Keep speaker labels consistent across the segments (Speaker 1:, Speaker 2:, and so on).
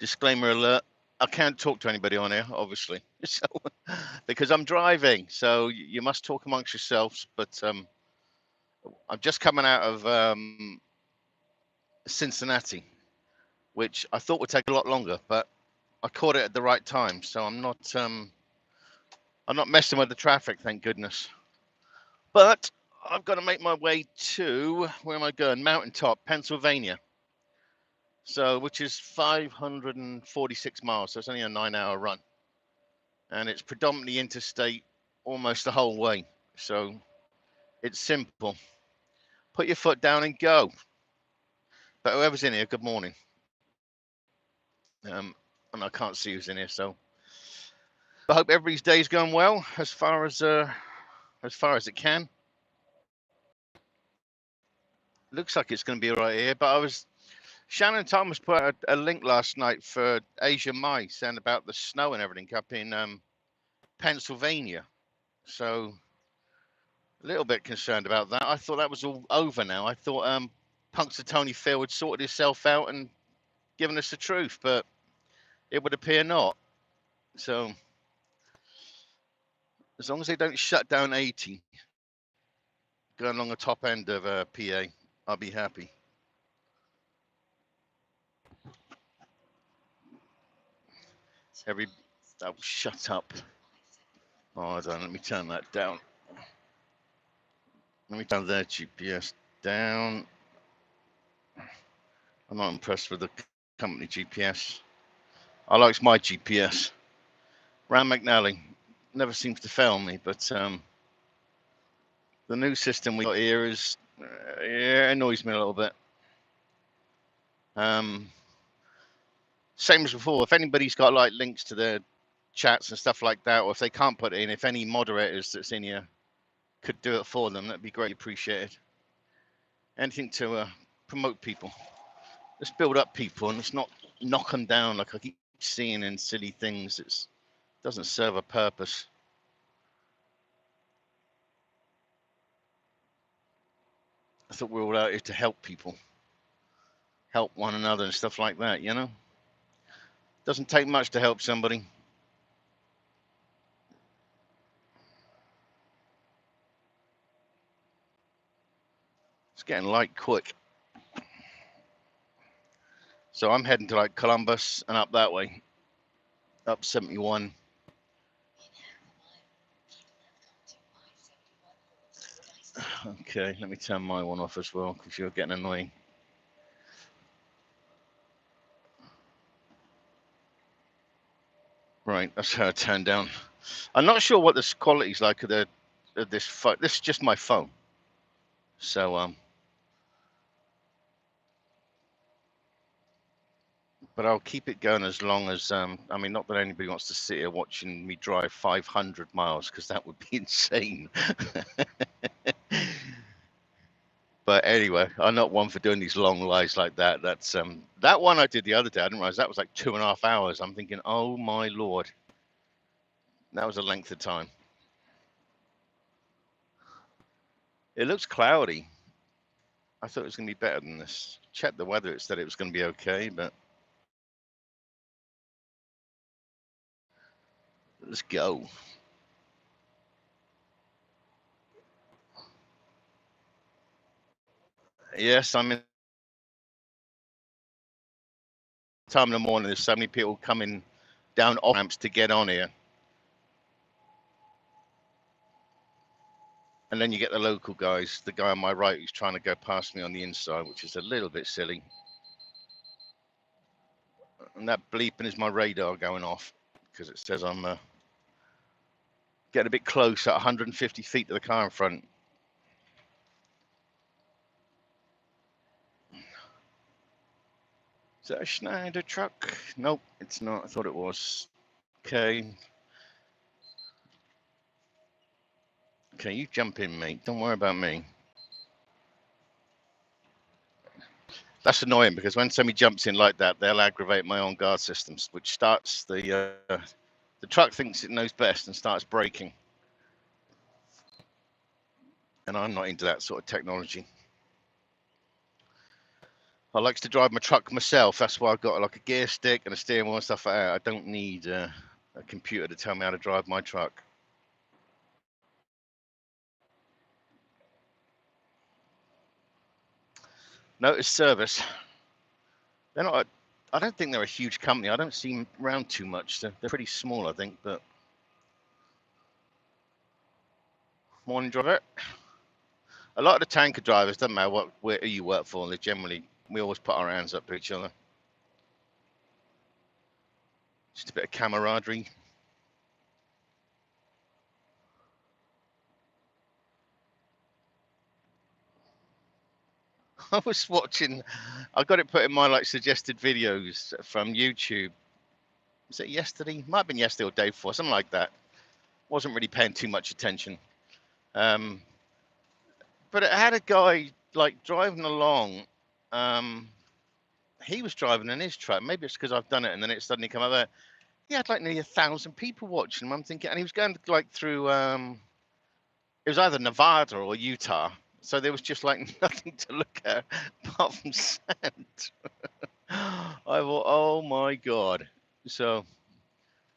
Speaker 1: Disclaimer alert. I can't talk to anybody on here, obviously, so because I'm driving. So you must talk amongst yourselves. But I'm just coming out of Cincinnati, which I thought would take a lot longer, but I caught it at the right time. So I'm not messing with the traffic, thank goodness. But I've got to make my way to, where am I going? Mountaintop, Pennsylvania. So, which is 546 miles. So it's only a 9-hour run. And it's predominantly interstate almost the whole way. So it's simple. Put your foot down and go. But whoever's in here, good morning. And I can't see who's in here, so I hope everybody's day's going well as far as it can. Looks like it's going to be right here, but Shannon Thomas put out a link last night for Asia Mai saying about the snow and everything up in Pennsylvania. So a little bit concerned about that. I thought that was all over now. I thought Punxsutawney Phil had sorted himself out and given us the truth, but it would appear not. So as long as they don't shut down 80 going along the top end of PA, I'll be happy. Oh, shut up. Oh, hold on, let me turn that down. Let me turn their GPS down. I'm not impressed with the company GPS. I like my GPS. Ram McNally never seems to fail me, but the new system we got here is yeah, it annoys me a little bit. Same as before. If anybody's got like links to their chats and stuff like that, or if they can't put it in, if any moderators that's in here could do it for them, that'd be greatly appreciated. Anything to promote people. Let's build up people and let's not knock them down like I keep seeing in silly things. It doesn't serve a purpose. I thought we were all out here to help people, help one another and stuff like that, you know? Doesn't take much to help somebody. It's getting light quick. So I'm heading to like Columbus and up that way, up 71. Okay, let me turn my one off as well because you're getting annoying. Right, that's how I turn down. I'm not sure what this quality's like of this phone. This is just my phone. So but I'll keep it going as long as I mean, not that anybody wants to sit here watching me drive 500 miles because that would be insane. But anyway, I'm not one for doing these long lives like that. That's that one I did the other day. I didn't realize that was like 2.5 hours. I'm thinking, oh my lord, that was a length of time. It looks cloudy. I thought it was going to be better than this. Check the weather. It said it was going to be okay, but let's go. Yes, I'm in time in the morning. There's so many people coming down off ramps to get on here. And then you get the local guys, the guy on my right who's trying to go past me on the inside, which is a little bit silly. And that bleeping is my radar going off because it says I'm getting a bit close at 150 feet to the car in front. Is that a Schneider truck? Nope, it's not. I thought it was. Okay. Okay, you jump in, mate. Don't worry about me. That's annoying because when somebody jumps in like that, they'll aggravate my on guard systems, which starts the truck thinks it knows best and starts braking. And I'm not into that sort of technology. I like to drive my truck myself. That's why I've got like a gear stick and a steering wheel and stuff like that. I don't need a computer to tell me how to drive my truck. Notice Service. They're not. I don't think they're a huge company. I don't see them around too much. They're pretty small, I think. But morning driver. A lot of the tanker drivers, doesn't matter where you work for, they generally, we always put our hands up to each other. Just a bit of camaraderie. I was watching, I got it put in my like suggested videos from YouTube. Was it yesterday? Might have been yesterday or day before, something like that. Wasn't really paying too much attention. But it had a guy like driving along. He was driving in his truck. Maybe it's because I've done it and then it suddenly come up there. He had like nearly 1,000 people watching him. I'm thinking, and he was going like through, it was either Nevada or Utah. So there was just like nothing to look at apart from sand. I thought, oh my God. So,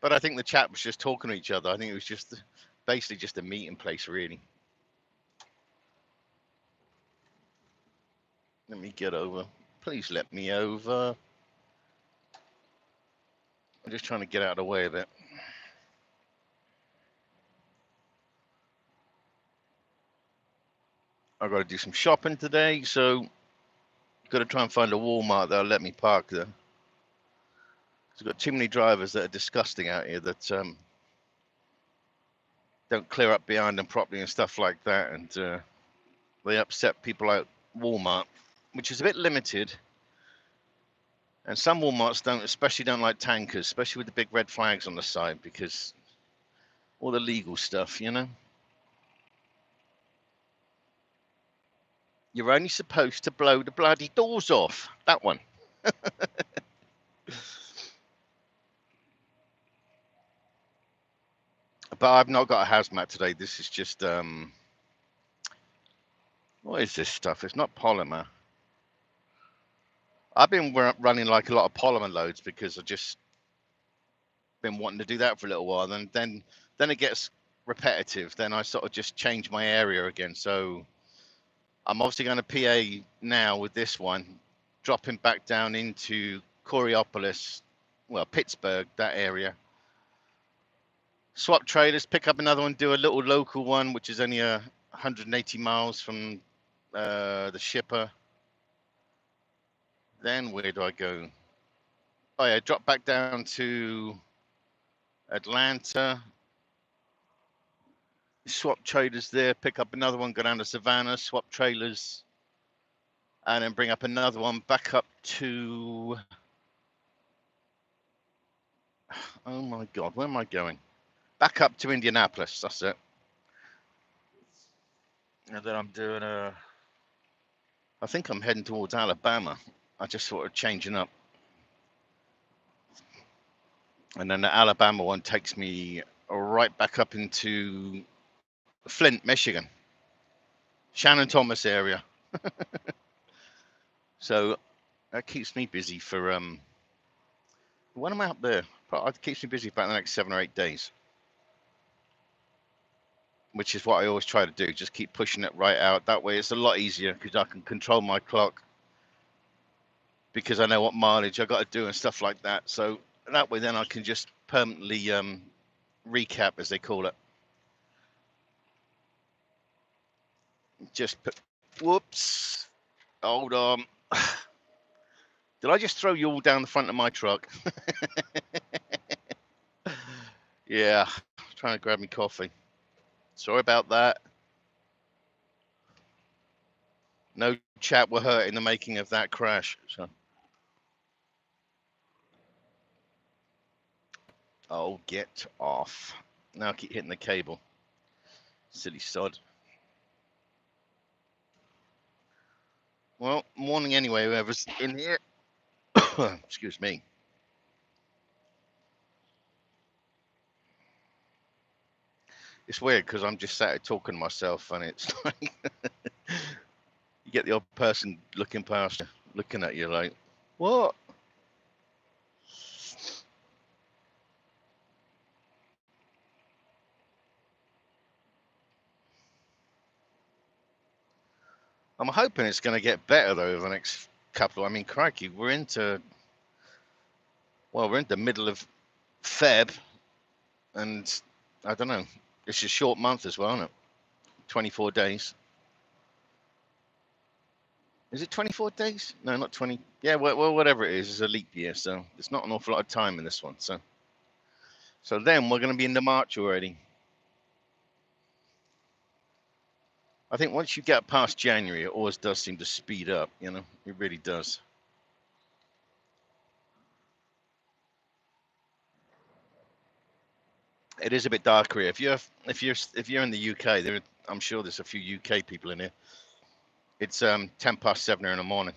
Speaker 1: but I think the chat was just talking to each other. I think it was just basically just a meeting place, really. Let me get over. Please let me over. I'm just trying to get out of the way of it. I've got to do some shopping today, so got to try and find a Walmart that'll let me park there. I've got too many drivers that are disgusting out here that don't clear up behind them properly and stuff like that, and they upset people at Walmart, which is a bit limited. And some Walmarts especially don't like tankers, especially with the big red flags on the side, because all the legal stuff, you know. You're only supposed to blow the bloody doors off. That one. But I've not got a hazmat today. This is just what is this stuff? It's not polymer. I've been running like a lot of polymer loads because I've just been wanting to do that for a little while. And then it gets repetitive. Then I sort of just change my area again. So I'm obviously going to PA now with this one, dropping back down into Coriopolis, well, Pittsburgh, that area. Swap trailers, pick up another one, do a little local one, which is only 180 miles from the shipper. Then where do I go? Oh yeah, drop back down to Atlanta. Swap trailers there, pick up another one, go down to Savannah, swap trailers, and then bring up another one back up to, oh my God, where am I going? Back up to Indianapolis, that's it. And then I'm doing I think I'm heading towards Alabama. I just sort of changing up. And then the Alabama one takes me right back up into Flint, Michigan. Shannon Thomas area. So that keeps me busy for when I'm out there. It keeps me busy for about the next 7 or 8 days, which is what I always try to do. Just keep pushing it right out. That way it's a lot easier because I can control my clock because I know what mileage I got to do and stuff like that. So that way then I can just permanently recap, as they call it. Just put, whoops, hold on. Did I just throw you all down the front of my truck? Yeah, trying to grab me coffee. Sorry about that. No chat were hurt in the making of that crash. So, oh, get off. Now I keep hitting the cable. Silly sod. Well, morning anyway, whoever's in here. Excuse me. It's weird because I'm just sat here talking to myself and it's like you get the odd person looking past you. looking at you like, what? I'm hoping it's going to get better though over the next couple. I mean, crikey, we're into the middle of Feb, and I don't know. It's a short month as well, isn't it? 24 days. Is it 24 days? No, not 20. Yeah, well, whatever it is, it's a leap year, so it's not an awful lot of time in this one. So then we're going to be into March already. I think once you get past January, it always does seem to speed up. You know, it really does. It is a bit darker here. If you're in the UK, I'm sure there's a few UK people in here. It's 7:10 here in the morning,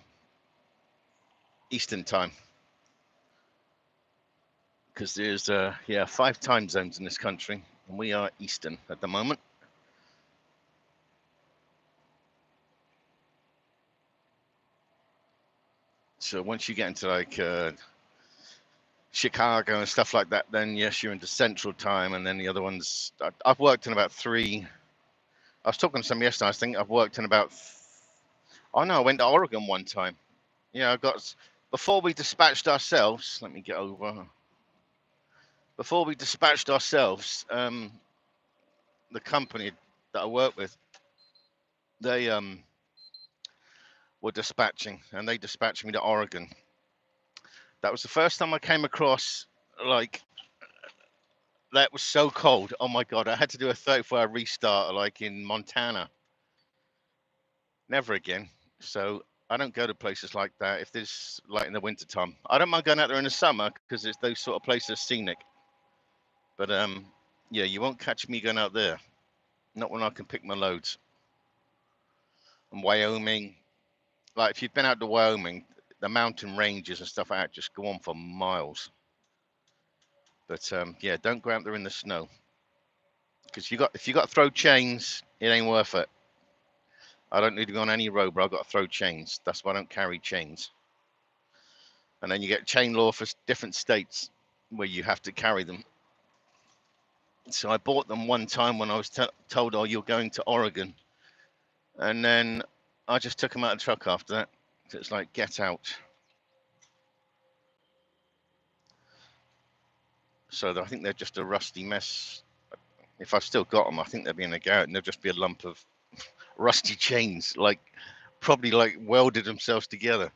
Speaker 1: Eastern time, because there's 5 time zones in this country, and we are Eastern at the moment. So once you get into like Chicago and stuff like that, then yes, you're into Central Time, and then the other ones. I've worked in about 3. I was talking to somebody yesterday. I think I've worked in about. Oh no, I went to Oregon one time. Yeah, I got before we dispatched ourselves. Let me get over. Before we dispatched ourselves, the company that I work with, they were dispatching, and they dispatched me to Oregon. That was the first time I came across like that was so cold. Oh my god, I had to do a 34-hour restart like in Montana. Never again. So I don't go to places like that if there's like in the winter time. I don't mind going out there in the summer because it's those sort of places scenic. But yeah, you won't catch me going out there. Not when I can pick my loads. And Wyoming, like if you've been out to Wyoming, the mountain ranges and stuff like that just go on for miles. But yeah, don't go out there in the snow because if you got to throw chains, it ain't worth it. I don't need to be on any road, but I've got to throw chains. That's why I don't carry chains. And then you get chain law for different states where you have to carry them. So I bought them one time when I was told, "Oh, you're going to Oregon," and then I just took them out of the truck after that. So it's like, get out. So I think they're just a rusty mess. If I've still got them, I think they'll be in the garret, and they'll just be a lump of rusty chains, like probably like welded themselves together.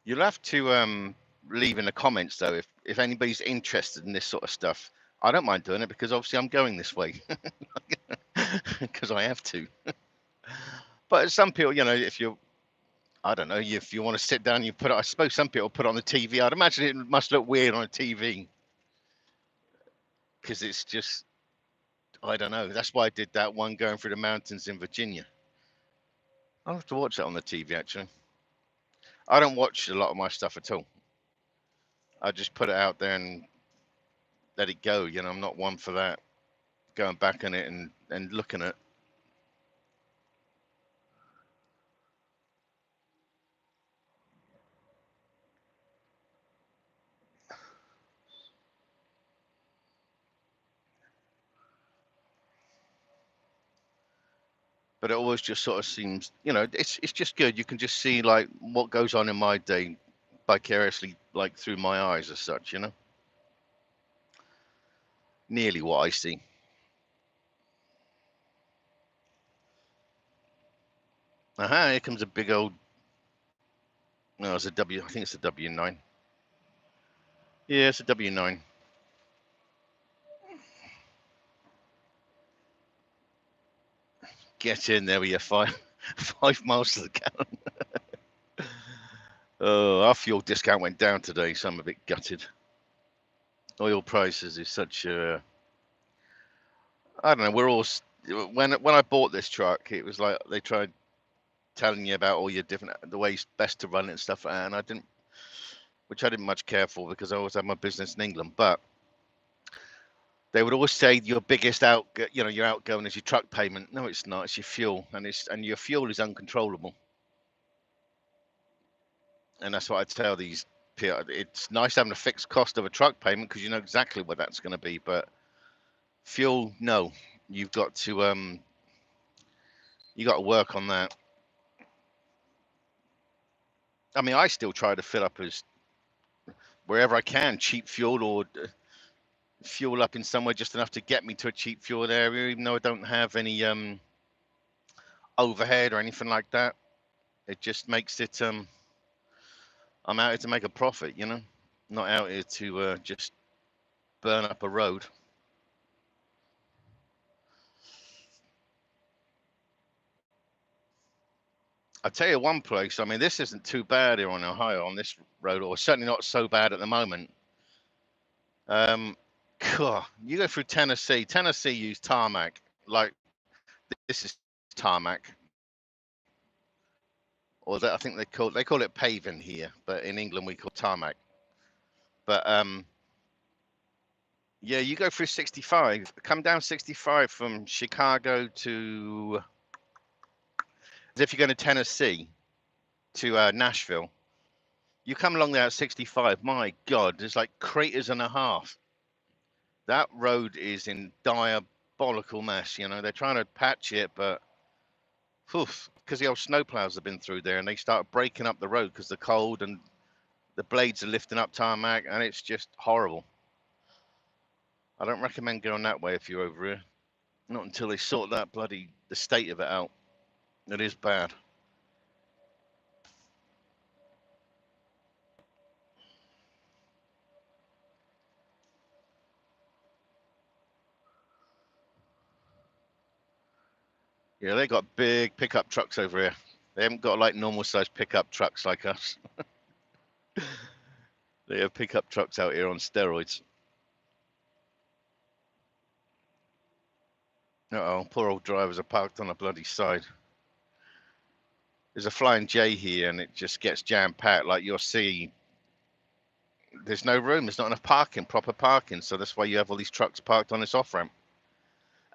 Speaker 1: You'll have to leave in the comments though if anybody's interested in this sort of stuff. I don't mind doing it because obviously I'm going this way because I have to. But some people, if you're, I don't know, if you want to sit down, you put it. I suppose some people put it on the TV. I'd imagine it must look weird on a TV because it's just, I don't know. That's why I did that one going through the mountains in Virginia. I'll have to watch that on the TV actually. I don't watch a lot of my stuff at all. I just put it out there and let it go. I'm not one for that. Going back on it and looking at. But it always just sort of seems, it's just good. You can just see like what goes on in my day vicariously, like through my eyes as such. Nearly what I see. Aha, here comes a big old. No, it's a W. I think it's a W9. Yeah, it's a W9. Get in there with your 5 miles to the gallon. Oh, our fuel discount went down today, so I'm a bit gutted. Oil prices is such a. I don't know. We're all when I bought this truck, it was like they tried telling you about all your different the ways best to run it and stuff, and I didn't. which I didn't much care for because I always had my business in England. But they would always say your biggest your outgoing is your truck payment. No, it's not. It's your fuel, and your fuel is uncontrollable. And that's what I tell these people. It's nice having a fixed cost of a truck payment because you know exactly what that's going to be. But fuel, no, you've got to work on that. I mean, I still try to fill up as wherever I can, cheap fuel or fuel up in somewhere just enough to get me to a cheap fuel area, even though I don't have any overhead or anything like that. It just makes it I'm out here to make a profit, you know, not out here to just burn up a road. I'll tell you one place. I mean, this isn't too bad here on Ohio on this road, or certainly not so bad at the moment. You go through Tennessee. Tennessee use tarmac. Like this is tarmac, or I think they call it paving here, but in England we call tarmac. But yeah, you go through 65. Come down 65 from Chicago to, as if you're going to Tennessee to Nashville. You come along there at 65. My God, there's like craters and a half. That road is in diabolical mess. You know, they're trying to patch it, but because the old snowplows have been through there and they start breaking up the road because the cold and the blades are lifting up tarmac, and it's just horrible. I don't recommend going that way if you're over here. Not until they sort the state of it out. It is bad. Yeah, they got big pickup trucks over here. They haven't got like normal sized pickup trucks like us. They have pickup trucks out here on steroids. Uh-oh, poor old drivers are parked on the bloody side. There's a Flying J here and it just gets jam packed. Like you'll see, there's no room. There's not enough parking, proper parking. So that's why you have all these trucks parked on this off ramp.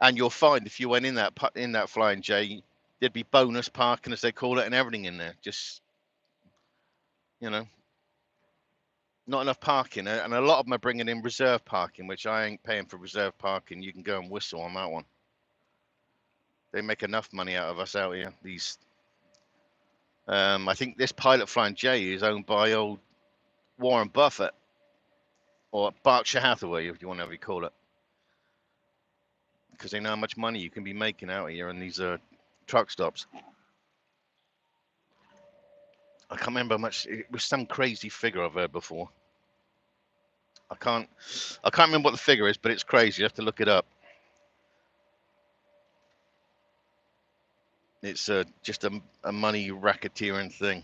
Speaker 1: And you'll find if you went in that Flying J, there'd be bonus parking as they call it and everything in there. Just, you know, not enough parking. And a lot of them are bringing in reserve parking, which I ain't paying for reserve parking. You can go and whistle on that one. They make enough money out of us out here. I think this Pilot Flying J is owned by old Warren Buffett or Berkshire Hathaway, if you want to call it, because they know how much money you can be making out here in these truck stops. I can't remember how much. It was some crazy figure I've heard before. I can't remember what the figure is, but it's crazy. You have to look it up. It's just a money racketeering thing.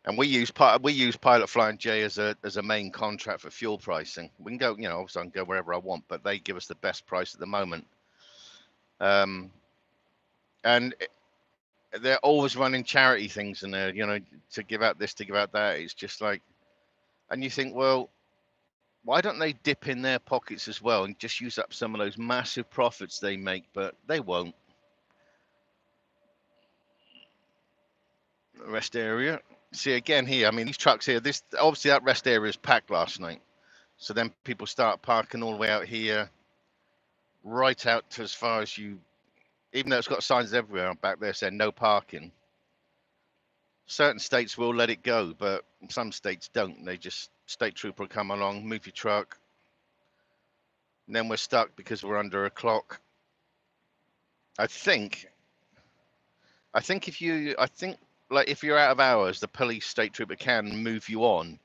Speaker 1: And we use Pilot Flying J as a main contract for fuel pricing. We can go, obviously I can go wherever I want, but they give us the best price at the moment. And they're always running charity things in there, to give out this, to give out that. It's just like, and you think, well, why don't they dip in their pockets as well and just use up some of those massive profits they make? But they won't. Rest area. See again here. I mean, these trucks here. This obviously that rest area is packed last night. So then people start parking all the way out here, right out to as far as you. Even though it's got signs everywhere back there saying no parking. Certain states will let it go, but some states don't. They just state trooper will come along, move your truck, and then we're stuck because we're under a clock. I think if you're out of hours, the police state trooper can move you on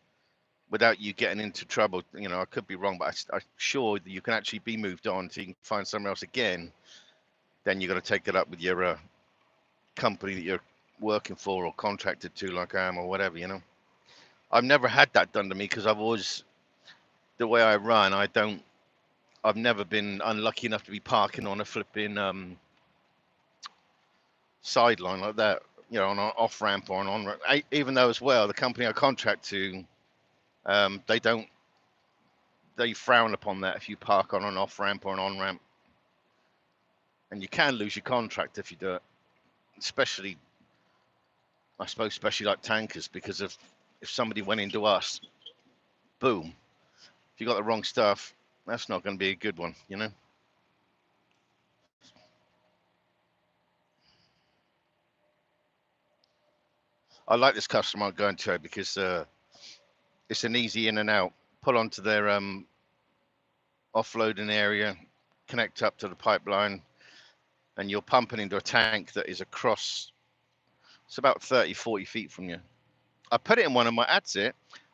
Speaker 1: without you getting into trouble. I could be wrong, but I'm sure that you can actually be moved on so you can find somewhere else again. Then you got to take it up with your company that you're working for or contracted to, like I am, or whatever. I've never had that done to me because I've always, the way I run, I've never been unlucky enough to be parking on a flipping sideline like that. you know, on an off ramp or an on ramp. Even though as well, the company I contract to, they don't, they frown upon that if you park on an off ramp or an on ramp, and you can lose your contract if you do it. Especially, I suppose, especially like tankers, because if somebody went into us, boom, if you got the wrong stuff, that's not going to be a good one, you know. I like this customer I'm going to because it's an easy in and out. Pull onto their offloading area, connect up to the pipeline, and you're pumping into a tank that is across, it's about 30, 40 feet from you. I put it in one of my ads.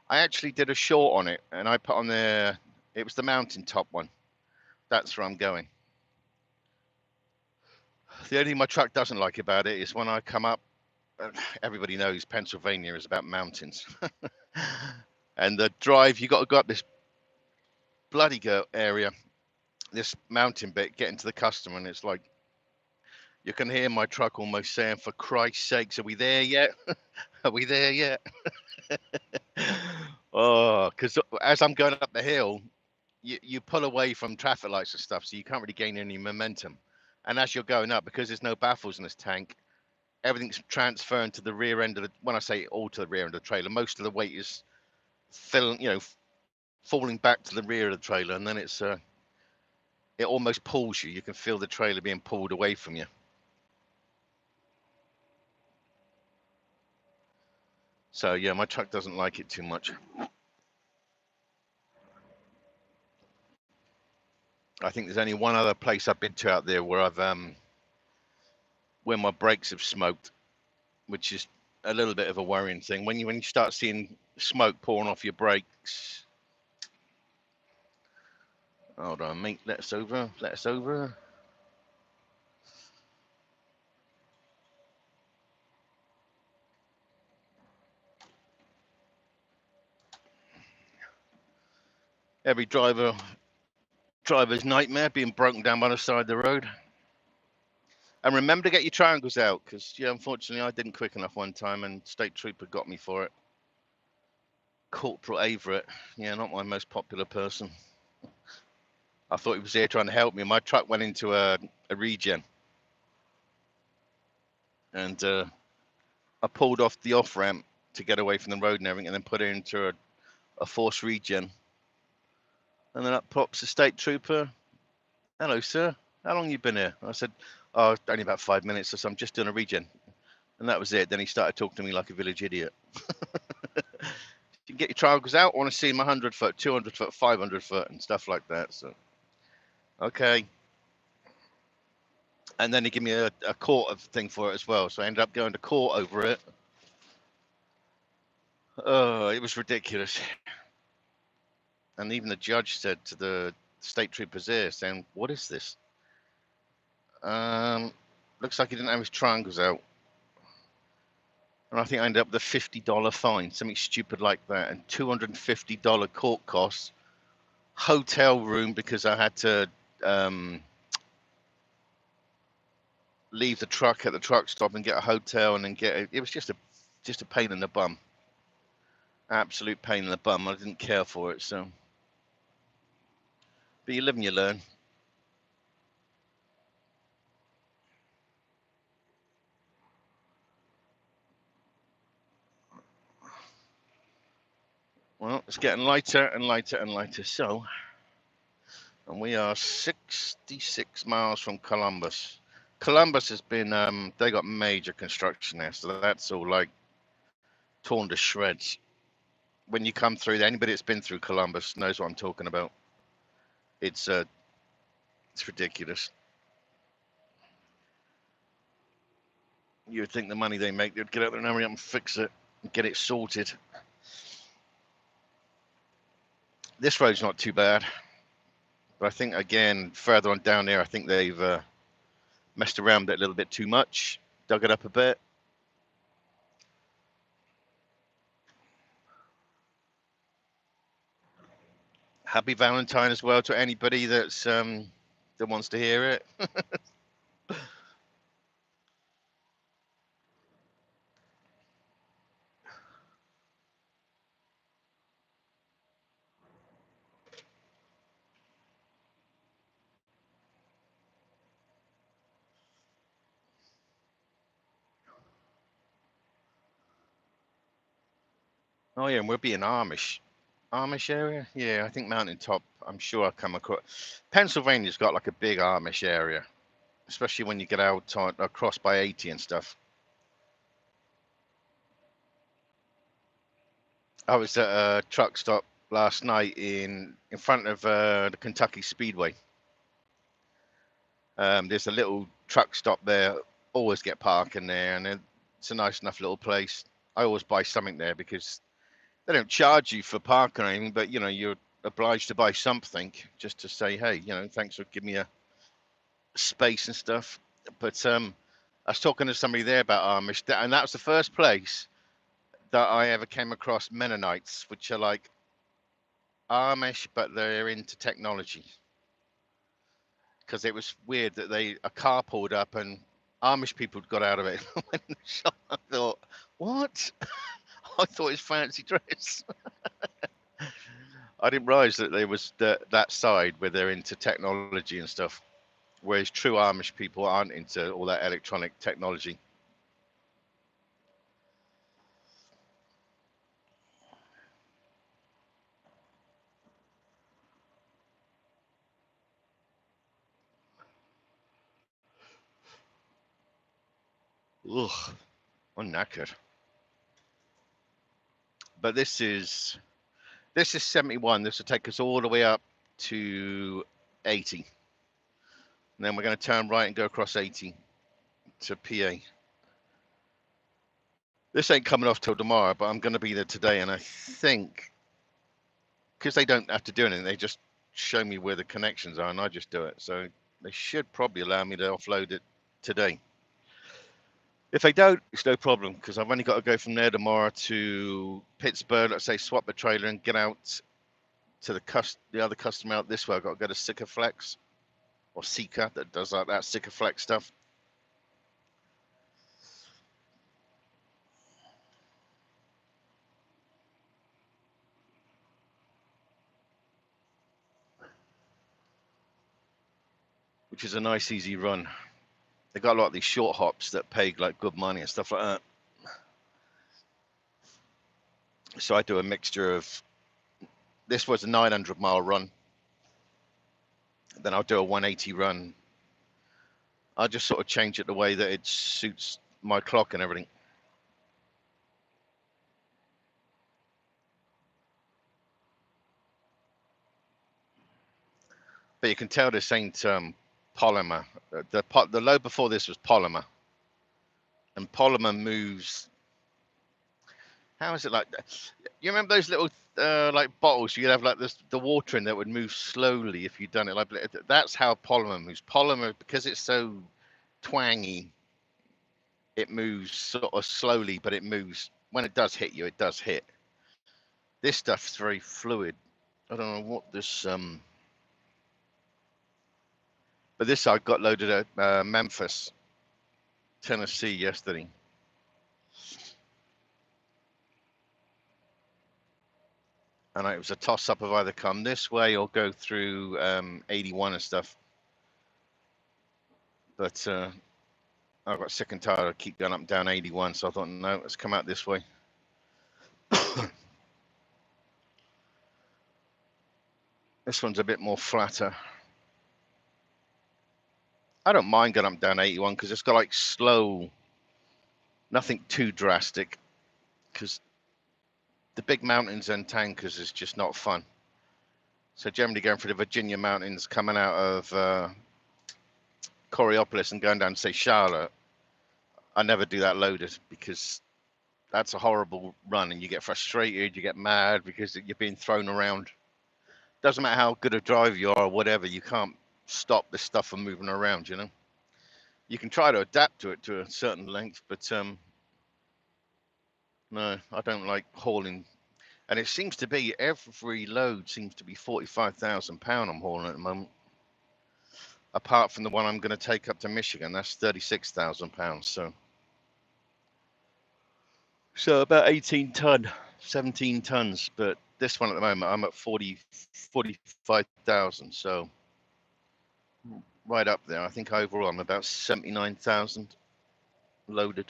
Speaker 1: I actually did a short on it, and I put on there, it was the mountaintop one. That's where I'm going. The only thing my truck doesn't like about it is when I come up, everybody knows Pennsylvania is about mountains. And the drive, you got to go up this bloody area, this mountain bit, getting to the customer, and it's like, you can hear my truck almost saying, for Christ's sakes, are we there yet? Are we there yet? Oh, because as I'm going up the hill, you pull away from traffic lights and stuff, so you can't really gain any momentum. And as you're going up, because there's no baffles in this tank, everything's transferring to the rear end of the, when I say all to the rear end of the trailer, most of the weight is filling, you know, falling back to the rear of the trailer, and then it almost pulls you. You can feel the trailer being pulled away from you. So yeah, my truck doesn't like it too much. I think there's only one other place I've been to out there where I've where my brakes have smoked, which is a little bit of a worrying thing. When you start seeing smoke pouring off your brakes. Hold on, mate. Let us over. Let us over. Every driver's nightmare, being broken down by the side of the road. And remember to get your triangles out, because yeah, unfortunately I didn't quick enough one time, and State Trooper got me for it. Corporal Averett, yeah, not my most popular person. I thought he was here trying to help me. My truck went into a regen, and I pulled off the off ramp to get away from the road and everything, and then put it into a forced regen. And then up pops the State Trooper. Hello, sir. How long you been here? I said, oh, only about 5 minutes or so. I'm just doing a regen. And that was it. Then he started talking to me like a village idiot. You can get your triangles out. I want to see my 100 foot, 200 foot, 500 foot, and stuff like that. So, okay. And then he gave me a court thing for it as well. So I ended up going to court over it. Oh, it was ridiculous. And even the judge said to the State Troopers there, saying, what is this? Looks like he didn't have his triangles out. And I think I ended up with a $50 fine, something stupid like that, and $250 court costs, hotel room because I had to leave the truck at the truck stop and get a hotel, and then it was just a pain in the bum. Absolute pain in the bum. I didn't care for it, so. But you live and you learn. Well, it's getting lighter and lighter and lighter. So, and we are 66 miles from Columbus. Columbus has been, they got major construction there, so that's all like torn to shreds. When you come through, anybody that's been through Columbus knows what I'm talking about. It's ridiculous. You would think the money they make, they'd get out there and hurry up and fix it and get it sorted. This road's not too bad, but I think again further on down there, I think they've messed around it a little bit too much, dug it up a bit. Happy Valentine as well to anybody that's that wants to hear it. Oh yeah, and we'll be in Amish area. Yeah, I think Mountaintop. I'm sure I come across. Pennsylvania's got like a big Amish area, especially when you get out on, across by 80 and stuff. I was at a truck stop last night in front of the Kentucky Speedway. There's a little truck stop there. Always get parking there, and it's a nice enough little place. I always buy something there because they don't charge you for parking or anything, but you know you're obliged to buy something just to say, hey, you know, thanks for giving me a space and stuff. But I was talking to somebody there about Amish, and that was the first place that I ever came across Mennonites, which are like Amish, but they're into technology. Because it was weird that a car pulled up and Amish people got out of it. Went in the shop. I thought, what? I thought it was fancy dress. I didn't realize that there was that side where they're into technology and stuff, whereas true Amish people aren't into all that electronic technology. Ugh, I'm knackered. But this is 71. This will take us all the way up to 80. And then we're going to turn right and go across 80 to PA. This ain't coming off till tomorrow, but I'm going to be there today. And I think, because they don't have to do anything, they just show me where the connections are and I just do it. So they should probably allow me to offload it today. If they don't, it's no problem because I've only got to go from there tomorrow to Pittsburgh, let's say swap the trailer and get out to the other customer out this way. I've got to go to Sikaflex or Sika that does like that Sikaflex stuff. Which is a nice easy run. They got a lot of these short hops that pay like good money and stuff like that. So I do a mixture of, this was a 900-mile run. Then I'll do a 180 run. I'll just sort of change it the way that it suits my clock and everything. But you can tell this ain't polymer. The load before this was polymer. And polymer moves. How is it like that? You remember those little like bottles you'd have like this, the water in that would move slowly if you'd done it like that's how polymer moves. Polymer, because it's so twangy, it moves sort of slowly, but it moves when it does hit you, it does hit. This stuff's very fluid. I don't know what this but this I got loaded at Memphis, Tennessee yesterday. And it was a toss up of either come this way or go through 81 and stuff. But I got sick and tired of keep going up and down 81, so I thought, no, let's come out this way. This one's a bit more flatter. I don't mind going up and down 81 because it's got like slow, nothing too drastic. Because the big mountains and tankers is just not fun. So generally going through the Virginia mountains, coming out of Coriopolis and going down to say Charlotte, I never do that loaded because that's a horrible run and you get frustrated, you get mad because you're being thrown around. Doesn't matter how good a driver you are or whatever, you can't stop this stuff from moving around, you know. You can try to adapt to it to a certain length, but no, I don't like hauling. And it seems to be every load seems to be £45,000 I'm hauling at the moment. Apart from the one I'm going to take up to Michigan, that's £36,000. So about 18 ton, 17 tons. But this one at the moment, I'm at 45,000. So right up there. I think overall I'm about 79,000 loaded.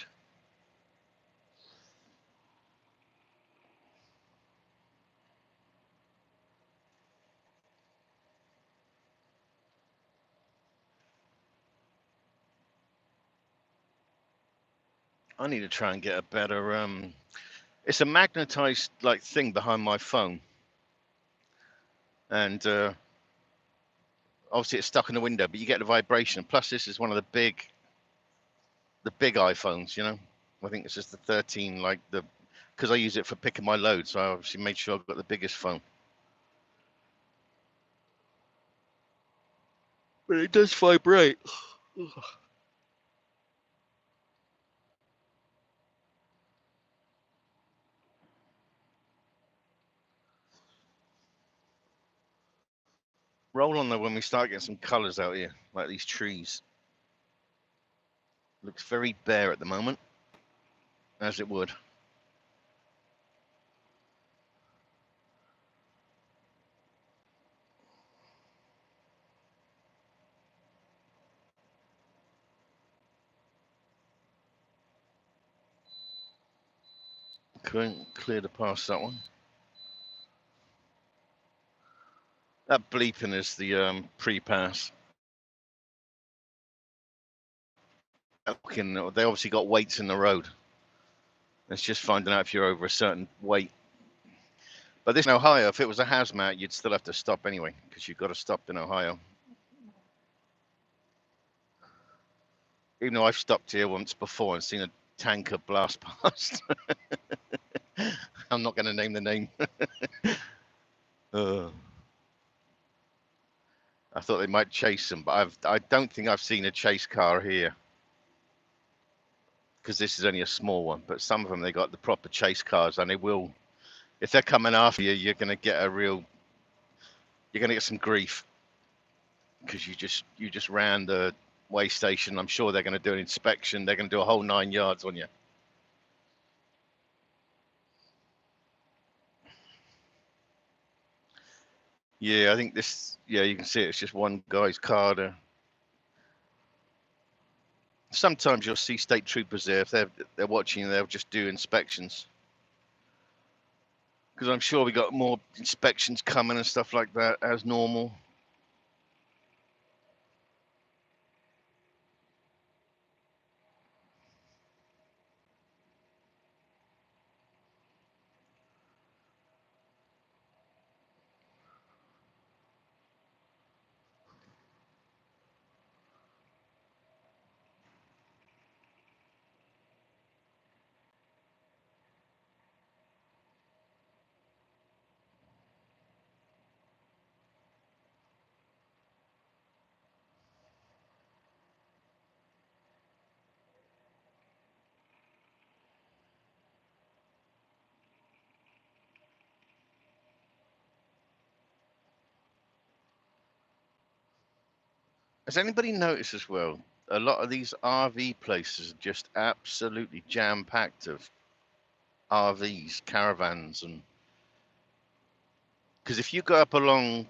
Speaker 1: I need to try and get a better. It's a magnetized like thing behind my phone, and obviously it's stuck in the window, but you get the vibration. Plus, this is one of the big iPhones. You know, I think this is the 13, like the because I use it for picking my load, so I obviously made sure I've got the biggest phone. But it does vibrate. Roll on though when we start getting some colours out here, like these trees. Looks very bare at the moment, as it would. Couldn't clear the past that one. That bleeping is the pre-pass. They obviously got weights in the road. It's just finding out if you're over a certain weight. But this in Ohio, if it was a hazmat, you'd still have to stop anyway, because you've got to stop in Ohio. Even though I've stopped here once before and seen a tanker blast past. I'm not going to name the name. I thought they might chase them, but I don't think I've seen a chase car here, because this is only a small one. But some of them, they got the proper chase cars, and they will. If they're coming after you, you're going to get you're going to get some grief, because you just ran the way station. I'm sure they're going to do an inspection. They're going to do a whole 9 yards on you. Yeah, I think this. Yeah, you can see it's just one guy's car there. Sometimes you'll see state troopers there. If they're watching, they'll just do inspections. Because I'm sure we got more inspections coming and stuff like that as normal. Has anybody noticed as well? A lot of these RV places are just absolutely jam-packed of RVs, caravans, and because if you go up along,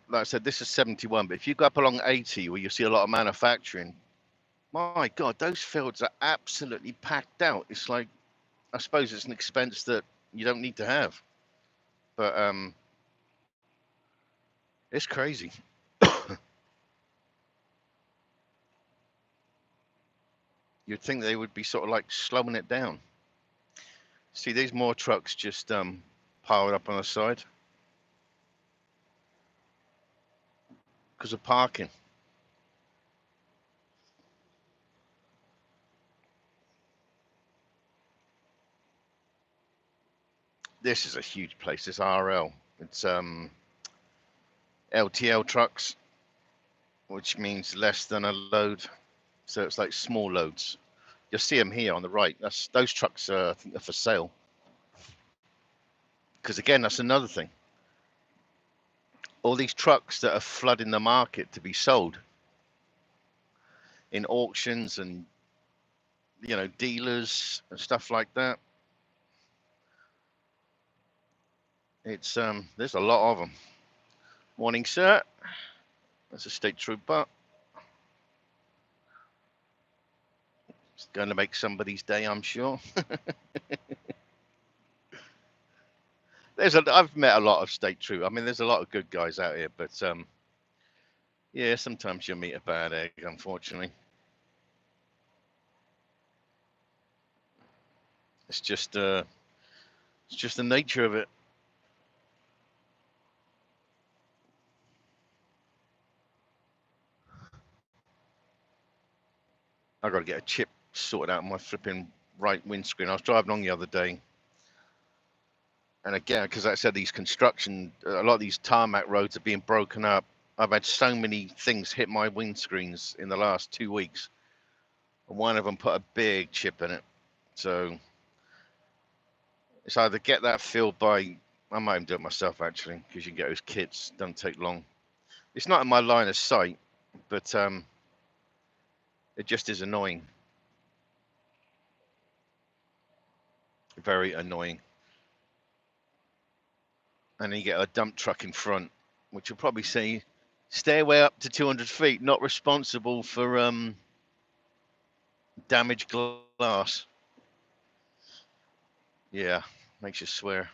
Speaker 1: like I said, this is 71, but if you go up along 80, where you see a lot of manufacturing, my God, those fields are absolutely packed out. It's like, I suppose it's an expense that you don't need to have, but it's crazy. You'd think they would be sort of like slowing it down. See, there's more trucks just piled up on the side because of parking. This is a huge place. This RL. It's LTL trucks, which means less than a load. So it's like small loads. You'll see them here on the right. Those trucks I think are for sale. Because again, that's another thing. All these trucks that are flooding the market to be sold in auctions and dealers and stuff like that. It's there's a lot of them. Morning, sir. That's a state trooper. It's going to make somebody's day, I'm sure. I've met a lot of state troopers. I mean, there's a lot of good guys out here, but yeah, sometimes you meet a bad egg, unfortunately. It's just the nature of it. I got to get a chip sorted out on my flipping right windscreen. I was driving on the other day, and again, because I said these a lot of these tarmac roads are being broken up. I've had so many things hit my windscreens in the last 2 weeks, and one of them put a big chip in it. So it's either get that filled by, I might even do it myself actually, because you can get those kits. Don't take long. It's not in my line of sight, but it just is annoying. Very annoying. And then you get a dump truck in front, which will probably say, stay away up to 200 feet, not responsible for damaged glass. Yeah, makes you swear.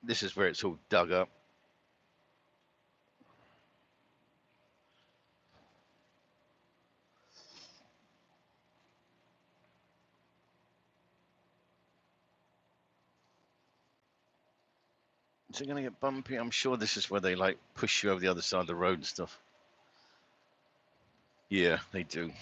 Speaker 1: This is where it's all dug up. Is it going to get bumpy? I'm sure this is where they like push you over the other side of the road and stuff. Yeah, they do.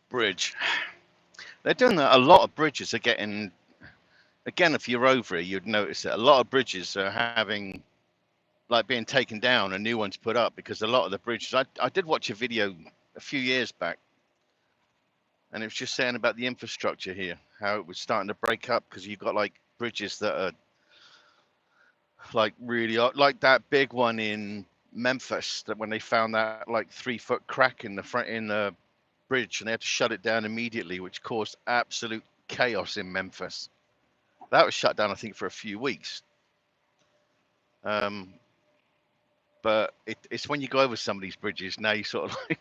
Speaker 1: Bridge. They're doing that. A lot of bridges are getting, again, if you're over it, you'd notice that a lot of bridges are having, like being taken down and new ones put up, because a lot of the bridges, I did watch a video a few years back, and it was just saying about the infrastructure here, how it was starting to break up because you've got like bridges that are like really, like that big one in Memphis, that when they found that like 3 foot crack in the front in the bridge, and they had to shut it down immediately, which caused absolute chaos in Memphis. That was shut down, I think, for a few weeks. Um, but it's when you go over some of these bridges now, you sort of like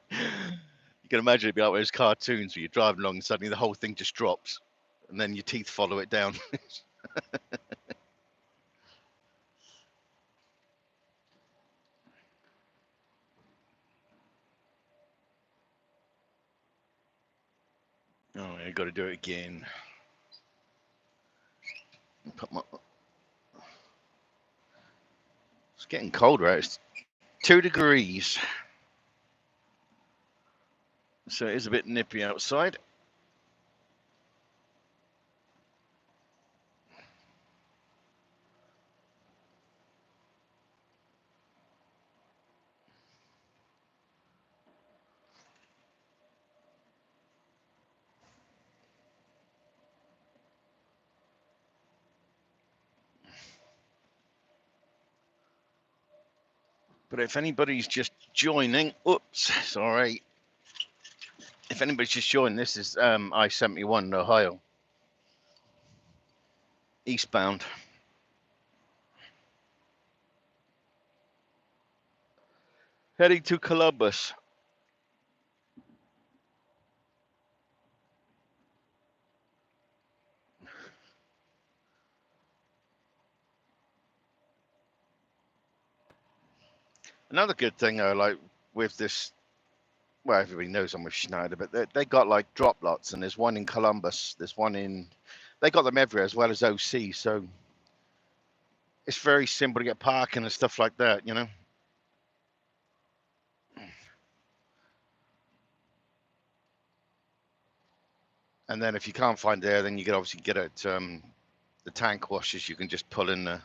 Speaker 1: you can imagine it'd be like those cartoons where you're driving along and suddenly the whole thing just drops, and then your teeth follow it down. Oh, I got to do it again. Put my, it's getting colder out. It's 2 degrees, so it is a bit nippy outside. But if anybody's just joining, oops, sorry. If anybody's just joining, this is I-71 in Ohio, eastbound. Heading to Columbus. Another good thing, though, like with this, well, everybody knows I'm with Schneider, but they got like drop lots, and there's one in Columbus, there's one in, they got them everywhere as well as OC, so it's very simple to get parking and stuff like that, you know. And then if you can't find there, then you can obviously get it the tank washers. You can just pull in the.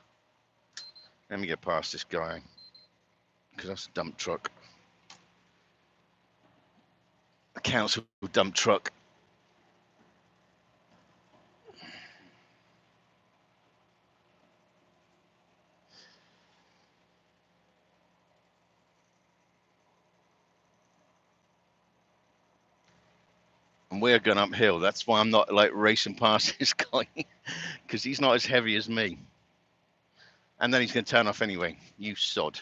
Speaker 1: Let me get past this guy, because that's a dump truck. A council dump truck. and we're going uphill. That's why I'm not like racing past this guy because he's not as heavy as me. And then he's going to turn off anyway. You sod.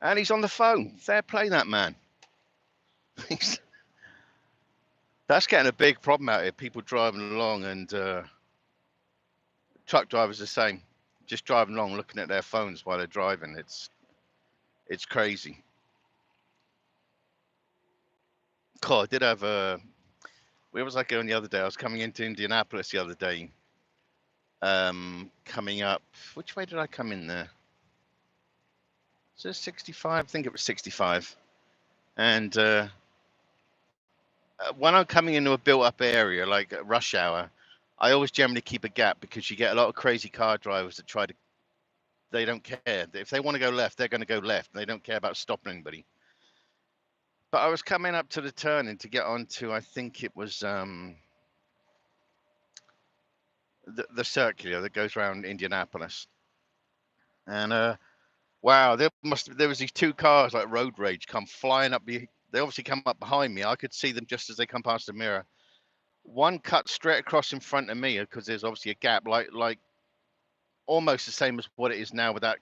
Speaker 1: And he's on the phone. Fair play, that man. That's getting a big problem out here. People driving along, and truck drivers the same. Just driving along, looking at their phones while they're driving. It's crazy. God, I did have a. Where was I going the other day? I was coming into Indianapolis the other day. Coming up. Which way did I come in there? Was it 65? I think it was 65. And when I'm coming into a built-up area like at rush hour, I always generally keep a gap because you get a lot of crazy car drivers that try to. They don't care. If they want to go left, they're going to go left. They don't care about stopping anybody. But I was coming up to the turning to get onto, I think it was the circular that goes around Indianapolis. And wow, there was these two cars like road rage come flying up. They obviously come up behind me. I could see them just as they come past the mirror. One cut straight across in front of me because there's obviously a gap, like almost the same as what it is now with that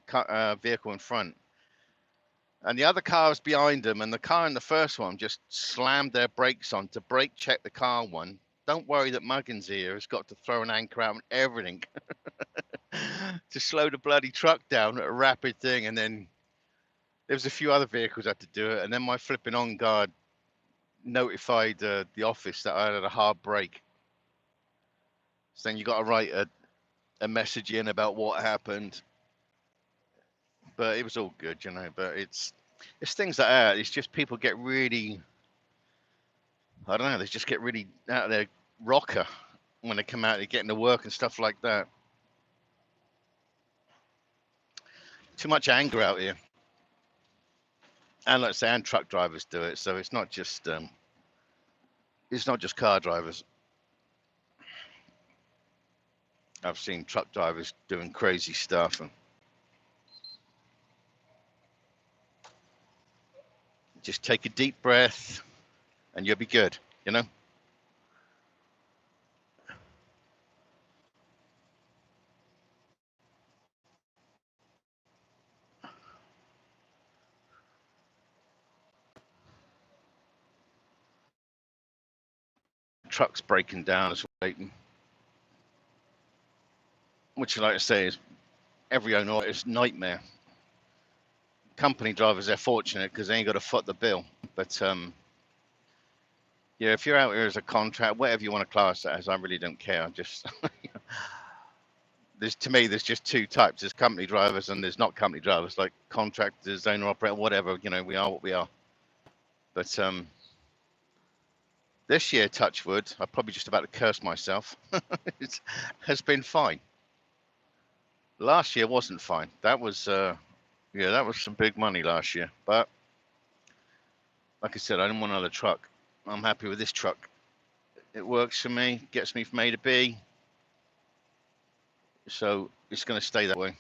Speaker 1: vehicle in front. And the other car was behind them, and the car in the first one just slammed their brakes on to brake check the car one. Don't worry that Muggins here has got to throw an anchor out and everything to slow the bloody truck down at a rapid thing. And then there was a few other vehicles had to do it. And then my flipping on guard notified the office that I had a hard brake. So then you got to write a message in about what happened. But it was all good, you know. But it's things like that. It's just people get really, I don't know, they just get really out of their rocker when they come out and getting to work and stuff like that. Too much anger out here. And like I say, and truck drivers do it. So it's not just car drivers. I've seen truck drivers doing crazy stuff, and just take a deep breath and you'll be good, you know? Trucks breaking down as well, which, like I say, is every owner's nightmare. Company drivers, they're fortunate because they ain't got to foot the bill. But yeah, if you're out here as a contract, whatever you want to class that as, I really don't care. Just to me, there's just two types: there's company drivers and there's not company drivers, like contractors, owner operator, whatever. You know, we are what we are. But this year, touch wood, I'm probably just about to curse myself. It has been fine. Last year wasn't fine. That was yeah, that was some big money last year. But like I said, I didn't want another truck. I'm happy with this truck. It works for me, gets me from A to B. So it's going to stay that way.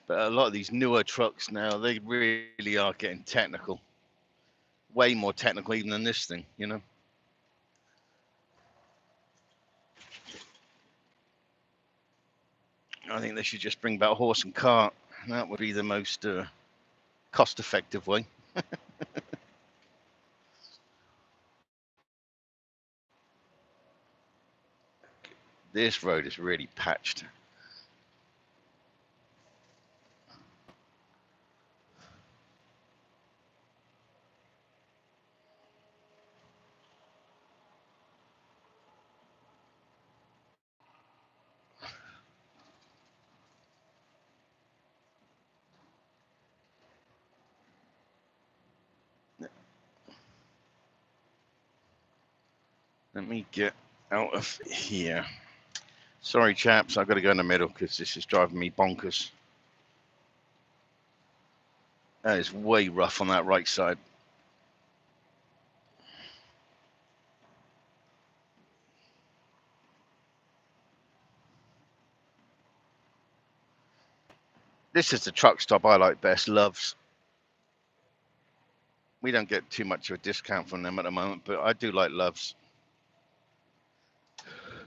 Speaker 1: But a lot of these newer trucks now, they really are getting technical. Way more technical even than this thing, you know. I think they should just bring back horse and cart. That would be the most cost-effective way. This road is really patched. Let me get out of here. Sorry, chaps, I've got to go in the middle because this is driving me bonkers. That is way rough on that right side. This is the truck stop I like best, Loves. We don't get too much of a discount from them at the moment, but I do like Loves.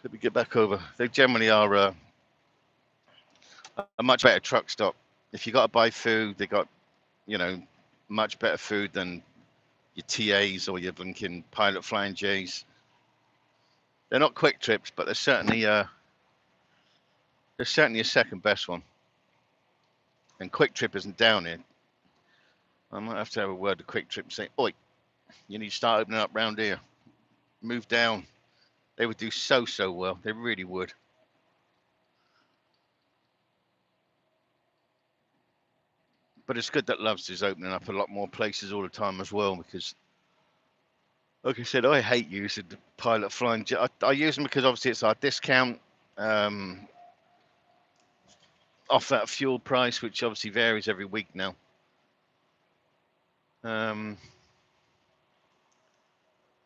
Speaker 1: Let me get back over. They generally are a much better truck stop. If you got to buy food, they got, you know, much better food than your TAs or your blinking Pilot Flying J's. They're not quick trips, but they're certainly a second best one. And Quick Trip isn't down here. I might have to have a word to Quick Trip and say, oi, you need to start opening up round here. Move down. They would do so well. They really would. But it's good that Loves is opening up a lot more places all the time as well, because, like I said, I hate using the Pilot Flying J. I use them because obviously it's our discount off that fuel price, which obviously varies every week now. But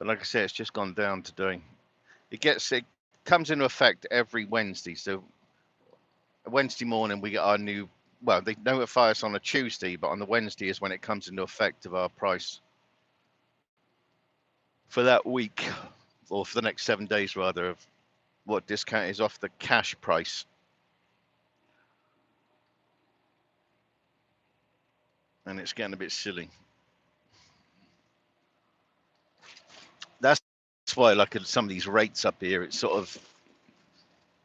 Speaker 1: like I said, it's just gone down today. It comes into effect every Wednesday. So Wednesday morning we get our new. Well, they notify us on a Tuesday, but on the Wednesday is when it comes into effect of our price for that week, or for the next 7 days rather, of what discount is off the cash price. And it's getting a bit silly. That's why, like, at some of these rates up here, it sort of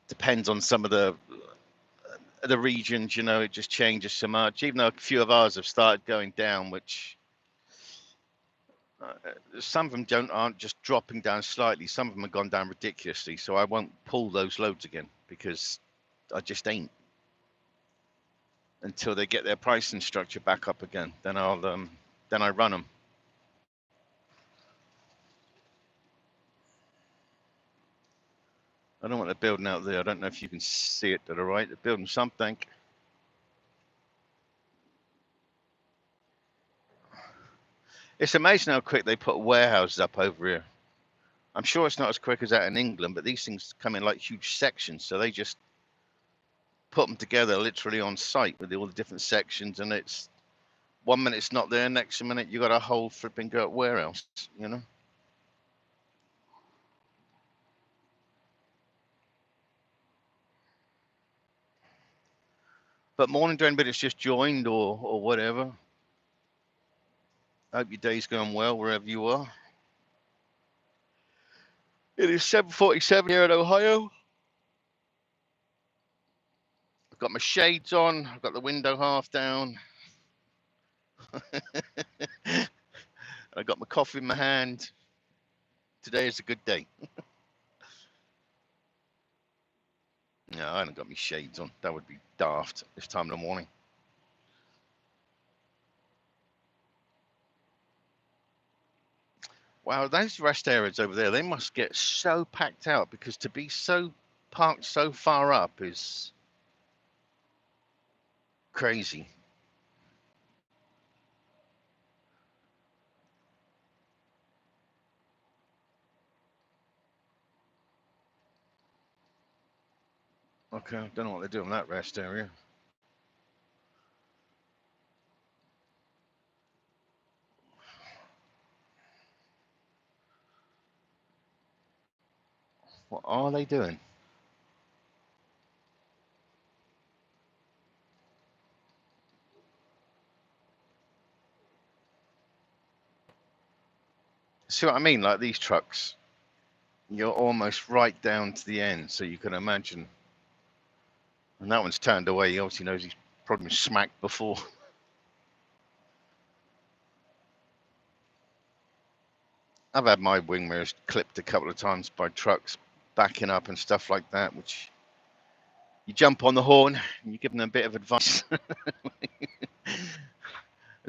Speaker 1: depends on some of the regions. You know, it just changes so much. Even though a few of ours have started going down, which some of them aren't just dropping down slightly. Some of them have gone down ridiculously. So I won't pull those loads again, because I just ain't, until they get their pricing structure back up again. Then I run them. I don't know what they're building out there. I don't know if you can see it to the right. They're building something. It's amazing how quick they put warehouses up over here. I'm sure it's not as quick as that in England, but these things come in like huge sections. So they just put them together literally on site with all the different sections. And it's 1 minute it's not there, next minute you got a whole flipping warehouse, you know? But morning to anybody that's just joined or whatever. I hope your day's going well wherever you are. It is 7:47 here in Ohio. I've got my shades on. I've got the window half down. I've got my coffee in my hand. Today is a good day. No, I haven't got my shades on. That would be daft this time in the morning. Wow, those rest areas over there, they must get so packed out, because to be so parked so far up is crazy. Okay, I don't know what they're doing in that rest area. What are they doing? See what I mean? Like these trucks, you're almost right down to the end, so you can imagine. And that one's turned away. He obviously knows he's probably been smacked before. I've had my wing mirrors clipped a couple of times by trucks backing up and stuff like that, which you jump on the horn and you give them a bit of advice. There's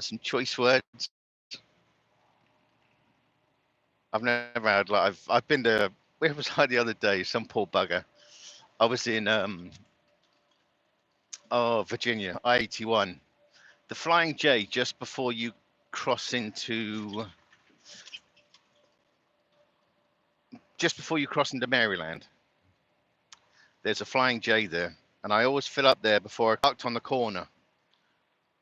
Speaker 1: some choice words. I've never had, like, I've been to, where was I the other day? Some poor bugger. I was in Virginia, I-81. The Flying J, just before you cross into Maryland. There's a Flying J there, and I always fill up there before I parked on the corner.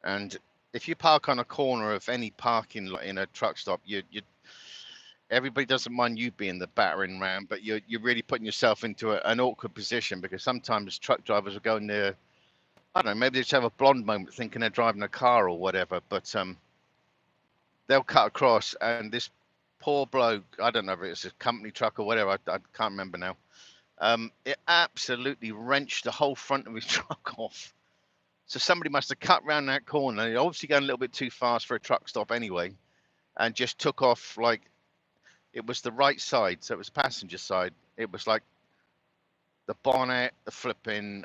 Speaker 1: And if you park on a corner of any parking lot in a truck stop, you everybody doesn't mind you being the battering ram, but you're really putting yourself into an awkward position, because sometimes truck drivers will go near. I don't know, maybe they just have a blonde moment thinking they're driving a car or whatever, but they'll cut across, and this poor bloke, I don't know if it's a company truck or whatever, I can't remember now. It absolutely wrenched the whole front of his truck off. So somebody must have cut round that corner. He obviously going a little bit too fast for a truck stop anyway, and just took off like it was the right side, so it was passenger side. It was like the bonnet, the flipping.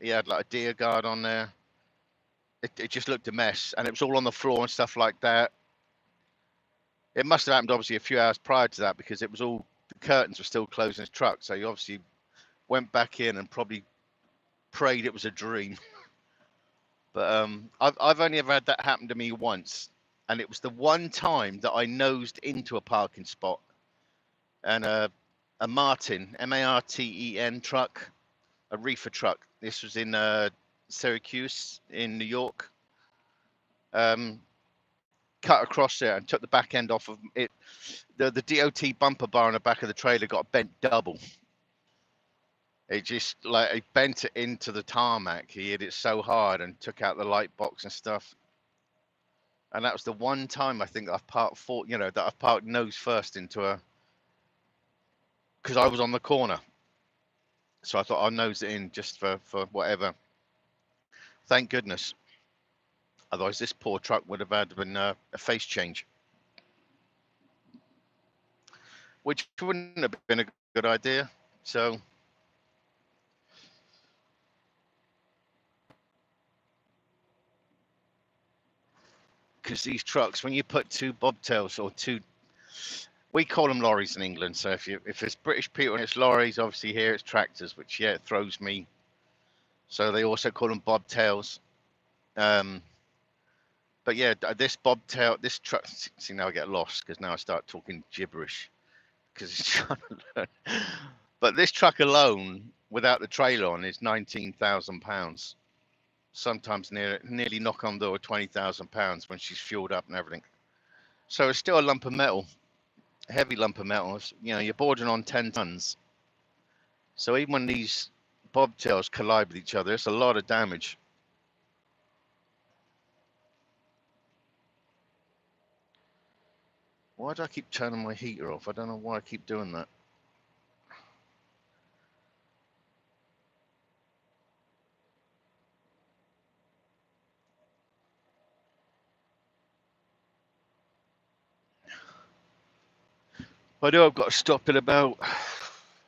Speaker 1: He had like a deer guard on there. It just looked a mess, and it was all on the floor and stuff like that. It must have happened obviously a few hours prior to that, because it was all, the curtains were still closed in his truck. So he obviously went back in and probably prayed it was a dream. But I've only ever had that happen to me once, and it was the one time that I nosed into a parking spot, and a Martin, Marten truck, a reefer truck. This was in Syracuse in New York. Cut across there and took the back end off of it. The DOT bumper bar on the back of the trailer got bent double. It just like it bent it into the tarmac. He hit it so hard and took out the light box and stuff. And that was the one time I think I've parked that I've parked nose first into a, because I was on the corner. So I thought I'll nose it in just for whatever. Thank goodness. Otherwise, this poor truck would have had been a face change, which wouldn't have been a good idea. So, because these trucks, when you put two bobtails or two, we call them lorries in England. So if it's British people and it's lorries, obviously here it's tractors, which it throws me. So they also call them bobtails. But yeah, this bobtail, this truck. See, now I get lost because now I start talking gibberish because it's trying to learn. But this truck alone, without the trailer on, is £19,000. Sometimes nearly knock on the door £20,000 when she's fueled up and everything. So it's still a lump of metal, a heavy lump of metal. You're bordering on 10 tons. So even when these bobtails collide with each other, it's a lot of damage. Why do I keep turning my heater off? I don't know why I keep doing that. I know I've got to stop in about,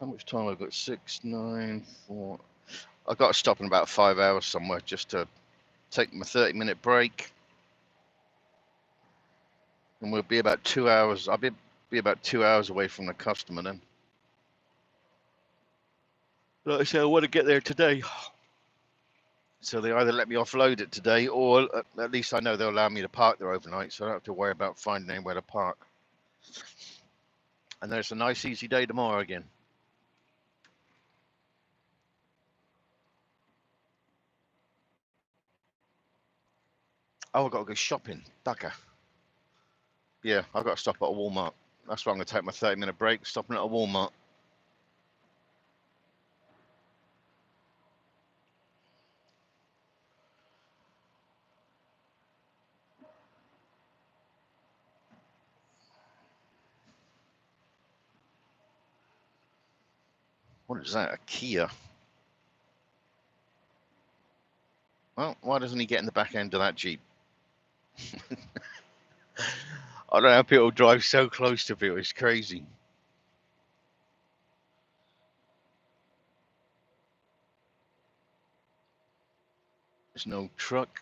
Speaker 1: how much time I've got? 6, 9, 4. I've got to stop in about 5 hours somewhere just to take my 30-minute break. And we'll be about 2 hours. I'll be about 2 hours away from the customer then. Like I say, I want to get there today. So they either let me offload it today, or at least I know they'll allow me to park there overnight, so I don't have to worry about finding anywhere to park. And then it's a nice, easy day tomorrow again. Oh, I've got to go shopping. Ducker. Yeah, I've got to stop at a Walmart. That's why I'm going to take my 30-minute break, stopping at a Walmart. What is that? A Kia? Well, why doesn't he get in the back end of that Jeep? I don't know how people drive so close to people. It's crazy. There's no truck.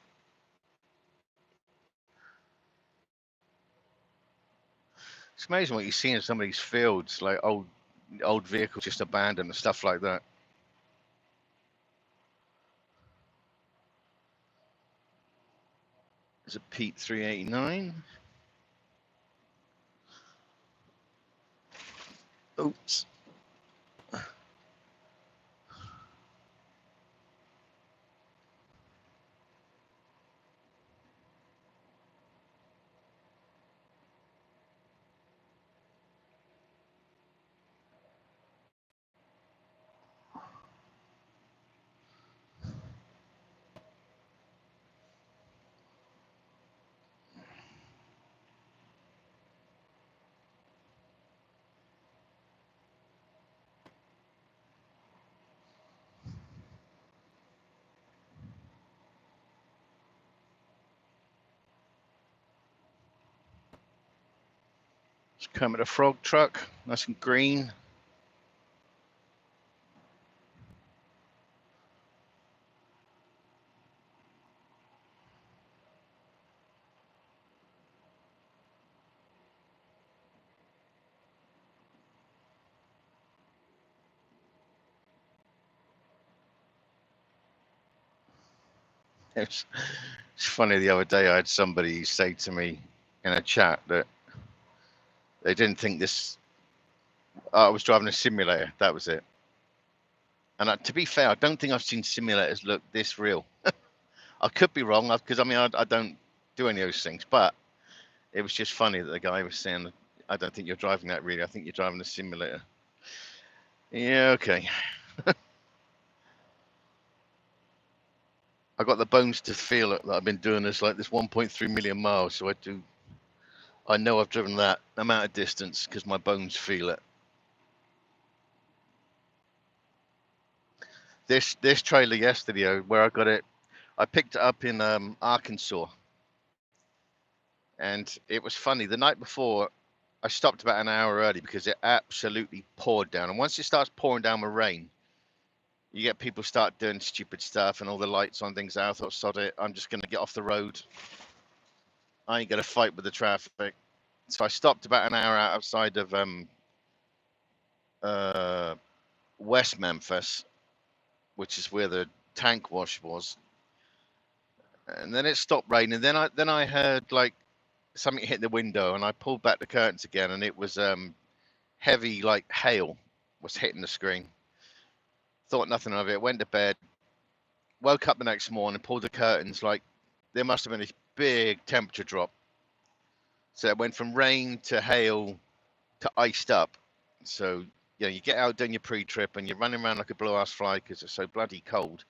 Speaker 1: It's amazing what you see in some of these fields, like old vehicles just abandoned and stuff like that. Is it Pete 389? Oops. Kermit the Frog truck, nice and green. It's, it's funny, the other day I had somebody say to me in a chat that they didn't think this, I was driving a simulator, that was it. And to be fair, I don't think I've seen simulators look this real. I could be wrong, because I mean, I don't do any of those things, but it was just funny that the guy was saying, I don't think you're driving that really, I think you're driving a simulator. Yeah, okay. I got the bones to feel it that I've been doing this like this 1.3 million miles, so I know I've driven that amount of distance because my bones feel it. This trailer yesterday, where I got it, I picked it up in Arkansas, and it was funny. The night before, I stopped about an hour early because it absolutely poured down. And once it starts pouring down with rain, you get people start doing stupid stuff, and all the lights on things out. I thought, sod it, I'm just gonna get off the road. I ain't gonna fight with the traffic. So I stopped about an hour outside of uh, West Memphis, which is where the tank wash was. And then it stopped raining. Then I heard like something hit the window, and I pulled back the curtains again, and it was heavy like hail was hitting the screen. Thought nothing of it. Went to bed. Woke up the next morning, pulled the curtains. Like there must have been a big temperature drop. So it went from rain to hail to iced up. So you get out doing your pre-trip, and you're running around like a blue-ass fly because it's so bloody cold.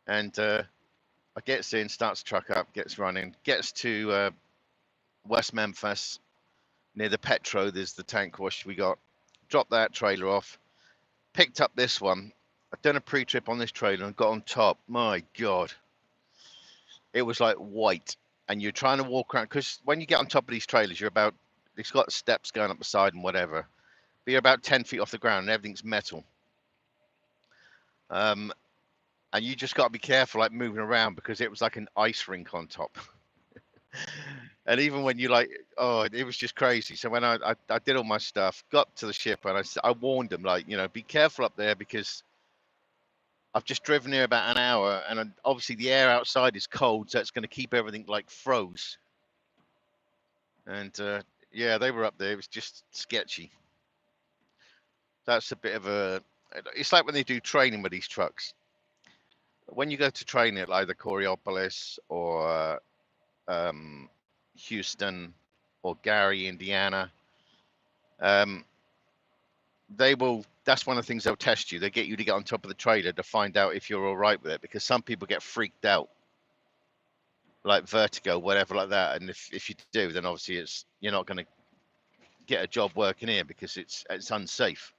Speaker 1: And I gets in, starts the truck up, gets running, gets to West Memphis near the Petro. There's the tank wash we got. Dropped that trailer off, picked up this one. I've done a pre-trip on this trailer and got on top. My God, it was like white. And you're trying to walk around because when you get on top of these trailers, it's got steps going up the side and whatever. But you're about 10 feet off the ground and everything's metal. And you just got to be careful, like moving around because it was like an ice rink on top. And even when you it was just crazy. So when I did all my stuff, got to the ship, and I warned them, like, be careful up there because I've just driven here about an hour, and obviously the air outside is cold, so it's going to keep everything like froze. And yeah, they were up there. It was just sketchy. That's a bit of a. It's like when they do training with these trucks. When you go to train at either Coriopolis or Houston or Gary, Indiana, um, that's one of the things they'll test you. They get you to get on top of the trailer to find out if you're all right with it, because some people get freaked out, like vertigo, whatever like that. And if you do, then obviously you're not going to get a job working here because it's unsafe.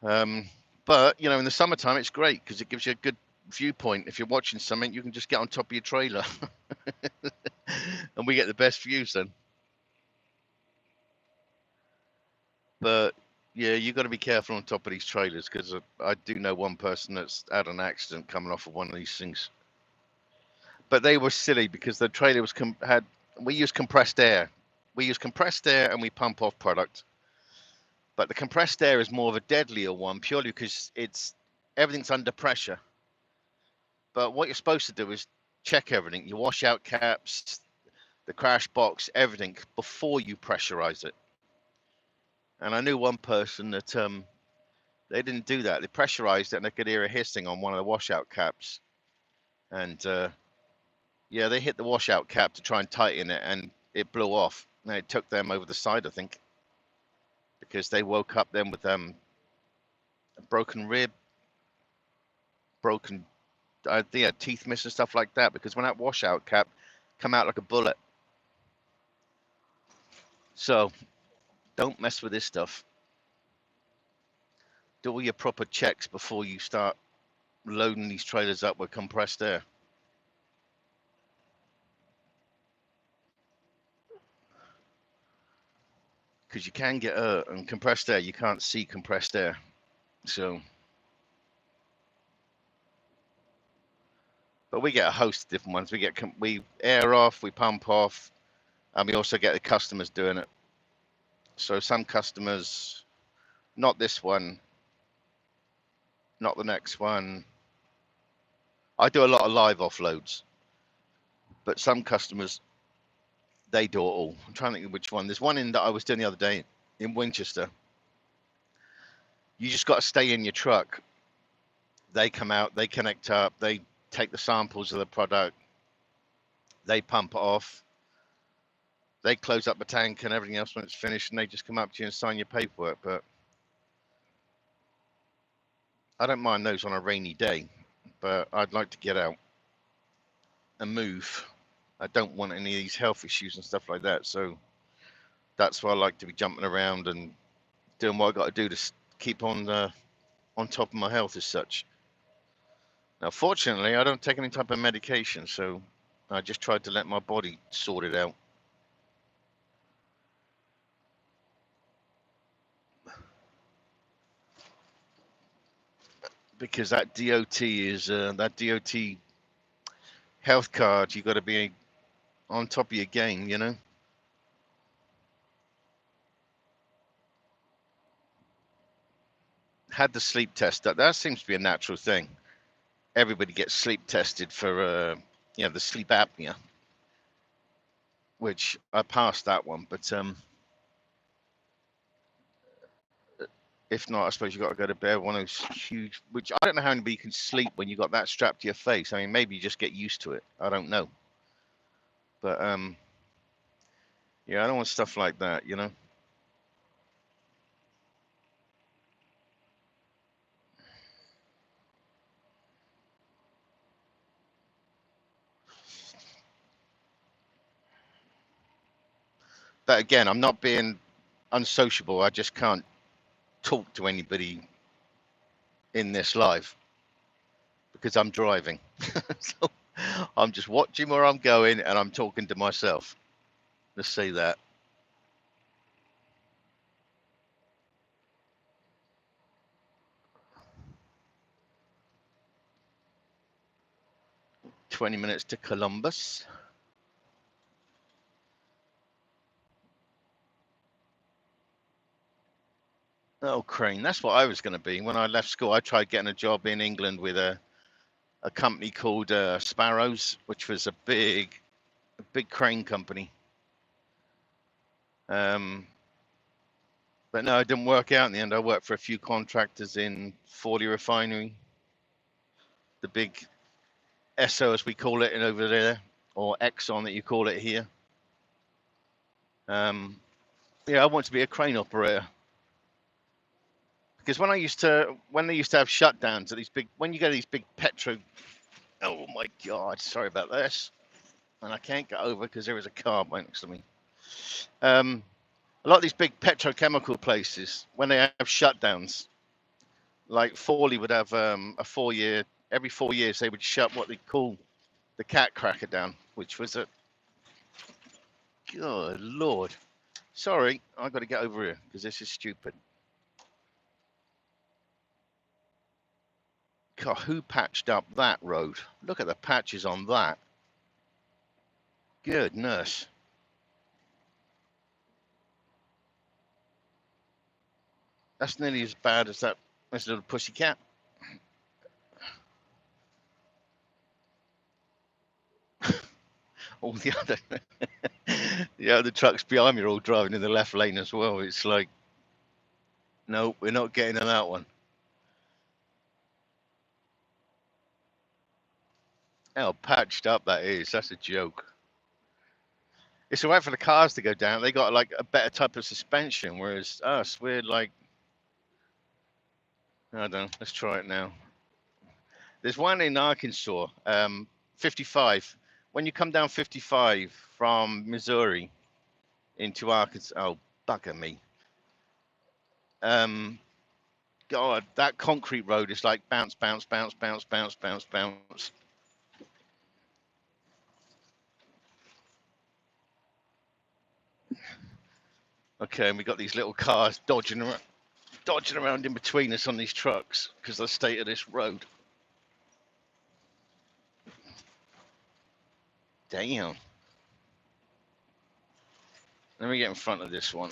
Speaker 1: But in the summertime it's great because it gives you a good viewpoint. If you're watching something, you can just get on top of your trailer and we get the best views then. But yeah, you got to be careful on top of these trailers because I do know one person that's had an accident coming off of one of these things. But they were silly because the trailer we use compressed air. We use compressed air and we pump off product. But the compressed air is more of a deadlier one purely because everything's under pressure. But what you're supposed to do is check everything, your washout caps, the crash box, everything before you pressurize it. And I knew one person that they didn't do that. They pressurized it and they could hear a hissing on one of the washout caps. And yeah, they hit the washout cap to try and tighten it and it blew off. And it took them over the side, I think, because they woke up then with a broken rib, broken teeth missing, stuff like that, because when that washout cap come out like a bullet. So don't mess with this stuff. Do all your proper checks before you start loading these trailers up with compressed air. because you can get hurt, and compressed air, you can't see compressed air. So, but we get a host of different ones. We air off, we pump off, and we also get the customers doing it. So some customers, not this one, not the next one. I do a lot of live offloads, but some customers, they do it all. I'm trying to think of which one. There's one in that I was doing the other day in Winchester. You just got to stay in your truck. They come out, they connect up, they take the samples of the product, they pump it off, they close up the tank and everything else when it's finished, and they just come up to you and sign your paperwork. But I don't mind those on a rainy day, but I'd like to get out and move. I don't want any of these health issues and stuff like that. So that's why I like to be jumping around and doing what I got to do to keep on top of my health as such. Now, fortunately, I don't take any type of medication, so I just tried to let my body sort it out. Because that DOT is that DOT health card, you got to be on top of your game, you know. Had the sleep test. That seems to be a natural thing. Everybody gets sleep tested for the sleep apnea, which I passed that one. But if not, I suppose you got to go to bed. One of those huge, which I don't know how anybody can sleep when you got that strapped to your face. I mean, maybe you just get used to it. I don't know. But yeah, I don't want stuff like that, you know. But again, I'm not being unsociable. I just can't talk to anybody in this live because I'm driving. So I'm just watching where I'm going and I'm talking to myself. Let's say that. 20 minutes to Columbus. Oh, Crane. That's what I was going to be. When I left school, I tried getting a job in England with a company called Sparrows, which was a big crane company. But no, it didn't work out in the end. I worked for a few contractors in Fawley Refinery, the big Esso, as we call it, in over there, or Exxon that you call it here. Yeah, I want to be a crane operator because when they used to have shutdowns at these big, when you go to these big oh my God, sorry about this, and I can't get over because there is a car right next to me. A lot of these big petrochemical places, when they have shutdowns, like Fawley would have a 4-year, every 4 years they would shut what they call the cat cracker down, which was a, good Lord. Sorry, I've got to get over here because this is stupid. God, who patched up that road? Look at the patches on that. Goodness. That's nearly as bad as that this little pussycat. All the other the other trucks behind me are all driving in the left lane as well. It's like, no, we're not getting on that one. How patched up that is. That's a joke. It's all right for the cars to go down. They got like a better type of suspension, whereas us, we're like, I don't know. Let's try it now. There's one in Arkansas, 55. When you come down 55 from Missouri into Arkansas, oh, bugger me. God, that concrete road is like bounce, bounce, bounce, bounce, bounce, bounce, bounce. Okay, and we got these little cars dodging around in between us on these trucks because of the state of this road. Damn. Let me get in front of this one.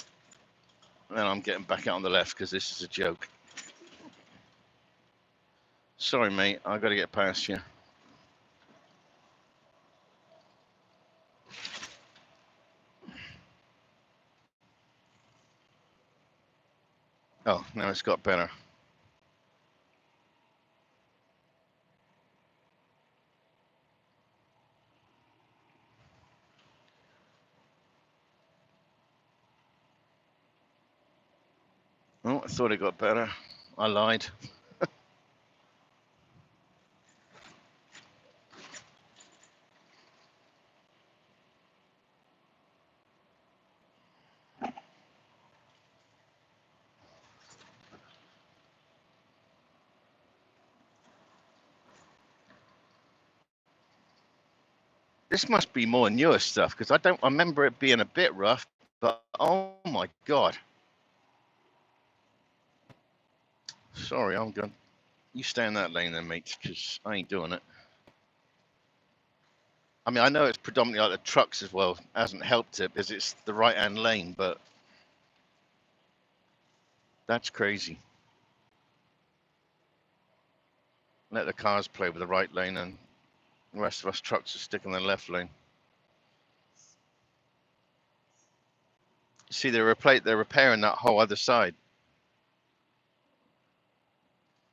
Speaker 1: And then I'm getting back out on the left because this is a joke. Sorry, mate. I got to get past you. Oh, now it's got better. Oh, I thought it got better. I lied. This must be more newer stuff because I don't remember it being a bit rough, but oh my God. Sorry, I'm going. You stay in that lane then, mate, because I ain't doing it. I mean, I know it's predominantly like the trucks as well. Hasn't helped it because it's the right-hand lane, but that's crazy. Let the cars play with the right lane and the rest of us trucks are sticking in the left lane. See, they're repairing that whole other side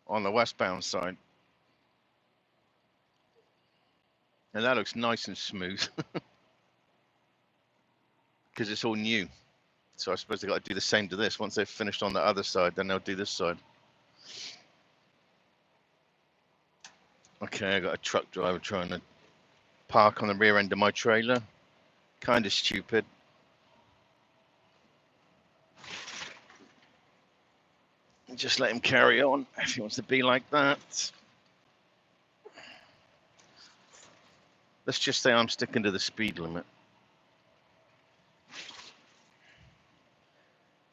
Speaker 1: on the westbound side. And that looks nice and smooth because it's all new. So I suppose they got to do the same to this. Once they've finished on the other side, then they'll do this side. Okay, I got a truck driver trying to park on the rear end of my trailer. Kind of stupid. Just let him carry on if he wants to be like that. Let's just say I'm sticking to the speed limit.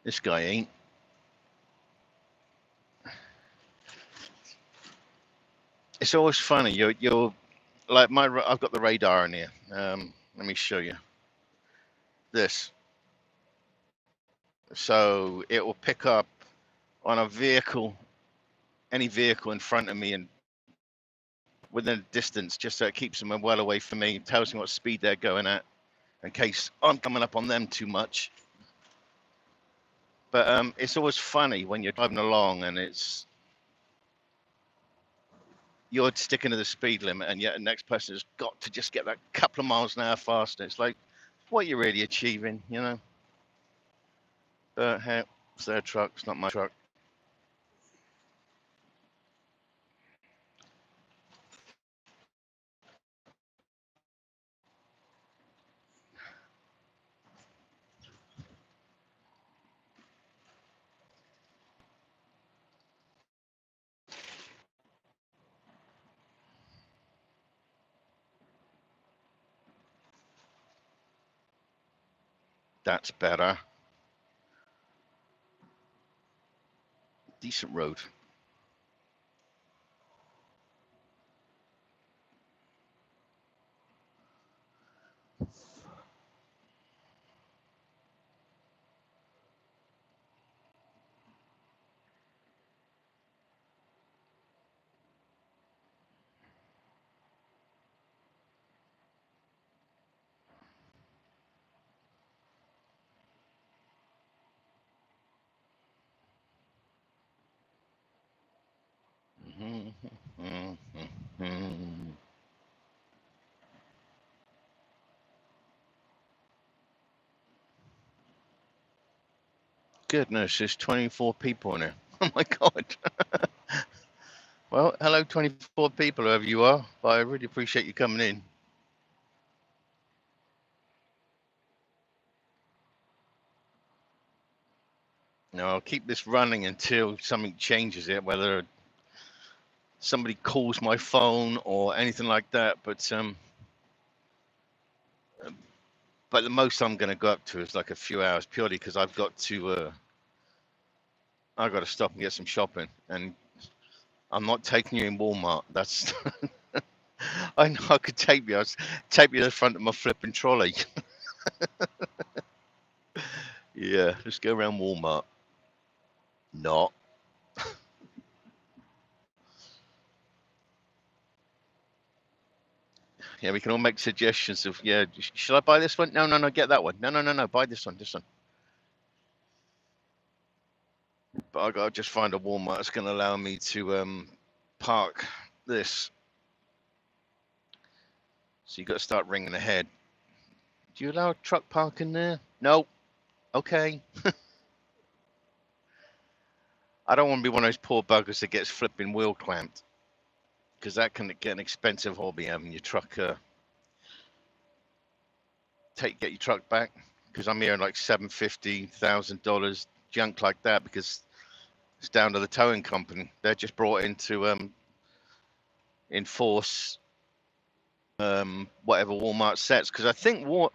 Speaker 1: This guy ain't. It's always funny. You're like I've got the radar in here. Let me show you this. So it will pick up on a vehicle, any vehicle in front of me, and within a distance, just so it keeps them well away from me. It tells me what speed they're going at, in case I'm coming up on them too much. But it's always funny when you're driving along and you're sticking to the speed limit, and yet the next person has got to just get that couple of miles an hour faster. It's like, what are you really achieving, you know? But hey, it's their truck, it's not my truck. That's better. Decent road. Goodness, there's 24 people in here. Oh my God. Well, hello, 24 people, whoever you are. But I really appreciate you coming in. Now, I'll keep this running until something changes it, whether somebody calls my phone or anything like that. But But the most I'm going to go up to is like a few hours, purely because I've got to stop and get some shopping, and I'm not taking you in Walmart. That's I know I could take you. Take you to the front of my flipping trolley. Yeah, just go around Walmart. Not. Yeah, we can all make suggestions of, yeah, shall I buy this one? No, no, no, get that one. No, no, no, no, buy this one, this one. But I gotta just find a Walmart that's gonna allow me to park this. So you got to start ringing ahead. Do you allow truck parking there? No. Okay. I don't want to be one of those poor buggers that gets flipping wheel clamped, because that can get an expensive hobby having your truck get your truck back. Because I'm hearing like $750,000 junk like that, because it's down to the towing company. They're just brought in to enforce whatever Walmart sets. Because I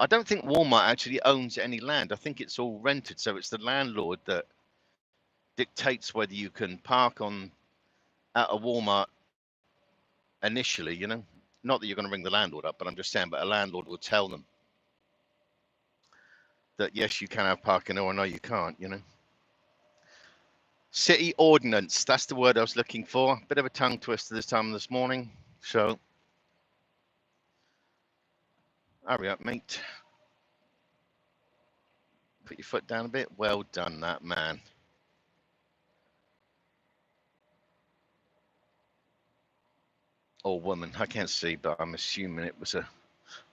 Speaker 1: don't think Walmart actually owns any land. I think it's all rented, so it's the landlord that dictates whether you can park on at a Walmart initially. Not that you're going to ring the landlord up, but I'm just saying. But a landlord will tell them that yes, you can have parking, or no, you can't. City ordinance. That's the word I was looking for. Bit of a tongue twister this morning. So hurry up, mate. Put your foot down a bit. Well done, that man. Or woman. I can't see, but I'm assuming it was a.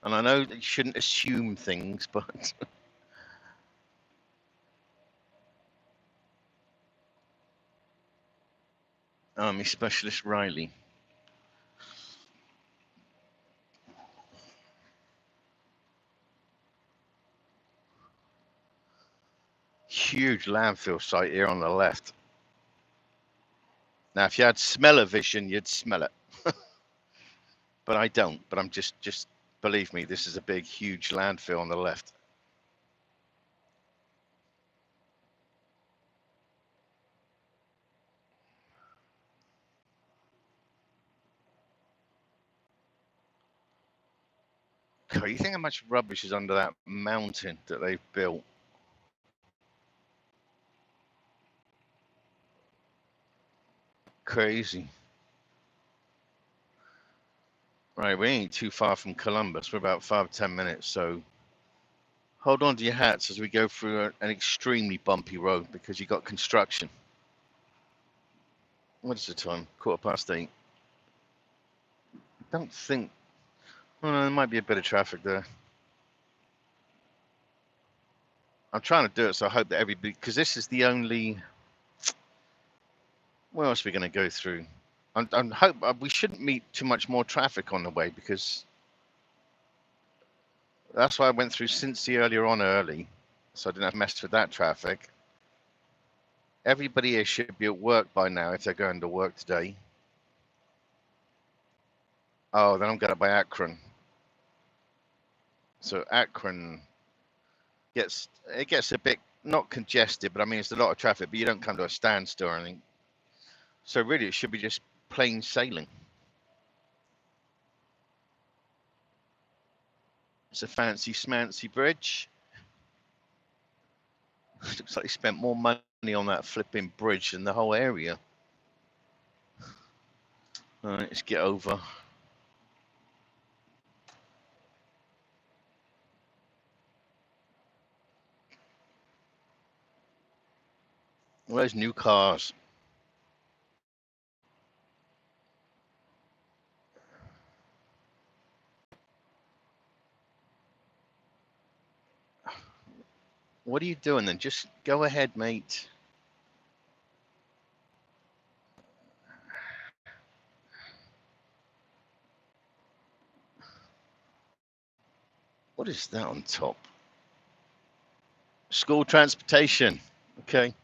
Speaker 1: And I know that you shouldn't assume things, but. Army Specialist Riley. Huge landfill site here on the left. Now, if you had smell-o-vision, you'd smell it. But I don't. But I'm just believe me, this is a big, huge landfill on the left. God, you think how much rubbish is under that mountain that they've built? Crazy. Right, we ain't too far from Columbus. We're about 5-10 minutes, so hold on to your hats as we go through an extremely bumpy road because you got construction. What is the time? 8:15. Don't think. Well, there might be a bit of traffic there. I'm trying to do it, so I hope that everybody, because this is the only. Where else are we going to go through? I hope we shouldn't meet too much more traffic on the way, because that's why I went through Cincy earlier on early, so I didn't have to mess with that traffic. Everybody here should be at work by now if they're going to work today. Oh, then I'm going up by Akron. So Akron gets a bit not congested, but I mean it's a lot of traffic, but you don't come to a standstill or anything. So really, it should be just plain sailing. It's a fancy smancy bridge. Looks like they spent more money on that flipping bridge than the whole area. All right, let's get over. Where's new cars? What are you doing then? Just go ahead, mate. What is that on top? School transportation. Okay.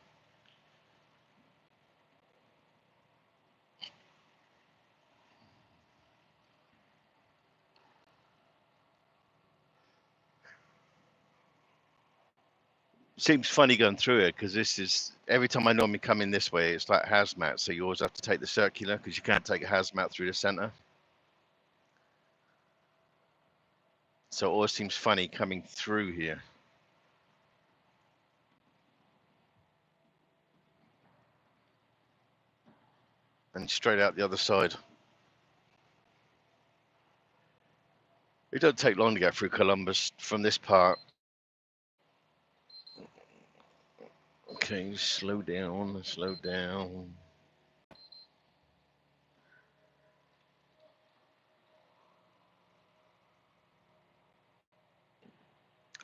Speaker 1: Seems funny going through it because this is every time I normally come in this way, it's like hazmat. So you always have to take the circular because you can't take a hazmat through the center. So it always seems funny coming through here and straight out the other side. It doesn't take long to get through Columbus from this part. Okay, slow down, slow down.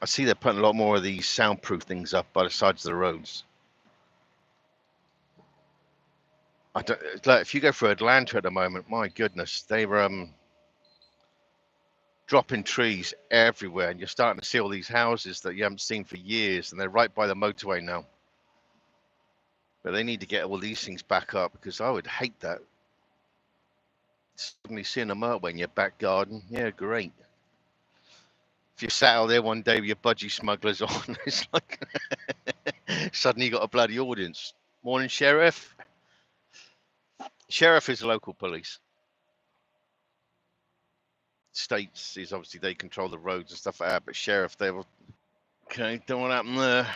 Speaker 1: I see they're putting a lot more of these soundproof things up by the sides of the roads. I don't, like if you go through Atlanta at the moment, my goodness, they're dropping trees everywhere, and you're starting to see all these houses that you haven't seen for years, and they're right by the motorway now. But they need to get all these things back up because I would hate that. Suddenly seeing a motorway in your back garden, yeah, great. If you sat out there one day with your budgie smugglers on, it's like suddenly you got a bloody audience. Morning, Sheriff. Sheriff is the local police. States is obviously they control the roads and stuff like that, but Sheriff, they will. Okay, don't know what happened there.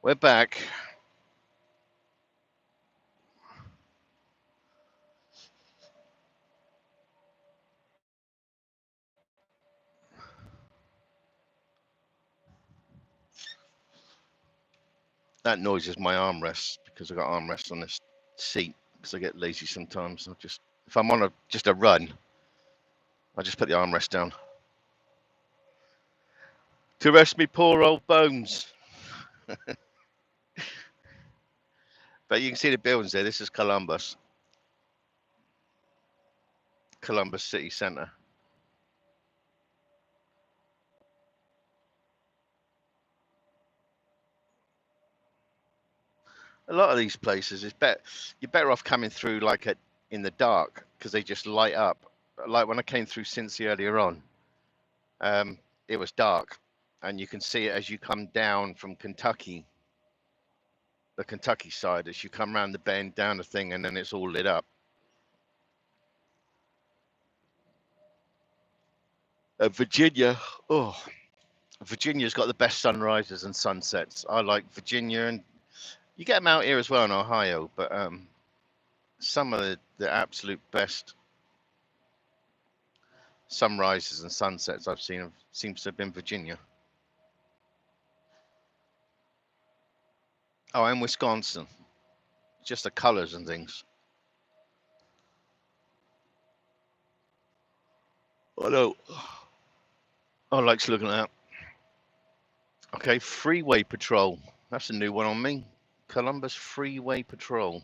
Speaker 1: We're back. That noise is my armrest because I got armrests on this seat because I get lazy sometimes. I just, if I'm on just a run, I just put the armrest down to rest me poor old bones. But you can see the buildings there. This is Columbus City Center. A lot of these places is you're better off coming through like in the dark because they just light up. Like when I came through Cincy earlier on, it was dark, and you can see it as you come down from Kentucky, the Kentucky side, as you come around the bend down the thing, and then it's all lit up. Virginia, oh, Virginia's got the best sunrises and sunsets. I like Virginia, and you get them out here as well in Ohio, but some of the absolute best sunrises and sunsets I've seen seems to have been Virginia. Oh, and Wisconsin. Just the colors and things. I know. I like looking at that. Okay, Freeway Patrol. That's a new one on me. Columbus Freeway Patrol.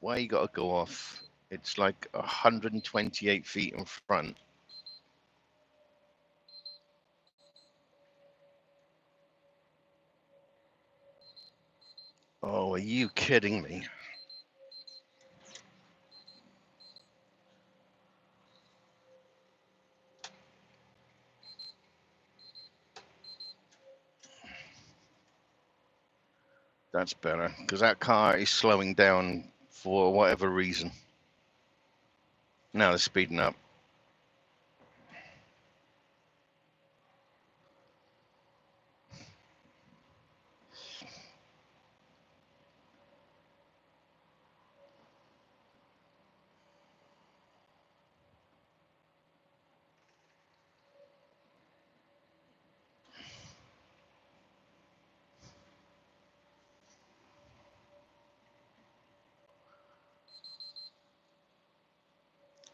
Speaker 1: Why you gotta go off? It's like 128 feet in front. Oh, are you kidding me? That's better, because that car is slowing down for whatever reason. Now they're speeding up.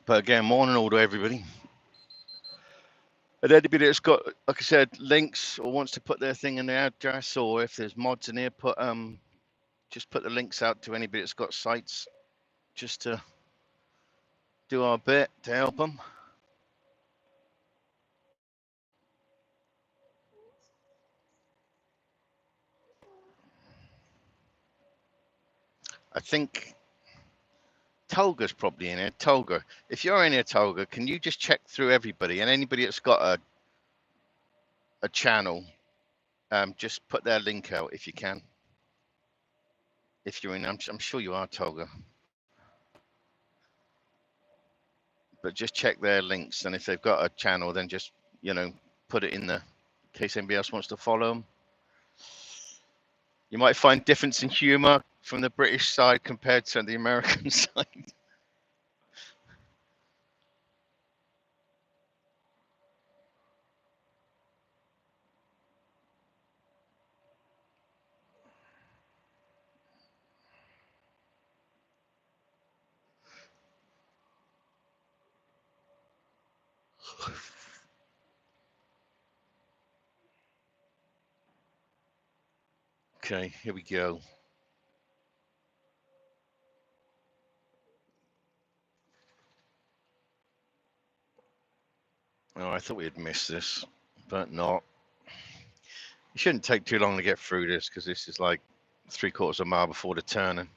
Speaker 1: But again, morning all to everybody. And anybody that's got, like I said, links or wants to put their thing in the address, or if there's mods in here, just put the links out to anybody that's got sites, just to do our bit to help them. I think Tolga's probably in here. Tolga, if you're in here, Tolga, can you just check through everybody and anybody that's got a channel, just put their link out if you can. If you're in, I'm sure you are, Tolga. But just check their links, and if they've got a channel, then just, you know, put it in there in case anybody else wants to follow them. You might find difference in humor from the British side compared to the American side. Okay, here we go. Oh, I thought we had missed this, but not. It shouldn't take too long to get through this because this is like 3/4 of a mile before the turning.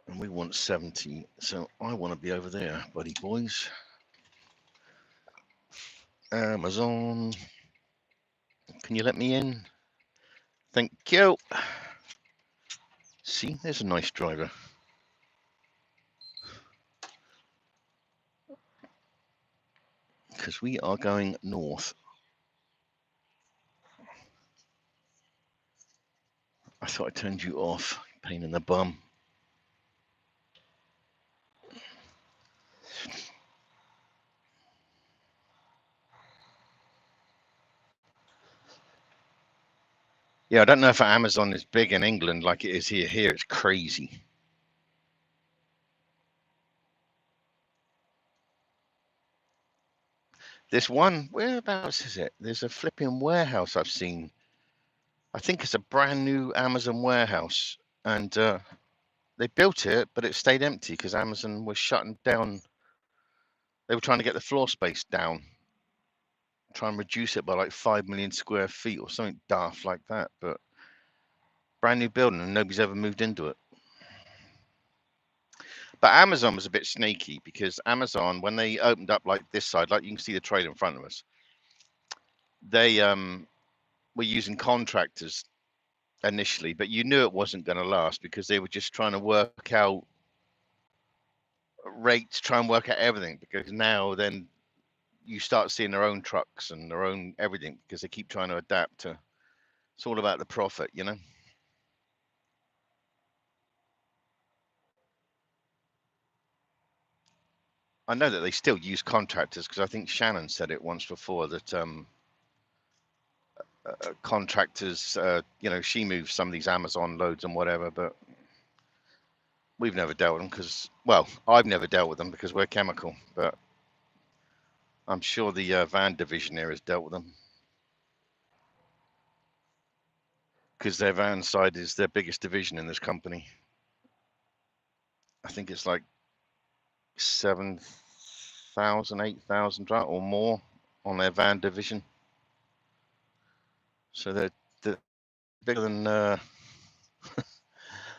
Speaker 1: And we want 70, so I want to be over there, buddy boys. Amazon, can you let me in? Thank you. See, there's a nice driver. Because we are going north. I thought I turned you off. Pain in the bum. Yeah, I don't know if Amazon is big in England like it is here. Here it's crazy. There's one, whereabouts is it? There's a flipping warehouse I've seen. I think it's a brand new Amazon warehouse. And they built it, but it stayed empty because Amazon was shutting down. They were trying to get the floor space down, try and reduce it by like 5 million square feet or something daft like that. But brand new building and nobody's ever moved into it. But Amazon was a bit sneaky because Amazon, when they opened up like this side, like you can see the trailer in front of us, they were using contractors initially, but you knew it wasn't going to last because they were just trying to work out rates, try and work out everything. Because now then you start seeing their own trucks and their own everything because they keep trying to adapt to. It's all about the profit, you know. I know that they still use contractors because I think Shannon said it once before that contractors, you know, she moves some of these Amazon loads and whatever, but we've never dealt with them because, well, I've never dealt with them because we're chemical, but I'm sure the van division here has dealt with them because their van side is their biggest division in this company. I think it's like 7,000, 8,000 or more on their van division. So they're bigger than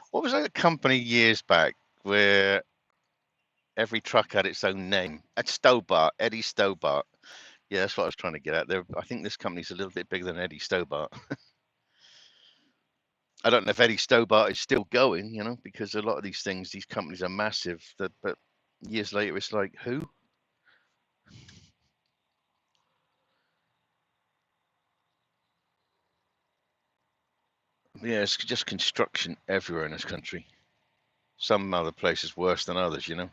Speaker 1: what was that company years back where every truck had its own name? At Stobart, Eddie Stobart. Yeah, that's what I was trying to get at. There, I think this company's a little bit bigger than Eddie Stobart. I don't know if Eddie Stobart is still going, you know, because a lot of these things, these companies are massive. But years later, it's like, who? Yeah, it's just construction everywhere in this country. Some other places worse than others, you know.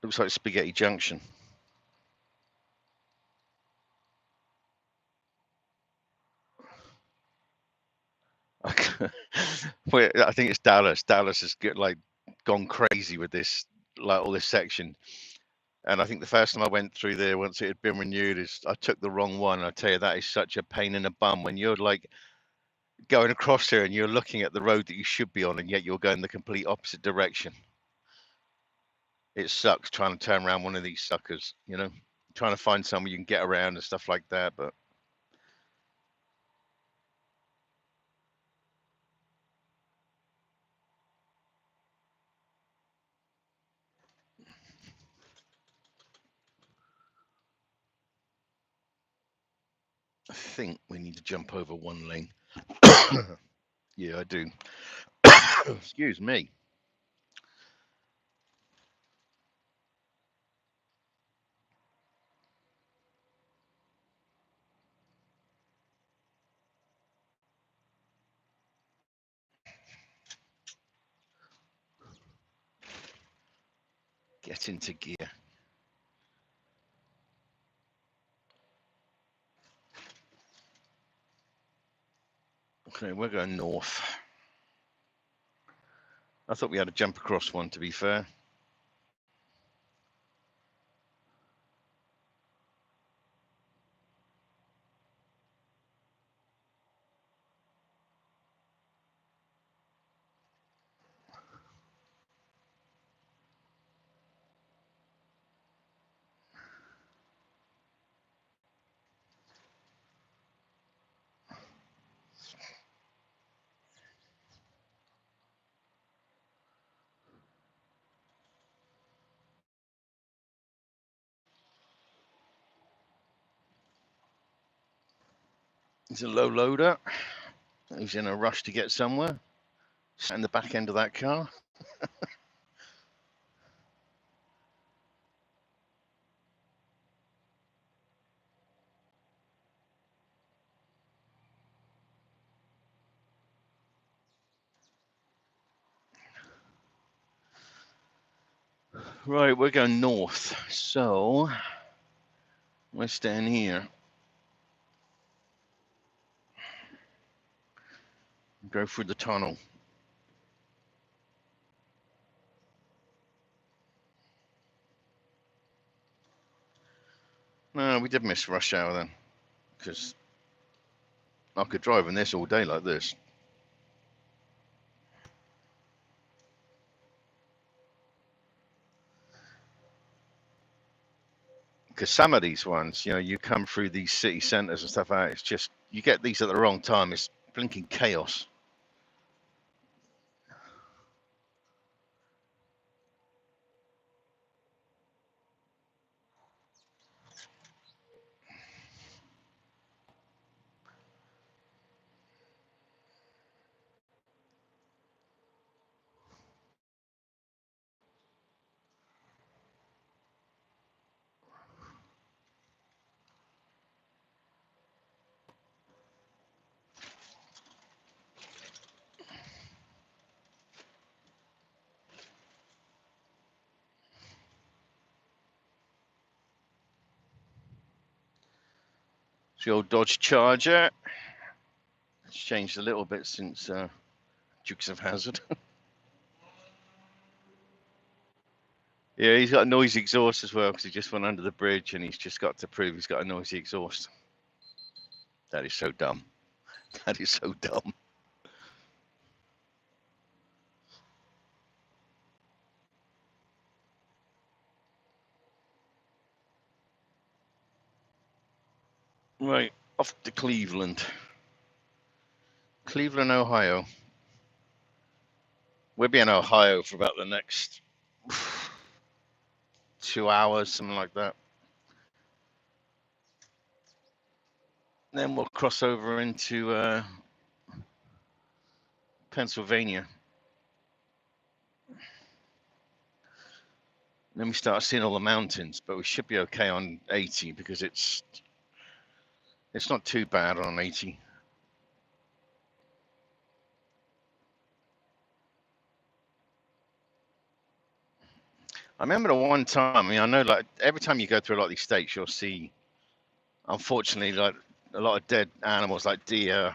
Speaker 1: Looks like Spaghetti Junction. Well, I think it's Dallas. Dallas has like gone crazy with this, like all this section. And I think the first time I went through there, once it had been renewed, is I took the wrong one. I tell you, that is such a pain in the bum when you're like, going across here and you're looking at the road that you should be on, and yet you're going the complete opposite direction. It sucks trying to turn around one of these suckers, you know, trying to find somewhere you can get around and stuff like that. But I think we need to jump over one lane. Yeah, I do. Excuse me. Get into gear. Okay, we're going north. I thought we had to jump across one, to be fair. He's a low loader. He's in a rush to get somewhere. Sat in the back end of that car. Right, we're going north. So we're staying here. Go through the tunnel. No, we did miss rush hour then, because I could drive in this all day like this. Because some of these ones, you know, you come through these city centres and stuff out, it's just, you get these at the wrong time, it's blinking chaos. It's the old Dodge Charger. It's changed a little bit since Dukes of Hazzard. Yeah, he's got a noisy exhaust as well because he just went under the bridge and he's just got to prove he's got a noisy exhaust. That is so dumb. That is so dumb. Right, off to Cleveland. Cleveland, Ohio. We'll be in Ohio for about the next 2 hours, something like that. Then we'll cross over into Pennsylvania. Then we start seeing all the mountains, but we should be okay on 80 because it's not too bad on 80. I remember the one time, I mean, I know like every time you go through a lot of these states, you'll see, unfortunately, like a lot of dead animals like deer,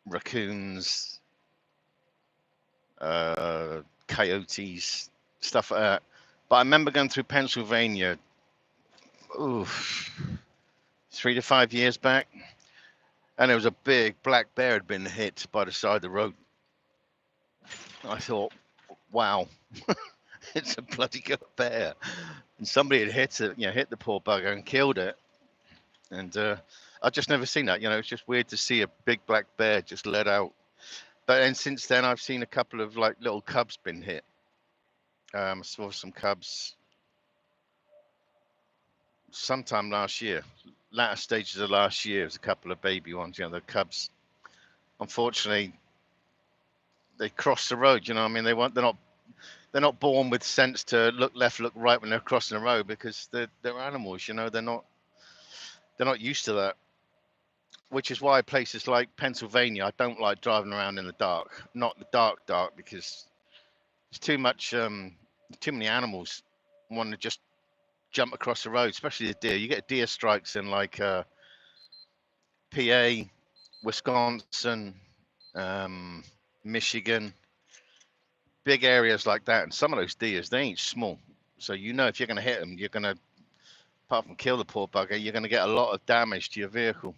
Speaker 1: raccoons, coyotes, stuff like that. But I remember going through Pennsylvania, 3 to 5 years back, and there was a big black bear had been hit by the side of the road. I thought, wow, it's a bloody good bear, and somebody had hit it, hit the poor bugger and killed it. And I've just never seen that. It's just weird to see a big black bear just let out. But then since then, I've seen a couple of like little cubs been hit. I saw some cubs sometime last year, latter stages of last year. There's a couple of baby ones. The cubs, unfortunately, they cross the road. I mean, they're not born with sense to look left, look right when they're crossing the road, because they're animals. They're not used to that. Which is why places like Pennsylvania, I don't like driving around in the dark. Not the dark, because it's too much. Too many animals want to just jump across the road, especially the deer. You get deer strikes in like PA, Wisconsin, Michigan, big areas like that. And some of those deers, they ain't small. So if you're going to hit them, you're going to, apart from kill the poor bugger, you're going to get a lot of damage to your vehicle.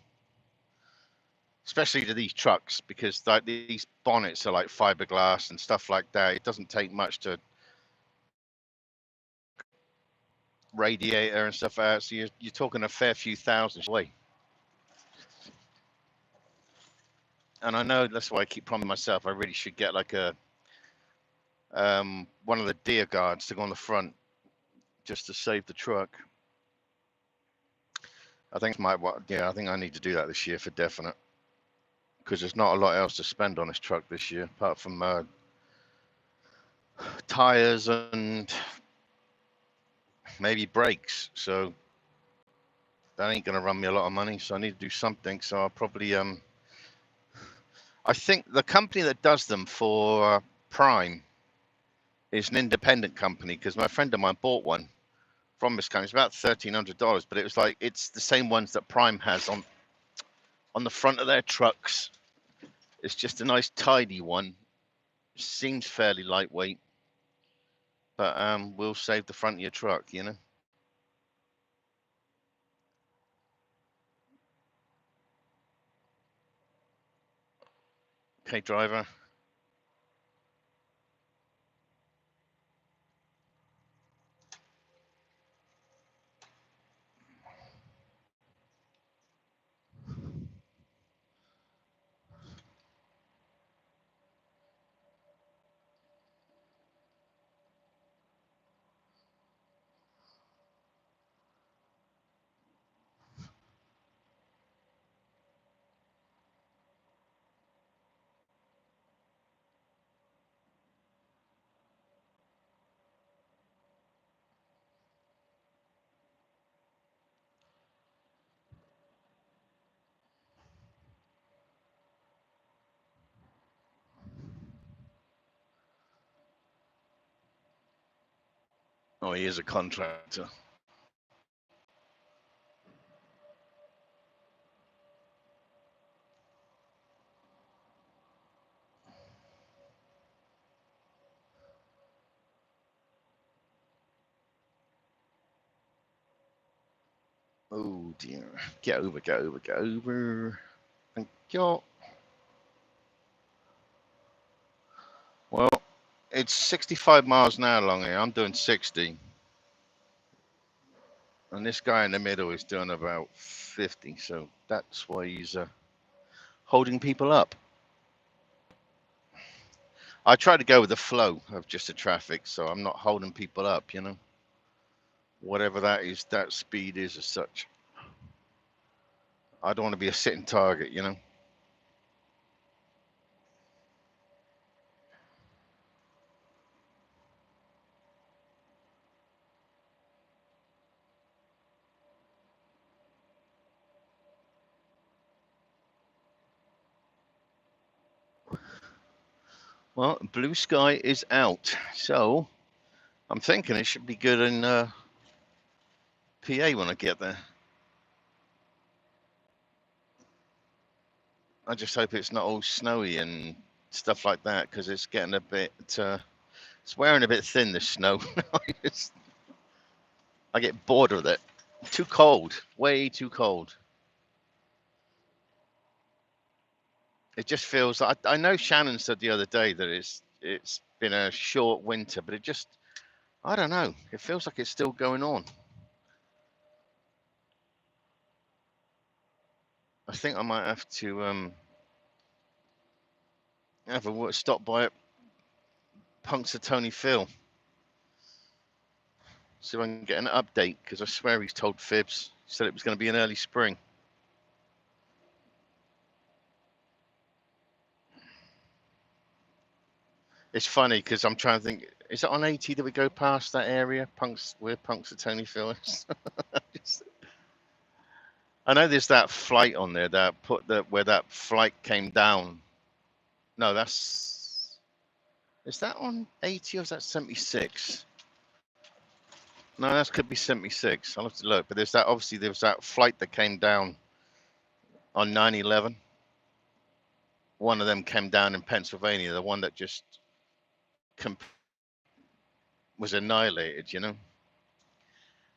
Speaker 1: Especially to these trucks, because like these bonnets are like fiberglass and stuff like that. It doesn't take much to radiator and stuff out. So you're talking a fair few thousand away. And I know that's why I keep promising myself I really should get like a one of the deer guards to go on the front just to save the truck. I think I think I need to do that this year for definite, because there's not a lot else to spend on this truck this year apart from tires and maybe brakes. So that ain't gonna run me a lot of money. So I need to do something. So I'll probably I think the company that does them for Prime is an independent company, because my friend of mine bought one from this company. It's about $1,300, but it was like it's the same ones that Prime has on the front of their trucks. It's just a nice tidy one. Seems fairly lightweight, but will save the front of your truck. Okay, driver. Oh, he is a contractor. Oh dear. Get over, get over, get over. Thank you. Well, it's 65 miles an hour along here. I'm doing 60. And this guy in the middle is doing about 50. So that's why he's holding people up. I try to go with the flow of just the traffic, so I'm not holding people up, whatever that is, that speed is as such. I don't want to be a sitting target. Well, blue sky is out, so I'm thinking it should be good in PA when I get there. I just hope it's not all snowy and stuff like that, because it's getting a bit, it's wearing a bit thin, this snow. I get bored with it. Too cold, way too cold. It just feels like I know Shannon said the other day that it's been a short winter, but it just I don't know. It feels like it's still going on. I think I might have to have a stop by at Punxsutawney Phil, see if I can get an update, because I swear he's told fibs. He said it was going to be in early spring. It's funny because I'm trying to think. Is it on 80 that we go past that area? Where Punxsutawney Phil is. I know there's that flight on there that where that flight came down. No, is that on 80 or is that 76? No, that could be 76. I'll have to look. But there's that, obviously there was that flight that came down on 9/11. One of them came down in Pennsylvania, the one that just was annihilated, you know.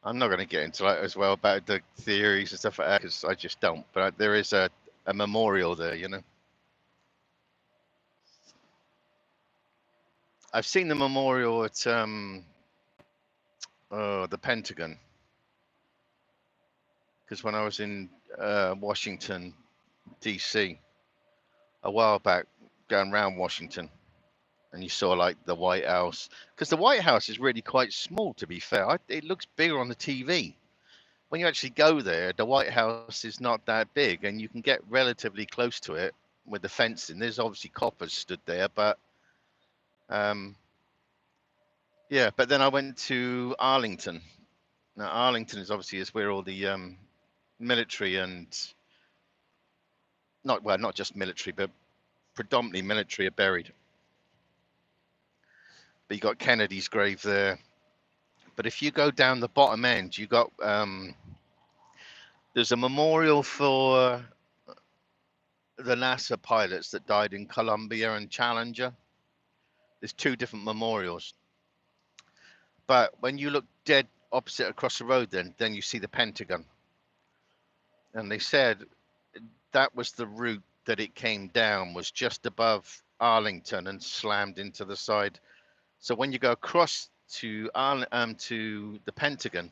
Speaker 1: I'm not going to get into that as well about the theories and stuff like that because I just don't. But there is a memorial there, you know. I've seen the memorial at the Pentagon, because when I was in Washington, D.C. a while back, going around Washington, and you saw like the White House, because the White House is really quite small, to be fair. It looks bigger on the TV. When you actually go there, the White House is not that big, and you can get relatively close to it with the fencing. There's obviously coppers stood there, but yeah. But then I went to Arlington. Now Arlington is obviously where all the military and not just military, but predominantly military are buried. But you got Kennedy's grave there. But if you go down the bottom end, you got there's a memorial for the NASA pilots that died in Columbia and Challenger. There's two different memorials. But when you look dead opposite across the road, then you see the Pentagon. And they said that was the route that it came down, was just above Arlington and slammed into the side. So when you go across to the Pentagon,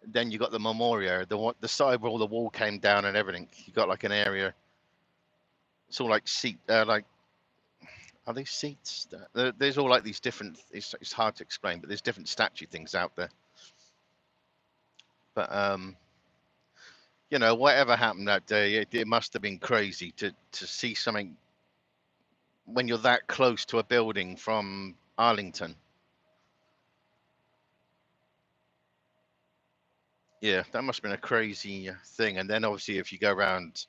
Speaker 1: then you got the memorial, the side where all the wall came down and everything. You got like an area. It's all like are they seats? There's all like these different. It's hard to explain, but there's different statue things out there. But you know, whatever happened that day, it must have been crazy to see something when you're that close to a building from Arlington. Yeah, that must have been a crazy thing. And then obviously, if you go around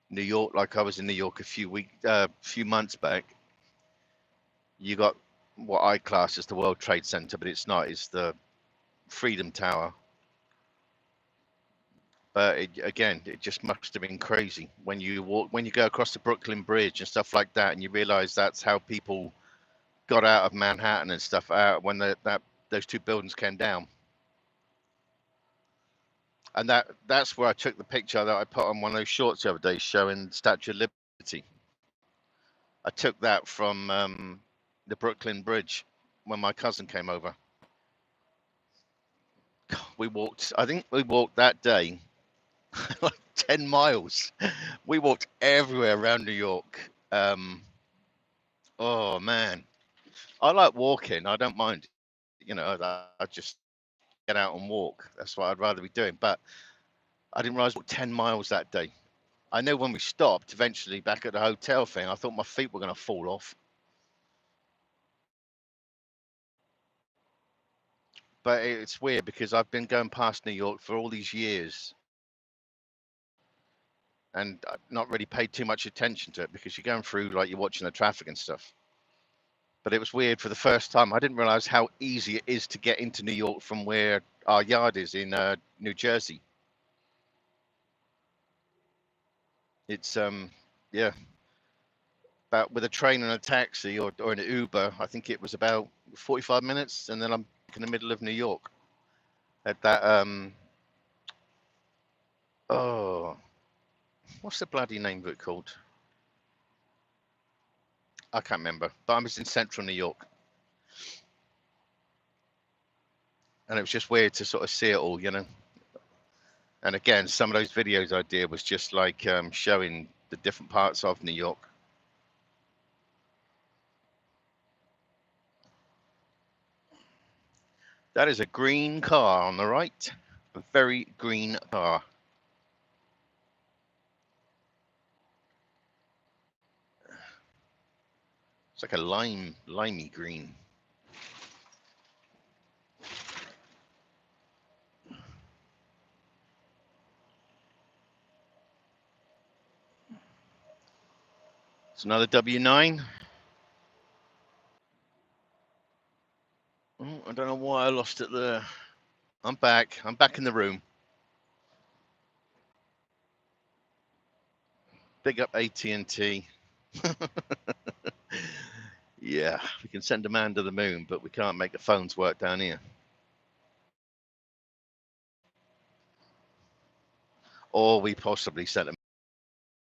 Speaker 1: New York, like I was in New York a few months back, you got what I class as the World Trade Center, but it's not. It's the Freedom Tower. But again, it just must have been crazy when you go across the Brooklyn Bridge and stuff like that, and you realize that's how people got out of Manhattan and stuff out when those two buildings came down. And that's where I took the picture that I put on one of those shorts the other day showing Statue of Liberty. I took that from the Brooklyn Bridge when my cousin came over. I think we walked that day like 10 miles. We walked everywhere around New York. Oh man, I like walking. I don't mind. You know, I just get out and walk. That's what I'd rather be doing. But I didn't realize we walked 10 miles that day. I know when we stopped eventually back at the hotel thing, I thought my feet were going to fall off. But it's weird because I've been going past New York for all these years and I've not really paid too much attention to it because you're going through, like, you're watching the traffic and stuff. But it was weird for the first time. I didn't realize how easy it is to get into New York from where our yard is in New Jersey. It's yeah, about with a train and a taxi or an Uber, I think it was about 45 minutes, and then I'm in the middle of New York at that oh, what's the bloody name of it called? I can't remember, but I was in central New York, and it was just weird to sort of see it all, you know. And again, some of those videos I did was just like showing the different parts of New York. That is a green car on the right, a very green car. It's like a limey green. It's another W9. Oh, I don't know why I lost it there. I'm back. I'm back in the room. Big up AT&T. Yeah, we can send a man to the moon, but we can't make the phones work down here. Or we possibly sent them.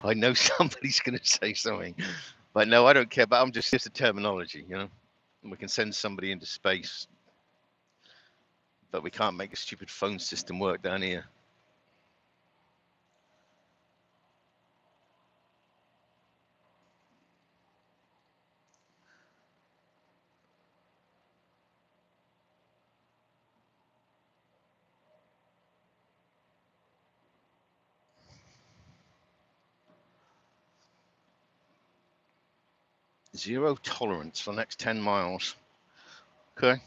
Speaker 1: I know somebody's going to say something, but no, I don't care. But I'm just a terminology, you know. We can send somebody into space, but we can't make a stupid phone system work down here. Zero tolerance for the next 10 miles. Okay.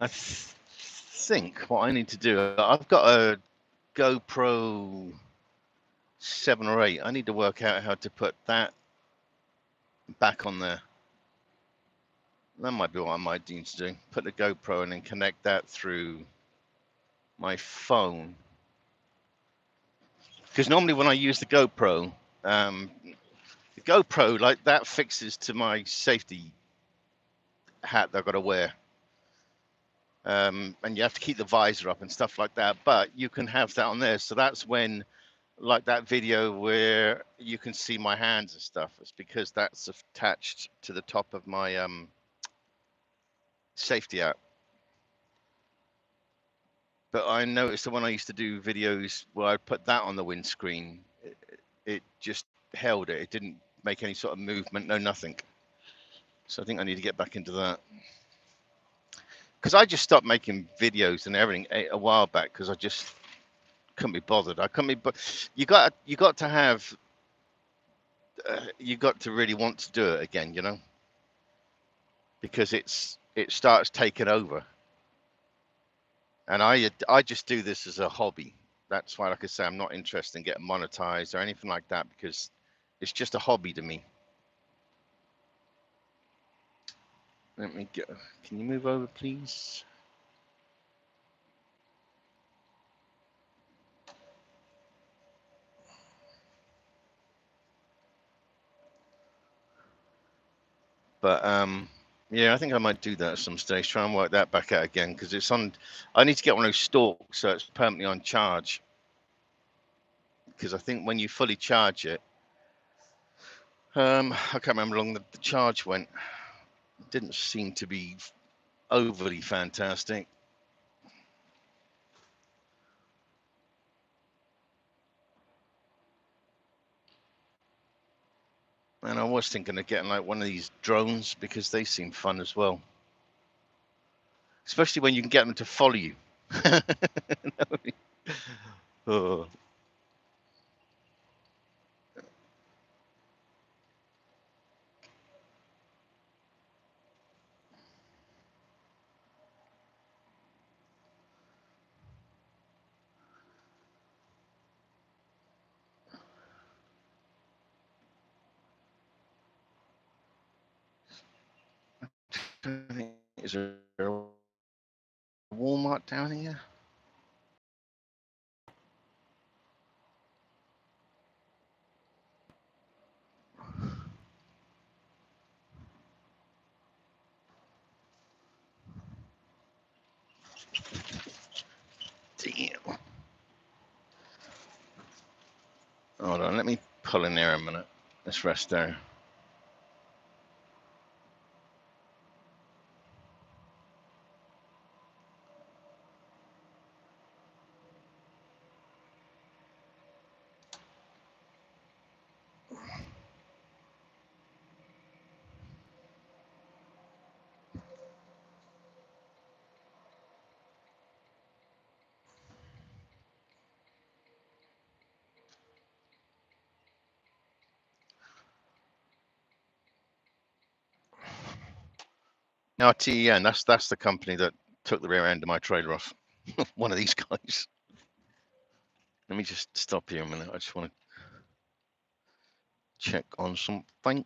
Speaker 1: I think what I need to do, I've got a GoPro 7 or 8. I need to work out how to put that back on there. That might be what I might need to do. Put the GoPro and then connect that through my phone. Because normally when I use the GoPro like that fixes to my safety hat that I've got to wear. And you have to keep the visor up and stuff like that. But you can have that on there. So that's when, like that video where you can see my hands and stuff. It's because that's attached to the top of my safety app. But I noticed that when I used to do videos where I put that on the windscreen, it just held it. It didn't make any sort of movement, no nothing. So I think I need to get back into that. Because I just stopped making videos and everything a while back because I just couldn't be bothered. I couldn't be, but you got to have, you got to really want to do it again, you know, because it starts taking over. And I just do this as a hobby. That's why, like I say, I'm not interested in getting monetized or anything like that because it's just a hobby to me. Let me get. Can you move over, please? But yeah, I think I might do that at some stage. Try and work that back out again because it's on. I need to get one of those stalks so it's permanently on charge. Because I think when you fully charge it, I can't remember how long the charge went. It didn't seem to be overly fantastic. And I was thinking of getting like one of these drones because they seem fun as well. Especially when you can get them to follow you. Oh. Is there a Walmart down here? Damn. Hold on, let me pull in there a minute. Let's rest there. Now, TEN, that's the company that took the rear end of my trailer off. One of these guys. Let me just stop here a minute. I just want to check on something.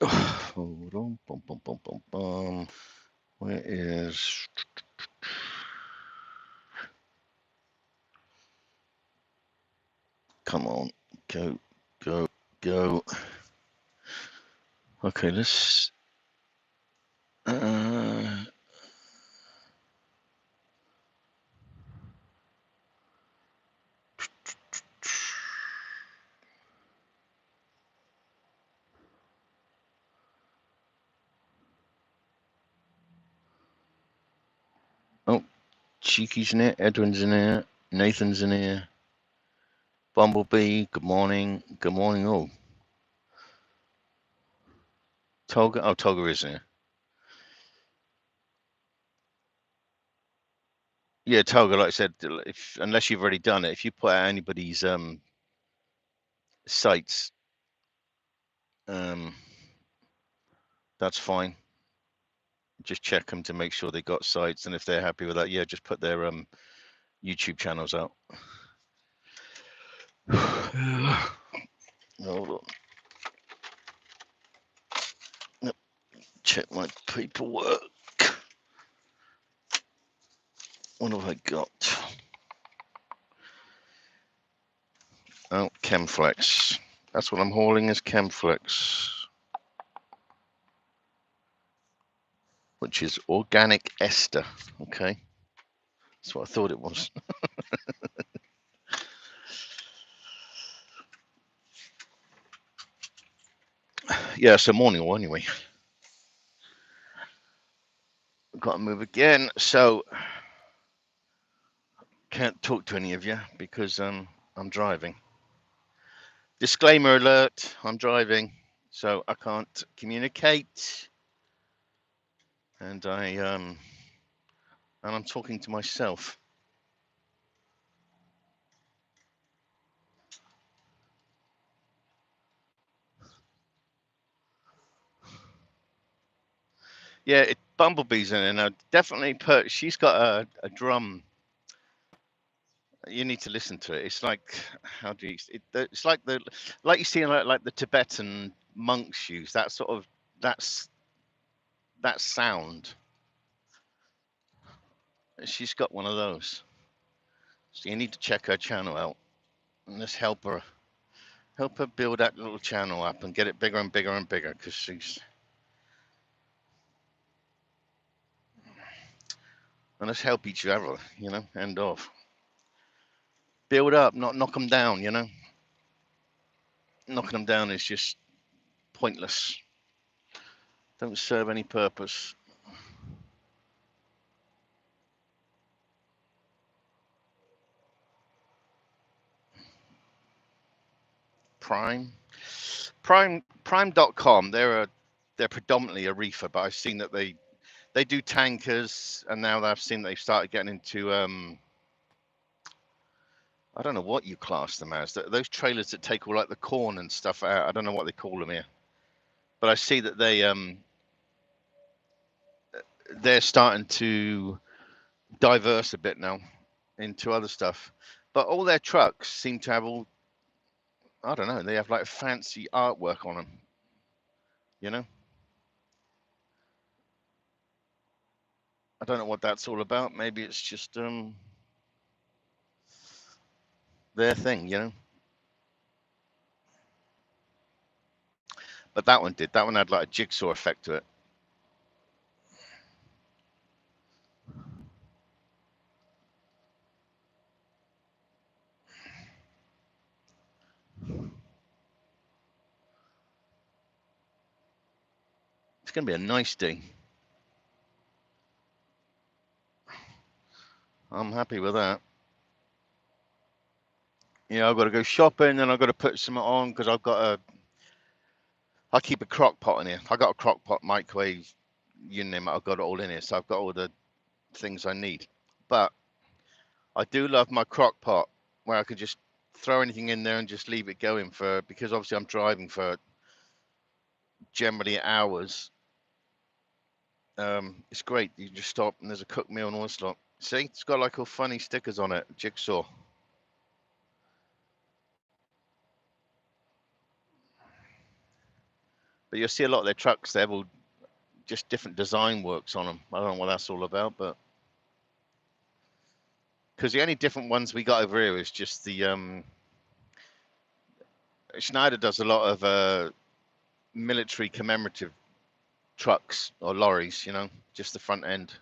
Speaker 1: Hold on. Bum, bum, bum, bum, bum. Where is... Come on. Go, go, go. Okay, let's... Oh, Cheeky's in here. Edwin's in here. Nathan's in here. Bumblebee, good morning. Good morning, all. Tolga, oh, Tolga is in here. Yeah, Tolga, like I said, unless you've already done it, if you put out anybody's sites, that's fine. Just check them to make sure they got sites, and if they're happy with that, yeah, just put their YouTube channels out. Hold on. Yep. Check my paperwork. What have I got? Oh, Chemflex. That's what I'm hauling is Chemflex, which is organic ester. Okay, that's what I thought it was. Yeah, so morning or anyway. Got to move again, so can't talk to any of you because I'm driving. Disclaimer alert: I'm driving, so I can't communicate, and I'm talking to myself. Yeah, Bumblebee's in it now. Definitely put. She's got a drum. You need to listen to it. It's like, how do you? It's like like you see like the Tibetan monks use that sort of that sound. She's got one of those. So you need to check her channel out and just help her build that little channel up and get it bigger and bigger and bigger, because she's, and let's help each other, end off. Build up, not knock them down, Knocking them down is just pointless. Don't serve any purpose. Prime.com, they're predominantly a reefer, but I've seen that they do tankers, and now I've seen they've started getting into I don't know what you class them as. Those trailers that take all like the corn and stuff out. I don't know what they call them here, but I see that they're starting to diverse a bit now into other stuff. But all their trucks seem to have I don't know, they have like fancy artwork on them, I don't know what that's all about. Maybe it's just their thing, you know. But that one did. That one had like a jigsaw effect to it. It's gonna be a nice day. I'm happy with that. Yeah, I've got to go shopping and I've got to put some on because I keep a crock pot in here. I got a crock pot, microwave, you name it. I've got it all in here, so I've got all the things I need. But I do love my crock pot where I can just throw anything in there and just leave it going for, because obviously I'm driving for generally hours. It's great. You just stop and there's a cooked meal and all this lot. See, it's got like all funny stickers on it, jigsaw. But you'll see a lot of their trucks, they have all just different design works on them. I don't know what that's all about, but because the only different ones we got over here is just the Schneider does a lot of military commemorative trucks or lorries, you know, just the front end.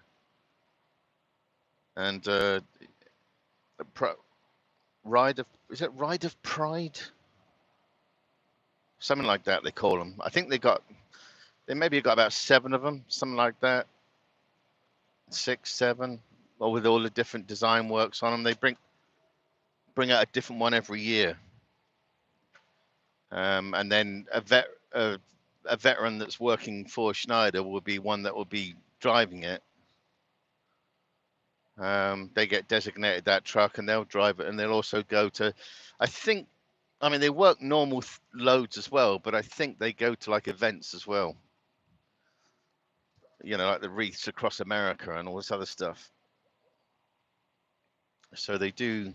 Speaker 1: And Ride of, is it Ride of Pride? Something like that they call them. I think they maybe got about 7 of them, something like that. 6, 7, or with all the different design works on them. They bring out a different one every year. And then a veteran that's working for Schneider will be one that will be driving it. They get designated that truck and they'll drive it, and they'll also go to, I think, I mean, they work normal loads as well, but I think they go to like events as well, you know, like the wreaths across America and all this other stuff. So they do,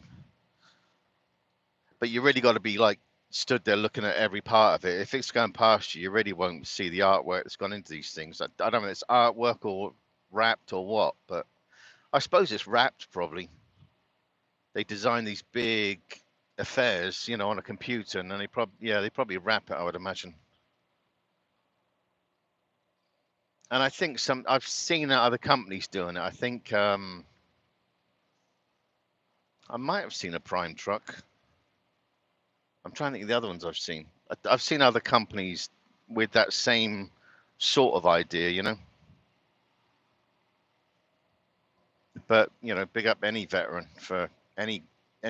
Speaker 1: but you really got to be like stood there looking at every part of it. If it's going past you, you really won't see the artwork that's gone into these things. I don't know if it's artwork or wrapped or what, but I suppose it's wrapped probably. They design these big affairs, you know, on a computer, and then they probably wrap it, I would imagine. And I think I've seen other companies doing it. I think I might have seen a Prime truck. I'm trying to think of the other ones I've seen. I've seen other companies with that same sort of idea, you know. But you know, big up any veteran for any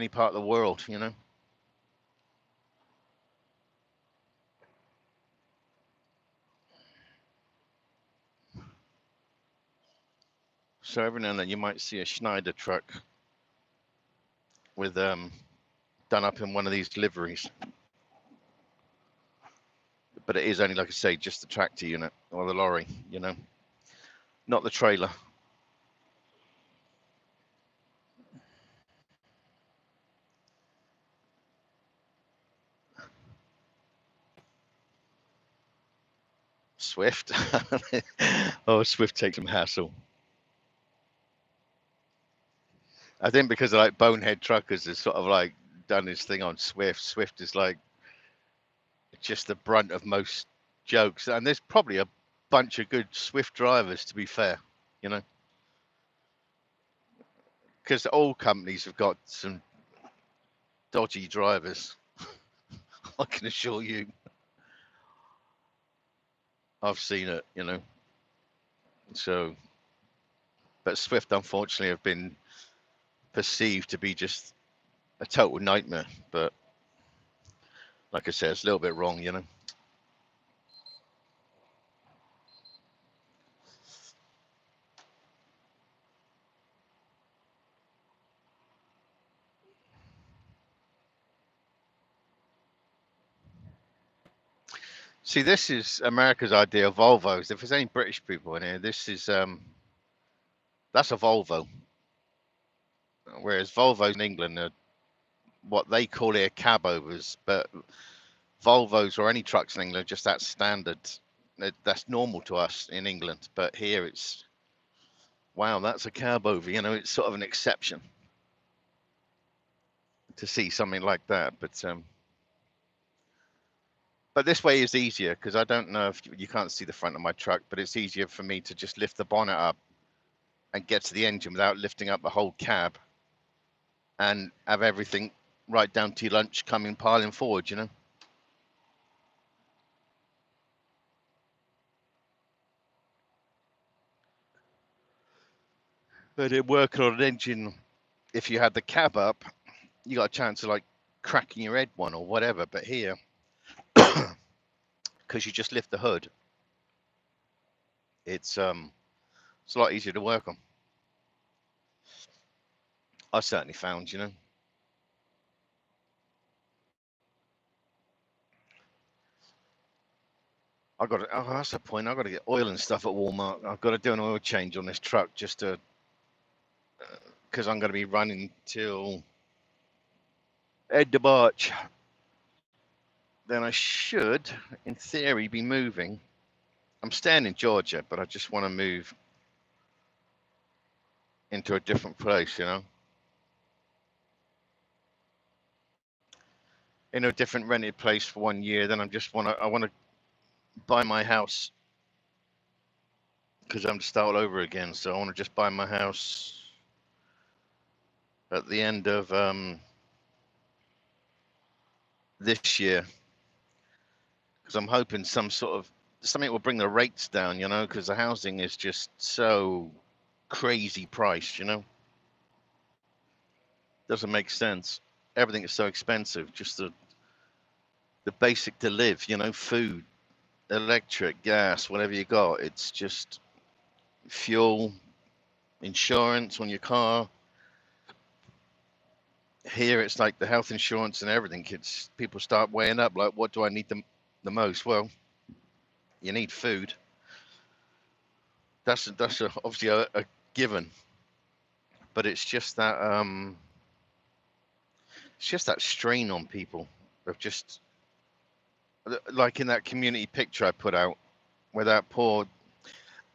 Speaker 1: part of the world, you know. So every now and then you might see a Schneider truck with done up in one of these liveries. But it is only, like I say, just the tractor unit or the lorry, you know, not the trailer. Swift. Oh, Swift takes some hassle. I think because of like bonehead truckers has sort of like done his thing on Swift. Swift is like just the brunt of most jokes, and there's probably a bunch of good Swift drivers, to be fair, you know, because all companies have got some dodgy drivers. I can assure you, I've seen it, you know. So, but Swift unfortunately have been perceived to be just a total nightmare. But like I said, it's a little bit wrong, you know. See, this is America's idea of Volvos. If there's any British people in here, this is that's a Volvo. Whereas Volvos in England are what they call here cabovers, but Volvos or any trucks in England are just that standard. That's normal to us in England, but here it's wow, that's a cabover. You know, it's sort of an exception. to see something like that. But this way is easier because I don't know if you can't see the front of my truck, but it's easier for me to just lift the bonnet up and get to the engine without lifting up the whole cab and have everything right down to your lunch coming piling forward, you know. But in working on an engine, if you had the cab up, you got a chance of like cracking your head one or whatever. But here, because you just lift the hood, it's a lot easier to work on. I certainly found, you know. I got to, oh, that's the point. I got to get oil and stuff at Walmart. I've got to do an oil change on this truck just to, because I'm going to be running till end of March. Then I should, in theory, be moving. I'm staying in Georgia, but I just want to move into a different place, you know, in a different rented place for 1 year. Then I want to buy my house because I'm to start all over again. So I want to just buy my house at the end of this year because I'm hoping something will bring the rates down, you know, because the housing is just so crazy priced, you know, doesn't make sense. Everything is so expensive. Just the basic to live, you know, food, electric, gas, whatever you got. It's just fuel, insurance on your car. Here it's like the health insurance and everything. It's people start weighing up like, what do I need the most? Well, you need food. Obviously a given, but it's just that strain on people of just like in that community picture I put out where that poor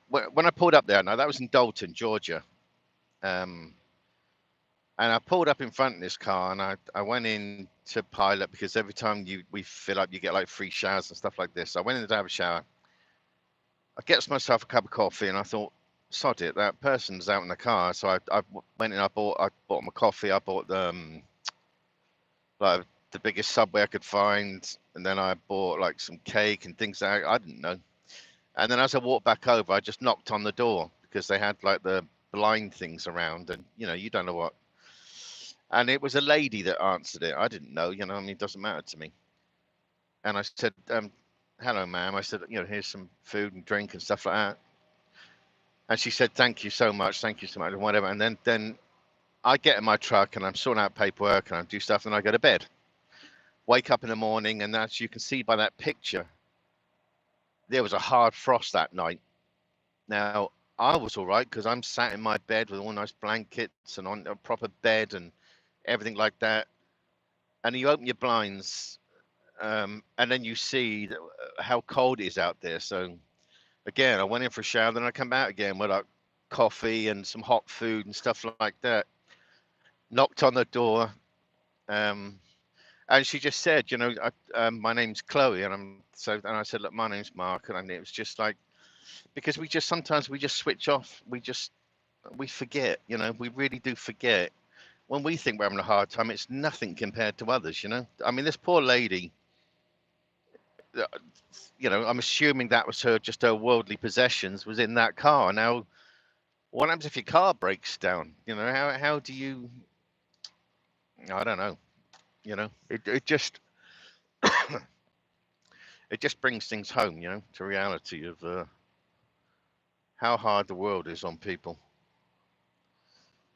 Speaker 1: when I pulled up there. Now that was in Dalton, Georgia. Um, And I pulled up in front of this car and I went in to pilot because every time we fill up, you get like free showers and stuff like this. So I went in to have a shower. I get myself a cup of coffee and I thought, sod it, that person's out in the car. So I went in, I bought my coffee, I bought like the biggest Subway I could find. And then I bought like some cake and things that I didn't know. And then as I walked back over, I just knocked on the door because they had like the blind things around and you know, you don't know what. And it was a lady that answered it. I didn't know, you know, I mean, it doesn't matter to me. And I said, hello, ma'am. I said, you know, here's some food and drink and stuff like that. And she said, thank you so much, and whatever. And then I get in my truck and I'm sorting out paperwork and I do stuff and I go to bed. Wake up in the morning and as you can see by that picture, there was a hard frost that night. Now, I was all right because I'm sat in my bed with all nice blankets and on a proper bed and everything like that. And you open your blinds and then you see how cold it is out there. So again, I went in for a shower, then I come out again with like coffee and some hot food and stuff like that. Knocked on the door, um, and she just said, you know, my name's Chloe, and I said, look, my name's Mark, and it was just like because sometimes we just switch off, we forget, you know, we really do forget. When we think we're having a hard time, it's nothing compared to others, you know. I mean, this poor lady, uh, you know, I'm assuming that was her worldly possessions was in that car. Now, what happens if your car breaks down? You know, how do you? I don't know. You know, it just brings things home. You know, to reality of how hard the world is on people.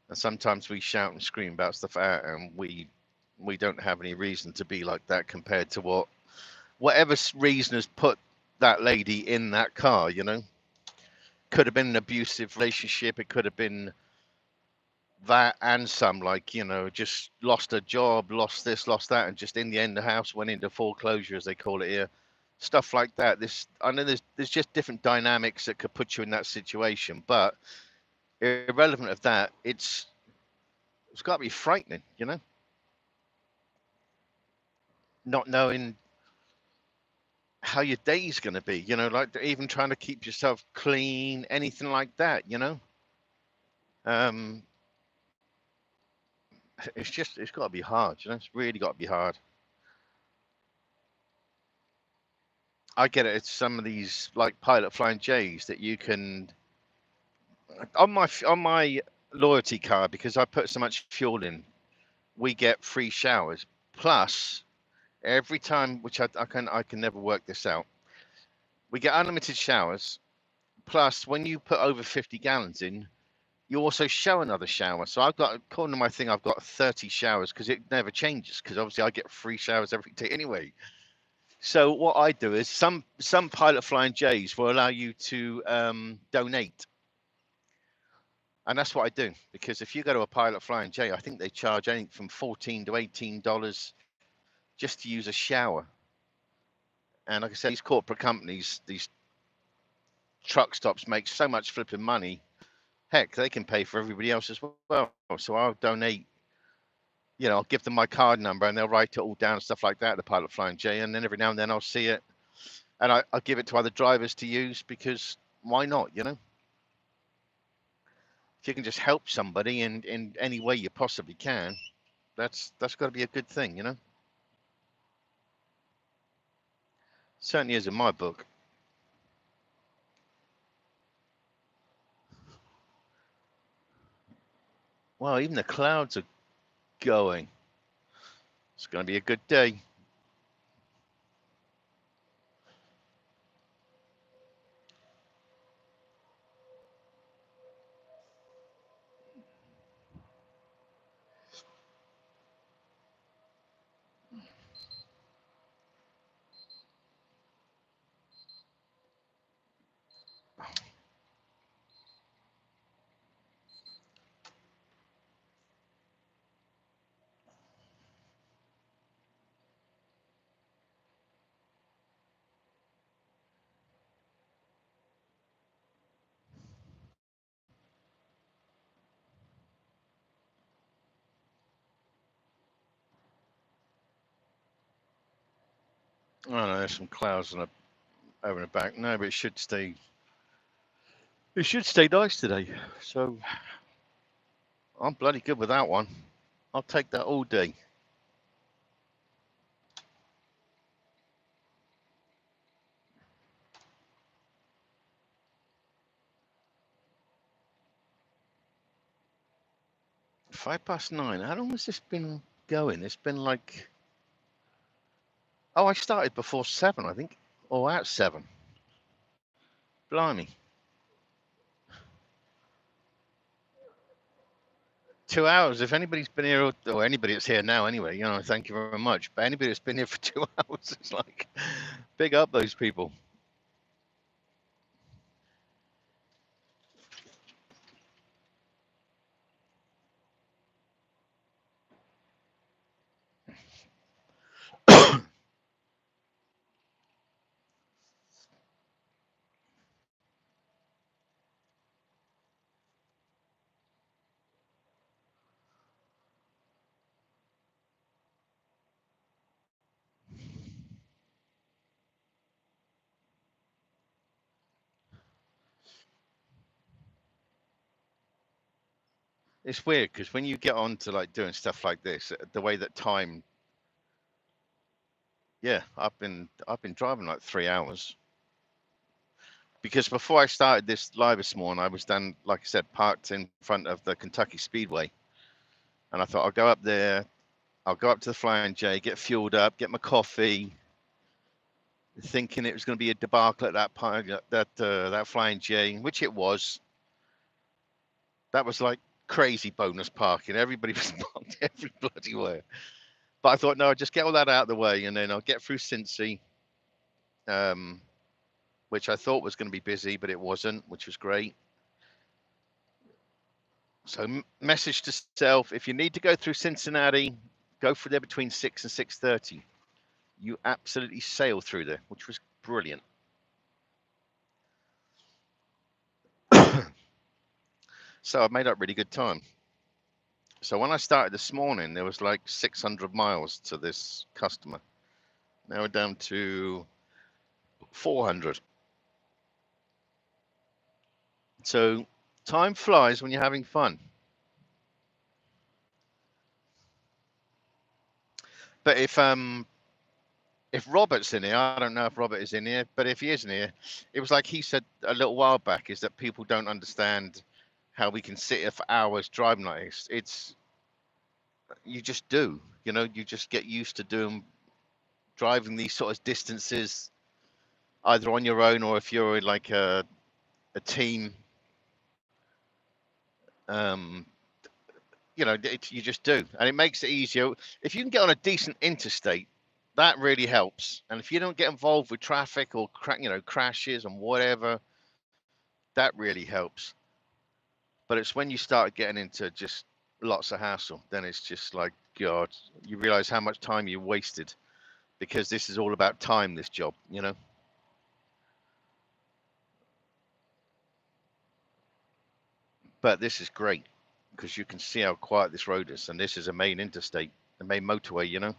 Speaker 1: And sometimes we shout and scream about stuff out, and we don't have any reason to be like that compared to whatever reason has put that lady in that car. You know, could have been an abusive relationship. It could have been that and some, like, you know, just lost a job, lost this, lost that, and just in the end the house went into foreclosure, as they call it here. Stuff like that. I know there's just different dynamics that could put you in that situation, but irrelevant of that, it's got to be frightening, you know. not knowing how your day's going to be, like even trying to keep yourself clean, anything like that. Um, it's got to be hard. It's really got to be hard. I get it. It's some of these like Pilot Flying J's that you can on my loyalty card, because I put so much fuel in. We get free showers plus every time, which I can never work this out. We get unlimited showers plus when you put over 50 gallons in, you also show another shower. So I've got, according to my thing, I've got 30 showers because it never changes. Because obviously I get free showers every day anyway. So what I do is some Pilot Flying J's will allow you to donate, and that's what I do. Because if you go to a Pilot Flying J, I think they charge anything from $14 to $18 just to use a shower. And like I said, these corporate companies, these truck stops make so much flipping money. Heck, they can pay for everybody else as well. So I'll donate, I'll give them my card number and they'll write it all down and stuff like that, the Pilot Flying J. And then every now and then I'll see it and I'll give it to other drivers to use because why not? If you can just help somebody in any way you possibly can, that's got to be a good thing. Certainly is in my book. Well, even the clouds are going. It's going to be a good day. I don't know, there's some clouds over the back. No, but it should stay. It should stay nice today. So I'm bloody good with that one. I'll take that all day. 9:05. How long has this been going? It's been like, oh, I started before 7, I think, or at 7. Blimey, 2 hours. If anybody's been here, or anybody that's here now, anyway, thank you very much. But anybody that's been here for 2 hours, it's like, big up those people. It's weird because when you get on to like doing stuff like this, the way that time, yeah, I've been driving like 3 hours because before I started this live this morning, I was done, like I said, parked in front of the Kentucky Speedway, and I thought I'll go up there, I'll go up to the Flying J, get fueled up, get my coffee, thinking it was going to be a debacle at that Flying J, which it was. That was like crazy bonus parking. Everybody was parked every bloody way. But I thought, no, I'll just get all that out of the way, and then I'll get through Cincy, um, which I thought was going to be busy, but it wasn't, which was great. So, message to self: if you need to go through Cincinnati, go through there between 6 and 6:30. You absolutely sail through there, which was brilliant. So I made up really good time. So when I started this morning, there was like 600 miles to this customer. Now we're down to 400. So time flies when you're having fun. But if Robert's in here, I don't know if Robert is in here, but if he isn't here, it was like he said a little while back, is that people don't understand how we can sit here for hours driving like this. It's you just do, you know, you just get used to doing driving these sort of distances either on your own or if you're in like a team. Um, you know, you just do, and it makes it easier if you can get on a decent interstate. That really helps, and if you don't get involved with traffic or crashes and whatever, that really helps. But it's when you start getting into just lots of hassle, then it's just like, God, you realize how much time you wasted because this is all about time, this job, you know. But this is great because you can see how quiet this road is, and this is a main interstate, a main motorway, you know.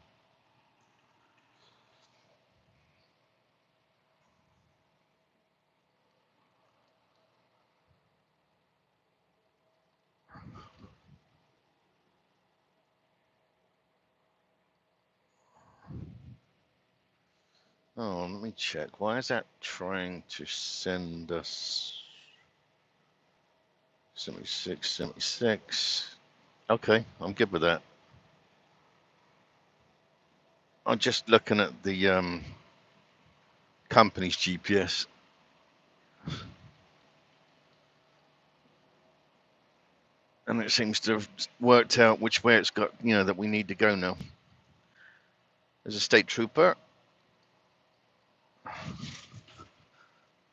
Speaker 1: Oh, let me check. Why is that trying to send us 76, 76? Okay, I'm good with that. I'm just looking at the company's GPS. And it seems to have worked out which way it's got, you know, that we need to go now. There's a state trooper.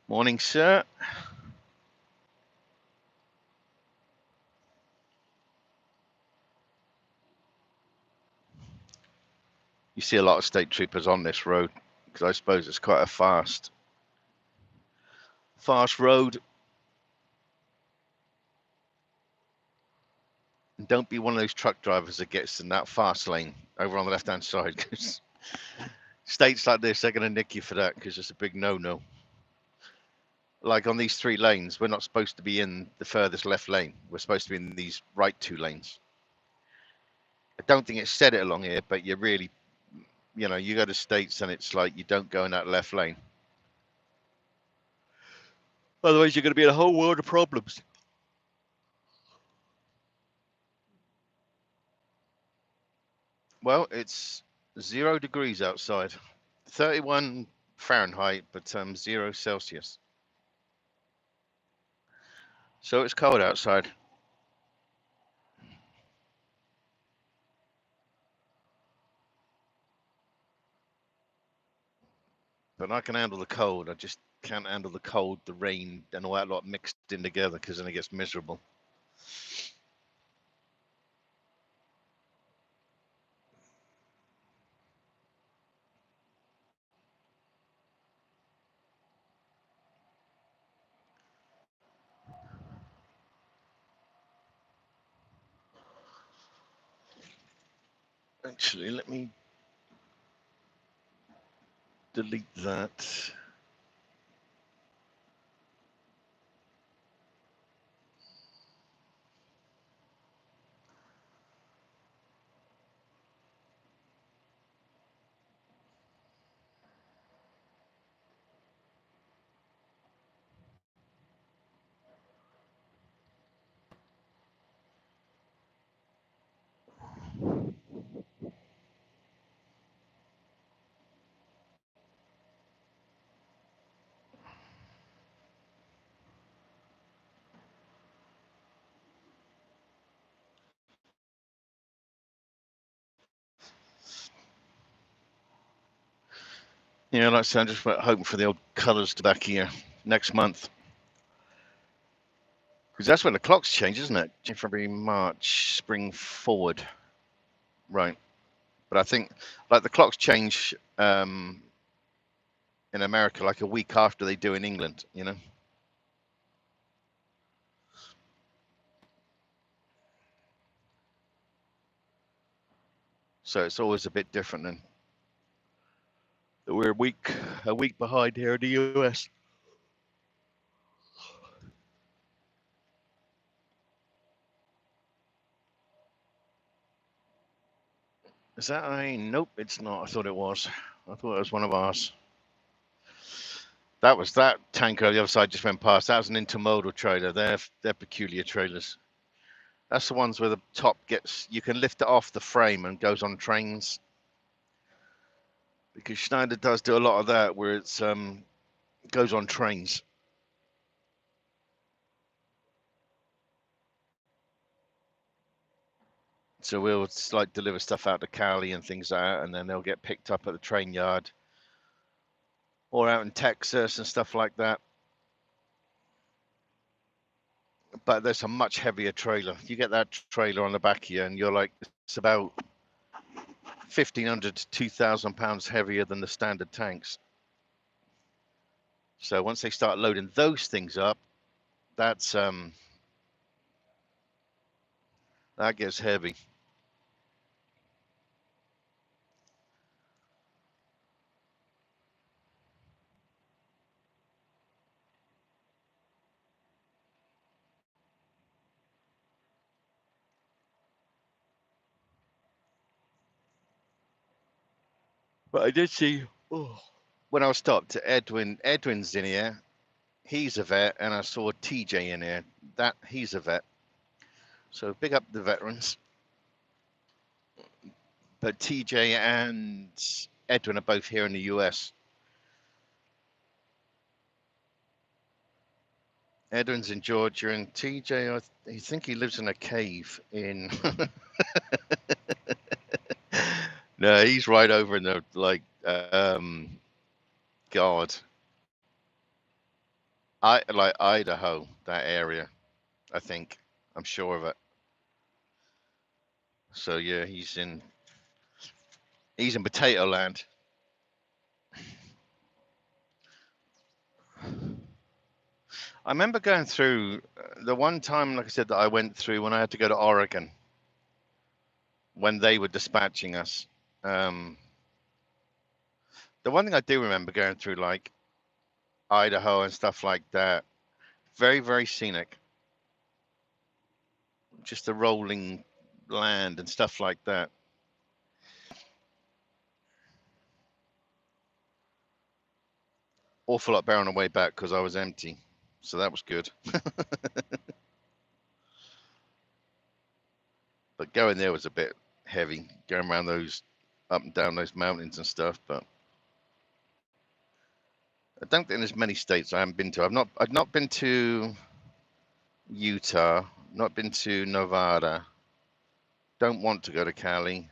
Speaker 1: Morning, sir. You see a lot of state troopers on this road because I suppose it's quite a fast road. And don't be one of those truck drivers that gets in that fast lane over on the left-hand side because states like this, they're going to nick you for that because it's a big no-no. Like on these 3 lanes, we're not supposed to be in the furthest left lane. We're supposed to be in these right 2 lanes. I don't think it said it along here, but you really, you know, you go to states and it's like you don't go in that left lane. Otherwise, you're going to be in a whole world of problems. Well, it's 0 degrees outside, 31 Fahrenheit, but 0 Celsius. So it's cold outside. But I can handle the cold. I just can't handle the cold, the rain, and all that lot mixed in together because then it gets miserable. Actually, let me delete that. Yeah, like I said, I'm just hoping for the old colours to back here next month. Because that's when the clocks change, isn't it? February, March, spring forward. Right. But I think like the clocks change in America like a week after they do in England, you know? So it's always a bit different then. We're a week behind here in the US. Is that a nope? It's not. I thought it was. I thought it was one of ours. That was that tanker on the other side just went past. That was an intermodal trailer. They're peculiar trailers. That's the ones where the top gets you can lift it off the frame and goes on trains. Because Schneider does do a lot of that where it's goes on trains. So we'll like deliver stuff out to Cali and things like that, and then they'll get picked up at the train yard or out in Texas and stuff like that. But there's a much heavier trailer. You get that trailer on the back of you, and you're like, it's about 1,500 to 2,000 pounds heavier than the standard tanks. So once they start loading those things up, that's that gets heavy. But I did see when I was stopped, Edwin's in here. He's a vet, and I saw TJ in here. That he's a vet. So big up the veterans. But TJ and Edwin are both here in the US. Edwin's in Georgia, and TJ, I think he lives in a cave in. No, he's right over in the God, I like Idaho, that area. I think I'm sure of it. So yeah, he's in potato land. I remember going through the one time, like I said, that I went through when I had to go to Oregon when they were dispatching us. Um, the one thing I do remember going through, like Idaho and stuff like that, very, very scenic. Just the rolling land and stuff like that. Awful lot better on the way back because I was empty, so that was good. But going there was a bit heavy, going around those up and down those mountains and stuff. But I don't think there's many states I haven't been to. I've not been to Utah, not been to Nevada. Don't want to go to Cali.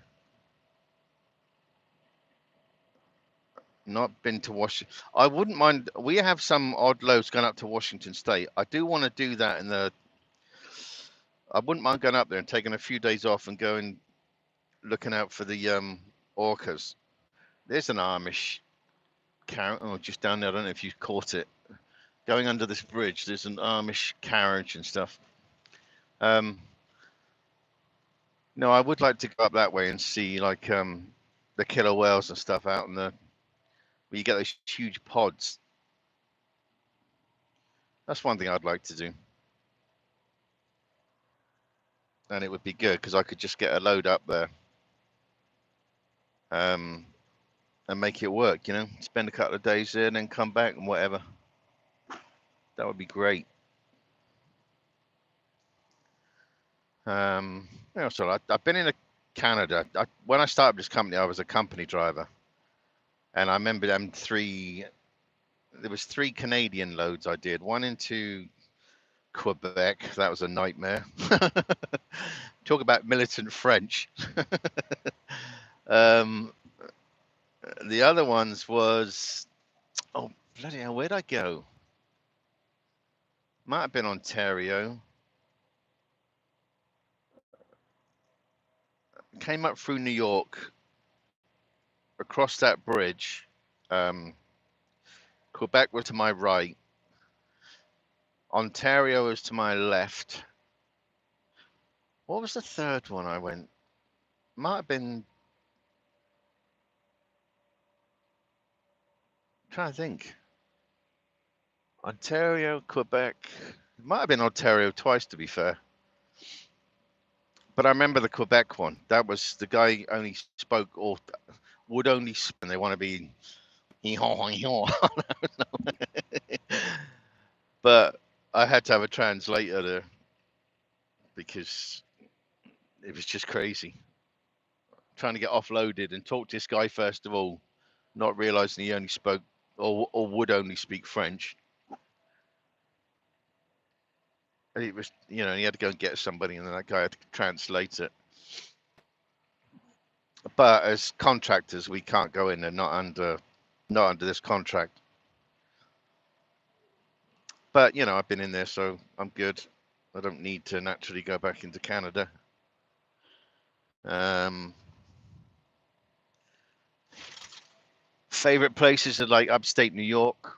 Speaker 1: Not been to Washington. I wouldn't mind. We have some odd loads going up to Washington State. I do want to do that in the. I wouldn't mind going up there and taking a few days off and going looking out for the orcas. There's an Amish carriage, oh, just down there. I don't know if you caught it. Going under this bridge, there's an Amish carriage and stuff. No, I would like to go up that way and see like the killer whales and stuff out in the where you get those huge pods. That's one thing I'd like to do, and it would be good because I could just get a load up there, um, and make it work. You know, spend a couple of days there and then come back and whatever. That would be great. Yeah, so I've been in Canada. When I started this company, I was a company driver, and I remember them three. There was three Canadian loads I did. One into Quebec. That was a nightmare. Talk about militant French. um, the other ones was, oh bloody hell, where'd I go? Might have been Ontario. Came up through New York, across that bridge. Um, Quebec was to my right. Ontario was to my left. What was the third one I went? Might have been trying to think. Ontario, Quebec. It might have been Ontario twice, to be fair. But I remember the Quebec one. That was the guy only spoke or would only speak, and they want to be hee-haw, hee-haw. But I had to have a translator there because it was just crazy. Trying to get offloaded and talk to this guy first of all, not realizing he only spoke or would only speak French. And it was, he had to go and get somebody, and then that guy had to translate it. But as contractors, we can't go in there not under this contract. But I've been in there, so I'm good. I don't need to naturally go back into Canada. Favorite places are like upstate New York,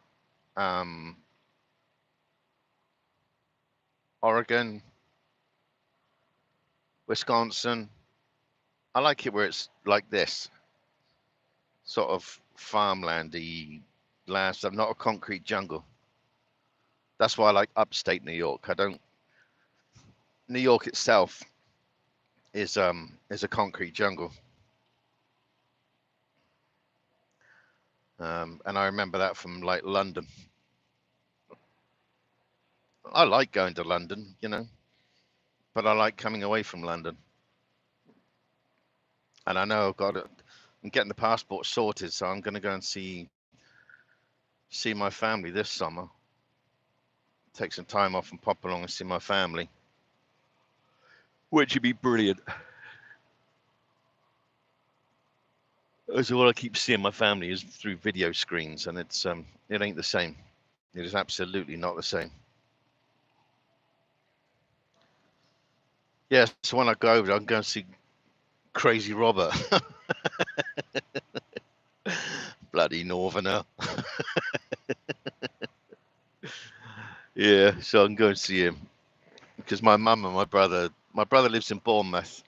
Speaker 1: Oregon, Wisconsin. I like it where it's like this, sort of farmlandy land stuff, not a concrete jungle. That's why I like upstate New York. New York itself is a concrete jungle. And I remember that from like London. I like going to London, but I like coming away from London. And I know I'm getting the passport sorted, so I'm going to go and see my family this summer. Take some time off and pop along and see my family, which would be brilliant. As all I keep seeing my family is through video screens, and it ain't the same. It is absolutely not the same. Yeah, so when I go over, I'm going to see Crazy Robert. Bloody Northerner. Yeah, so I'm going to see him because my mum and my brother lives in Bournemouth.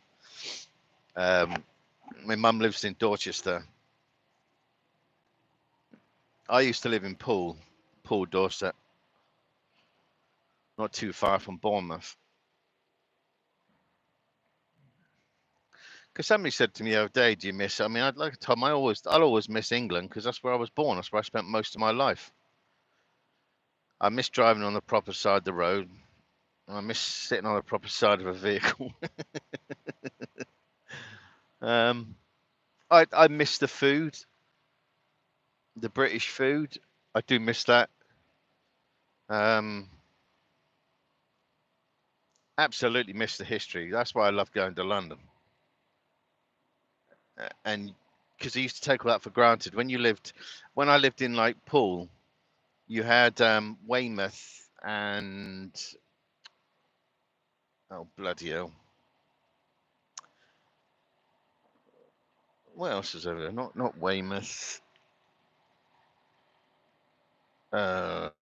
Speaker 1: My mum lives in Dorchester. I used to live in Poole, Dorset, not too far from Bournemouth. Because somebody said to me the other day, "Do you miss?" I mean, I'd like to tell them I'll always miss England because that's where I was born. That's where I spent most of my life. I miss driving on the proper side of the road. I miss sitting on the proper side of a vehicle. I miss the food, the British food. I do miss that. Absolutely miss the history. That's why I love going to London. And because I used to take all that for granted. When I lived in like Poole, you had Weymouth and oh bloody hell, what else is over there? Not Weymouth. Langton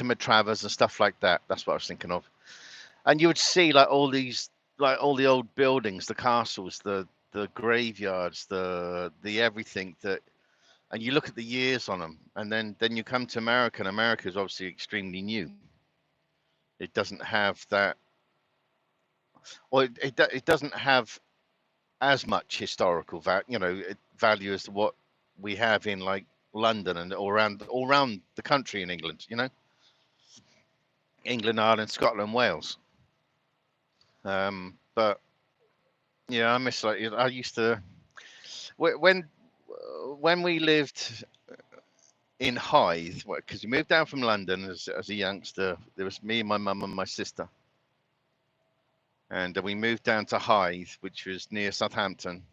Speaker 1: Matravers and stuff like that. That's what I was thinking of. And you would see like all the old buildings, the castles, the graveyards, the everything that, and you look at the years on them, and then you come to America, and America is obviously extremely new. It doesn't have that, or it doesn't have as much historical value as what we have in like London and all around the country in England. England, Ireland, Scotland, Wales. But yeah, I miss I used to when we lived in Hythe, because we moved down from London as a youngster. There was me, my mum, and my sister, and we moved down to Hythe, which was near Southampton.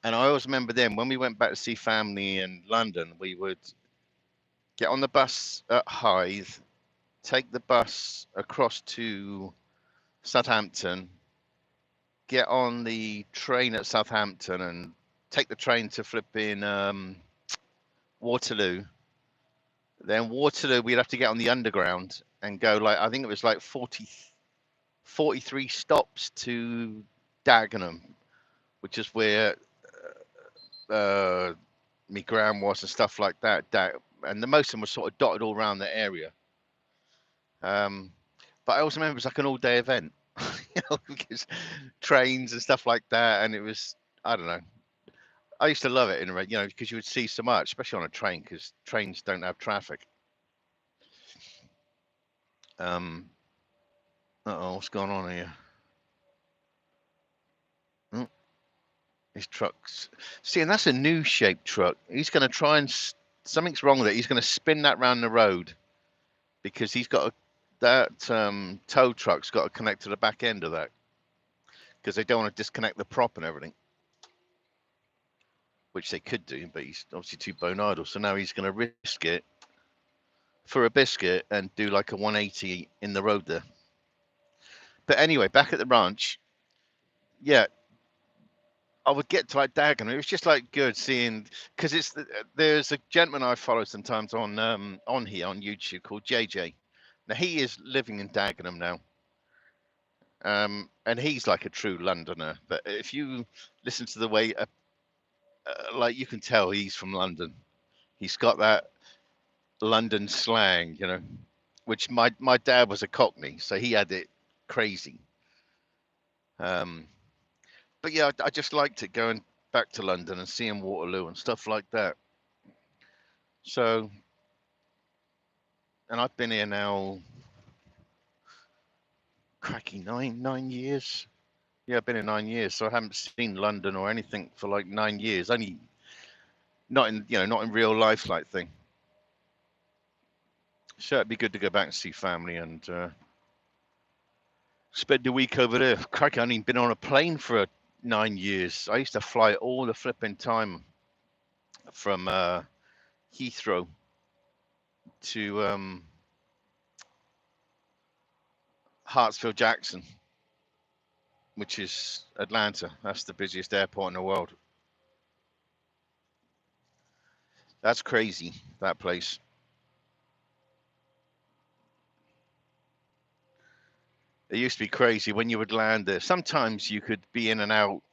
Speaker 1: And I always remember then when we went back to see family in London, we would get on the bus at Hythe, take the bus across to Southampton, get on the train at Southampton, and take the train to flipping Waterloo. Then Waterloo, we'd have to get on the underground and go I think it was like 43 stops to Dagenham, which is where my gran was and stuff like that. And the most of them were sort of dotted all around the area. But I also remember it was like an all-day event, because trains and stuff like that, and it was, I don't know. I used to love it because you would see so much, especially on a train, because trains don't have traffic. Uh-oh, what's going on here? Oh, his truck's... See, and that's a new shaped truck. He's going to try and... Something's wrong with it. He's going to spin that round the road because he's got that tow truck's got to connect to the back end of that because they don't want to disconnect the prop and everything, which they could do, but he's obviously too bone idle. So now he's going to risk it for a biscuit and do like a 180 in the road there. But anyway, back at the ranch, yeah, I would get to like Dagenham. It was just like good seeing, because there's a gentleman I follow sometimes on here on YouTube called JJ. Now he is living in Dagenham now, and he's like a true Londoner. But if you listen to the way, like you can tell he's from London. He's got that London slang, which my dad was a Cockney, so he had it crazy. But yeah, I just liked it going back to London and seeing Waterloo and stuff like that. So, and I've been here now, cracking 9 years. Yeah, I've been here 9 years, so I haven't seen London or anything for like 9 years. Only not in real life like thing. So it'd be good to go back and see family and spend a week over there. Crikey, I haven't even been on a plane for 9 years. I used to fly all the flipping time from Heathrow to Hartsfield Jackson, which is Atlanta. That's the busiest airport in the world. That's crazy, that place. It used to be crazy when you would land there. Sometimes you could be in and out.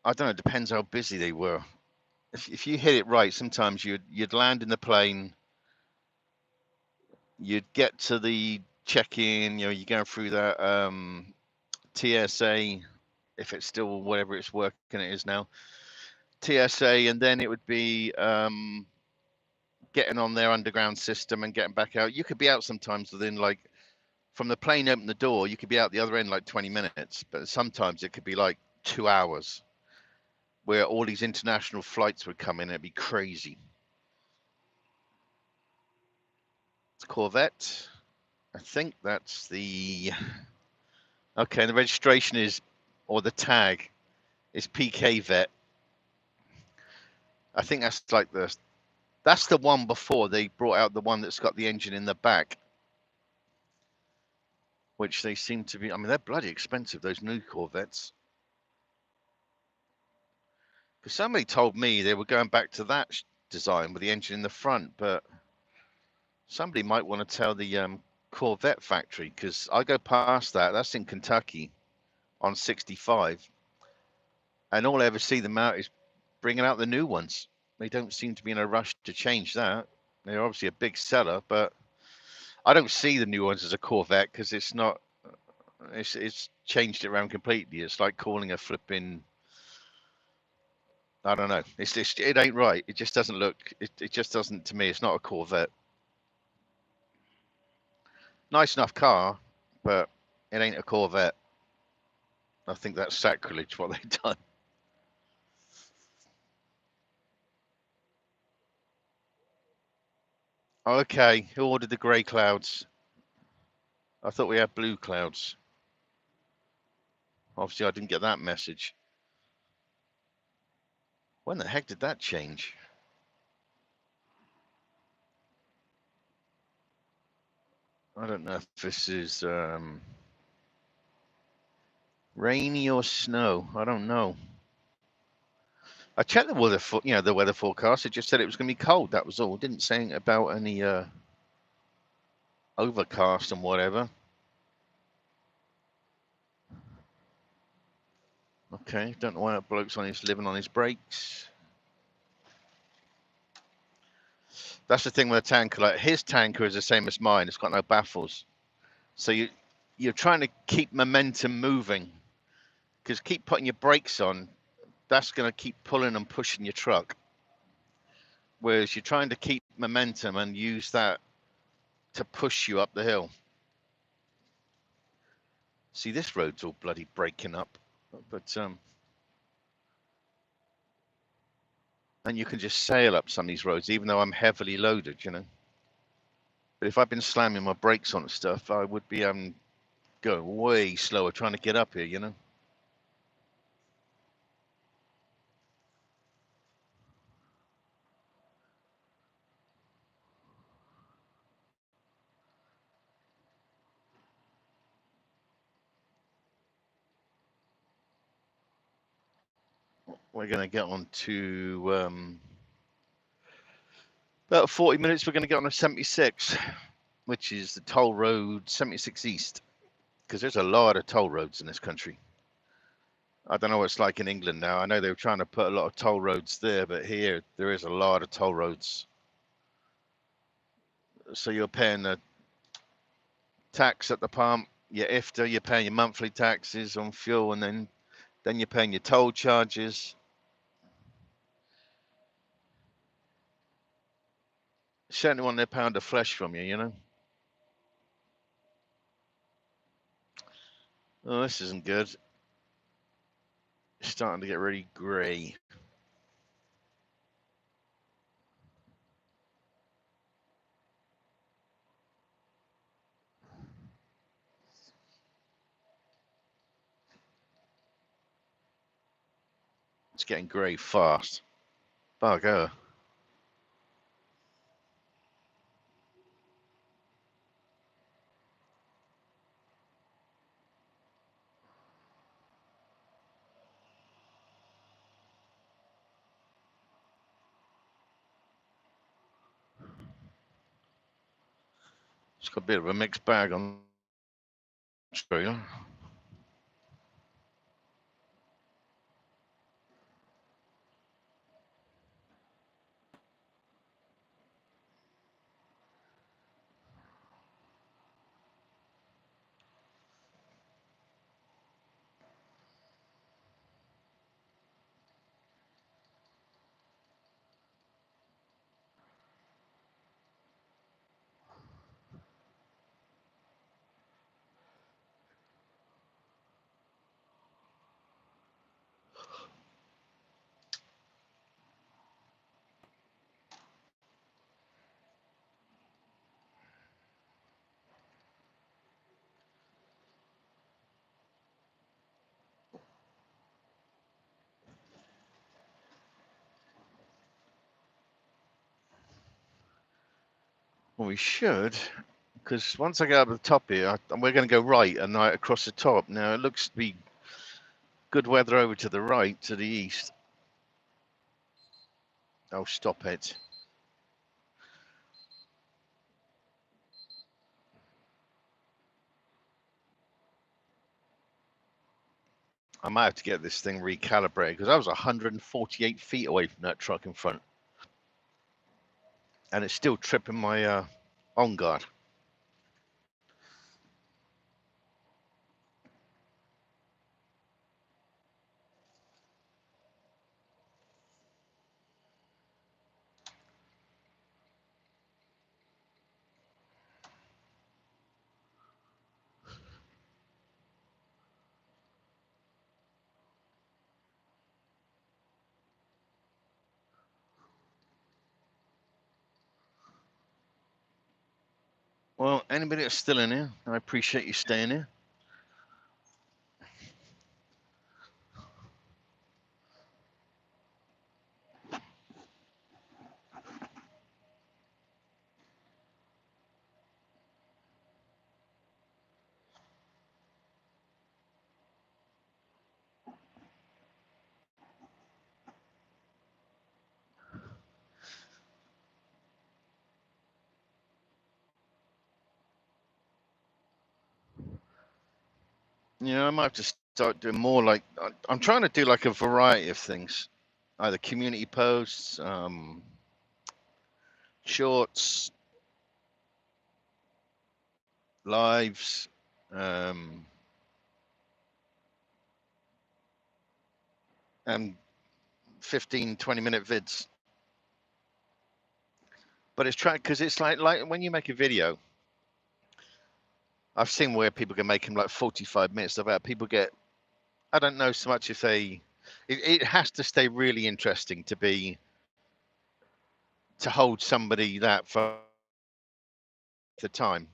Speaker 1: I don't know, it depends how busy they were. If you hit it right, sometimes you'd land in the plane, you'd get to the check-in, you're going through that TSA, if it's still whatever it's working it is now, TSA, and then it would be getting on their underground system and getting back out. You could be out sometimes within like, from the plane open the door, you could be out the other end like 20 minutes, but sometimes it could be like 2 hours where all these international flights would come in. It'd be crazy. Corvette. I think that's the... Okay, the registration is, or the tag is PK Vet. I think that's like that's the one before they brought out the one that's got the engine in the back, which they seem to be, I mean, they're bloody expensive, those new Corvettes. Because somebody told me they were going back to that design with the engine in the front, but somebody might want to tell the Corvette factory, because I go past that's in Kentucky on 65, and all I ever see them out is bringing out the new ones. They don't seem to be in a rush to change that. They're obviously a big seller, but I don't see the new ones as a Corvette because it's not. It's changed it around completely. It's like calling a flipping... I don't know. It ain't right. It just doesn't look. It just doesn't, to me. It's not a Corvette. Nice enough car, but it ain't a Corvette. I think that's sacrilege what they've done. Okay, who ordered the grey clouds? I thought we had blue clouds. Obviously, I didn't get that message. When the heck did that change? I don't know if this is rainy or snow. I don't know. I checked the weather, the weather forecast. It just said it was going to be cold. That was all. It didn't say anything about any overcast and whatever. Okay, don't know why that bloke's living on his brakes. That's the thing with a tanker. Like his tanker is the same as mine. It's got no baffles. So you're trying to keep momentum moving, because keep putting your brakes on, that's going to keep pulling and pushing your truck. Whereas you're trying to keep momentum and use that to push you up the hill. See, this road's all bloody breaking up, but and you can just sail up some of these roads, even though I'm heavily loaded, you know. But if I've been slamming my brakes on stuff, I would be going way slower trying to get up here, you know. We're going to get on to about 40 minutes. We're going to get on to 76, which is the toll road 76 East, because there's a lot of toll roads in this country. I don't know what it's like in England now. I know they were trying to put a lot of toll roads there, but here there is a lot of toll roads. So you're paying the tax at the pump, your IFTA, you're paying your monthly taxes on fuel, and then you're paying your toll charges. Certainly want their pound of flesh from you, you know. Oh, this isn't good. It's starting to get really grey. It's getting grey fast. Bugger. It's got a bit of a mixed bag on the trailer. Well, we should, because once I get up to the top here, we're going to go right and right across the top. Now, it looks to be good weather over to the right, to the east. Oh, stop it. I might have to get this thing recalibrated, because I was 148 feet away from that truck in front. And it's still tripping my on guard. Well, anybody that's still in here, I appreciate you staying here. Yeah, I might have to start doing more like, I'm trying to do like a variety of things, either community posts, shorts, lives, um, and 15, 20-minute vids. But it's trying because it's like when you make a video, I've seen where people can make them like 45 minutes of that. People get, I don't know so much if it has to stay really interesting to hold somebody that for the time.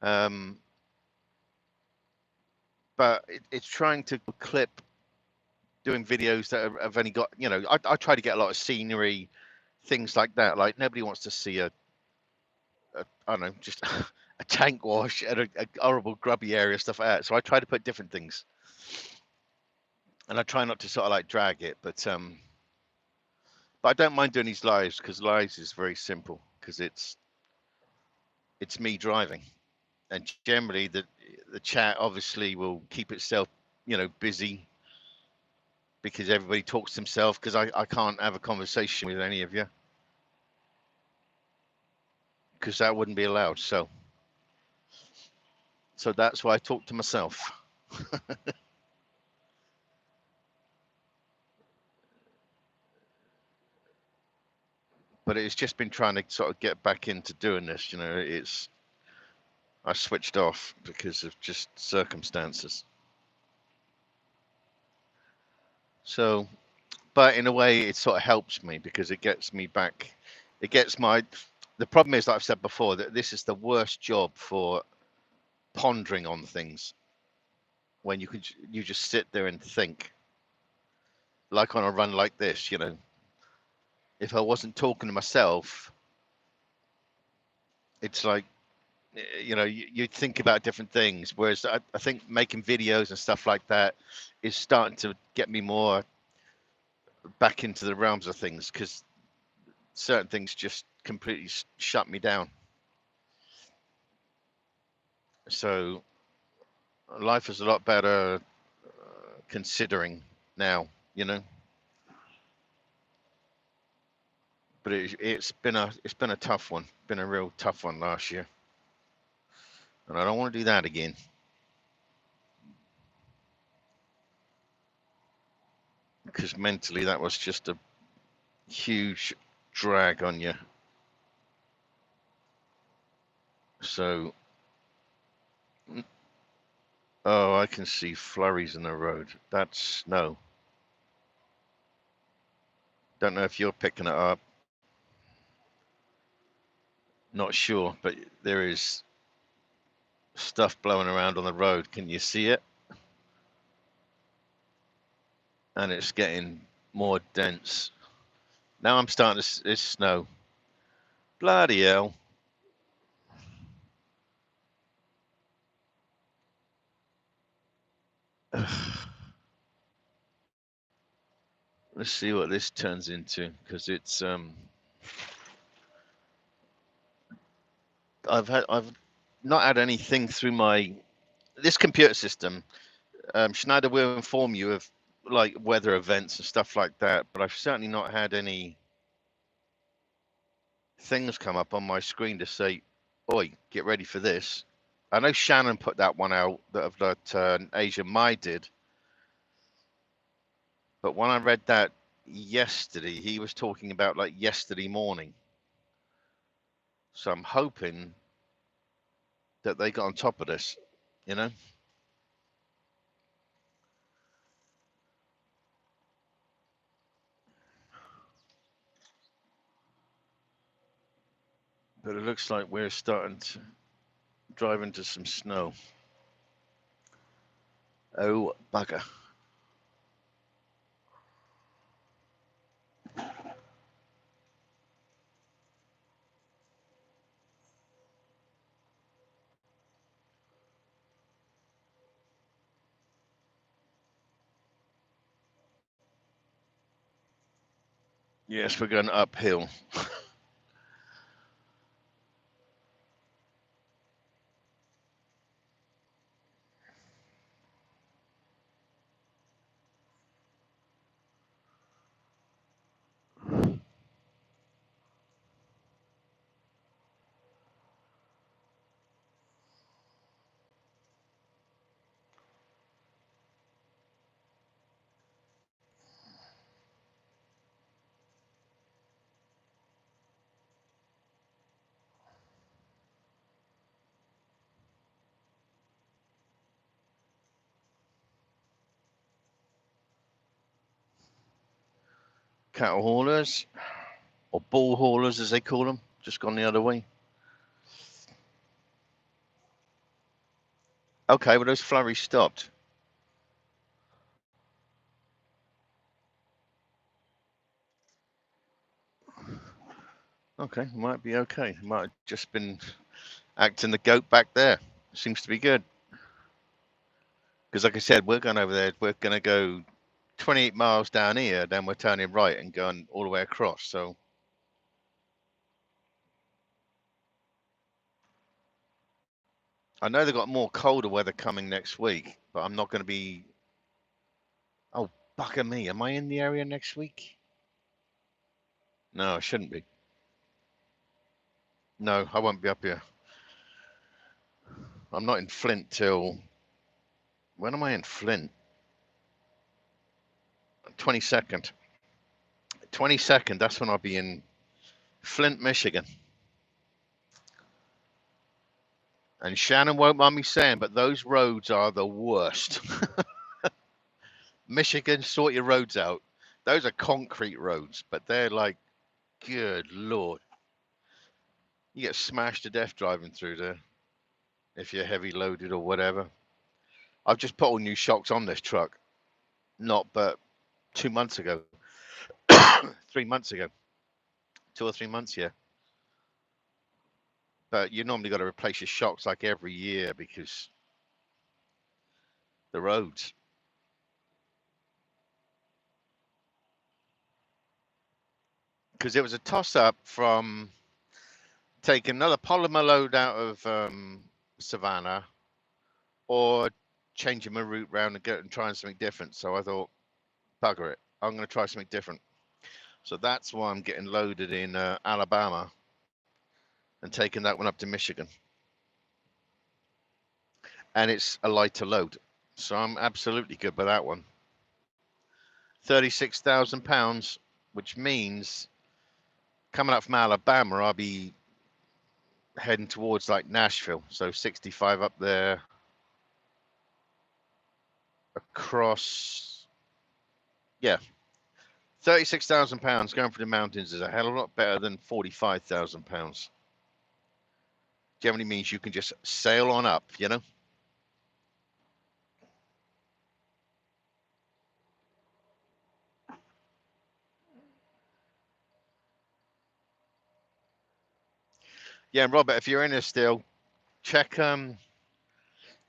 Speaker 1: Um, but it's trying to clip doing videos that have only got, I try to get a lot of scenery, things like that. Like nobody wants to see I don't know, just a tank wash at a horrible grubby area, stuff like that. So I try to put different things, and I try not to sort of like drag it, but I don't mind doing these lives because lives is very simple because it's me driving, and generally the chat obviously will keep itself, busy because everybody talks to himself because I can't have a conversation with any of you because that wouldn't be allowed. So that's why I talk to myself. But it's just been trying to sort of get back into doing this. I switched off because of just circumstances. So, but in a way, it sort of helps me because it gets me back. It gets my. The problem is, like I've said before, that this is the worst job for pondering on things when you just sit there and think. Like on a run like this, if I wasn't talking to myself, it's like, you think about different things. Whereas I think making videos and stuff like that is starting to get me more back into the realms of things because certain things just completely shut me down. So life is a lot better considering now, you know. But it's been a tough one. Been a real tough one last year, and I don't want to do that again. Because mentally that was just a huge drag on you. So, oh, I can see flurries in the road. That's snow. Don't know if you're picking it up. Not sure, but there is stuff blowing around on the road. Can you see it? And it's getting more dense. Now I'm starting to. It's snow. Bloody hell. Let's see what this turns into because I've not had anything through this computer system. Schneider will inform you of like weather events and stuff like that, but I've certainly not had any things come up on my screen to say, "Oi, get ready for this." I know Shannon put that one out that Asia Mai did, but when I read that yesterday, he was talking about like yesterday morning. So I'm hoping that they got on top of this, you know. But it looks like we're starting to drive into some snow. Oh, bugger. Yes, we're going uphill. cattle haulers, or bull haulers as they call them, just gone the other way. Okay, well those flurries stopped. Okay, might be okay. Might have just been acting the goat back there. Seems to be good. Because like I said, we're going over there. We're going to go 28 miles down here, then we're turning right and going all the way across. So I know they've got more colder weather coming next week, but I'm not going to be. Oh, bugger me. Am I in the area next week? No, I shouldn't be. No, I won't be up here. I'm not in Flint till. When am I in Flint? 22nd. 22nd, that's when I'll be in Flint, Michigan. And Shannon won't mind me saying, but those roads are the worst. Michigan, sort your roads out. Those are concrete roads, but they're like, good Lord. You get smashed to death driving through there if you're heavy loaded or whatever. I've just put all new shocks on this truck. Not but 2 months ago. 3 months ago. 2 or 3 months, yeah. But you normally got to replace your shocks like every year because the roads. Because it was a toss-up from taking another polymer load out of Savannah or changing my route round and trying something different. So I thought, bugger it, I'm going to try something different. So that's why I'm getting loaded in Alabama and taking that one up to Michigan. And it's a lighter load. So I'm absolutely good with that one. 36,000 pounds, which means coming up from Alabama, I'll be heading towards like Nashville. So 65 up there, across, yeah, 36,000 pounds going for the mountains is a hell of a lot better than 45,000 pounds. Generally means you can just sail on up, you know? Yeah, and Robert, if you're in there still, check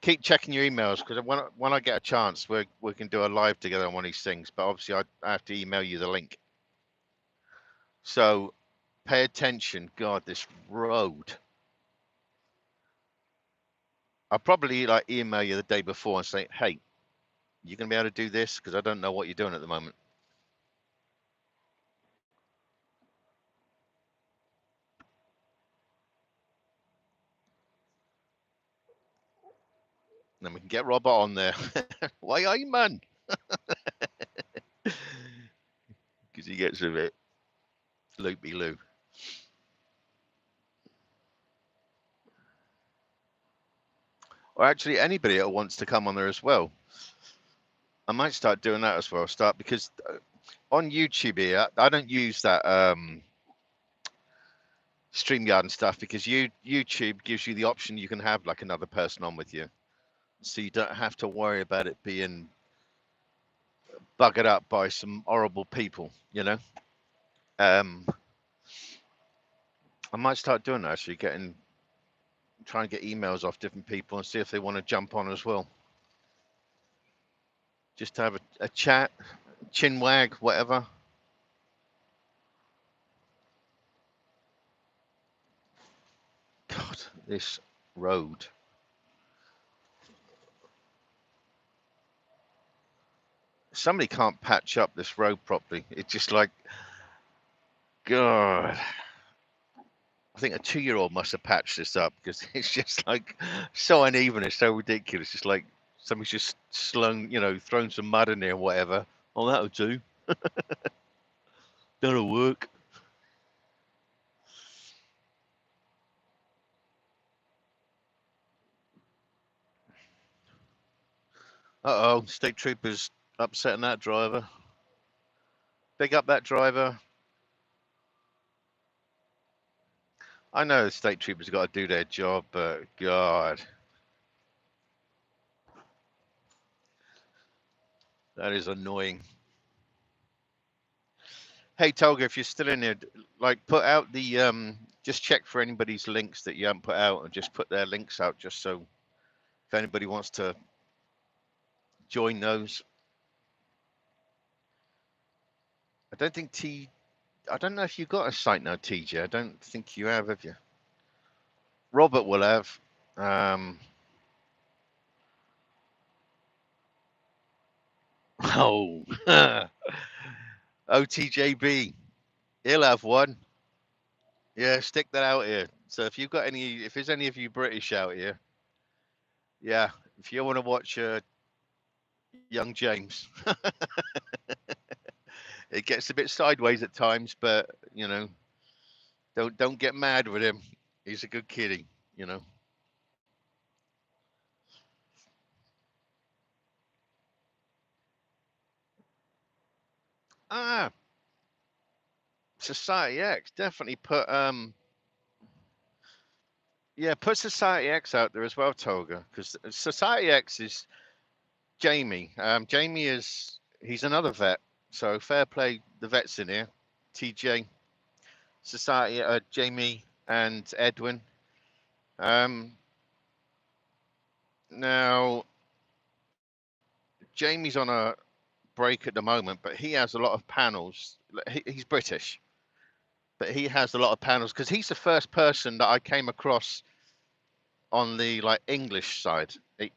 Speaker 1: keep checking your emails because when I get a chance, we can do a live together on one of these things. But obviously, I have to email you the link. So pay attention. God, this road. I'll probably like email you the day before and say, hey, you gonna be able to do this because I don't know what you're doing at the moment. And then we can get Robert on there. Why are you, man? Because he gets a bit loopy loo. Or actually, anybody that wants to come on there as well. I might start doing that as well. Start because on YouTube here, I don't use that StreamYard and stuff because YouTube gives you the option you can have like another person on with you, so you don't have to worry about it being buggered up by some horrible people. You know, I might start doing that actually, trying to get emails off different people and see if they want to jump on as well. Just to have a chat, chin wag, whatever. God, this road. Somebody can't patch up this road properly. It's just like, God. I think a 2-year-old must have patched this up because it's just like so uneven. It's so ridiculous. It's like somebody's just thrown some mud in there or whatever. Oh, that'll do. That'll work. Uh-oh, state troopers upsetting that driver. Big up that driver. I know the state troopers got to do their job, but God, that is annoying. Hey Tolga, if you're still in here, like put out the just check for anybody's links that you haven't put out, and just put their links out, just so if anybody wants to join those. I don't think I don't know if you got a site now, TJ. I don't think you have you? Robert will have. Um, oh, OTJB. He'll have one. Yeah, stick that out here. So if you've got any, if there's any of you British out here, yeah, if you want to watch young James, it gets a bit sideways at times, but you know, don't get mad with him. He's a good kiddie, you know. Ah, Society X definitely put yeah, put Society X out there as well, Toga, because Society X is Jamie. Jamie is he's another vet, so fair play the vets in here. TJ, Society, Jamie and Edwin. Um, Now Jamie's on a break at the moment, but he has a lot of panels. He's British, but he has a lot of panels because he's the first person that I came across on the like English side.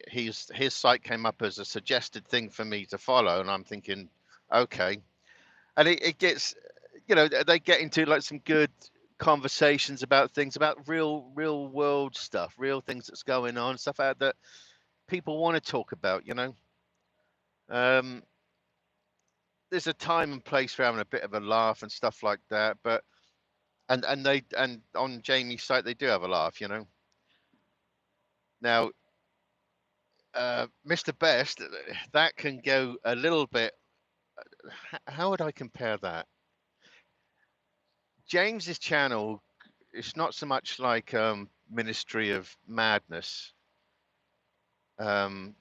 Speaker 1: His site came up as a suggested thing for me to follow, and I'm thinking, okay. And it gets, you know, they get into like some good conversations about things, about real world stuff, real things that's going on, stuff out that people want to talk about. You know, um, there's a time and place for having a bit of a laugh and stuff like that, but and on Jamie's site they do have a laugh. You know, now Mr. Best, that can go a little bit. How would I compare that? James's channel, it's not so much like Ministry of Madness. Um,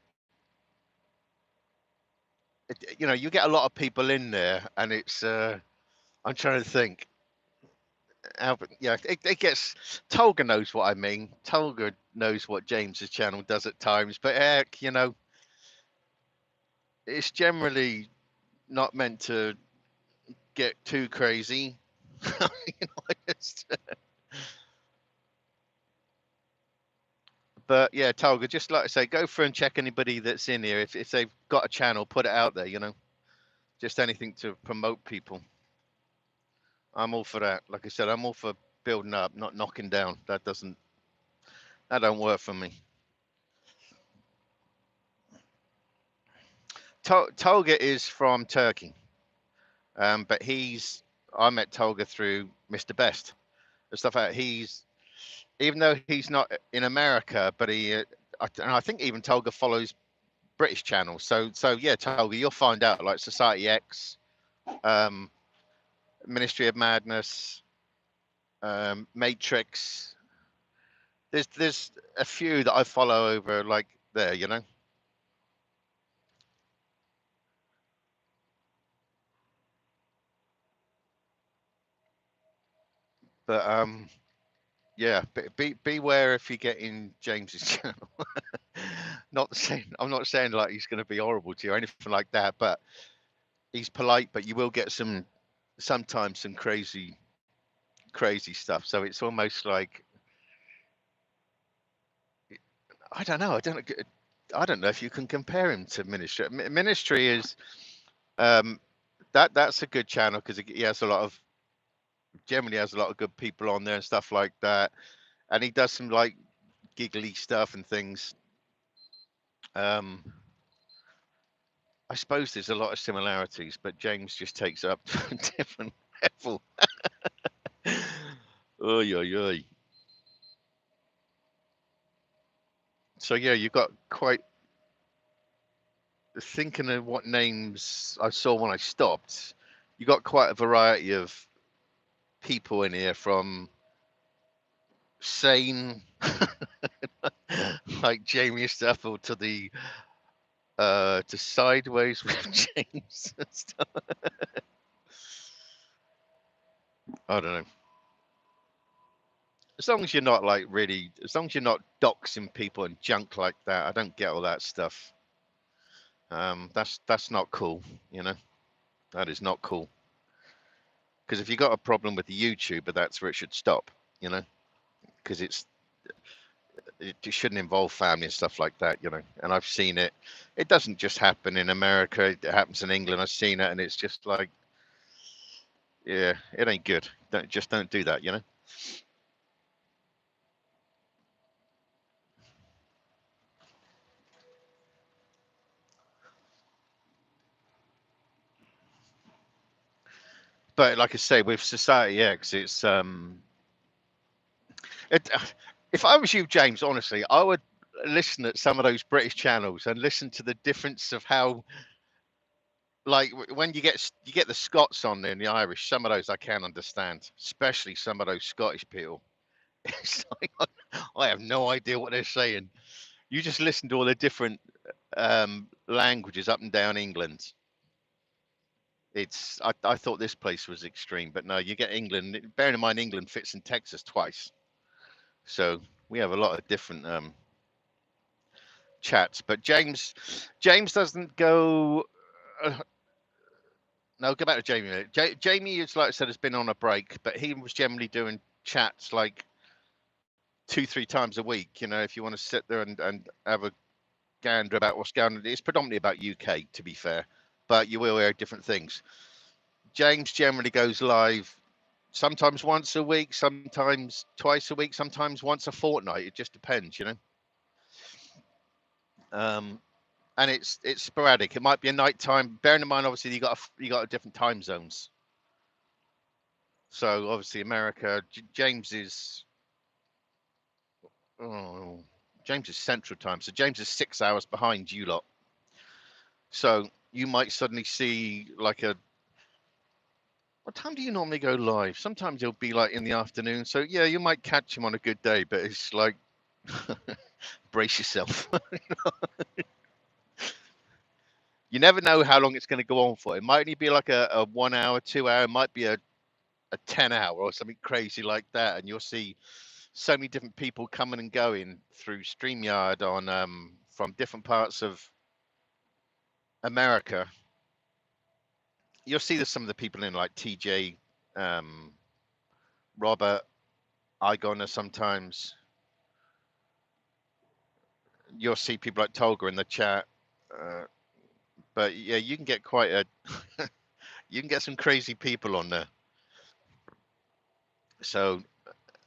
Speaker 1: you know, you get a lot of people in there, and it's. I'm trying to think. Yeah, it gets. Tolga knows what I mean. Tolga knows what James's channel does at times, but heck, you know, it's generally not meant to get too crazy. You know, but yeah, Tolga, just like I say, go through and check anybody that's in here. If they've got a channel, put it out there. You know, just anything to promote people. I'm all for that. Like I said, I'm all for building up, not knocking down. That don't work for me. Tolga is from Turkey, but I met Tolga through Mr. Best and stuff like that. Even though he's not in America, but and I think even Tolga follows British channels. So yeah, Tolga, you'll find out like Society X, um, Ministry of Madness, Matrix. There's a few that I follow over like there, you know. But yeah, beware if you get in James's channel. Not saying I'm not saying like he's going to be horrible to you or anything like that, but he's polite. But you will get sometimes some crazy stuff. So it's almost like I don't know. I don't know if you can compare him to Ministry. Ministry is um, that's a good channel because he has a lot of generally has a lot of good people on there and stuff like that, and he does some like giggly stuff and things. Um, I suppose there's a lot of similarities, but James just takes it up to a different level. Oy, oy, oy. So yeah, you've got quite thinking of what names I saw when I stopped. you got quite a variety of people in here, from sane like Jamie Staffel to the to sideways with James and stuff. I don't know. As long as you're not like really, as long as you're not doxing people and junk like that, I don't get all that stuff. That's not cool, you know. That is not cool. Because if you got a problem with the YouTuber, that's where it should stop, you know. Because it shouldn't involve family and stuff like that, you know. And I've seen it. It doesn't just happen in America. It happens in England. I've seen it, and it's just like, yeah, it ain't good. Don't do that, you know. But like I say, with Society X, it, if I was you, James, honestly, I would listen at some of those British channels and listen to the difference of how, like, when you get the Scots on there and the Irish, some of those I can understand, especially some of those Scottish people. It's like I have no idea what they're saying. You just listen to all the different languages up and down England. I thought this place was extreme, but no, you get England. Bearing in mind, England fits in Texas twice, so we have a lot of different chats. But James doesn't go. Uh, no, go back to Jamie. Jamie is, like I said, has been on a break, but he was generally doing chats like 2, 3 times a week. You know, if you want to sit there and have a gander about what's going on, it's predominantly about UK, to be fair, but you will hear different things. James generally goes live sometimes once a week, sometimes twice a week, sometimes once a fortnight. It just depends, you know. Um, and it's sporadic. It might be a night time. Bearing in mind, obviously, you got different time zones. So obviously, America. James is oh, James is Central Time. So James is 6 hours behind you lot. So you might suddenly see like a. What time do you normally go live? Sometimes it'll be like in the afternoon. So yeah, you might catch him on a good day, but it's like brace yourself. You never know how long it's going to go on for. It might only be like a 1 hour, 2 hour. It might be a 10 hour or something crazy like that. And you'll see so many different people coming and going through StreamYard on from different parts of America. You'll see there's some of the people in like TJ, Robert, Igona sometimes. You'll see people like Tolga in the chat. But yeah, you can get quite a you can get some crazy people on there. So,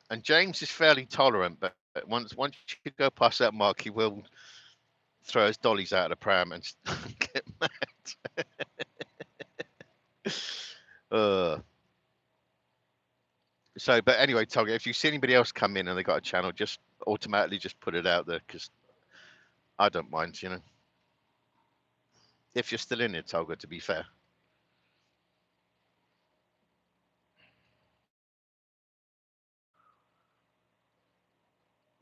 Speaker 1: and James is fairly tolerant, but once you go past that mark, he will throw his dollies out of the pram and get mad. uh, so, but anyway, Tolga, if you see anybody else come in and they got a channel, just automatically just put it out there, because I don't mind, you know. If you're still in it, Tolga, to be fair.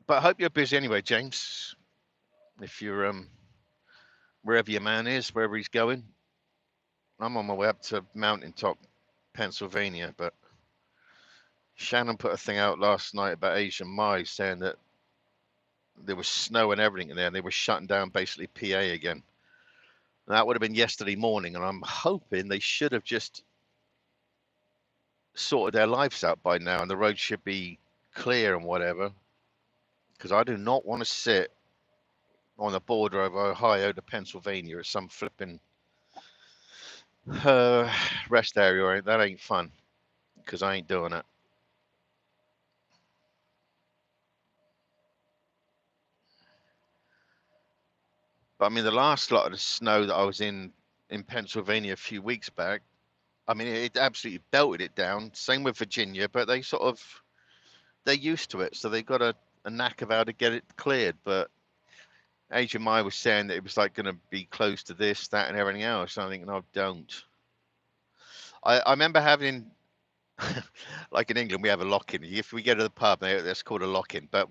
Speaker 1: But I hope you're busy anyway, James. If you're wherever your man is, wherever he's going. I'm on my way up to Mountaintop, Pennsylvania, but Shannon put a thing out last night about Asian Mai saying that there was snow and everything in there, and they were shutting down basically PA again. And that would have been yesterday morning, and I'm hoping they should have just sorted their lives out by now, and the road should be clear and whatever. Because I do not want to sit on the border of Ohio to Pennsylvania at some flipping rest area. That ain't fun, because I ain't doing it. But I mean, the last lot of the snow that I was in Pennsylvania a few weeks back, I mean, it absolutely belted it down. Same with Virginia, but they're used to it, so they got a knack of how to get it cleared. But Asian Mai was saying that it was like going to be close to this, that, and everything else. And I think, no, don't. I remember having, like in England, we have a lock-in. If we go to the pub, that's called a lock-in. But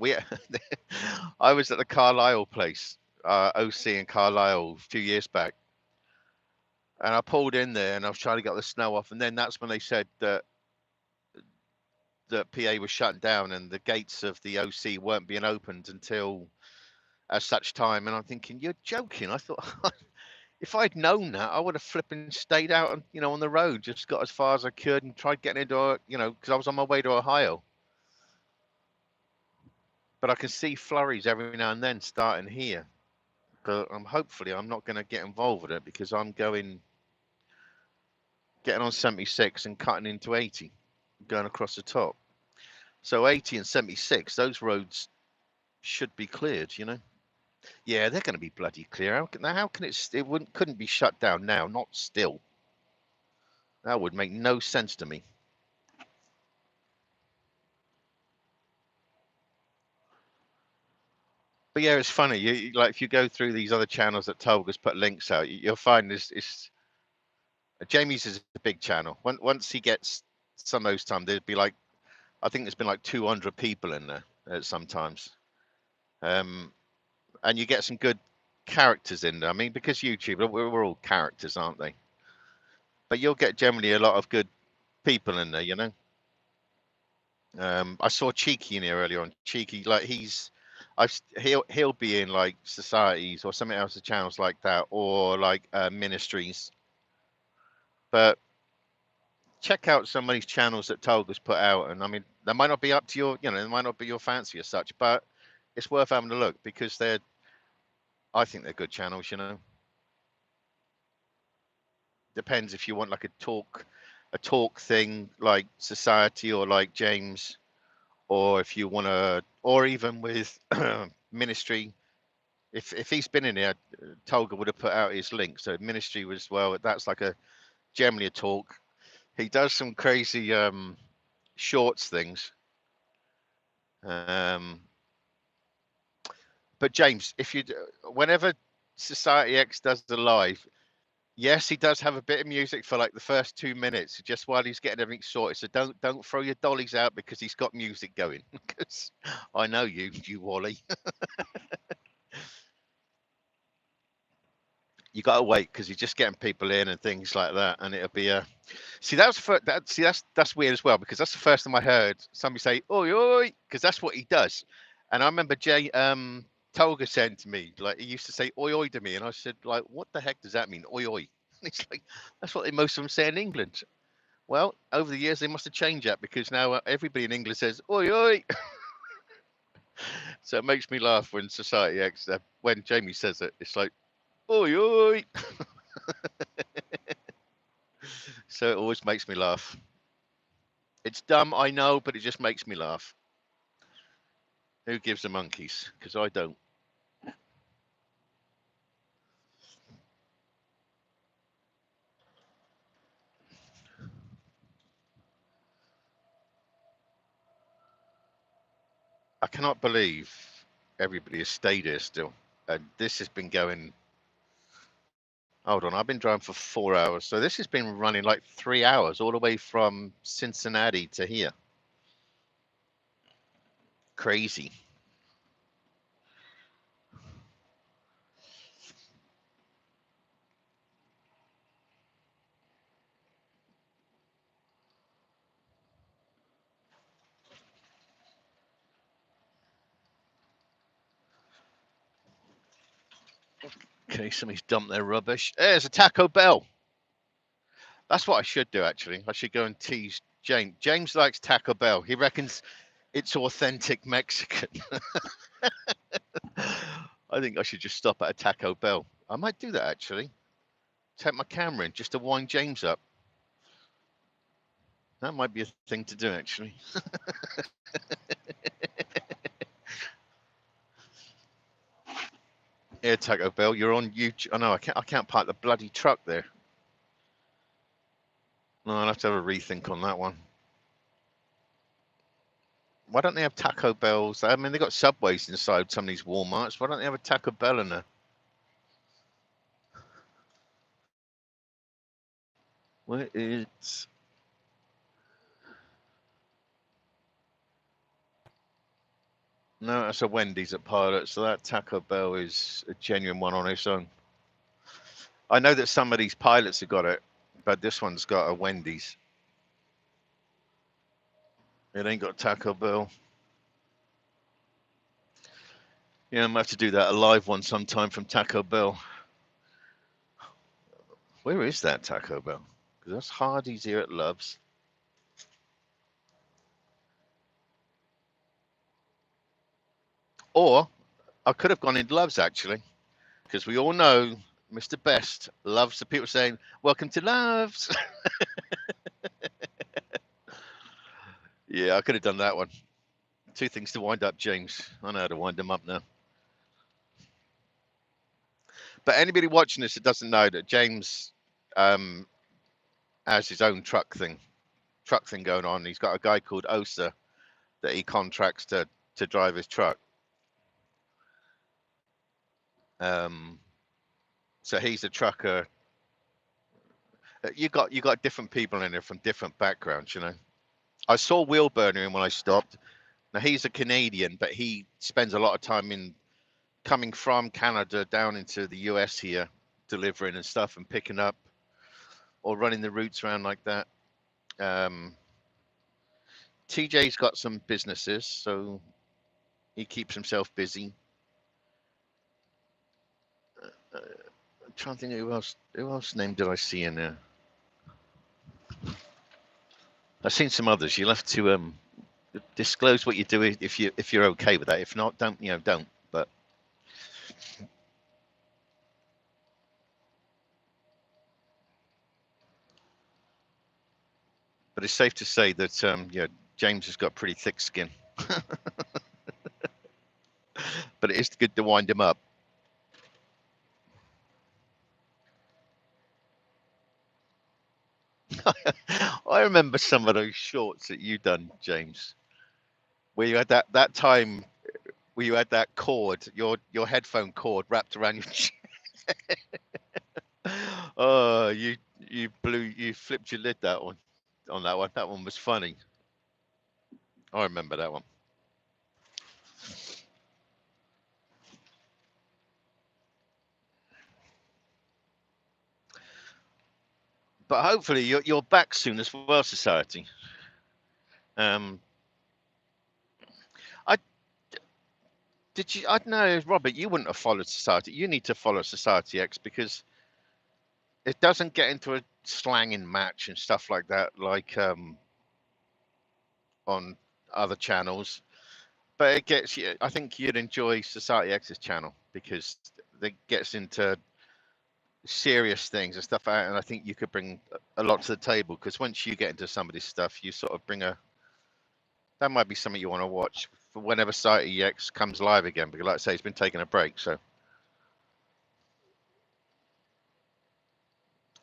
Speaker 1: I was at the Carlisle place, OC in Carlisle, a few years back, and I pulled in there and I was trying to get the snow off, and then that's when they said that the PA was shutting down and the gates of the OC weren't being opened until at such time. And I'm thinking, you're joking. I thought if I'd known that, I would have flipping stayed out on, on the road, just got as far as I could and tried getting into, because I was on my way to Ohio. But I can see flurries every now and then starting here. But hopefully I'm not going to get involved with it because I'm getting on 76 and cutting into 80, going across the top. So 80 and 76, those roads should be cleared. Yeah, they're going to be bloody clear. How can it couldn't be shut down now, not still. That would make no sense to me. But yeah, it's funny. Like if you go through these other channels that Tolga's put links out, you'll find this Jamie's is a big channel. Once he gets some of those times, there'd be like, I think there's been like 200 people in there sometimes. And you get some good characters in there. I mean, because YouTube, we're all characters, aren't they? But you'll get generally a lot of good people in there. I saw Cheeky in here earlier on. Cheeky, like he'll be in like societies or something else, channels like that, or like ministries. But check out some of these channels that Tolga's put out, and I mean, they might not be up to your, they might not be your fancy as such, but it's worth having a look because I think they're good channels. Depends if you want like a talk thing like Society or like James, or if you want to, or even with ministry. If he's been in here, Tolga would have put out his link. So ministry was, well, that's like generally a talk. He does some crazy shorts things. But James, whenever Society X does the live, yes, he does have a bit of music for like the first 2 minutes, just while he's getting everything sorted. So don't throw your dollies out because he's got music going. Because I know you Wally. You got to wait because you're just getting people in and things like that, and it'll be a. See, that's weird as well because that's the first time I heard somebody say "oi oi" because that's what he does, and I remember Tolga saying to me, like, he used to say "oi oi" to me, and I said, like, what the heck does that mean, "oi oi"? And he's like, that's what most of them say in England. Well, over the years they must have changed that because now everybody in England says "oi oi." So it makes me laugh when Society X, when Jamie says it, it's like "oi oi." So it always makes me laugh. It's dumb, I know, but it just makes me laugh. Who gives the monkeys? Because I don't. I cannot believe everybody has stayed here still. And this has been going. Hold on, I've been driving for 4 hours. So this has been running like 3 hours all the way from Cincinnati to here. Crazy. Okay, somebody's dumped their rubbish. There's a Taco Bell. That's what I should do, actually. I should go and tease James. James likes Taco Bell. He reckons it's authentic Mexican. I think I should just stop at a Taco Bell. I might do that, actually. Take my camera in just to wind James up. That might be a thing to do, actually. Yeah, Taco Bell, you're on YouTube. Oh no, I can't park the bloody truck there. No, I'll have to have a rethink on that one. Why don't they have Taco Bells? I mean, they've got Subways inside some of these Walmarts. Why don't they have a Taco Bell in there? Where is... No, that's a Wendy's at Pilot, so that Taco Bell is a genuine one on its own. I know that some of these pilots have got it, but this one's got a Wendy's. It ain't got Taco Bell. Yeah, I'm gonna have to do that, a live one sometime from Taco Bell. Where is that Taco Bell? Because that's Hardee's here at Love's. Or I could have gone in Love's actually, because we all know Mr. Best loves the people saying, "Welcome to Love's." Yeah, I could have done that one. Two things to wind up James. I know how to wind them up now. But anybody watching this that doesn't know that James has his own truck thing going on. He's got a guy called Osa that he contracts to drive his truck. So he's a trucker. You got different people in there from different backgrounds, you know. I saw Wheelburner in when I stopped. Now he's a Canadian, but he spends a lot of time in coming from Canada down into the US here, delivering and stuff and picking up or running the routes around like that. TJ's got some businesses, so he keeps himself busy. I'm trying to think who else name did I see in there? I've seen some others. You'll have to disclose what you do if you're okay with that. If not, don't don't. But it's safe to say that James has got pretty thick skin. But it is good to wind him up. I remember some of those shorts that you done, James, where you had that time where you had that cord, your headphone cord wrapped around your chin. Oh, you flipped your lid that one on that one. That one was funny. I remember that one. But hopefully you're back soon as well, Society. Um, I did you? I don't know, Robert. You wouldn't have followed Society. You need to follow Society X because it doesn't get into a slanging match and stuff like that, like on other channels. But it gets you. I think you'd enjoy Society X's channel because it gets into serious things and stuff out, and I think you could bring a lot to the table because once you get into somebody's stuff, you sort of bring a that might be something you want to watch for whenever Society X comes live again. Because, like I say, it's been taking a break, so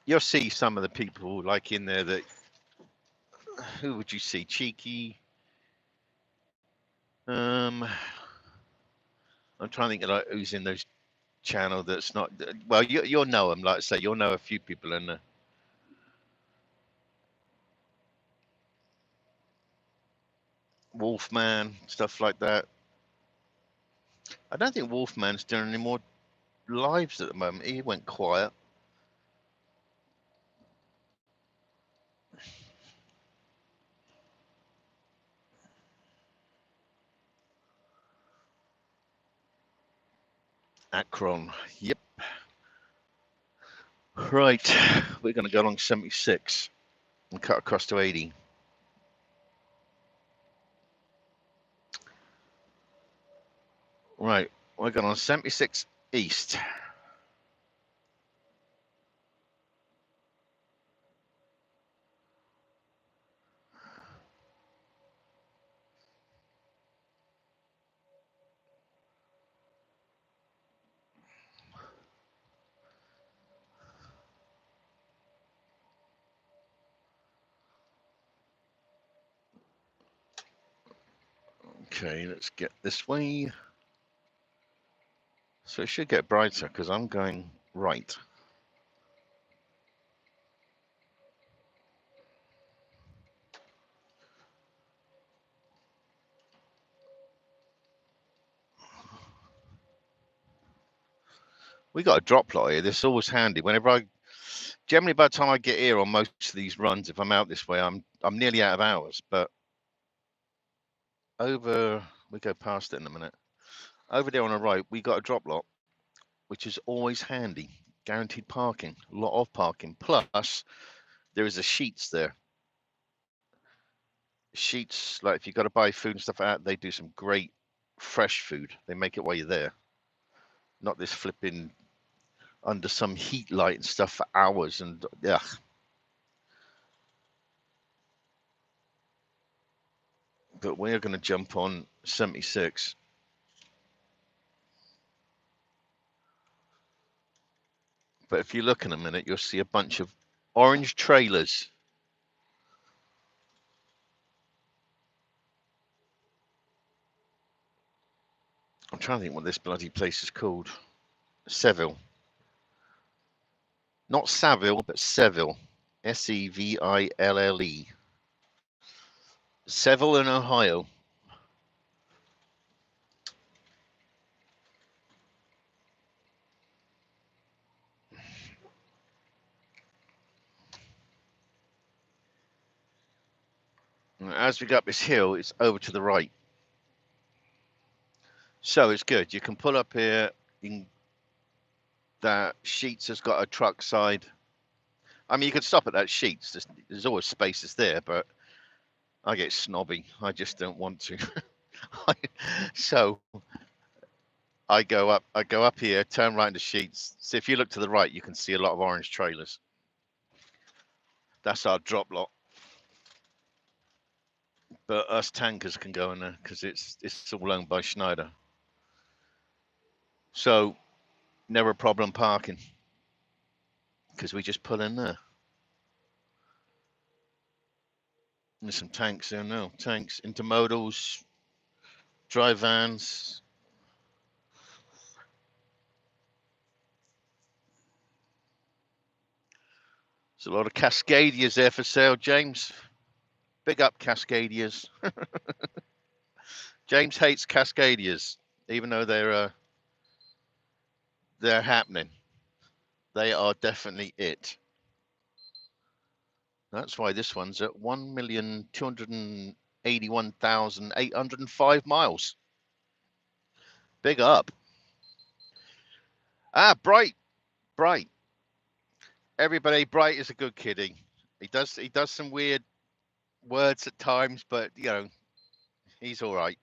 Speaker 1: you'll see some of the people like in there that. Who would you see? Cheeky. I'm trying to think of like who's in those channel that's not. Well, you'll know them. Like I say, you'll know a few people in there. Wolfman, stuff like that. I don't think Wolfman's doing any more lives at the moment. He went quiet. Akron. Yep. Right. We're going to go along 76 and cut across to 80. Right. We're going on 76 East. Okay, let's get this way. So it should get brighter because I'm going right. We got a drop lot here. This is always handy. Generally by the time I get here on most of these runs, if I'm out this way, I'm nearly out of hours. But we go past it in a minute. Over there on the right, we got a drop lot, which is always handy. Guaranteed parking, a lot of parking. Plus, there is a Sheets there. Sheets, like if you got to buy food and stuff like that, they do some great fresh food. They make it while you're there. Not this flipping under some heat light and stuff for hours. And yeah. But we're going to jump on 76. But if you look in a minute, you'll see a bunch of orange trailers. I'm trying to think what this bloody place is called. Seville. Not Saville, but Seville. Seville. Seville in Ohio. As we go up this hill, it's over to the right. So it's good. You can pull up here. That Sheets has got a truck side. I mean, you could stop at that Sheets. There's always spaces there, but I get snobby. I just don't want to. So I go up here, turn right into Sheets. So if you look to the right, you can see a lot of orange trailers. That's our drop lot. But us tankers can go in there because it's all owned by Schneider. So never a problem parking because we just pull in there. There's some tanks there now. Tanks, intermodals, dry vans. There's a lot of Cascadias there for sale, James. Big up Cascadias. James hates Cascadias, even though they're happening. They are definitely it. That's why this one's at 1,281,805 miles. Big up. Bright. Everybody, Bright is a good kiddie. He does some weird words at times, but you know, he's all right.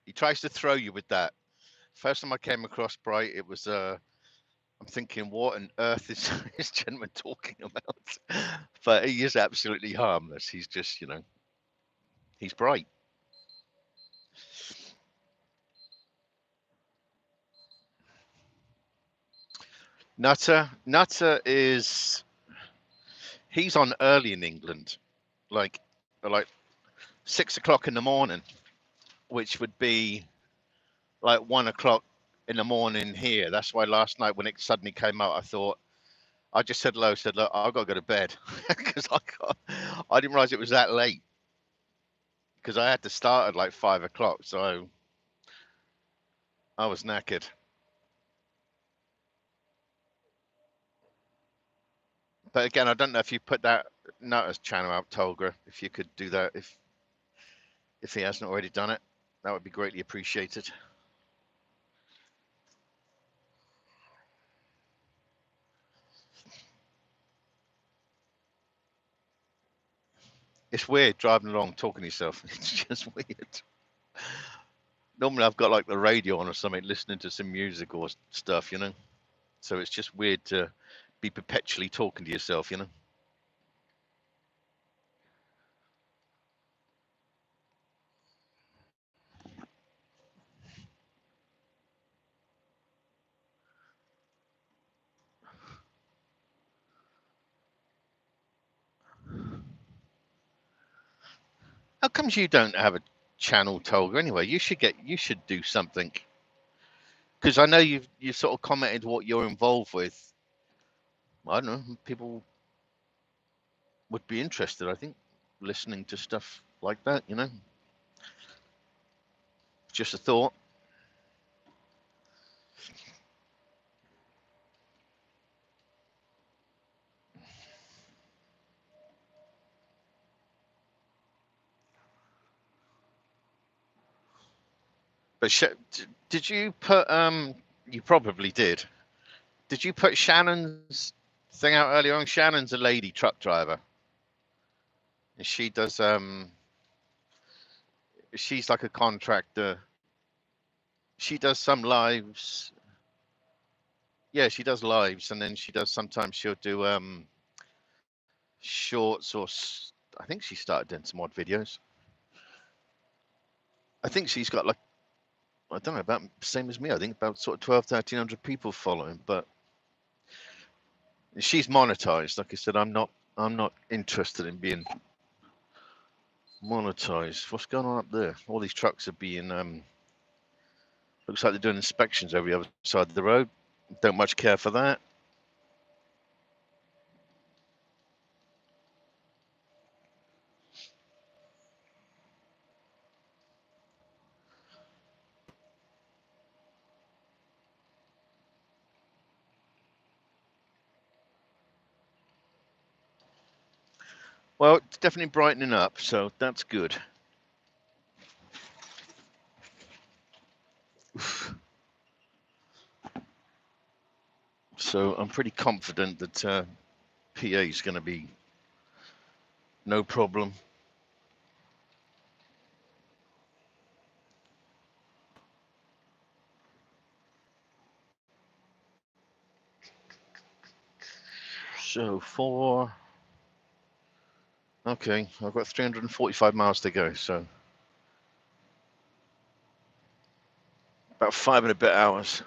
Speaker 1: He tries to throw you with that. First time I came across Bright, it was I'm thinking, what on earth is this gentleman talking about? But he is absolutely harmless. He's just, he's bright. Nutter he's on early in England, like 6 o'clock in the morning, which would be like 1 o'clock in the morning here. That's why last night when it suddenly came out, I just said hello, said, look, I've got to go to bed because I didn't realize it was that late because I had to start at like 5 o'clock. So I was knackered. But again, I don't know if you put that Nutters channel out, Tolga, if you could do that, if he hasn't already done it, that would be greatly appreciated. It's weird driving along, talking to yourself. It's just weird. Normally I've got like the radio on or something, listening to some music or stuff, So it's just weird to be perpetually talking to yourself, How comes you don't have a channel, Tolga? Anyway, you should do something. Because I know you sort of commented what you're involved with. I don't know, people would be interested, I think, listening to stuff like that, Just a thought. But did you put you probably did. Did you put Shannon's thing out earlier on? Shannon's a lady truck driver. And she does she's like a contractor. She does some lives. Yeah, she does lives, and then she does sometimes she'll do shorts I think she started doing some odd videos. I think she's got like, I don't know, about same as me. I think about sort of 1,200-1,300 people following, but she's monetized. Like I said, I'm not interested in being monetized. What's going on up there? All these trucks are being looks like they're doing inspections over the other side of the road. Don't much care for that. Well, it's definitely brightening up, so that's good. So I'm pretty confident that PA is going to be no problem. So okay, I've got 345 miles to go, so about 5 and a bit hours.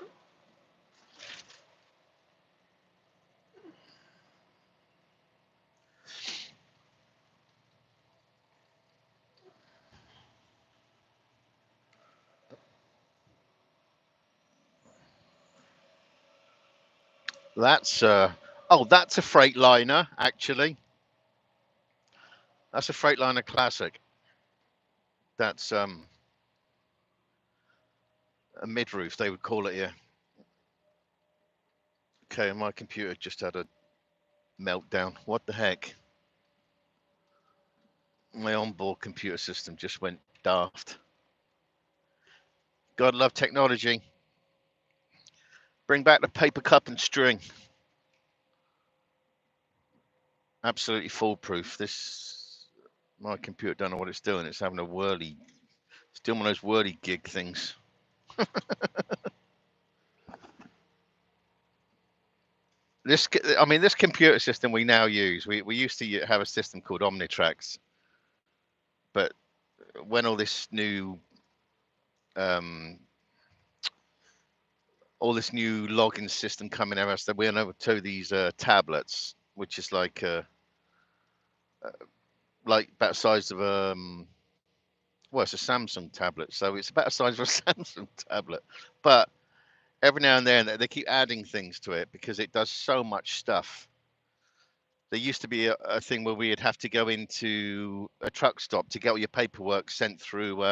Speaker 1: That's oh, that's a Freightliner actually. That's a Freightliner Classic. That's a mid-roof, they would call it here. Okay, my computer just had a meltdown. What the heck? My onboard computer system just went daft. God love technology. Bring back the paper cup and string. Absolutely foolproof. My computer don't know what it's doing. It's having a whirly. It's doing one of those whirly gig things. This computer system we now use. We used to have a system called Omnitrax, but when all this new login system coming at us, that we went over to these tablets, which is like about the size of well, it's a Samsung tablet, so it's about the size of a Samsung tablet. But every now and then they keep adding things to it because it does so much stuff. There used to be a thing where we'd have to go into a truck stop to get all your paperwork sent through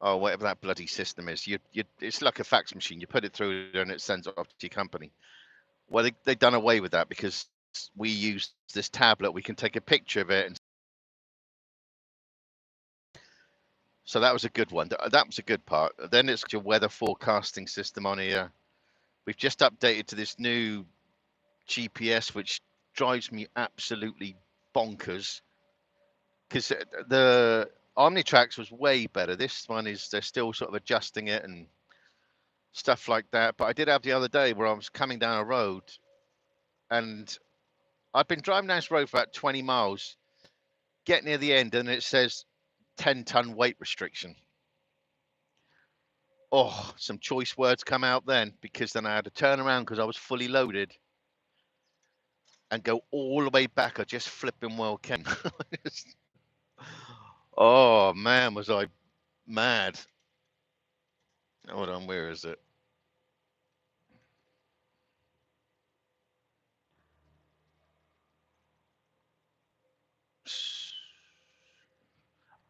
Speaker 1: oh, whatever that bloody system is. It's like a fax machine. You put it through and it sends it off to your company. Well, they've done away with that because we use this tablet. We can take a picture of it, and so that was a good one. That was a good part. Then it's your weather forecasting system on here. We've just updated to this new GPS, which drives me absolutely bonkers because the Omnitrax was way better. This one is, they're still sort of adjusting it and stuff like that. But I did have the other day where I was coming down a road and I've been driving down this road for about 20 miles, get near the end and it says 10-ton weight restriction. Oh, some choice words come out then, because then I had to turn around because I was fully loaded and go all the way back. I just flipping well can. Oh man, was I mad. Hold on, where is it?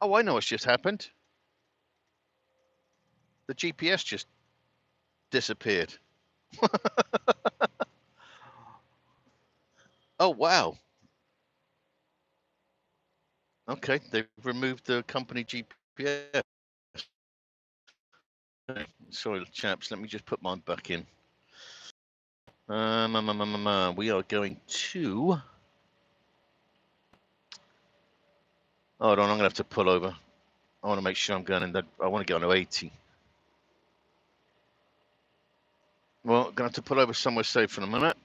Speaker 1: Oh, I know what's just happened. The GPS just disappeared. Oh wow. Okay, they've removed the company GPS. Sorry, chaps. Let me just put mine back in. We are going to. Hold on, I'm gonna have to pull over. I want to make sure I'm going in that. I want to get on to 80. Well, I'm gonna have to pull over somewhere safe in a minute.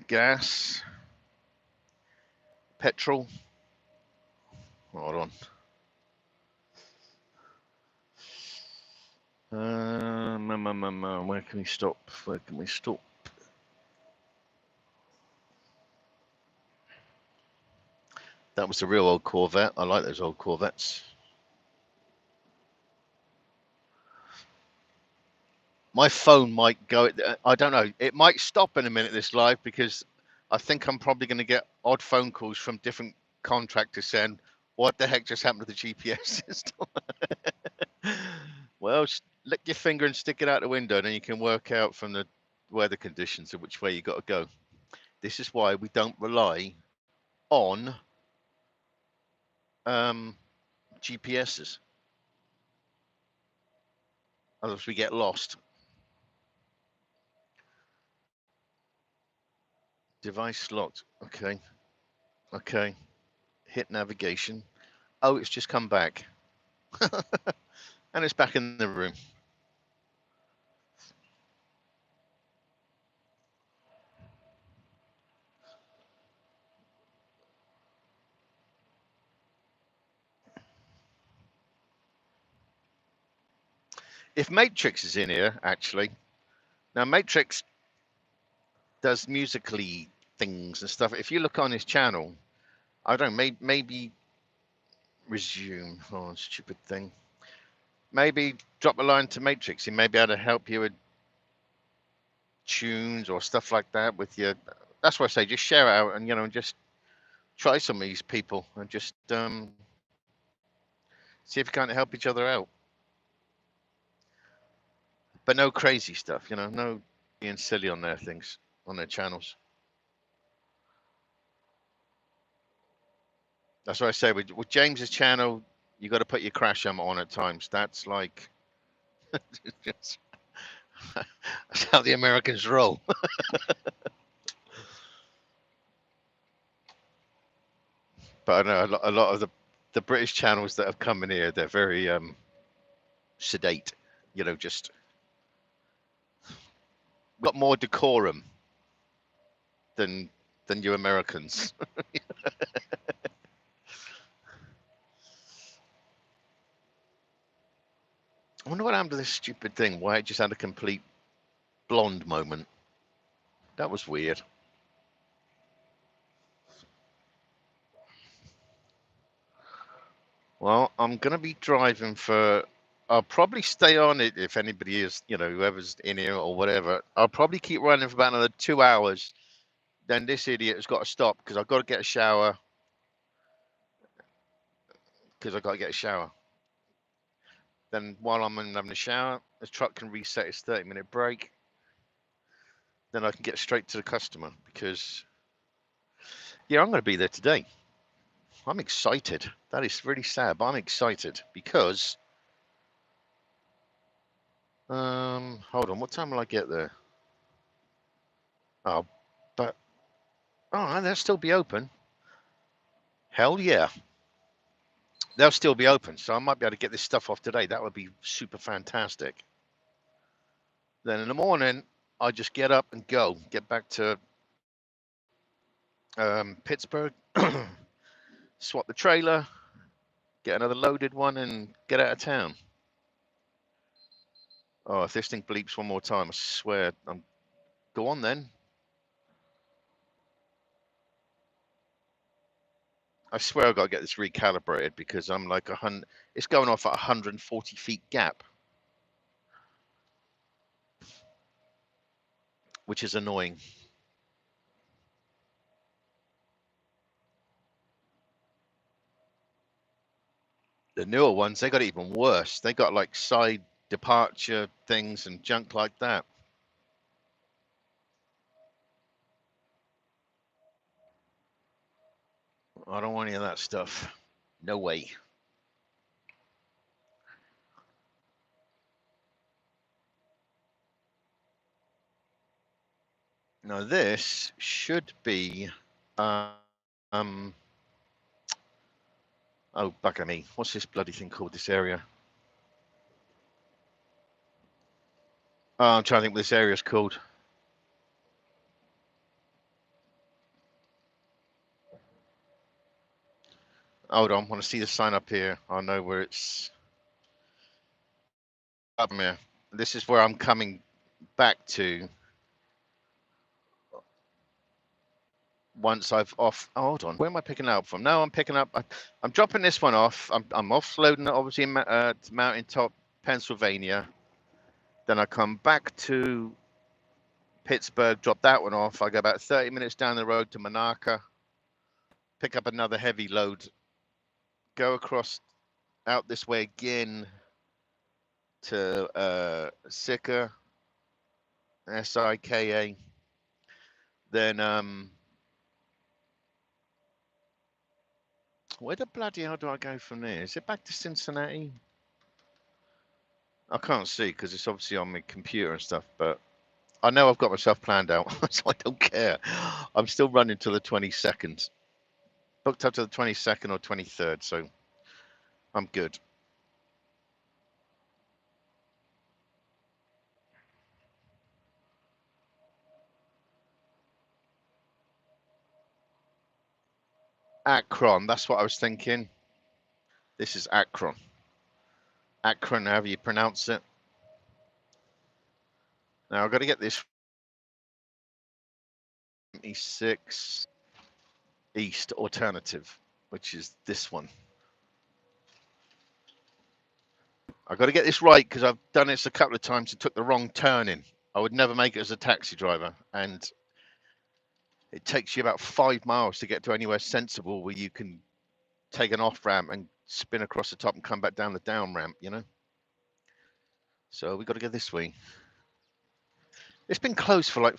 Speaker 1: Gas, petrol. Hold on. Where can we stop? Where can we stop? That was a real old Corvette. I like those old Corvettes. My phone might go. I don't know. It might stop in a minute, this live, because I think I'm probably going to get odd phone calls from different contractors saying, what the heck just happened to the GPS system? Well, lick your finger and stick it out the window, and then you can work out from the weather conditions of which way you got to go. This is why we don't rely on GPSs. Otherwise, we get lost. Device locked. Okay. Okay. Hit navigation. Oh, it's just come back. And it's back in the room. If Matrix is in here, actually, now Matrix does musically things and stuff. If you look on his channel, I don't know, maybe resume. Oh, stupid thing. Maybe drop a line to Matrix. He may be able to help you with tunes or stuff like that with your. That's why I say just share it out and just try some of these people and just see if you can't help each other out. But no crazy stuff, no being silly on their things, on their channels. That's what I say with James's channel. You got to put your crash armor on at times. That's like that's how the Americans roll. But I know a lot of the British channels that have come in here, they're very sedate. Just got more decorum than you Americans. I wonder what happened to this stupid thing. Why it just had a complete blonde moment. That was weird. Well, I'm gonna be driving for. I'll probably stay on it if anybody is, whoever's in here or whatever. I'll probably keep running for about another 2 hours. Then this idiot has got to stop because I've got to get a shower. Then while I'm having a shower, the truck can reset its 30-minute break. Then I can get straight to the customer because, yeah, I'm going to be there today. I'm excited. That is really sad, but I'm excited because, hold on, what time will I get there? Oh, they'll still be open. Hell yeah. They'll still be open, so I might be able to get this stuff off today. That would be super fantastic. Then in the morning, I just get up and go, get back to Pittsburgh, swap the trailer, get another loaded one, and get out of town. Oh, if this thing bleeps one more time, I swear, go on then. I swear I've got to get this recalibrated because I'm like it's going off at 140 feet gap, which is annoying. The newer ones, they got it even worse. They got like side departure things and junk like that. I don't want any of that stuff. No way. Now this should be, um, oh bugger me, what's this bloody thing called? This area? Oh, I'm trying to think what this area is called. Hold on, I want to see the sign up here. I know where it's up here. This is where I'm coming back to once I've off. Oh, hold on, where am I picking up from? No, I'm picking up. I'm dropping this one off. I'm offloading it obviously in Mountaintop, Pennsylvania. Then I come back to Pittsburgh, drop that one off. I go about 30 minutes down the road to Monaca, pick up another heavy load, go across out this way again to Sika, Sika. Then where the bloody hell do I go from there? Is it back to Cincinnati? I can't see because it's obviously on my computer and stuff, but I know I've got myself planned out, so I don't care. I'm still running till the 22nd. Booked up to the 22nd or 23rd, so I'm good. Akron, that's what I was thinking. This is Akron. Akron, however you pronounce it. Now I've got to get this 76 East alternative, which is this one. I've got to get this right because I've done this a couple of times and took the wrong turn in. I would never make it as a taxi driver, and it takes you about 5 miles to get to anywhere sensible where you can take an off ramp and spin across the top and come back down the down ramp, you know? So we got to go this way. It's been closed for like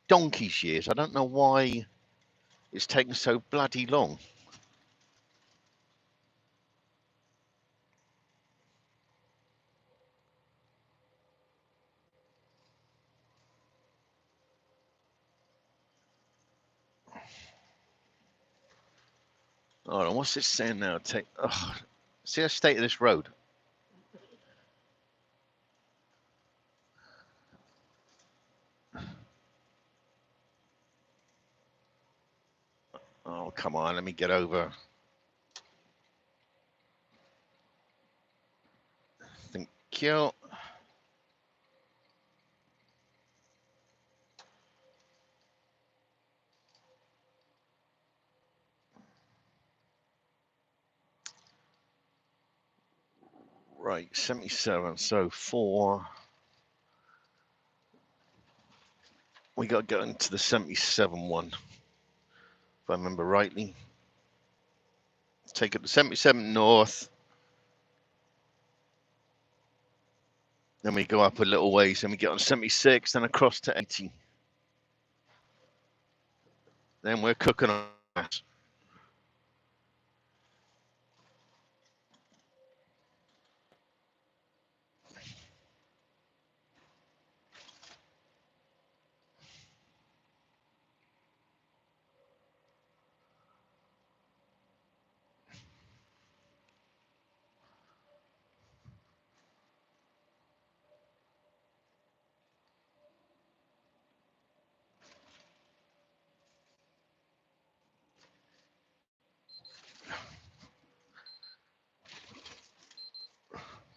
Speaker 1: donkey's years. I don't know why it's taken so bloody long. Hold on, what's this saying now? See the state of this road. Oh, come on, let me get over. Thank you. Right, 77. So 4. We got to go into the 77 one, if I remember rightly. Take it to 77 north. Then we go up a little ways, then we get on 76, then across to 80. Then we're cooking on that.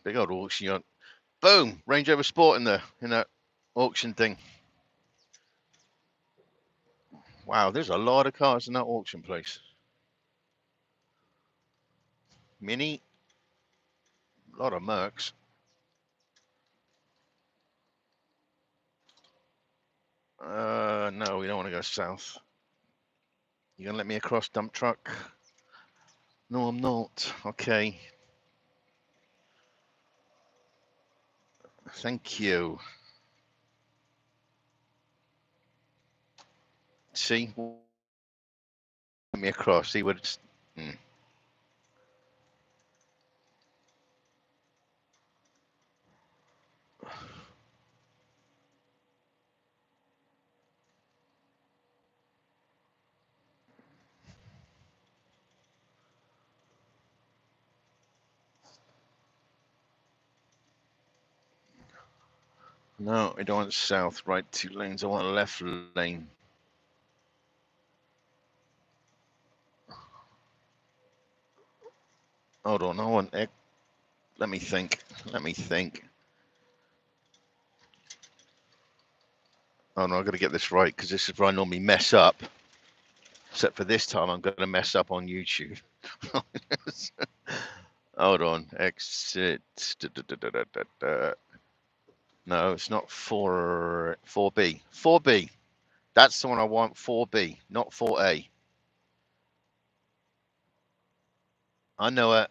Speaker 1: Big old auction yard. Boom! Range Rover Sport in that auction thing. Wow, there's a lot of cars in that auction place. Mini, a lot of Mercs. No, we don't want to go south. You gonna let me across, dump truck? No, I'm not. Okay. Thank you. See, let me across. See what it's Hmm. No, I don't want south, right 2 lanes. I want a left lane. Hold on, I want. Let me think. Let me think. Oh no, I've got to get this right because this is where I normally mess up. Except for this time, I'm going to mess up on YouTube. Hold on. Exit. No, it's not 4B. 4B. That's the one I want. 4B, not 4A. I know it.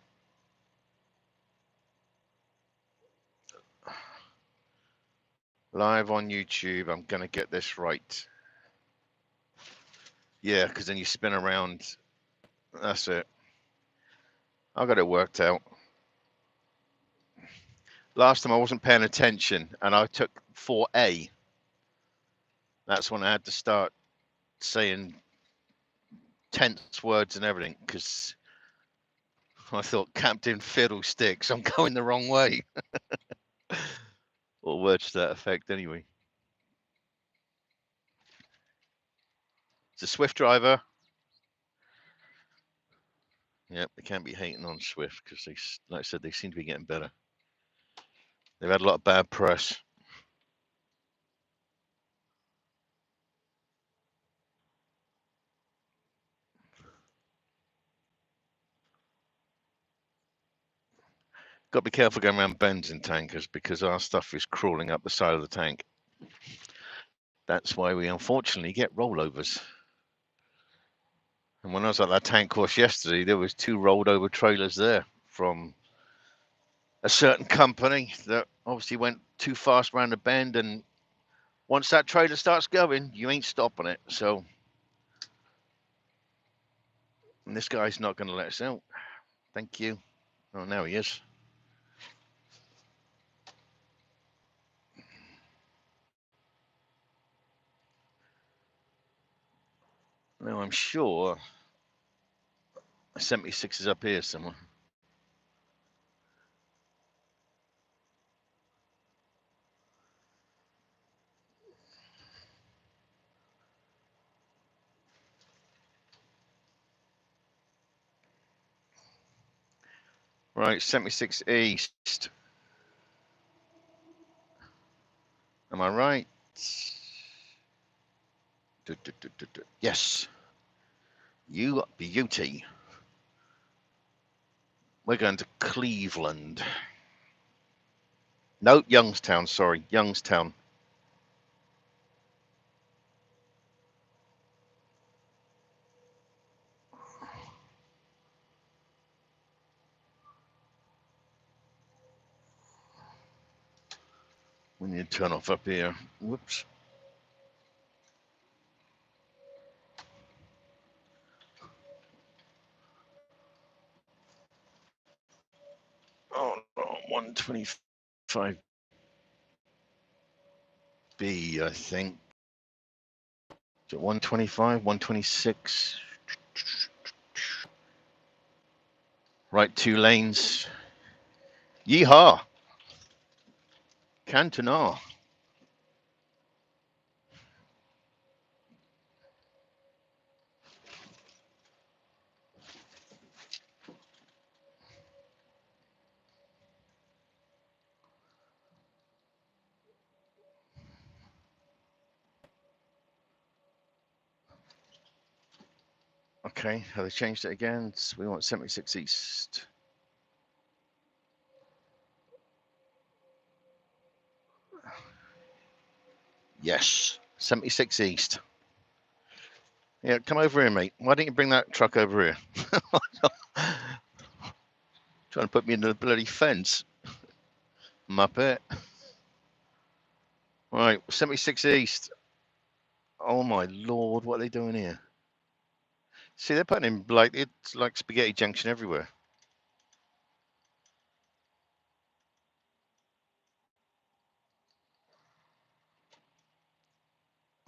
Speaker 1: Live on YouTube. I'm going to get this right. Yeah, because then you spin around. That's it. I got it worked out. Last time I wasn't paying attention and I took 4A. That's when I had to start saying tense words and everything because I thought Captain Fiddlesticks, I'm going the wrong way. Or words to that effect anyway. It's a Swift driver. Yep, they can't be hating on Swift because they, like I said, they seem to be getting better. They've had a lot of bad press. Got to be careful going around bends in tankers because our stuff is crawling up the side of the tank. That's why we unfortunately get rollovers. And when I was at that tank course yesterday, there was 2 rolled over trailers there from a certain company that obviously went too fast around the bend, and once that trailer starts going, you ain't stopping it. So, and this guy's not going to let us out. Thank you. Oh, now he is. Now I'm sure a 76 is up here somewhere. Right, 76 east. Am I right? Yes. You beauty. We're going to Cleveland. No, Youngstown, sorry. Youngstown. We need to turn off up here. Whoops. Oh, no, 125B, I think. Is it 125, 126? Right, 2 lanes. Yeehaw. Cantonar. Okay, have they changed it again? We want 76 east. Yes, 76 east. Yeah, come over here, mate. Why don't you bring that truck over here? Trying to put me in the bloody fence. Muppet. Right, 76 east. Oh my lord, what are they doing here? See, they're putting in like it's like spaghetti junction everywhere.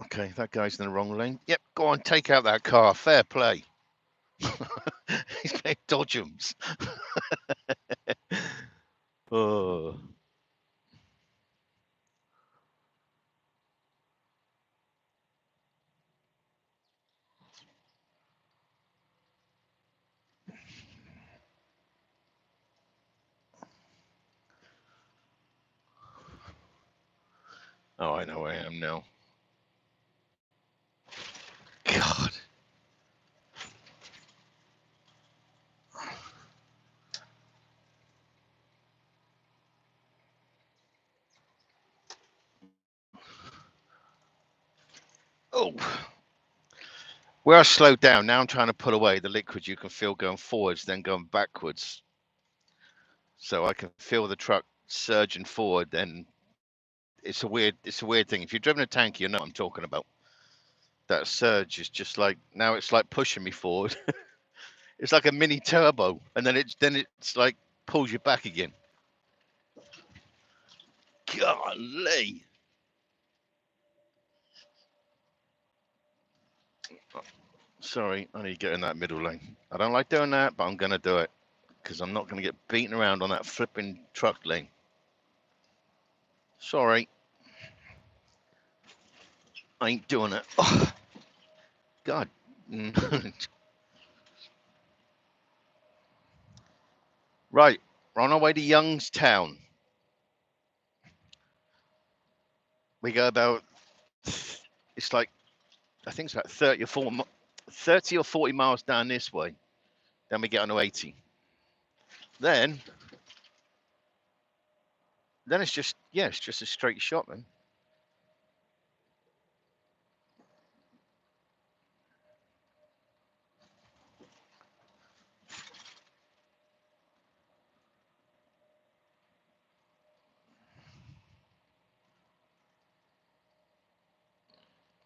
Speaker 1: Okay, that guy's in the wrong lane. Yep, go on, take out that car. Fair play. He's playing dodgems. Oh. Oh, I know where I am now. God. Oh. Where I slowed down, now I'm trying to pull away the liquid you can feel going forwards, then going backwards. So I can feel the truck surging forward. Then it's a weird thing. If you've driven a tanker, you know what I'm talking about. That surge is just like, now it's like pushing me forward. It's like a mini turbo, and then it's like pulls you back again. Golly. Sorry, I need to get in that middle lane. I don't like doing that, but I'm going to do it because I'm not going to get beaten around on that flipping truck lane. Sorry. I ain't doing it. Oh, God. Right, we're on our way to Youngstown. We go about, it's like, I think it's about 30 or 40 miles down this way. Then we get on to 80. Then it's just, yeah, it's just a straight shot, man.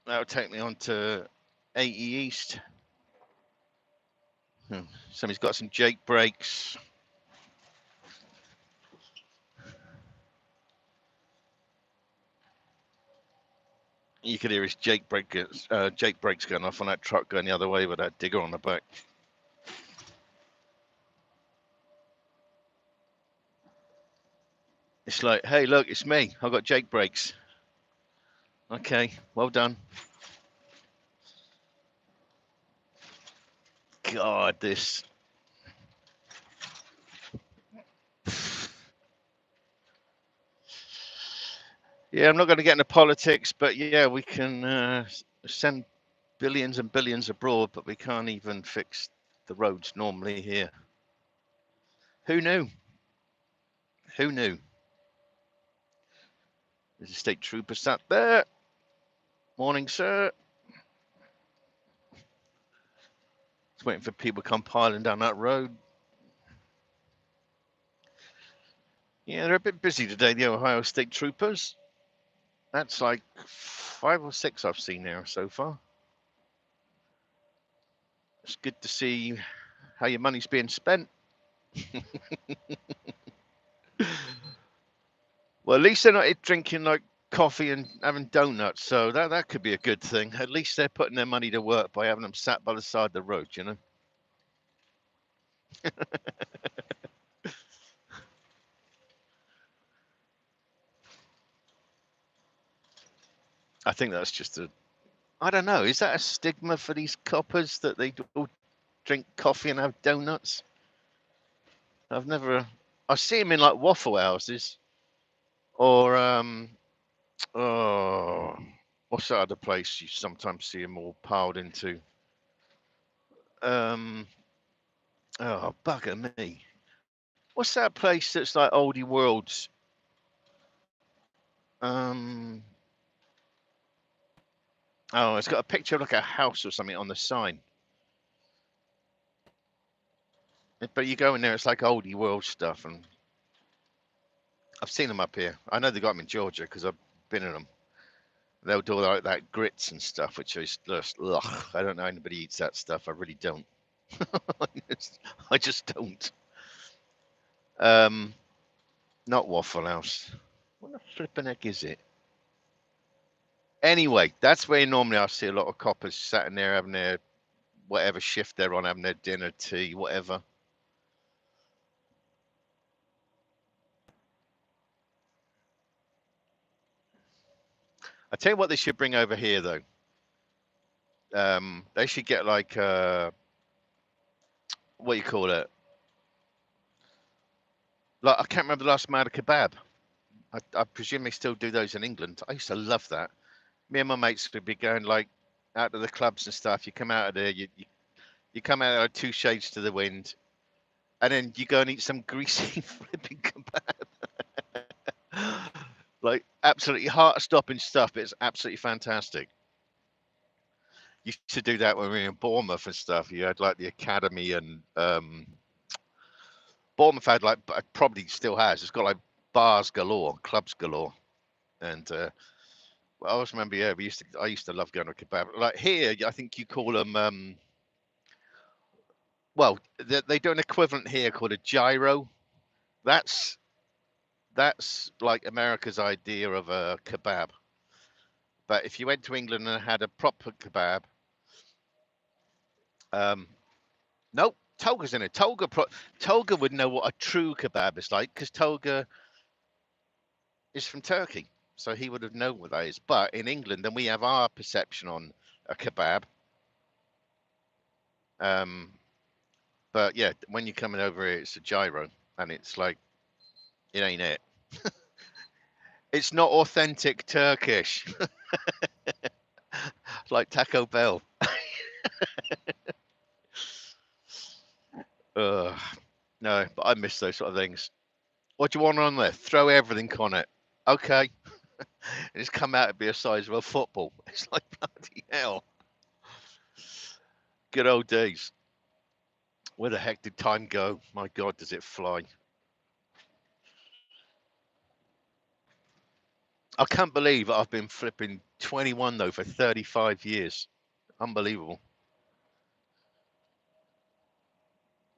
Speaker 1: That'll take me on to 80 East. Somebody's got some Jake brakes. You could hear his Jake brakes going off on that truck going the other way with that digger on the back. It's like, hey, look, it's me. I've got Jake brakes. Okay, well done. God, this. Yeah, I'm not going to get into politics, but yeah, we can send billions and billions abroad, but we can't even fix the roads normally here. Who knew? Who knew? There's a state trooper sat there. Morning, sir. Just waiting for people to come piling down that road. Yeah, they're a bit busy today, the Ohio State Troopers. That's like 5 or 6 I've seen there so far. It's good to see how your money's being spent. Well, at least they're not drinking like coffee and having donuts, so that could be a good thing. At least they're putting their money to work by having them sat by the side of the road, you know. I think that's just I don't know, is that a stigma for these coppers that they all drink coffee and have donuts? I see them in like waffle houses or oh, what's that other place you sometimes see them all piled into? Oh, bugger me. What's that place that's like oldie worlds? Oh, it's got a picture of like a house or something on the sign. But you go in there, it's like oldie world stuff, and I've seen them up here. I know they got them in Georgia because I've been in them. They'll do like that grits and stuff, which is just ugh. I don't know anybody eats that stuff. I really don't. I just don't. Um, Not Waffle House. What the flipping heck is it? Anyway, that's where normally I see a lot of coppers sat in there having their whatever shift they're on, having their dinner, tea, whatever. I tell you what, they should bring over here though. They should get like what do you call it? Like I can't remember the last time I had a kebab. I presume they still do those in England. I used to love that. Me and my mates would be going like out to the clubs and stuff. You come out of there, you come out of 2 shades to the wind, and then you go and eat some greasy flipping kebab. Like absolutely heart-stopping stuff, but it's absolutely fantastic. Used to do that when we were in Bournemouth and stuff. You had like the academy, and Bournemouth had like probably still has. It's got like bars galore, clubs galore, and I always remember. Yeah, I used to love going to kebab. Like here, I think you call them. Well, they do an equivalent here called a gyro. That's that's like America's idea of a kebab. But if you went to England and had a proper kebab, um, nope, Tolga's in it. Tolga would know what a true kebab is like because Tolga is from Turkey, so he would have known what that is. But in England, then we have our perception on a kebab. Um, but yeah, when you're coming over here, it's a gyro, and it's like it ain't it. It's not authentic Turkish, like Taco Bell. Ugh. No, but I miss those sort of things. What do you want on there? Throw everything on it. Okay. And it's come out to be a size of a football. It's like bloody hell. Good old days. Where the heck did time go? My God, does it fly? I can't believe I've been flipping 21 though for 35 years. Unbelievable.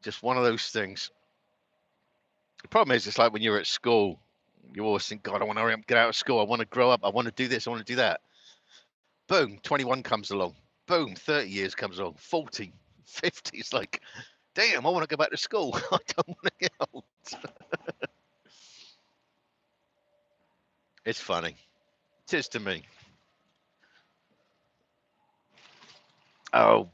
Speaker 1: Just one of those things. The problem is, it's like when you're at school, you always think, God, I want to hurry up, get out of school. I want to grow up. I want to do this. I want to do that. Boom, 21 comes along. Boom, 30 years comes along. 40, 50. It's like, damn, I want to go back to school. I don't want to get old. It's funny. It is to me. Oh,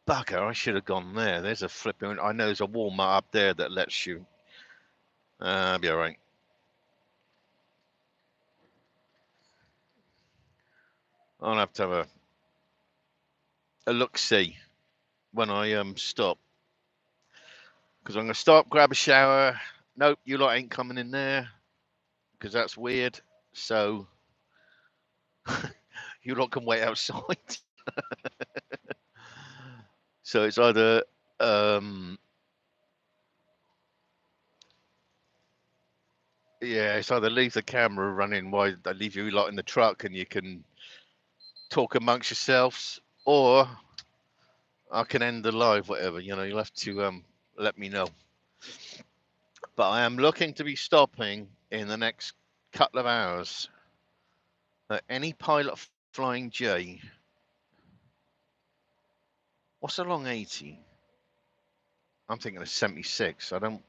Speaker 1: bugger, I should have gone there. There's a flipping, I know there's a Walmart up there that lets you. I'll be all right. I'll have to have a look-see when I stop. Because I'm going to stop, grab a shower. Nope, you lot ain't coming in there because that's weird. So you lot can wait outside. So it's either yeah, it's either leave the camera running while I leave you lot in the truck and you can talk amongst yourselves, or I can end the live, whatever. You'll have to let me know. But I am looking to be stopping in the next couple of hours at any pilot flying J. What's a long 80? I'm thinking of 76. I don't.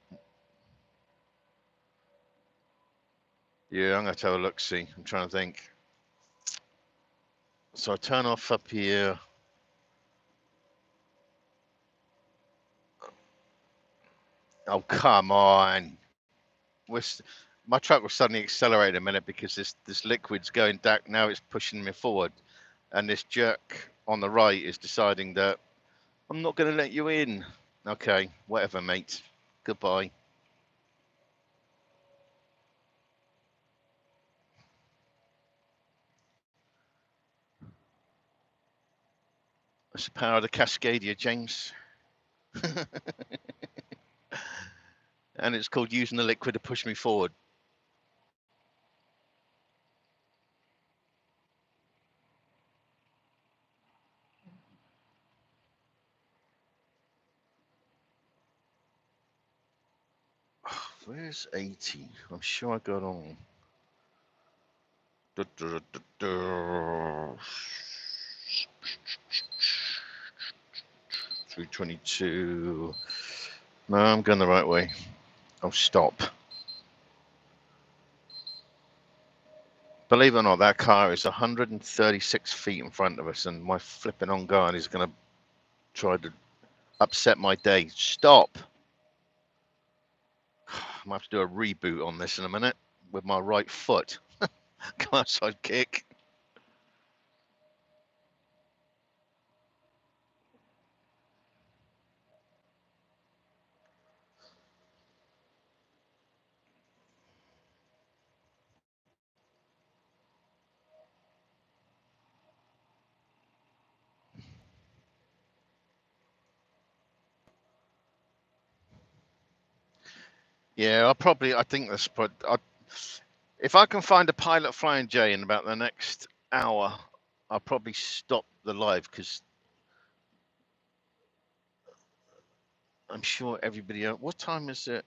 Speaker 1: Yeah, I'm going to have a look, see. I'm trying to think. So I turn off up here. Oh, come on. My truck will suddenly accelerate a minute because this liquid's going down. Now it's pushing me forward. And this jerk on the right is deciding that I'm not going to let you in. Okay, whatever, mate. Goodbye. That's the power of the Cascadia, James. And it's called using the liquid to push me forward. Where's 80? I'm sure I got on. 322. No, I'm going the right way. I'll stop. Believe it or not, that car is 136 feet in front of us, and my flipping on guard is going to try to upset my day. Stop. I'm going to have to do a reboot on this in a minute with my right foot. Come outside kick. Yeah, I think that's if I can find a pilot flying J in about the next hour, I'll probably stop the live because I'm sure everybody else. What time is it?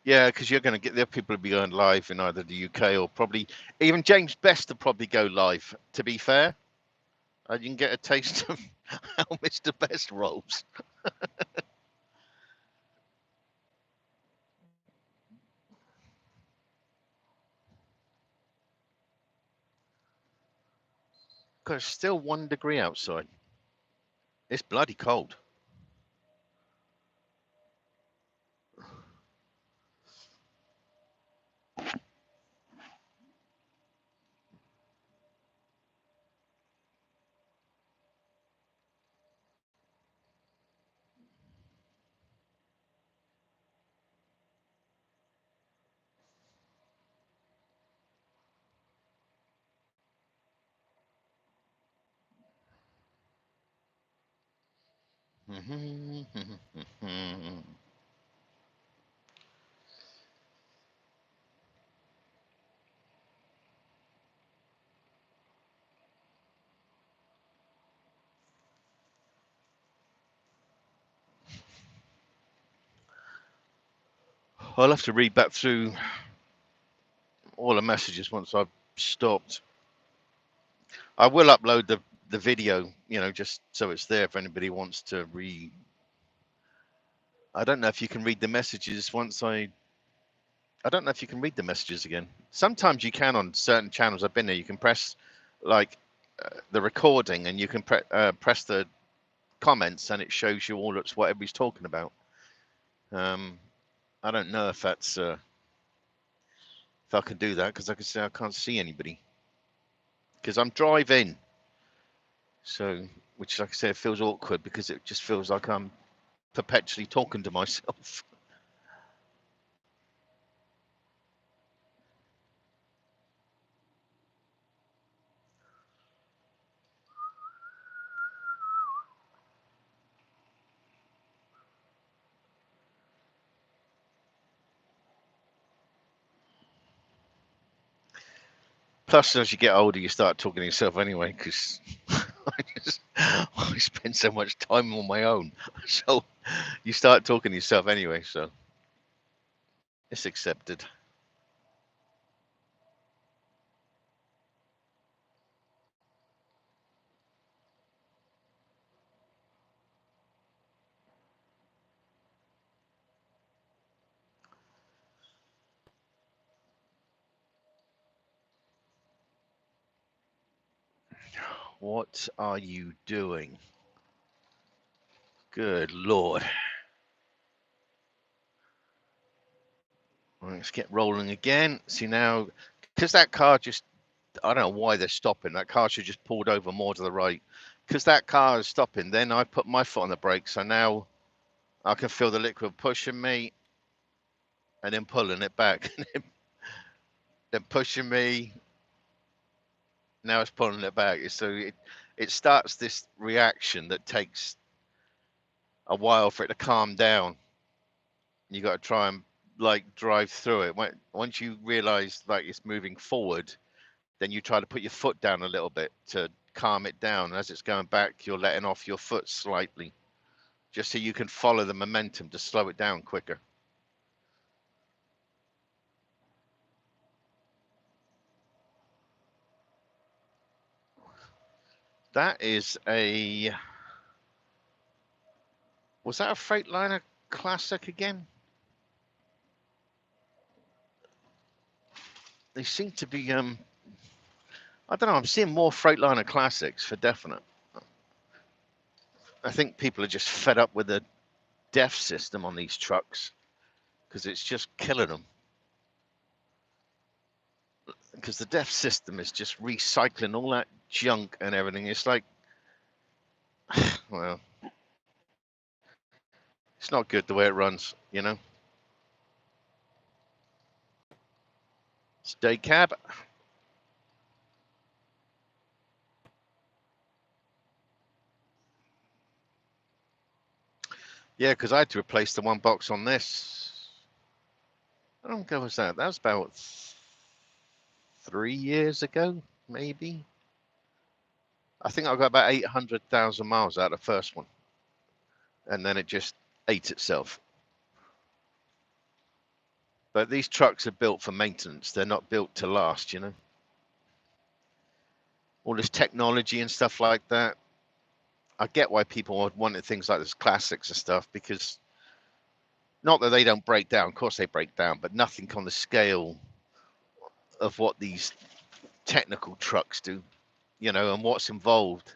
Speaker 1: Yeah, because you're going to get there. People will be going live in either the UK or probably even James Best will probably go live. To be fair, you can get a taste of how Mr. Best rolls. Because it's still 1 degree outside. It's bloody cold. I'll have to read back through all the messages once I've stopped. I will upload the video, just so it's there if anybody wants to read. I don't know if you can read the messages once I don't know if you can read the messages again. Sometimes you can on certain channels. I've been there. You can press like the recording, and you can press the comments, and it shows you all that's what everybody's talking about. I don't know if that's if I can do that because like I say I can't see anybody because I'm driving. So, which like I say, it feels awkward because it just feels like I'm perpetually talking to myself. Plus, as you get older, you start talking to yourself anyway because I spend so much time on my own. So you start talking to yourself anyway. So it's accepted. What are you doing? Good Lord. Right, let's get rolling again. See now, because that car just, I don't know why they're stopping. That car should just pulled over more to the right. Because that car is stopping, then I put my foot on the brake. So now I can feel the liquid pushing me and then pulling it back. Then pushing me. Now it's pulling it back. So it starts this reaction that takes a while for it to calm down. You got to try and like drive through it. Once you realize like it's moving forward, then you try to put your foot down a little bit to calm it down. As it's going back, you're letting off your foot slightly, just so you can follow the momentum to slow it down quicker. That is a... Was that a Freightliner Classic again? They seem to be, I don't know, I'm seeing more Freightliner Classics for definite. I think people are just fed up with the DEF system on these trucks because it's just killing them. Because the DEF system is just recycling all that junk and everything. It's like, well, it's not good the way it runs, you know. It's day cab. Yeah, because I had to replace the one box on this. How long ago was that? That was about 3 years ago, maybe. I think I got about 800,000 miles out of the first one. And then it just ate itself. But these trucks are built for maintenance. They're not built to last, you know. All this technology and stuff like that. I get why people wanted things like this, classics and stuff, because not that they don't break down. Of course they break down, but nothing on the scale of what these technical trucks do, you know, and what's involved.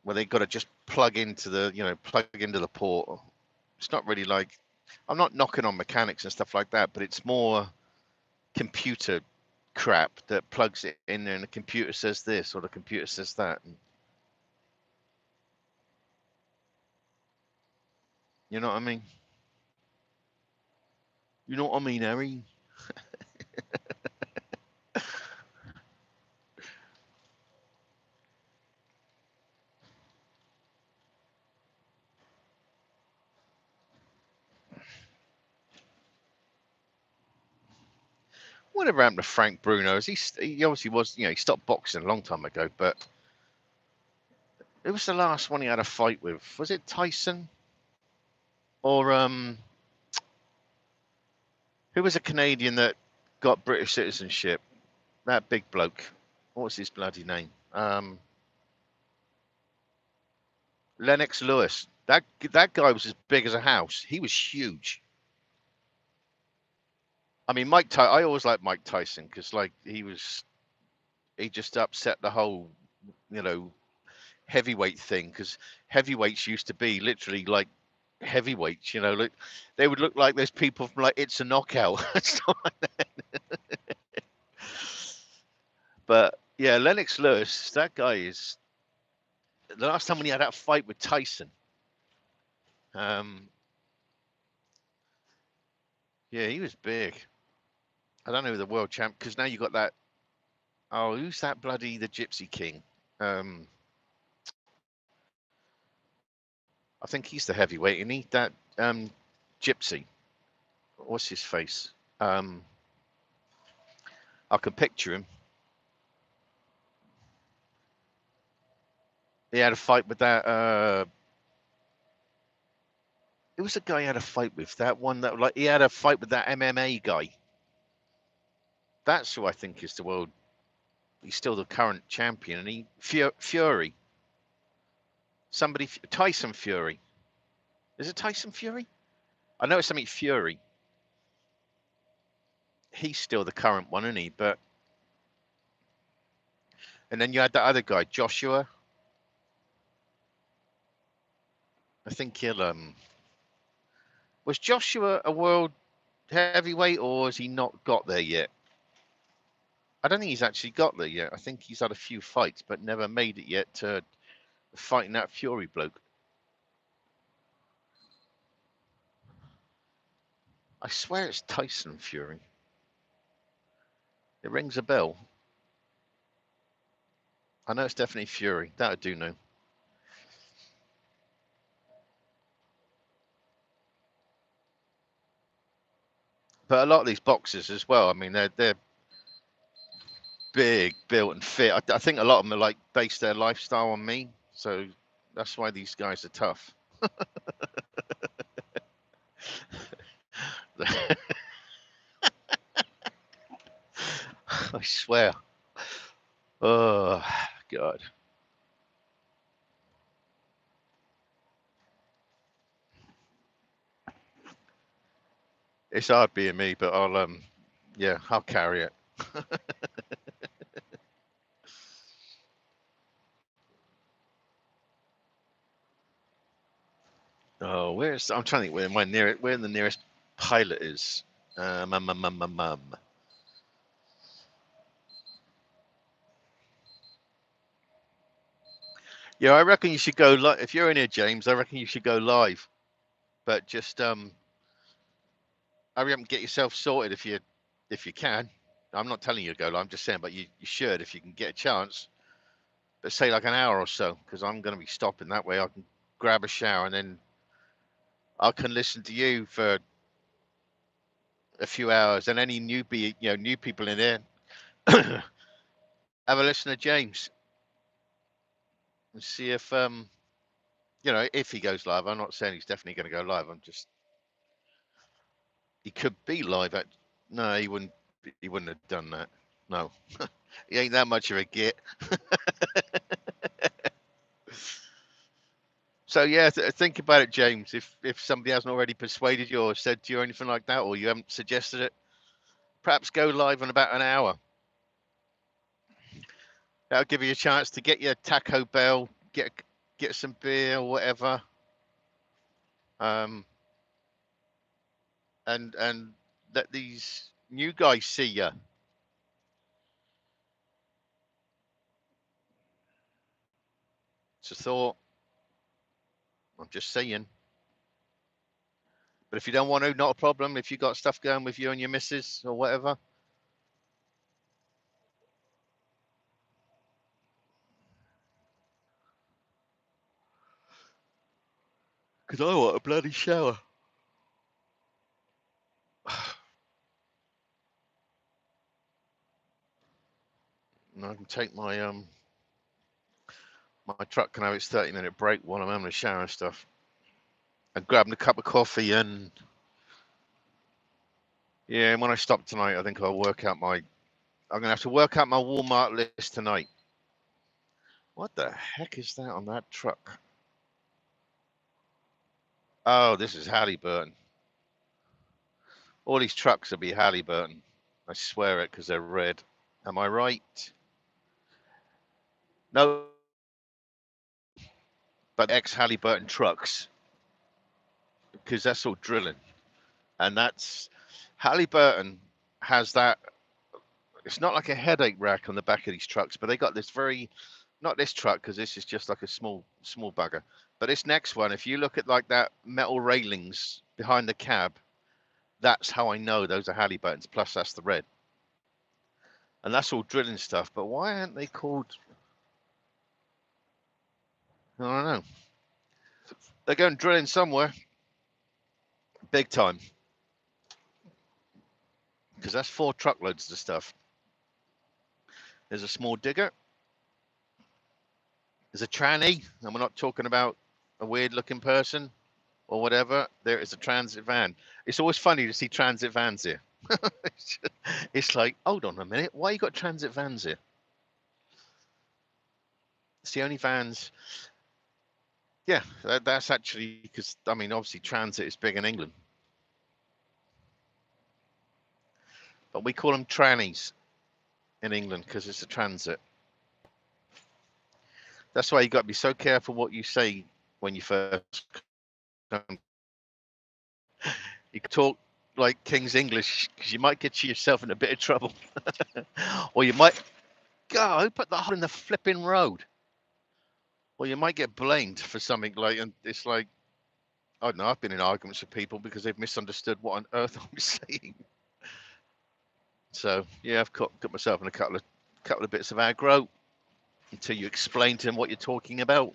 Speaker 1: Where they got to just plug into the, you know, plug into the port. It's not really like, I'm not knocking on mechanics and stuff like that, but it's more computer crap that plugs it in there and the computer says this or the computer says that. And, you know what I mean? You know what I mean, Harry? Whatever happened to Frank Bruno? He obviously was, you know, he stopped boxing a long time ago, but who was the last one he had a fight with? Was it Tyson? Or who was a Canadian that got British citizenship? That big bloke. What was his bloody name? Lennox Lewis. That guy was as big as a house. He was huge. I mean, I always liked Mike Tyson because, like, he just upset the whole, you know, heavyweight thing. Because heavyweights used to be literally like heavyweights. You know, like they would look like those people from like It's a Knockout and stuff like that. But yeah, Lennox Lewis. That guy is. The last time when he had that fight with Tyson. Yeah, he was big. I don't know who the world champ, because now you got that. Oh, who's that bloody the Gypsy King? I think he's the heavyweight, and he that Gypsy. What's his face? I can picture him. He had a fight with that. Who was the guy he had a fight with? That one that like he had a fight with that MMA guy. That's who I think is the world. He's still the current champion, and he Fury. Somebody Tyson Fury. Is it Tyson Fury? I know it's something Fury. He's still the current one, isn't he? But and then you had that other guy, Joshua. I think he'll was Joshua a world heavyweight or has he not got there yet? I don't think he's actually got there yet. I think he's had a few fights but never made it yet to fighting that Fury bloke. I swear it's Tyson Fury. It rings a bell. I know it's definitely Fury. That I do know. But a lot of these boxers as well. I mean, they're big, built, and fit. I think a lot of them are like base their lifestyle on me, so that's why these guys are tough. I swear. Oh, God. It's hard being me, but yeah, I'll carry it. Oh, I'm trying to think where the nearest pilot is. Mum. Yeah, I reckon you should go live. If you're in here, James, I reckon you should go live. But just hurry up and get yourself sorted if you can. I'm not telling you to go live. I'm just saying, but you should if you can get a chance. But say like an hour or so, because I'm going to be stopping that way. I can grab a shower and then I can listen to you for a few hours. And any new people in there, have a listen to James and see if if he goes live. I'm not saying he's definitely going to go live. He could be live at. No, he wouldn't. He wouldn't have done that. No, he ain't that much of a git. So yeah, think about it, James. If somebody hasn't already persuaded you or said to you or anything like that, or you haven't suggested it, perhaps go live in about an hour. That'll give you a chance to get your Taco Bell, get some beer or whatever, um, and let these new guys see you. It's a thought. I'm just saying. But if you don't want to, not a problem. If you got stuff going with you and your missus or whatever. Because I want a bloody shower. And I can take my truck can have its 30-minute break while I'm having a shower and stuff. And grabbing a cup of coffee and yeah, and when I stop tonight, I think I'll work out I'm gonna have to work out my Walmart list tonight. What the heck is that on that truck? Oh, this is Halliburton. All these trucks will be Halliburton. I swear it because they're red. Am I right? No, but ex-Halliburton trucks because that's all drilling. And that's Halliburton has that. It's not like a headache rack on the back of these trucks, but they got this very, not this truck because this is just like a small bugger. But this next one, if you look at like that metal railings behind the cab, that's how I know those are Halliburtons. Plus, that's the red, and that's all drilling stuff. But why aren't they called? I don't know. They're going drilling somewhere, big time, because that's 4 truckloads of stuff. There's a small digger. There's a tranny, and we're not talking about a weird-looking person or whatever. There is a transit van. It's always funny to see transit vans here. It's like, hold on a minute, why you got transit vans here? It's the only vans. Yeah, that's actually because I mean, obviously, transit is big in England, but we call them trannies in England because it's a transit. That's why you got to be so careful what you say when you first come. You can talk like King's English because you might get yourself in a bit of trouble, or you might go who put the hole in the flipping road, or you might get blamed for something like. And it's like I don't know. I've been in arguments with people because they've misunderstood what on earth I'm saying. So yeah, I've got myself in a couple of bits of aggro until you explain to them what you're talking about.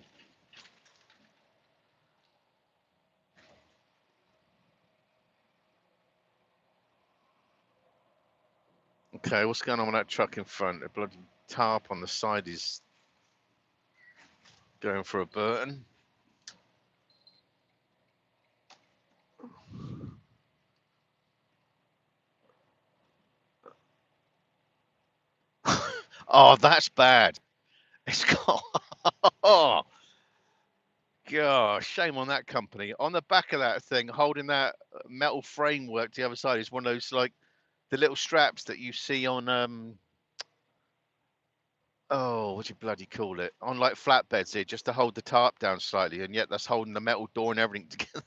Speaker 1: Okay, what's going on with that truck in front? The bloody tarp on the side is going for a Burton. Oh, that's bad. It's got. Oh, gosh, shame on that company. On the back of that thing, holding that metal framework to the other side is one of those, like, the little straps that you see on, oh, what do you bloody call it? On, like, flatbeds here, just to hold the tarp down slightly, and yet that's holding the metal door and everything together.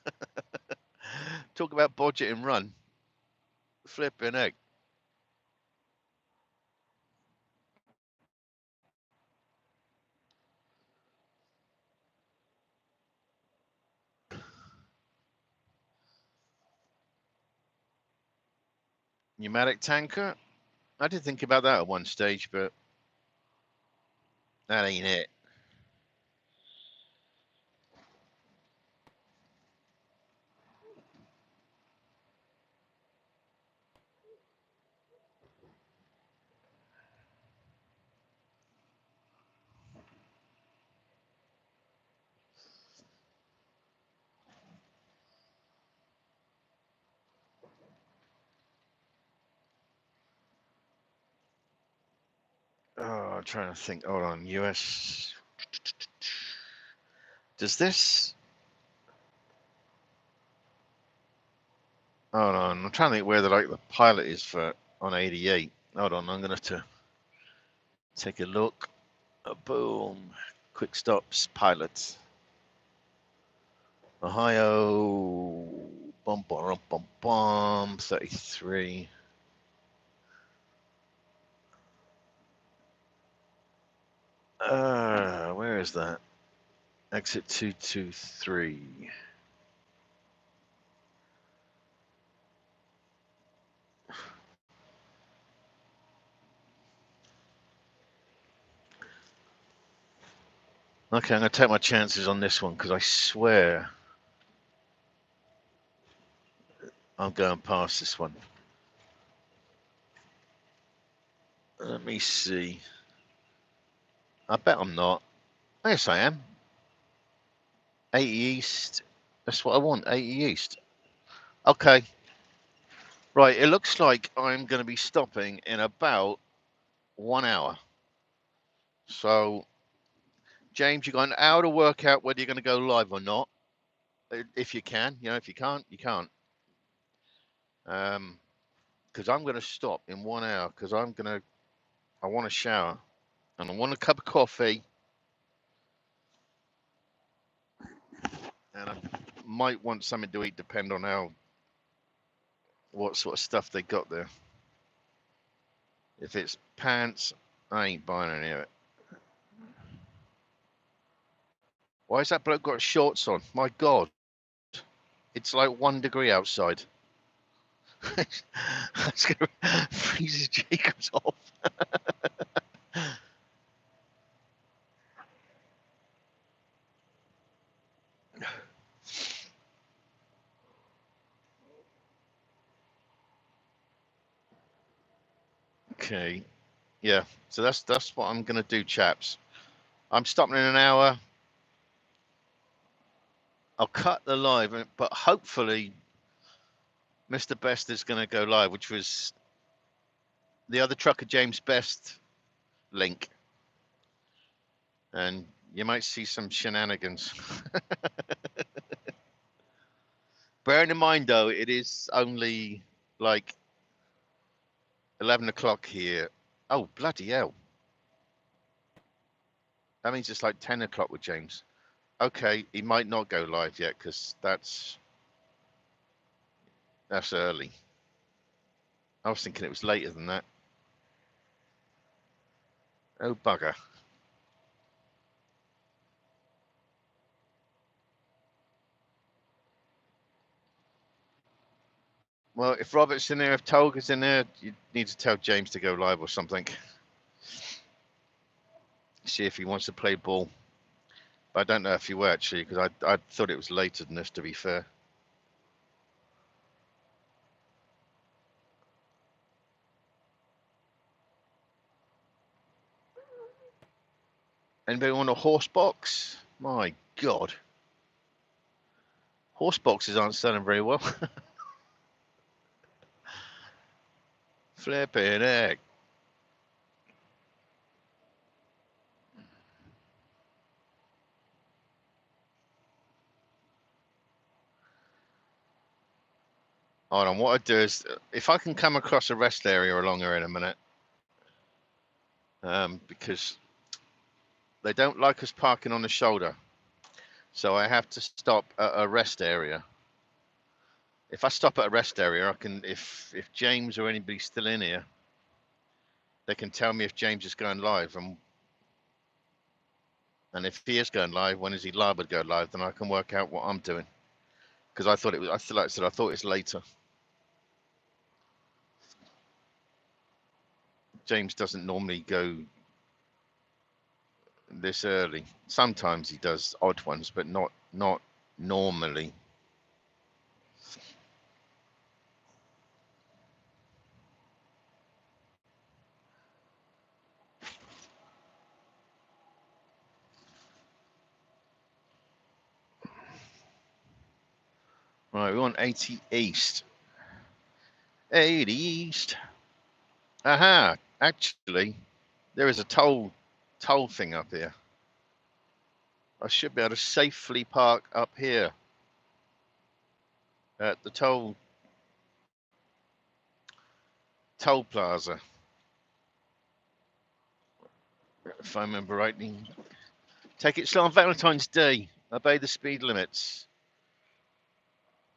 Speaker 1: Talk about budget and run. Flipping egg. Pneumatic tanker? I did think about that at one stage, but that ain't it. Oh, I'm trying to think. Hold on, US. Does this? Hold on, I'm trying to think where the pilot is for on 88. Hold on, I'm gonna have to take a look. Boom. Quick stops, pilot. Ohio. Bum bum bum bum. 33. Where is that? Exit 223. Okay, I'm gonna take my chances on this one because I swear I'm going past this one. Let me see. I bet I'm not. Yes, I am. 80 East. That's what I want. 80 East. Okay. Right. It looks like I'm going to be stopping in about 1 hour. So, James, you've got an hour to work out whether you're going to go live or not. If you can, if you can't, you can't. Because I'm going to stop in 1 hour because I want a shower and I want a cup of coffee and I might want something to eat, depend on what sort of stuff they got there. If it's pants, I ain't buying any of it. Why has that bloke got shorts on? My God. It's like 1 degree outside. That's going to freeze his Jacobs off. Okay. Yeah. So that's what I'm going to do, chaps. I'm stopping in an hour. I'll cut the live, but hopefully Mr. Best is going to go live, which was the other trucker James Best link. And you might see some shenanigans. Bearing in mind, though, it is only like 11 o'clock here. Oh, bloody hell. That means it's like 10 o'clock with James. Okay, he might not go live yet because that's early. I was thinking it was later than that. Oh, bugger. Well, if Robert's in there, if Tolga's in there, you need to tell James to go live or something. See if he wants to play ball. But I don't know if he will, actually, because I thought it was later than this, to be fair. Anybody want a horse box? My God. Horse boxes aren't selling very well. Flipping heck. Hold on, what I do is, if I can come across a rest area along here in a minute, because they don't like us parking on the shoulder, so I have to stop at a rest area. If I stop at a rest area, I can, if James or anybody's still in here, they can tell me if James is going live, and if he is going live, when is he liable to go live? Then I can work out what I'm doing. Because I thought it was, I feel like I said, I thought it's later. James doesn't normally go this early. Sometimes he does odd ones, but not normally. Right, we're on 80 East. 80 East. Aha! Actually, there is a toll thing up here. I should be able to safely park up here at the toll plaza, if I remember rightly. Take it slow on Valentine's Day. Obey the speed limits.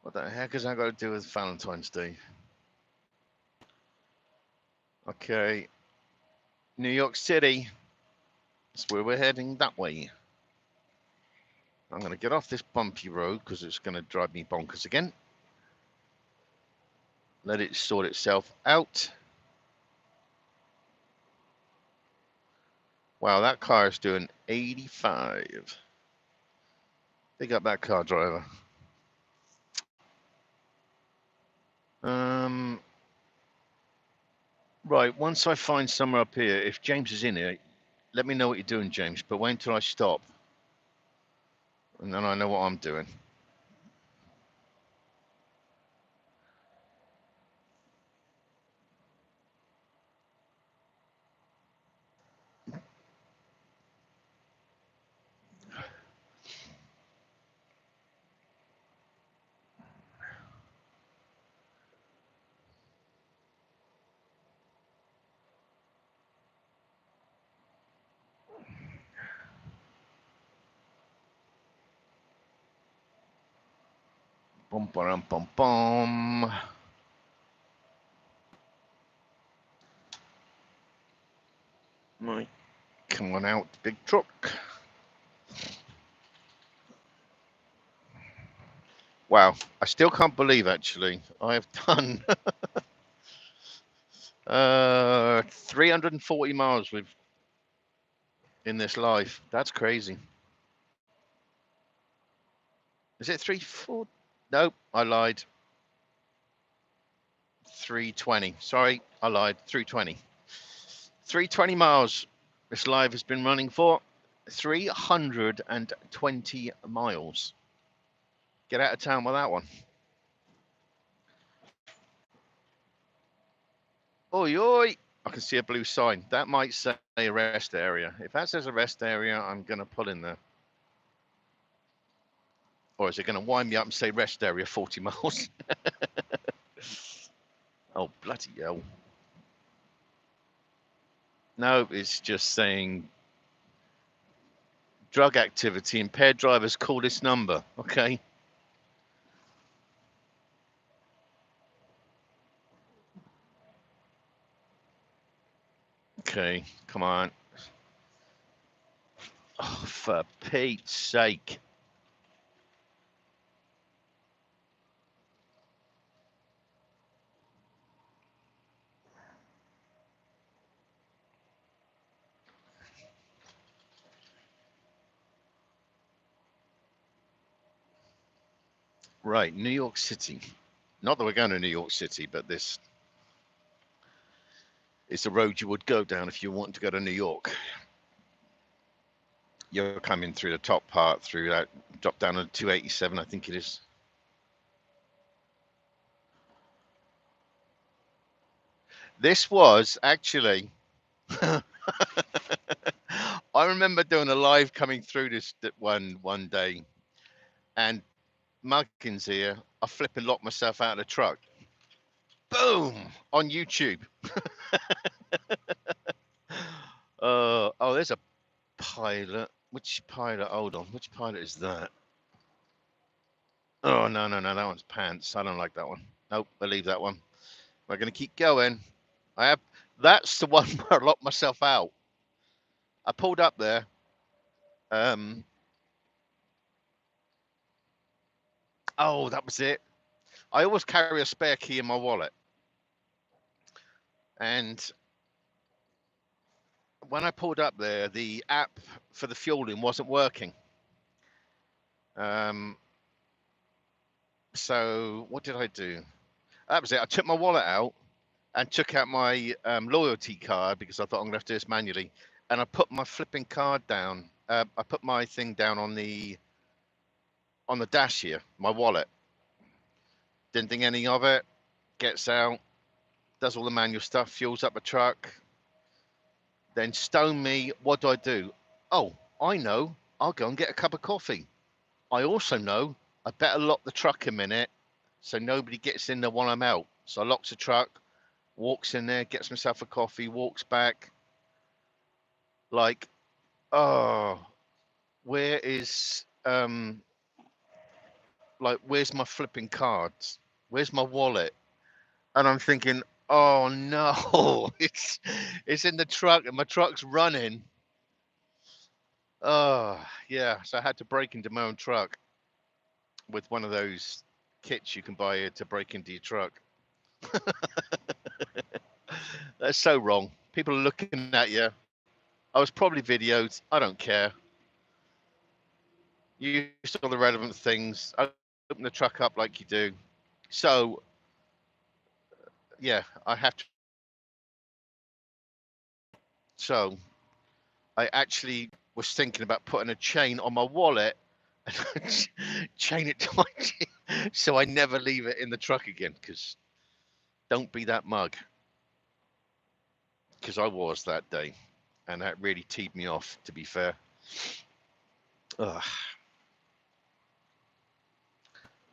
Speaker 1: What the heck has that got to do with Valentine's Day? Okay, New York City. That's where we're heading, that way. I'm going to get off this bumpy road because it's going to drive me bonkers again. Let it sort itself out. Wow, that car is doing 85. Big up that car driver. Right, once I find somewhere up here, if James is in here, let me know what you're doing, James, but wait until I stop. And then I know what I'm doing. Bum, bum, bum, bum. Right, come on out, big truck. Wow, I still can't believe, actually, I've done 340 miles in this life. That's crazy. Is it 340? Nope, I lied. 320. Sorry, I lied. 320. 320 miles. This live has been running for 320 miles. Get out of town with that one. Oi, oi. I can see a blue sign. That might say a rest area. If that says a rest area, I'm going to pull in there. Or is it going to wind me up and say rest area 40 miles? Oh, bloody hell. No, it's just saying drug activity, impaired drivers call this number. Okay. Okay, come on. Oh, for Pete's sake. Right, New York City. Not that we're going to New York City, but this is the road you would go down if you want to go to New York. You're coming through the top part, through that, drop down to 287, I think it is. This was actually, I remember doing a live coming through this one day, and Muggins here, I flipping locked myself out of the truck. Boom! On YouTube. Oh, there's a pilot. Which pilot? Hold on. Which pilot is that? Oh, no, no, no. That one's pants. I don't like that one. Nope, I'll leave that one. We're going to keep going. That's the one where I locked myself out. I pulled up there. Oh, that was it. I always carry a spare key in my wallet. And when I pulled up there, the app for the fueling wasn't working. So what did I do? That was it. I took my wallet out and took out my loyalty card because I thought I'm going to have to do this manually. And I put my flipping card down. I put my thing down on the dash here, my wallet. Didn't think anything of it. Gets out, does all the manual stuff, fuels up the truck. Then stone me. What do? Oh, I know. I'll go and get a cup of coffee. I also know I better lock the truck a minute so nobody gets in there while I'm out. So I locks the truck, walks in there, gets myself a coffee, walks back. Like, oh, where is where's my flipping cards? Where's my wallet? And I'm thinking, oh no, it's in the truck and my truck's running. Oh yeah, so I had to break into my own truck with one of those kits you can buy to break into your truck. That's so wrong. People are looking at you. I was probably videoed. I don't care. You used all the relevant things. Open the truck up like you do. So yeah, I have to. So I actually was thinking about putting a chain on my wallet and chain it to my so I never leave it in the truck again. Because don't be that mug. Because I was that day, and that really teed me off. To be fair. Ugh.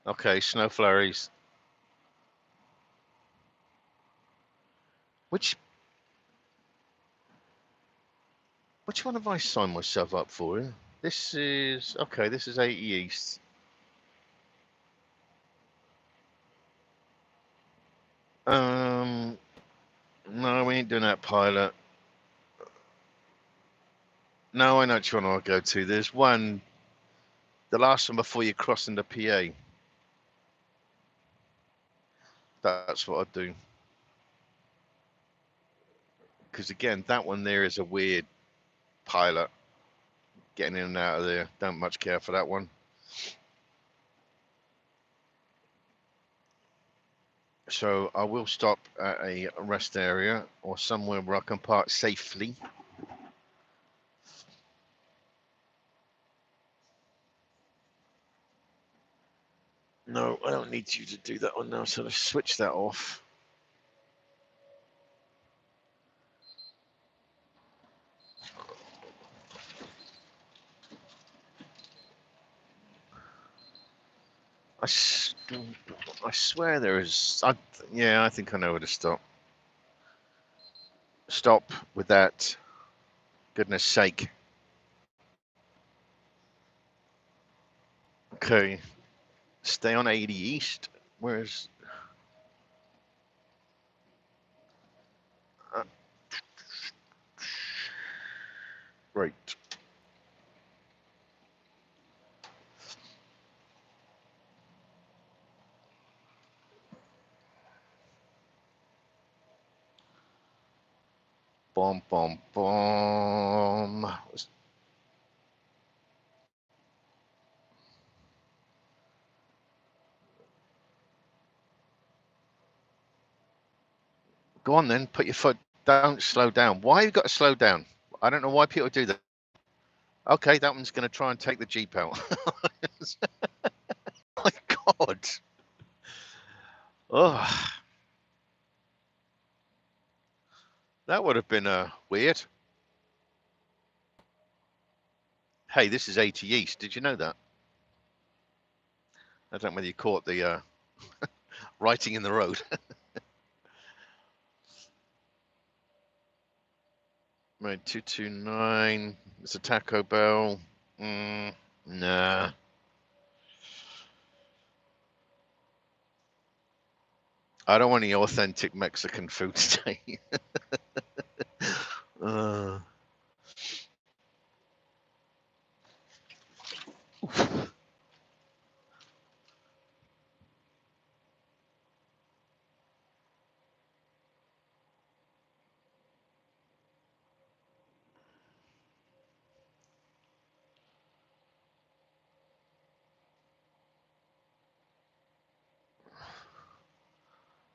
Speaker 1: Okay, snow flurries. Which one have I signed myself up for? This is okay. This is 80 East. No, we ain't doing that pilot. No, I know which one I'll go to. There's one, the last one before you cross into PA. That's what I'd do. Because again, that one there is a weird pilot. Getting in and out of there. Don't much care for that one. So I will stop at a rest area or somewhere where I can park safely. No, I don't need you to do that one now, so let's switch that off. I swear there is. Yeah, I think I know where to stop. Stop with that. Goodness sake. Okay. Stay on 80 East. Where's... right. Boom, boom, boom. Go on then. Put your foot down. Slow down. Why have you got to slow down? I don't know why people do that. Okay, that one's going to try and take the Jeep out. My God. Oh, that would have been weird. Hey, this is 80 East. Did you know that? I don't know whether you caught the writing in the road. Made 229. It's a Taco Bell. Nah. I don't want any authentic Mexican food today. uh,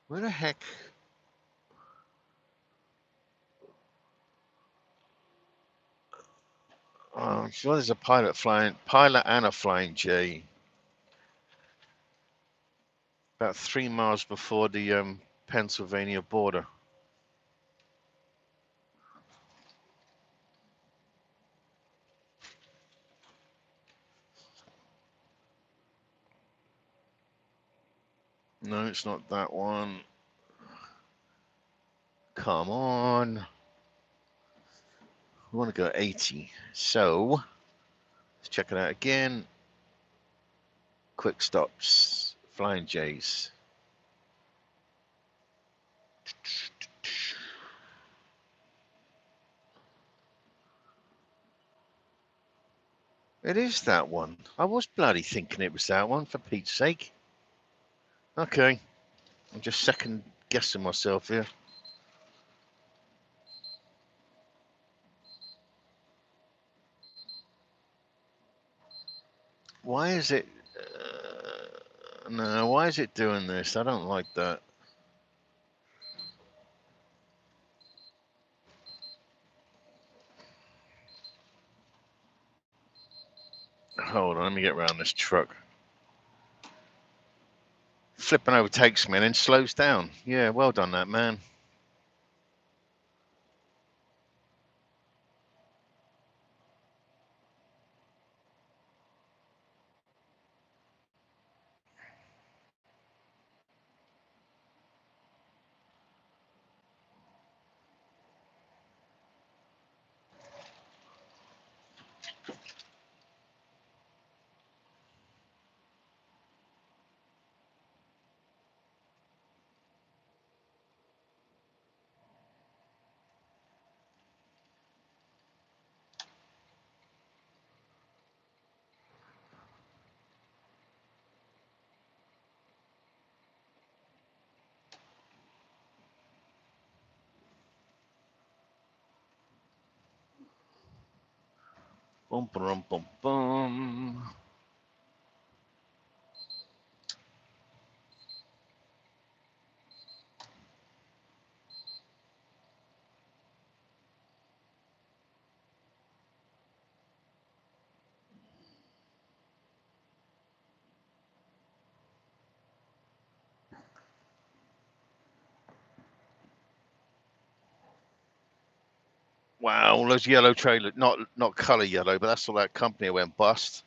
Speaker 1: where the heck? Oh, I'm sure there's a pilot and a flying J. About 3 miles before the Pennsylvania border. No, it's not that one. Come on. We want to go 80. So, let's check it out again. Quick stops. Flying J's. It is that one. I was bloody thinking it was that one, for Pete's sake. Okay. I'm just second guessing myself here. Why is it... no, why is it doing this? I don't like that. Hold on, let me get around this truck. Flipping overtakes me and then slows down. Yeah, well done that, man. Boom, boom, boom, boom. Wow, all those yellow trailers, not color yellow, but that's all that company went bust.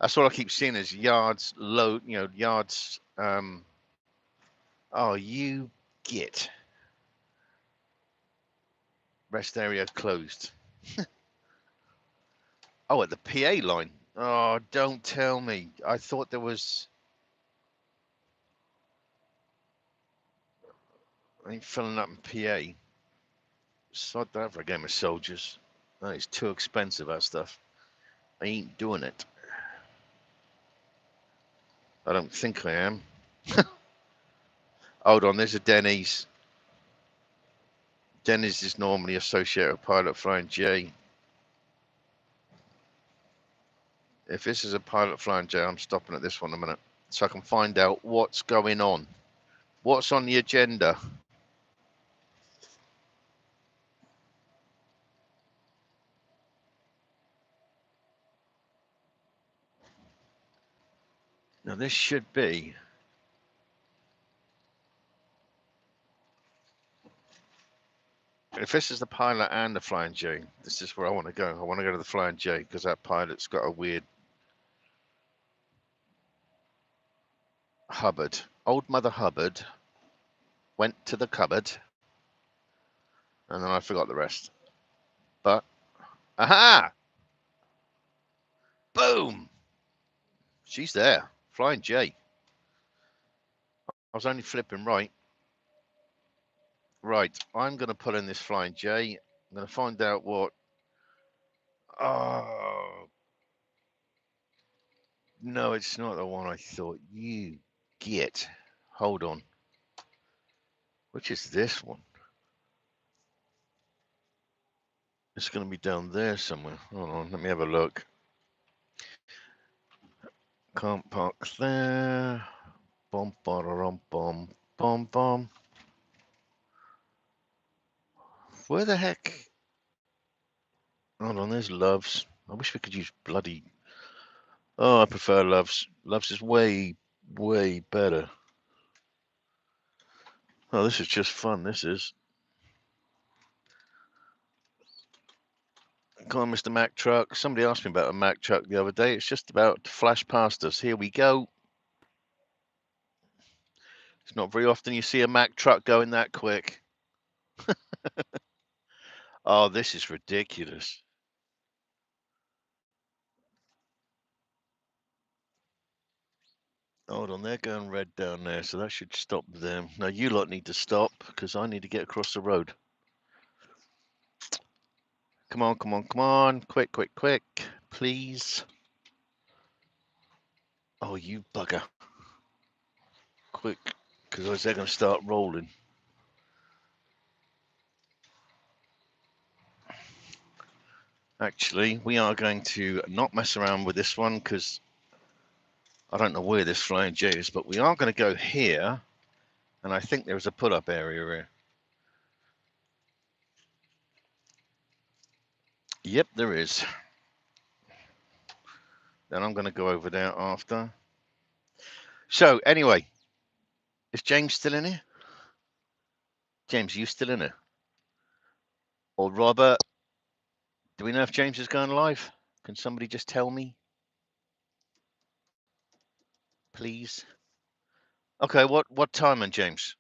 Speaker 1: That's all I keep seeing is yards low, yards. Oh, you git. Rest area closed. Oh, at the PA line. Oh, don't tell me. I thought there was. I ain't filling up in PA. Sod that for a game of soldiers. That is too expensive, that stuff. I ain't doing it. I don't think I am. Hold on, there's a Denny's. Denny's is normally associated with Pilot Flying J. If this is a Pilot Flying J, I'm stopping at this one a minute so I can find out what's going on. What's on the agenda? Now this should be. If this is the Pilot and the Flying J, this is where I want to go. I want to go to the Flying J because that Pilot's got a weird Hubbard. Old Mother Hubbard went to the cupboard, and then I forgot the rest. But, aha! Boom! She's there. Flying J. I was only flipping right. Right, I'm going to put in this Flying J. I'm going to find out what... Oh, no, it's not the one I thought. You get. Hold on. Which is this one? It's going to be down there somewhere. Hold on, let me have a look. Can't park there. Bom, bom, bom, bom, bom. Where the heck? Hold on, there's Loves. I wish we could use bloody... Oh, I prefer Loves. Loves is way, way better. Oh, this is just fun, this is. Come on, Mr. Mack truck. Somebody asked me about a Mack truck the other day. It's just about to flash past us. Here we go. It's not very often you see a Mack truck going that quick. Oh, this is ridiculous. Hold on, they're going red down there, so that should stop them. Now you lot need to stop, because I need to get across the road. Come on, come on, come on. Quick, quick, quick. Please. Oh, you bugger. Quick, because they're going to start rolling. Actually, we are going to not mess around with this one, because I don't know where this Flying J is, but we are going to go here, and I think there's a put-up area here. Yep, there is. Then I'm going to go over there after. So, anyway, is James still in here? James, are you still in here? Or Robert? Do we know if James is going live? Can somebody just tell me? Please? Okay, what time on James?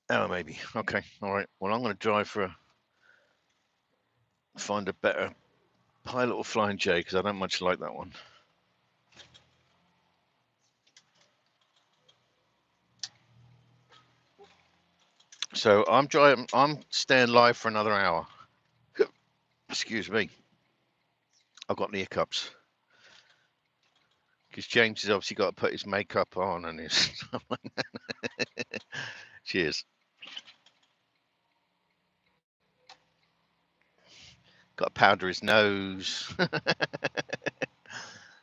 Speaker 1: Oh, maybe. Okay, all right. Well, I'm going to drive for find a better Pilot or Flying J, because I don't much like that one. So I'm driving. I'm staying live for another hour. Excuse me. I've got the hiccups. Because James has obviously got to put his makeup on and his stuff like that. Cheers. Got to powder his nose.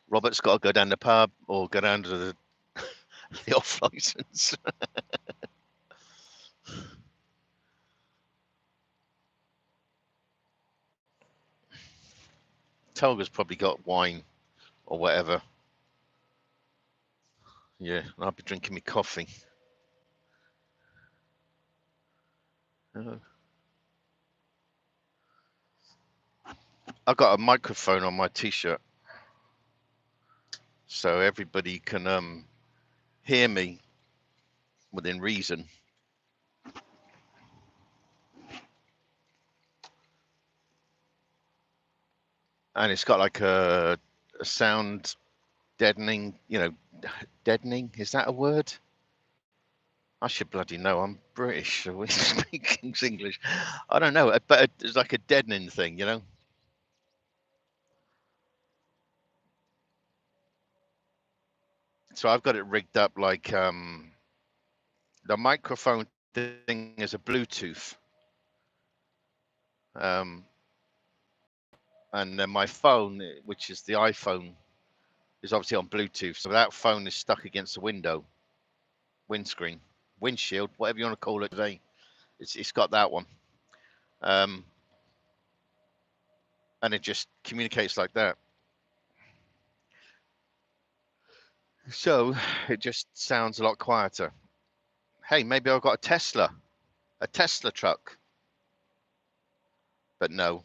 Speaker 1: Robert's got to go down the pub or go down to the off license. Tolga's probably got wine or whatever. Yeah, I'll be drinking me coffee. I've got a microphone on my t-shirt, so everybody can hear me within reason. And it's got like a sound deadening, deadening, is that a word? I should bloody know, I'm British, so we speak English. I don't know, but it's like a deadening thing, So I've got it rigged up like the microphone thing is a Bluetooth. And then my phone, which is the iPhone, is obviously on Bluetooth. So that phone is stuck against the windscreen, windshield, whatever you want to call it today. It's got that one. And it just communicates like that. So it just sounds a lot quieter. Hey, maybe I've got a Tesla truck. but no.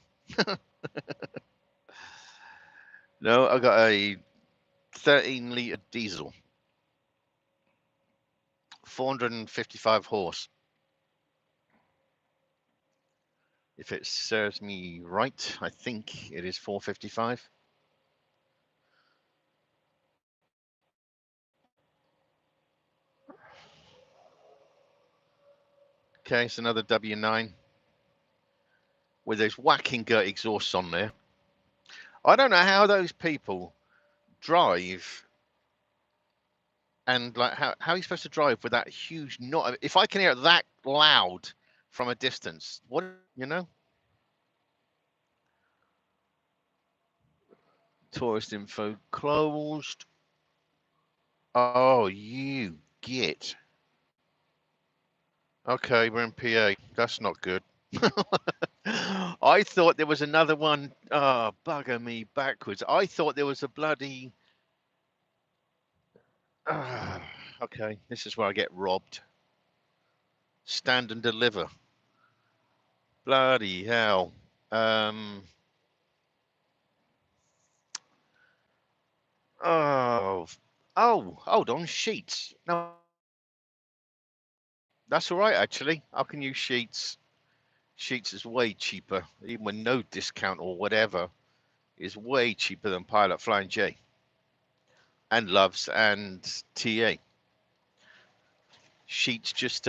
Speaker 1: No, I got a 13-litre diesel, 455 horse. If it serves me right, I think it is 455. Okay, it's another W9 with those whacking Gert exhausts on there. I don't know how those people drive, and like how are you supposed to drive with that huge knot? If I can hear it that loud from a distance, what, you know? Tourist info closed. Oh, you git. Okay, we're in PA. That's not good. I thought there was another one. Oh, bugger me backwards. I thought there was a bloody. Okay, this is where I get robbed. Stand and deliver. Bloody hell. Oh, hold on. Sheets. No, that's all right, actually. I can use Sheets. Sheets is way cheaper, even with no discount or whatever. Is way cheaper than Pilot Flying J and Loves and TA. Sheets just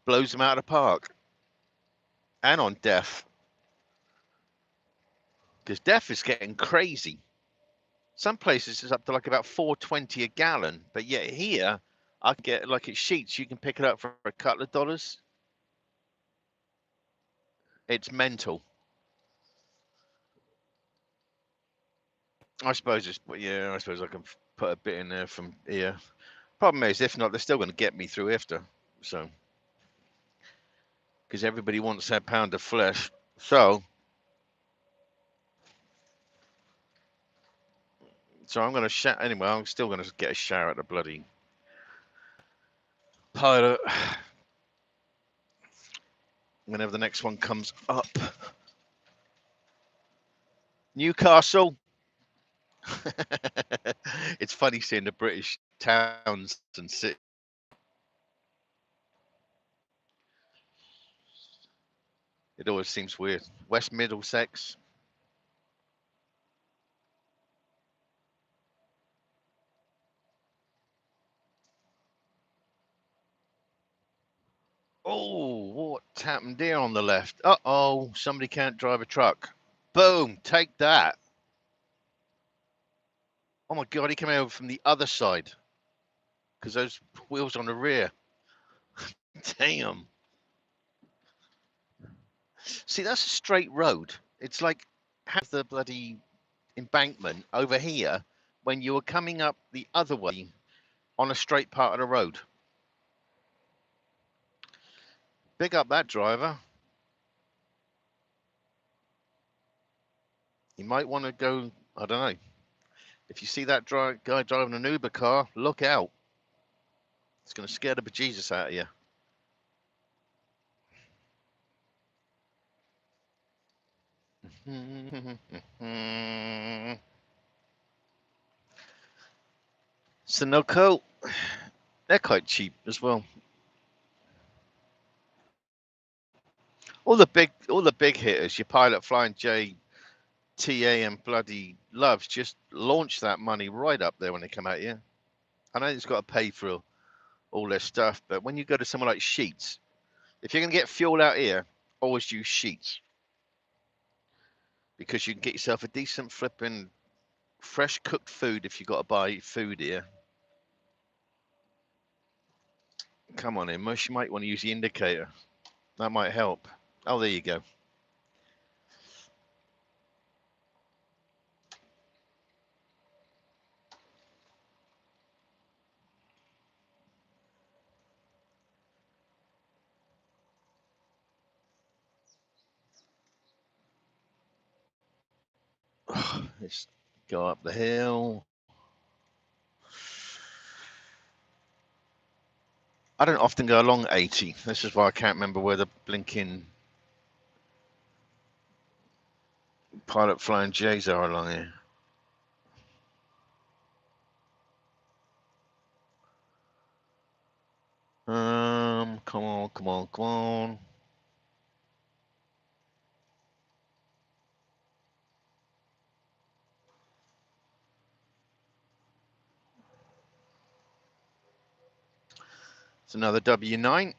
Speaker 1: blows them out of the park. And on Def, because Def is getting crazy. Some places it's up to like about 4.20 a gallon, but yet here I can get, like, at Sheets you can pick it up for a couple of dollars. It's mental. I suppose it's, yeah, I suppose I can put a bit in there from here. Problem is, if not, they're still going to get me through after. So, because everybody wants that pound of flesh. So I'm going to shout anyway. I'm still going to get a shower at the bloody Pilot whenever the next one comes up. Newcastle. It's funny seeing the British towns and cities. It always seems weird. West Middlesex. Oh, what happened there on the left? Uh-oh, somebody can't drive a truck. Boom, take that. Oh my God, he came over from the other side because those wheels on the rear. Damn. See, that's a straight road. It's like have the bloody embankment over here when you were coming up the other way on a straight part of the road. Big up that driver. You might want to go, I don't know. If you see that guy driving an Uber car, look out. It's going to scare the bejesus out of you. Sunoco, they're quite cheap as well. All the big hitters, your Pilot Flying J, TA, and bloody Loves, just launch that money right up there when they come out here. I know it's got to pay for all their stuff, but when you go to somewhere like Sheets, if you're going to get fuel out here, always use Sheets because you can get yourself a decent flipping fresh cooked food if you got to buy food here. Come on in, Mush. You might want to use the indicator. That might help. Oh, there you go. Let's go up the hill. I don't often go along 80. This is why I can't remember where the blinking pilot flying J's are along here. Come on, come on, come on. It's another W9.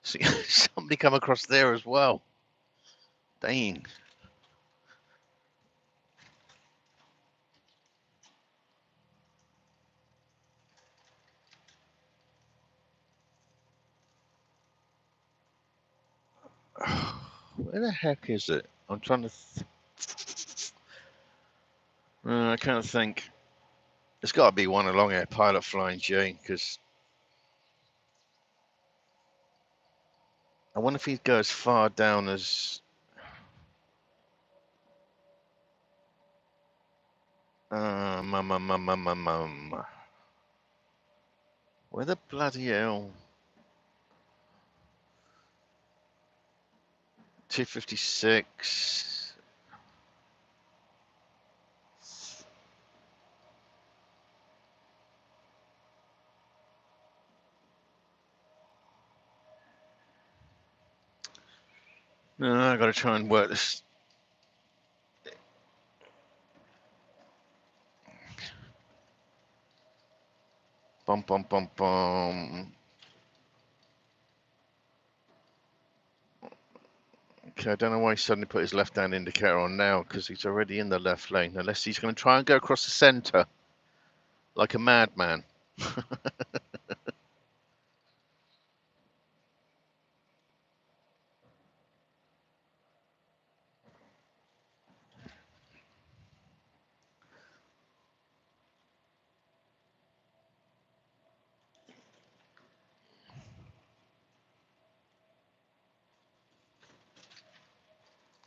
Speaker 1: See, somebody come across there as well. Dang. Where the heck is it? I'm trying to. I can't think. There's got to be one along here, pilot flying J, because I wonder if he'd go as far down as. Where the bloody hell? 256. No, I got to try and work this. Bum bum bum bum. Okay, I don't know why he suddenly put his left-hand indicator on now, because he's already in the left lane. Unless he's going to try and go across the centre like a madman.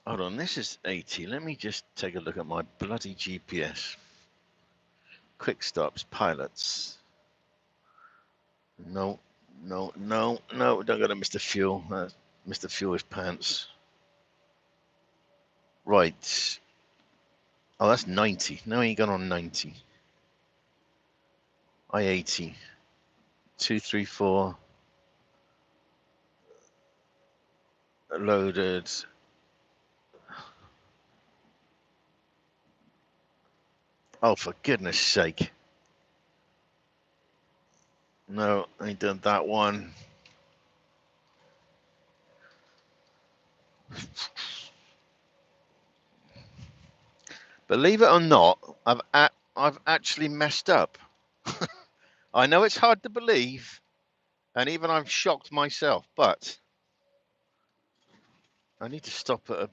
Speaker 1: Hold on, this is 80. Let me just take a look at my bloody GPS. Quick stops, pilots. No, no, no, no, don't go to Mr. Fuel. Mr. Fuel is pants. Right. Oh, that's 90. No, he got on 90. I-80. 234. Loaded. Oh, for goodness sake. No, I did that one. Believe it or not, I've actually messed up. I know it's hard to believe, and even I'm shocked myself, but I need to stop at a.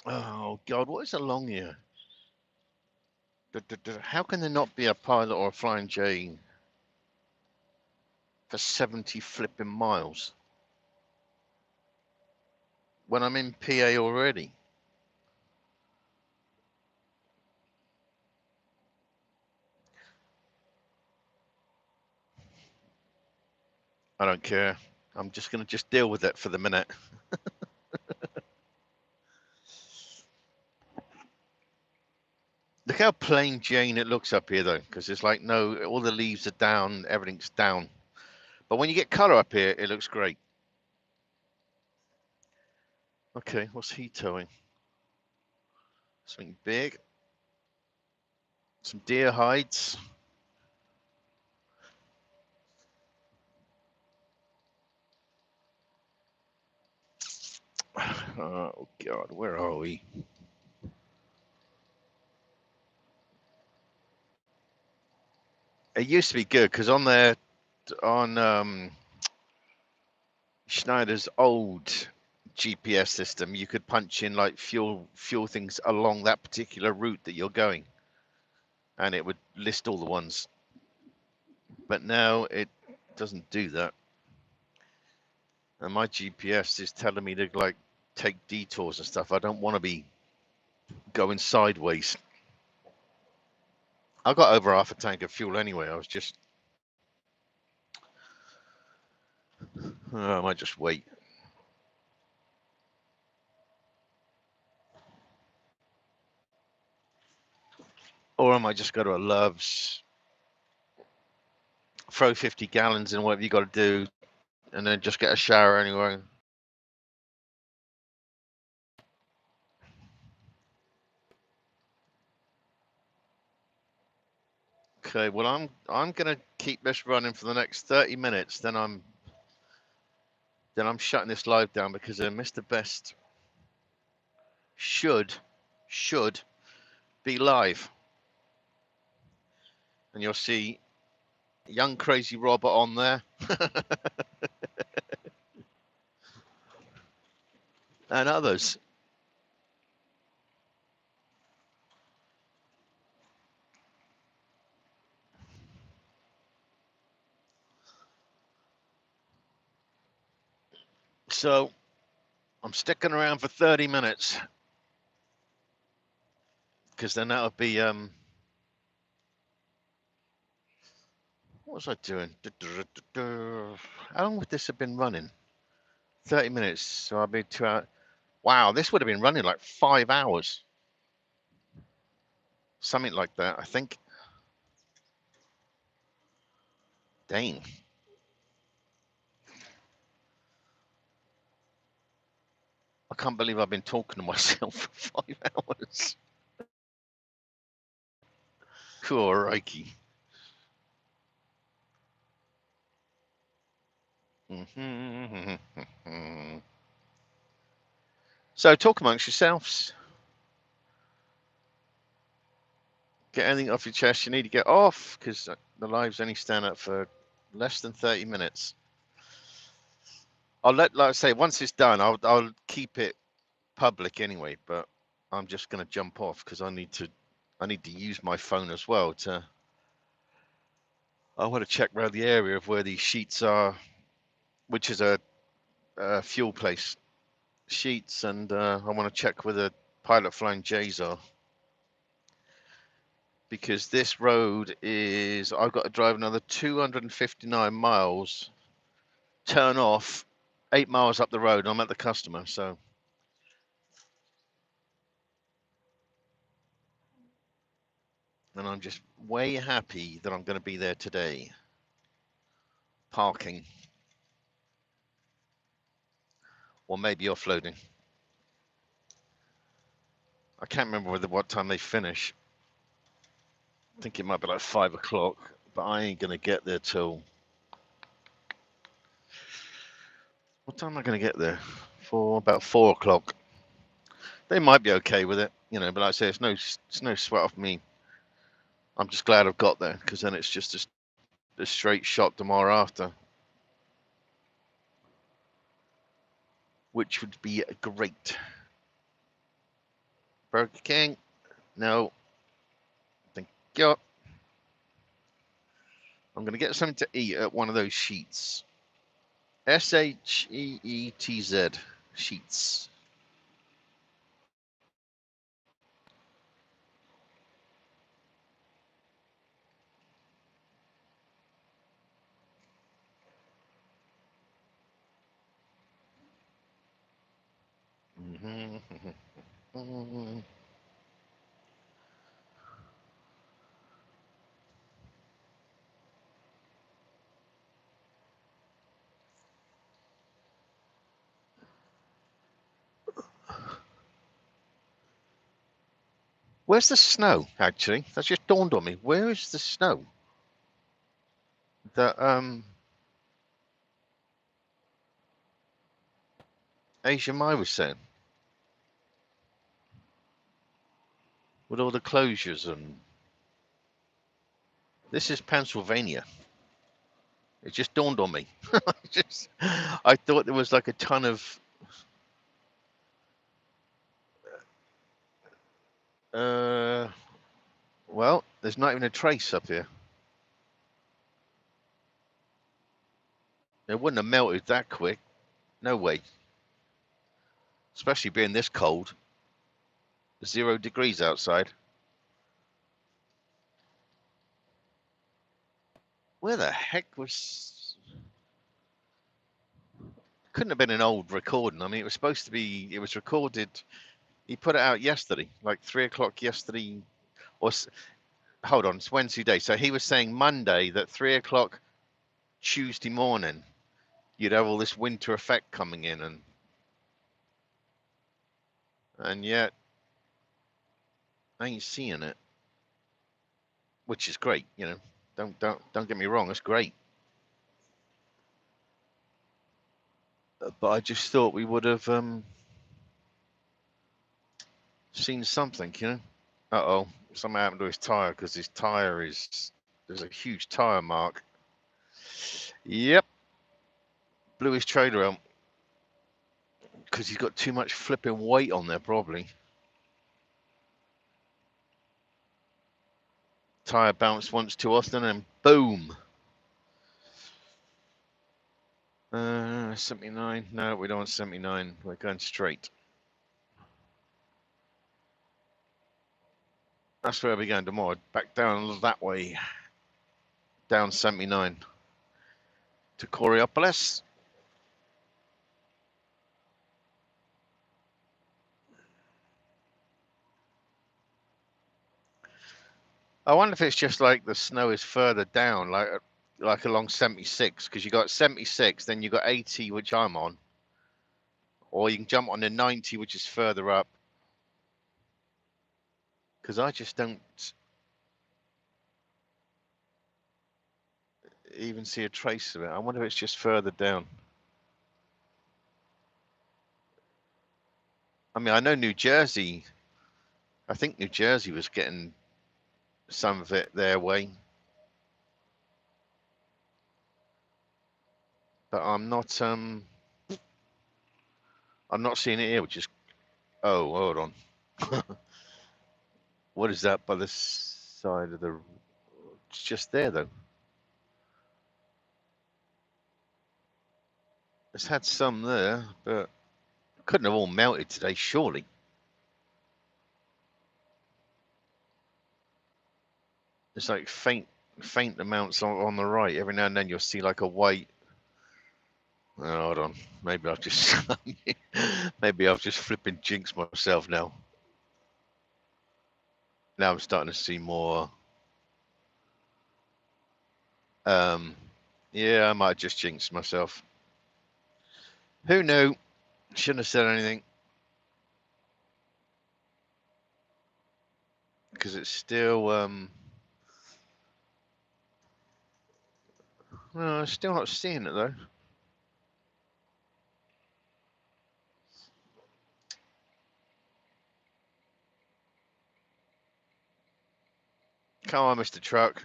Speaker 1: Oh God, what is along here? How can there not be a pilot or a flying J for 70 flipping miles when I'm in PA already? I don't care. I'm just going to just deal with it for the minute. Look how plain Jane it looks up here, though, because it's like, no, all the leaves are down, everything's down. But when you get colour up here, it looks great. Okay, what's he towing? Something big. Some deer hides. Oh, God, where are we? It used to be good, because on Schneider's old GPS system, you could punch in like fuel things along that particular route that you're going, and it would list all the ones. But now doesn't do that. And my GPS is telling me to like take detours and stuff. I don't want to be going sideways. I got over half a tank of fuel anyway. I was just, I might just wait. Or I might just go to a Love's, throw 50 gallons in, whatever you got to do, and then just get a shower anyway. Okay, well I'm gonna keep this running for the next 30 minutes. Then I'm shutting this live down because Mr. Best should be live, and you'll see young crazy Robert on there and others. So I'm sticking around for 30 minutes because then that'll be what was I doing? How long would this have been running? 30 minutes. So I'll be 2 hours. Wow, this would have been running like 5 hours. Something like that, I think. Dang. I can't believe I've been talking to myself for 5 hours. Cool, Reiki. So talk amongst yourselves. Get anything off your chest you need to get off, because the lives only stand up for less than 30 minutes. I'll let, like I say, once it's done, I'll keep it public anyway, but I'm just going to jump off because I need to use my phone as well I want to check around the area of where these sheets are, which is a fuel place. Sheets, and I want to check where the pilot flying J's are, because this road is, I've got to drive another 259 miles, turn off 8 miles up the road, I'm at the customer. So and I'm just way happy that I'm going to be there today, parking or maybe offloading. I can't remember what time they finish. I think it might be like 5 o'clock, but I ain't going to get there till, what time am I going to get there? For about 4 o'clock. They might be okay with it, you know, but like I say, it's no sweat off me. I'm just glad I've got there, because then it's just a straight shot tomorrow after, which would be great. Burger King? No. Thank you. I'm going to get something to eat at one of those sheets. SHEETZ sheets. Where's the snow, actually? That's just dawned on me. Where is the snow? That Asia Mai was saying. With all the closures, and this is Pennsylvania. It just dawned on me. I thought there was like a ton of well, there's not even a trace up here. They wouldn't have melted that quick. No way. Especially being this cold. 0 degrees outside. Where the heck was... Couldn't have been an old recording. I mean, it was supposed to be... It was recorded... He put it out yesterday. Like 3 o'clock yesterday. Or... Hold on, it's Wednesday day. So he was saying Monday that 3 o'clock Tuesday morning, you'd have all this winter effect coming in, and yet I ain't seeing it, which is great. You know, don't get me wrong, it's great. But I just thought we would have seen something, you know. Uh-oh, something happened to his tire because his tire is, there's a huge tire mark. Yep, blew his trailer out because he's got too much flipping weight on there, probably. Tire bounced once too often and boom. 79. No, we don't want 79. We're going straight. That's where we're going tomorrow. Back down that way. Down 79 to Coriopolis. I wonder if it's just like the snow is further down, like along 76, because you got 76, then you got 80, which I'm on, or you can jump on the 90, which is further up. Because I just don't even see a trace of it. I wonder if it's just further down. I mean, I know New Jersey. I think New Jersey was getting some of it their way, but I'm not seeing it here, which is, oh, hold on. What is that by the side of the, it's just there though. It's had some there, but couldn't have all melted today, surely. It's like faint amounts on the right. Every now and then you'll see like a white. Oh, hold on. Maybe I've just maybe I've just flipping jinxed myself now. Now I'm starting to see more. Yeah, I might just jinx myself. Who knew? Shouldn't have said anything. Because it's still no, I'm still not seeing it though. Come on, Mr. Truck.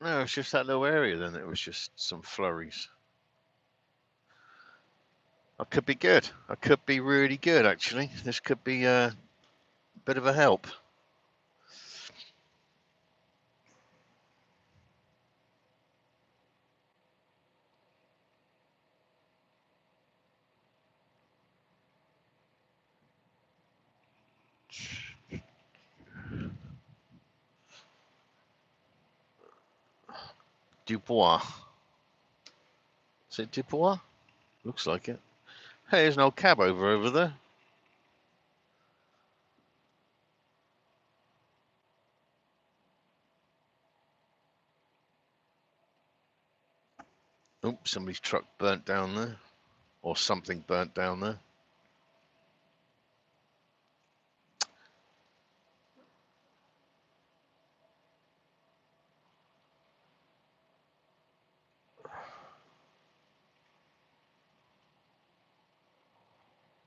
Speaker 1: No, it's just that little area then. It was just some flurries. I could be good. I could be really good, actually. This could be a bit of a help. Dubois. Is it Dubois? Looks like it. Hey, there's an old cab over there. Oops, somebody's truck burnt down there. Or something burnt down there.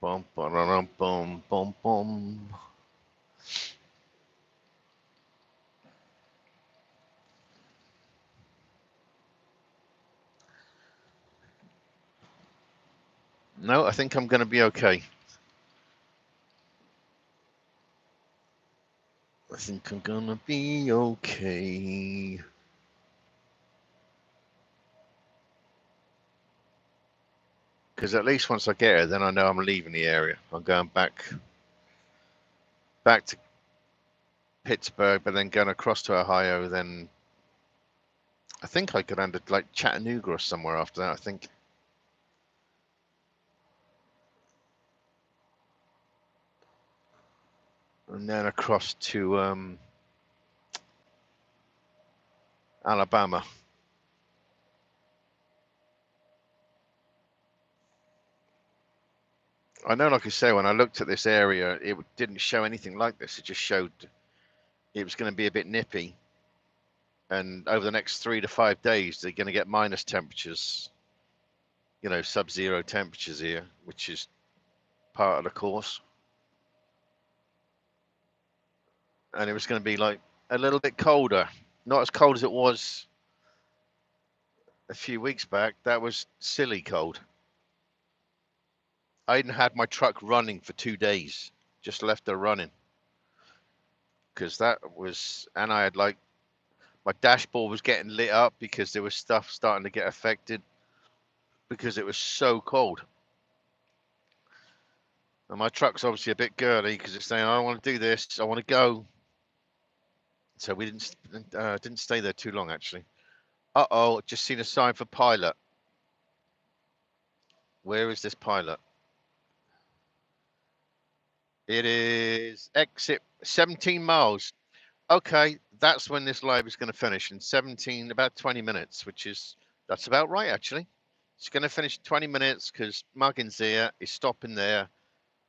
Speaker 1: Bum, ba-da-dum, bum, bum, bum. No, I think I'm going to be okay. I think I'm going to be okay. Because at least once I get here, then I know I'm leaving the area. I'm going back to Pittsburgh, but then going across to Ohio. Then I think I could end up like Chattanooga or somewhere after that. I think, and then across to Alabama. I know, like I say, when I looked at this area, it didn't show anything like this. It just showed it was going to be a bit nippy, and over the next 3 to 5 days, they're going to get minus temperatures, you know, sub-zero temperatures here, which is part of the course. And it was going to be like a little bit colder, not as cold as it was a few weeks back. That was silly cold. I hadn't had my truck running for 2 days, just left her running because that was, and I had like my dashboard was getting lit up because there was stuff starting to get affected because it was so cold. And my truck's obviously a bit girly because it's saying, I don't want to do this, I want to go. So we didn't stay there too long actually. Uh-oh, just seen a sign for pilot. Where is this pilot? It is exit 17 miles. Okay, that's when this live is going to finish in 17, about 20 minutes, that's about right actually. It's going to finish in 20 minutes because Muggins here is stopping there,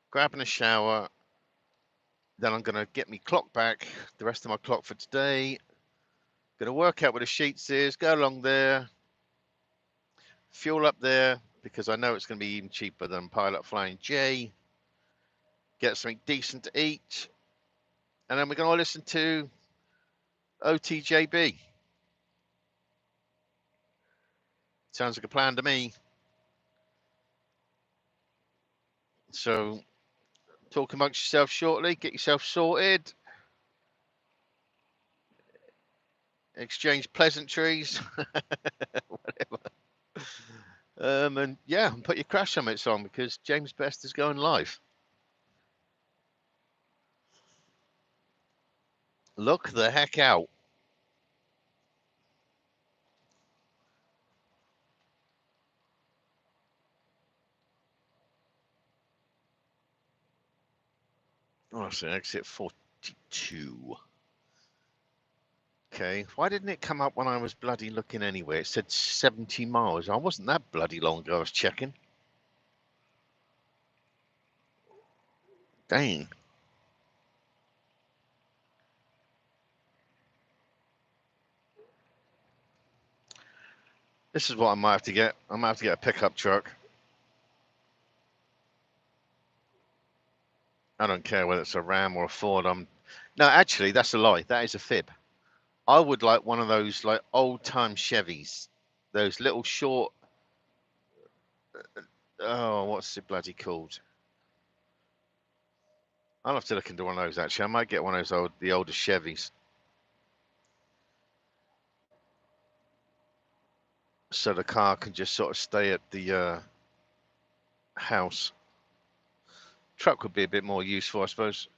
Speaker 1: grabbing a shower. Then I'm going to get me clock back, the rest of my clock for today. Going to work out where the sheets is, go along there, fuel up there because I know it's going to be even cheaper than Pilot Flying J. Get something decent to eat, and then we're going to listen to OTJB. Sounds like a plan to me. So talk amongst yourself shortly, get yourself sorted, exchange pleasantries, whatever. And yeah, put your crash helmets on because James Best is going live. Look the heck out. Oh, so exit 42. Okay, why didn't it come up when I was bloody looking anyway? It said 70 miles. I wasn't that bloody long ago I was checking. Dang. This is what I might have to get. I might have to get a pickup truck. I don't care whether it's a Ram or a Ford. No, actually, that's a lie. That is a fib. I would like one of those like old-time Chevys. Those little short... Oh, what's it bloody called? I'll have to look into one of those, actually. I might get one of those the older Chevys. So the car can just sort of stay at the house. Truck would be a bit more useful, I suppose.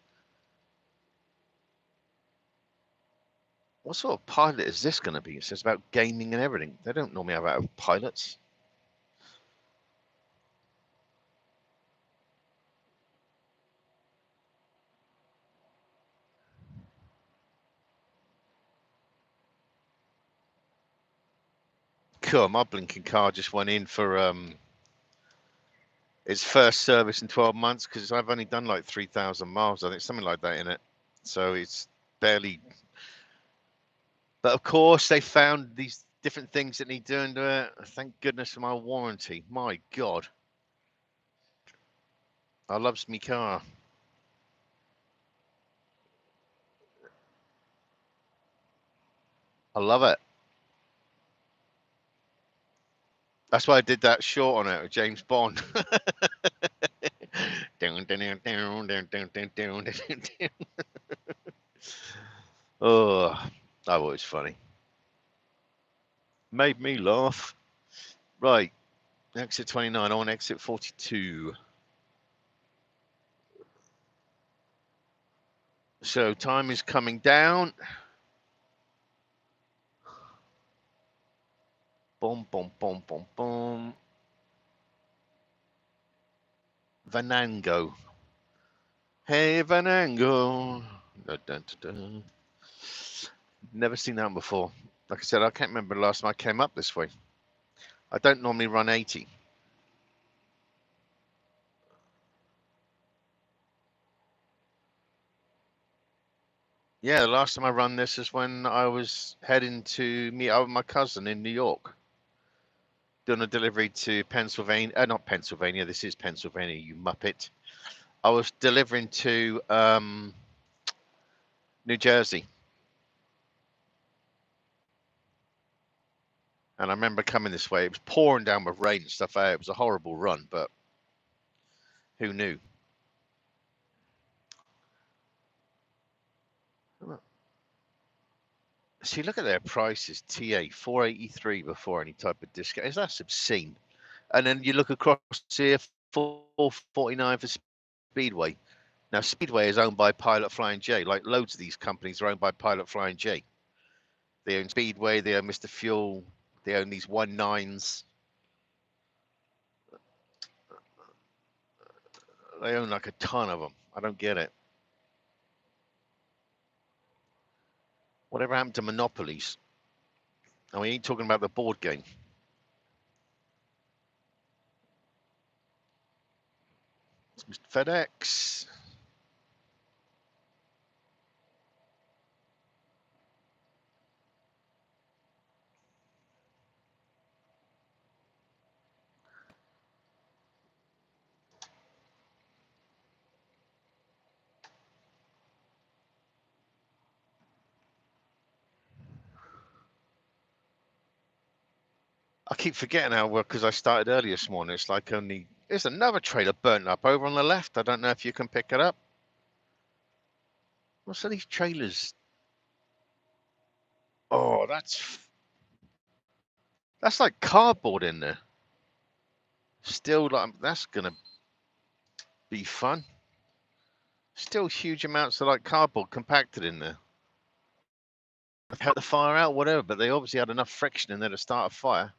Speaker 1: What sort of pilot is this going to be? It says about gaming and everything. They don't normally have out of pilots. Cool, my blinking car just went in for its first service in 12 months because I've only done like 3,000 miles, I think, something like that in it. So it's barely... But of course, they found these different things that need doing to it. Thank goodness for my warranty. My God. I loves me car. I love it. That's why I did that short on it with James Bond. Oh, that was funny. Made me laugh. Right, exit 29 on exit 42. So time is coming down. Boom, boom, boom, boom, boom. Venango. Hey, Venango. Dun, dun, dun, dun. Never seen that one before. Like I said, I can't remember the last time I came up this way. I don't normally run 80. Yeah, the last time I run this is when I was heading to meet up with my cousin in New York. Doing a delivery to Pennsylvania. Not Pennsylvania, this is Pennsylvania, you muppet. I was delivering to New Jersey. And I remember coming this way. It was pouring down with rain and stuff out. It was a horrible run, but who knew? See, look at their prices. TA 483 before any type of discount. Is that obscene? And then you look across here, 449 for Speedway. Now, Speedway is owned by Pilot Flying J. Like loads of these companies are owned by Pilot Flying J. They own Speedway, they own Mr. Fuel, they own these 1.9s. They own like a ton of them. I don't get it. Whatever happened to monopolies? And we ain't talking about the board game. It's Mr. FedEx. I keep forgetting how well, because I started early this morning. It's like only, there's another trailer burnt up over on the left. I don't know if you can pick it up. What's all these trailers? Oh, that's like cardboard in there. Still, like that's gonna be fun. Still huge amounts of like cardboard compacted in there. Help the fire out, whatever, but they obviously had enough friction in there to start a fire.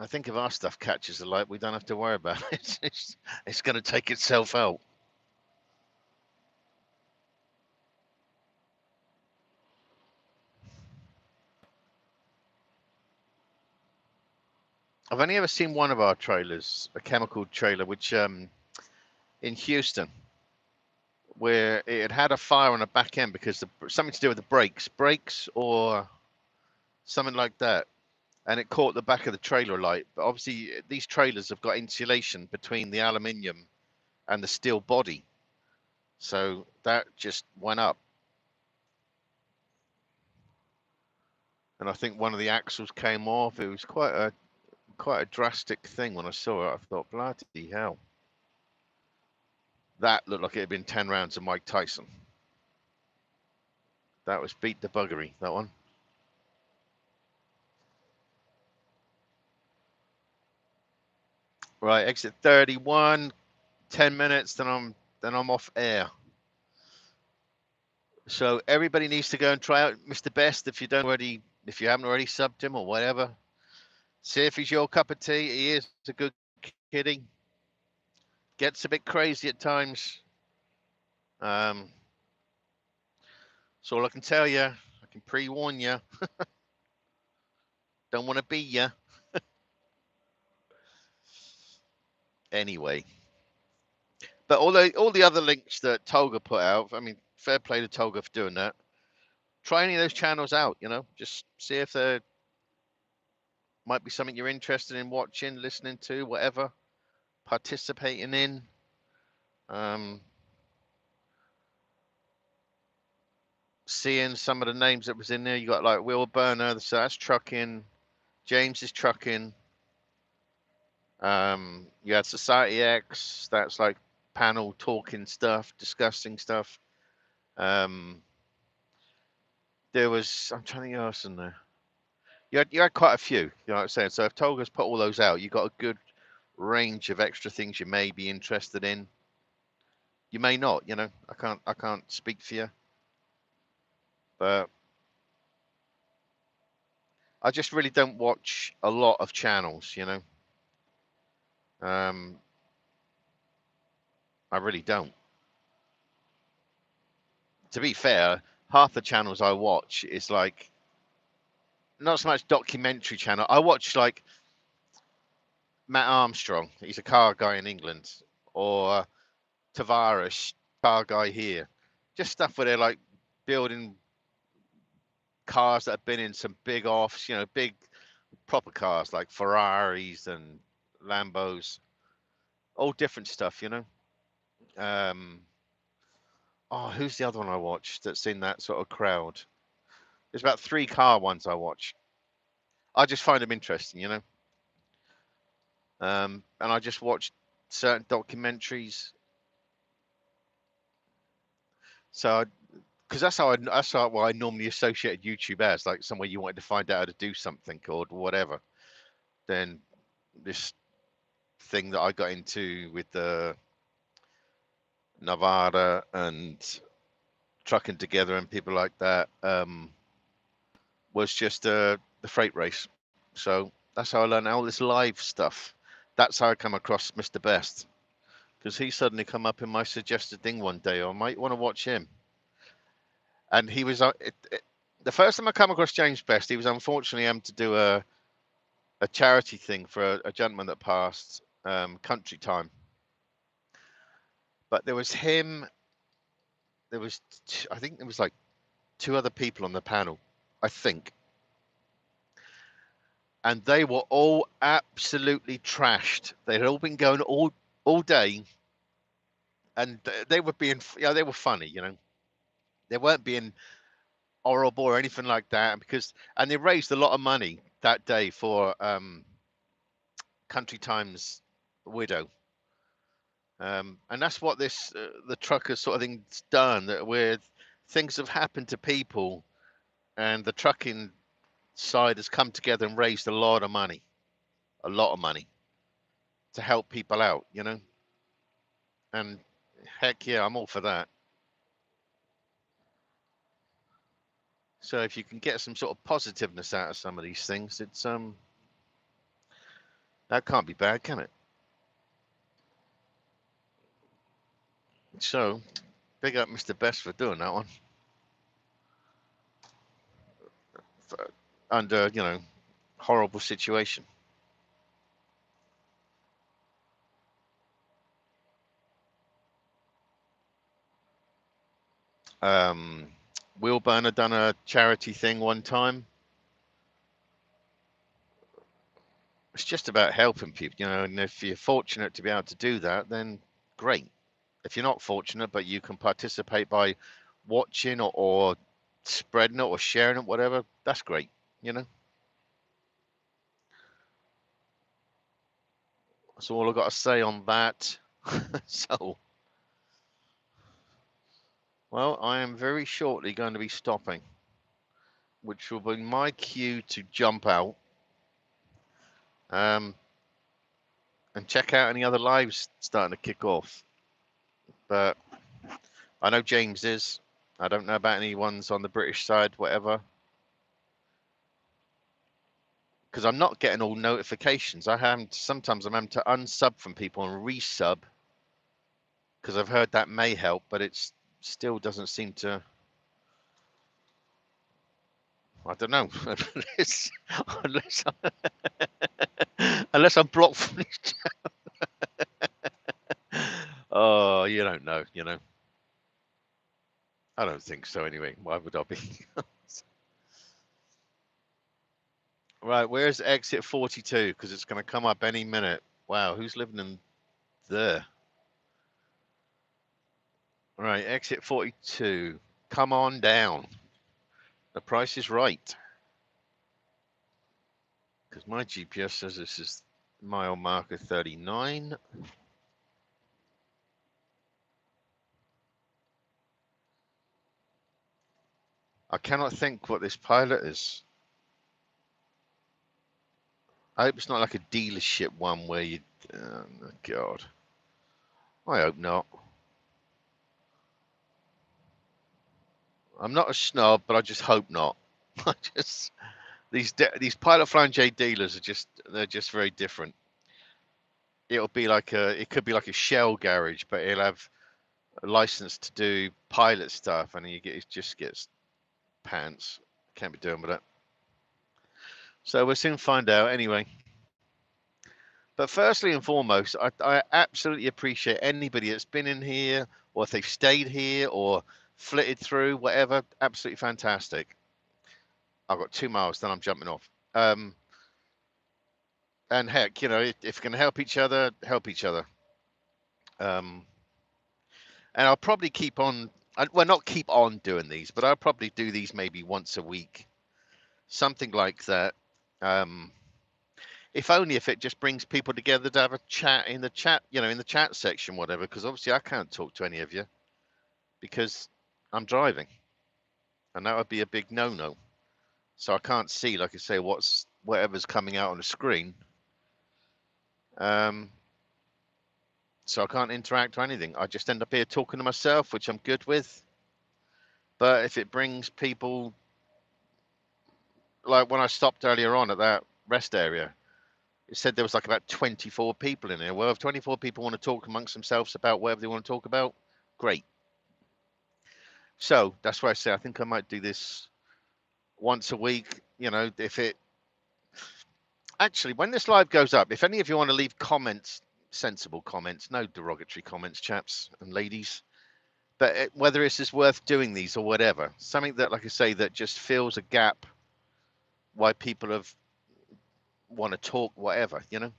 Speaker 1: I think if our stuff catches the light, we don't have to worry about it. It's going to take itself out. I've only ever seen one of our trailers, a chemical trailer, which in Houston, where it had a fire on the back end because something to do with the brakes or something like that. And it caught the back of the trailer light. But obviously, these trailers have got insulation between the aluminium and the steel body. So that just went up. And I think one of the axles came off. It was quite a drastic thing when I saw it. I thought, bloody hell. That looked like it had been 10 rounds of Mike Tyson. That was beat the buggery, that one. Right, exit 31, 10 minutes, then I'm off air. So everybody needs to go and try out Mr. Best if you haven't already subbed him or whatever. See if he's your cup of tea. He is a good kiddie. Gets a bit crazy at times. That's all I can tell you. I can pre-warn you. Don't want to be you. Anyway. But all the other links that Tolga put out, I mean, fair play to Tolga for doing that. Try any of those channels out, just see if they're might be something you're interested in watching, listening to, whatever, participating in. Seeing some of the names that was in there, you got like Will Burner, so that's trucking. James is trucking. You had Society X, that's like panel talking stuff, discussing stuff. There was, I'm trying to think who else in there. You had quite a few, you know what I'm saying? So if Tolga's put all those out, you got a good range of extra things you may be interested in. You may not, you know. I can't speak for you, but I just really don't watch a lot of channels, you know. I really don't. To be fair, half the channels I watch is like not so much documentary channel. I watch like Matt Armstrong. He's a car guy in England, or Tavares, car guy here. Just stuff where they're like building cars that have been in some big offs, you know, big proper cars like Ferraris and Lambos, all different stuff, you know. Um, oh, who's the other one I watched that's in that sort of crowd? There's about 3 car ones I watch. I just find them interesting, you know. And I just watch certain documentaries. So, because that's how what I normally associated YouTube as, like somewhere you wanted to find out how to do something or whatever. Then this thing that I got into with the Nevada and trucking together and people like that was just the freight race. So that's how I learned all this live stuff. That's how I come across Mr. Best, because he suddenly come up in my suggested thing one day. I might want to watch him. And he was the first time I come across James Best, he was unfortunately having to do a charity thing for a gentleman that passed, Country Time. But there was him. There was, I think there was like 2 other people on the panel, I think, and they were all absolutely trashed. They had all been going all day, and they were being, you know, they were funny, you know, they weren't being horrible or anything like that, because and they raised a lot of money that day for Country Time's widow. And that's what this the trucker sort of thing's done. That where things have happened to people, and the trucking side has come together and raised a lot of money to help people out. You know, and heck yeah, I'm all for that. So if you can get some sort of positiveness out of some of these things, it's that can't be bad, can it? So big up Mr. Best for doing that one. For, under, you know, horrible situation. Will Burner done a charity thing one time. It's just about helping people, you know, and if you're fortunate to be able to do that, then great. If you're not fortunate, but you can participate by watching or spreading it or sharing it, whatever, that's great, you know. That's all I've got to say on that. So, well, I am very shortly going to be stopping, which will be my cue to jump out um, and check out any other lives starting to kick off. But I know James is. I don't know about any ones on the British side, whatever. Because I'm not getting all notifications. Sometimes I'm having to unsub from people and resub, because I've heard that may help, but it still doesn't seem to. I don't know. unless, unless I'm blocked from this. Oh, you don't know, you know. I don't think so anyway. Why would I be? Right, where's exit 42? Because it's going to come up any minute. Wow, who's living in there? Right, exit 42. Come on down. The price is right. Because my GPS says this is mile marker 39. I cannot think what this pilot is. I hope it's not like a dealership one where you... Oh, God. I hope not. I'm not a snob, but I just hope not. I just... These Pilot Flying J dealers are just... They're just very different. It'll be like a... It could be like a Shell garage, but it'll have a license to do pilot stuff, and it just gets pants. Can't be doing with it. So we'll soon find out anyway. But firstly and foremost, I absolutely appreciate anybody that's been in here, or if they've stayed here, or flitted through, whatever. Absolutely fantastic. I've got 2 miles, then I'm jumping off. And heck, you know, if we can help each other, help each other. And I'll probably keep on, well, not keep on doing these, but I'll probably do these maybe once a week, something like that. If only if it just brings people together to have a chat in the chat, you know, in the chat section, whatever, because obviously I can't talk to any of you because I'm driving, and that would be a big no-no. So I can't see, like I say, whatever's coming out on the screen. So I can't interact or anything. I just end up here talking to myself, which I'm good with. But if it brings people, like when I stopped earlier on at that rest area, it said there was like about 24 people in here. Well, if 24 people want to talk amongst themselves about whatever they want to talk about, great. So that's why I say I think I might do this once a week. You know, if it actually, when this live goes up, if any of you want to leave comments, sensible comments, no derogatory comments, chaps and ladies, but whether it's just worth doing these or whatever, something that, like I say, that just fills a gap why people want to talk, whatever, you know.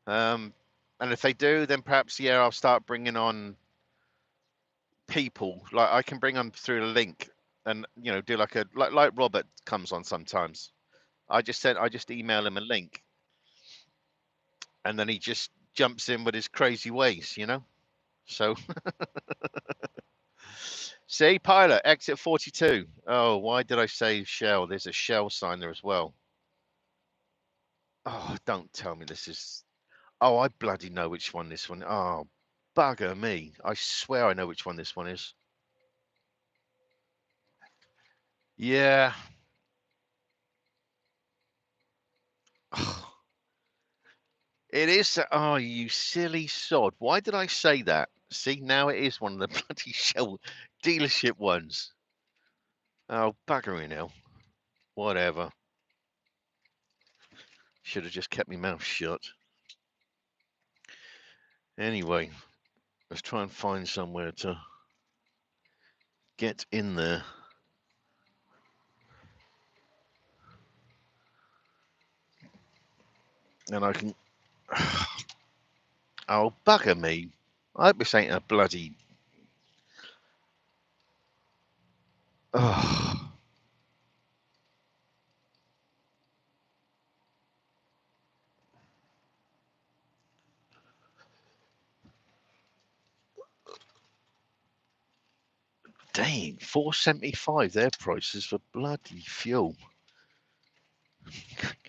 Speaker 1: And if they do, then perhaps, yeah, I'll start bringing on people. Like I can bring them through a link, and you know, do like like Robert comes on sometimes. I just email him a link, and then he just jumps in with his crazy ways, you know. So, see, pilot exit 42. Oh, why did I say Shell? There's a Shell sign there as well. Oh, don't tell me this is. Oh, I bloody know which one this one. Oh, bugger me! I swear I know which one this one is. Yeah. It is. Oh, you silly sod. Why did I say that? See, now it is one of the bloody Shell dealership ones. Oh, buggering hell. Whatever. Should have just kept my mouth shut. Anyway, let's try and find somewhere to get in there. And I can... Oh, bugger me. I hope this ain't a bloody... Oh. Dang, 4.75 their prices for bloody fuel.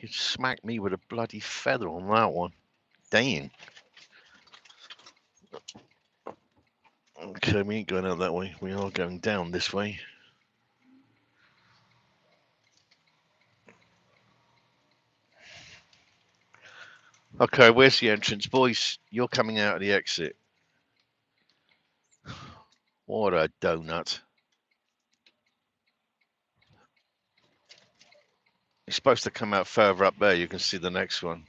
Speaker 1: You smack me with a bloody feather on that one. Dang. Okay, we ain't going out that way. We are going down this way. Okay, where's the entrance? Boys, you're coming out of the exit. What a donut. You're supposed to come out further up there. You can see the next one.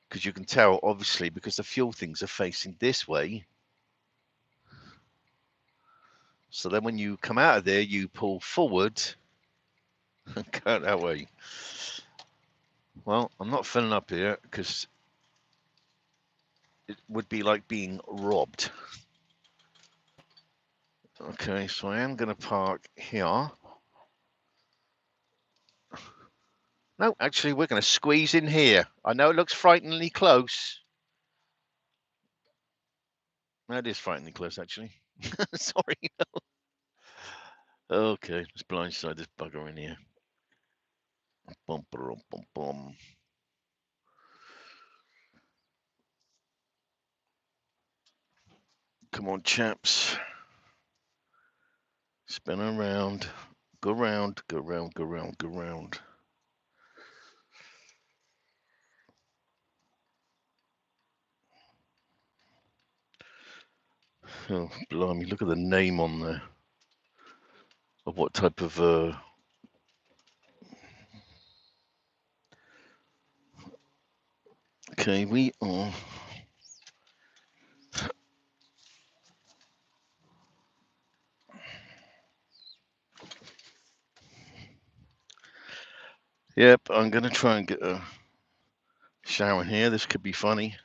Speaker 1: Because you can tell, obviously, because the fuel things are facing this way. So then when you come out of there, you pull forward. Go that way. Well, I'm not filling up here because it would be like being robbed. Okay, so I am going to park here. No, actually, we're going to squeeze in here. I know it looks frighteningly close. That is frighteningly close, actually. Sorry. Okay, let's blindside this bugger in here. Bum, bum, bum, bum. Come on, chaps. Spin around. Go round, go round, go round, go round. Oh, blimey, look at the name on there. Of what type of okay, we are yep, I'm gonna try and get a shower in here. This could be funny.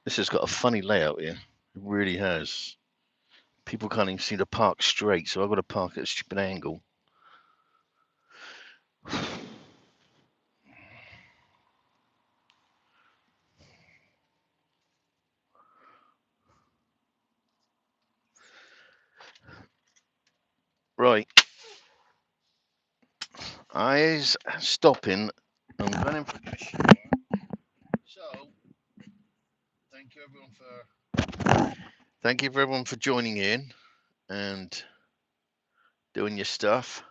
Speaker 1: This has got a funny layout here. It really has. People can't even seem to park straight, so I've got to park at a stupid angle. Right. Eyes stopping. I'm going for a shower. So thank you everyone for joining in and doing your stuff.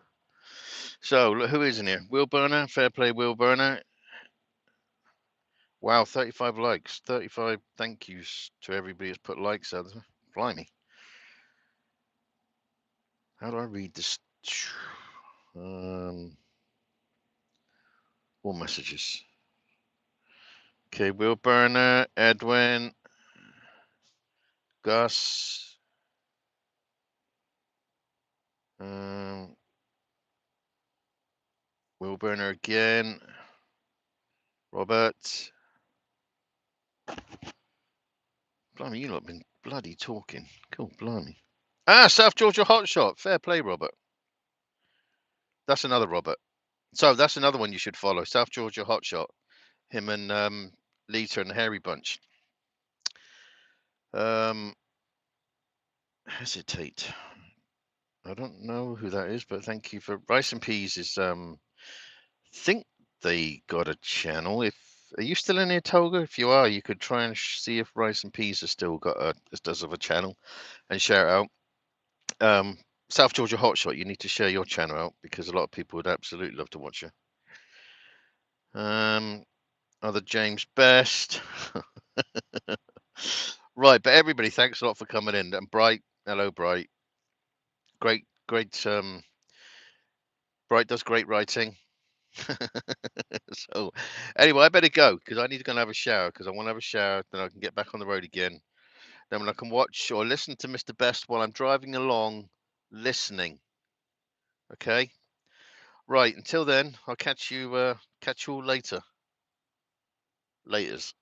Speaker 1: So look, who is in here? Will Burner, fair play, Will Burner. Wow, 35 likes, 35 thank yous to everybody who's put likes out. Blimey. How do I read this? All messages. Okay, Will Burner, Edwin, Gus, Will Burner again, Robert. Blimey, you lot been bloody talking. Cool, blimey. Ah, South Georgia Hotshot. Fair play, Robert. That's another Robert. So that's another one you should follow. South Georgia Hotshot. Him and Lita and the Hairy Bunch. Hesitate. I don't know who that is, but thank you for Rice and Peas is think they got a channel. If are you still in here, Toga? If you are, you could try and see if Rice and Peas has still got a does have a channel and share it out. South Georgia Hotshot, you need to share your channel out because a lot of people would absolutely love to watch you. Other James Best. Right, but everybody, thanks a lot for coming in. And Bright, hello, Bright. Great. Bright does great writing. So, anyway, I better go because I need to go and have a shower because I want to have a shower. Then I can get back on the road again. Then when I can watch or listen to Mr. Best while I'm driving along, listening. Okay. Right. Until then, I'll catch you all later. Laters.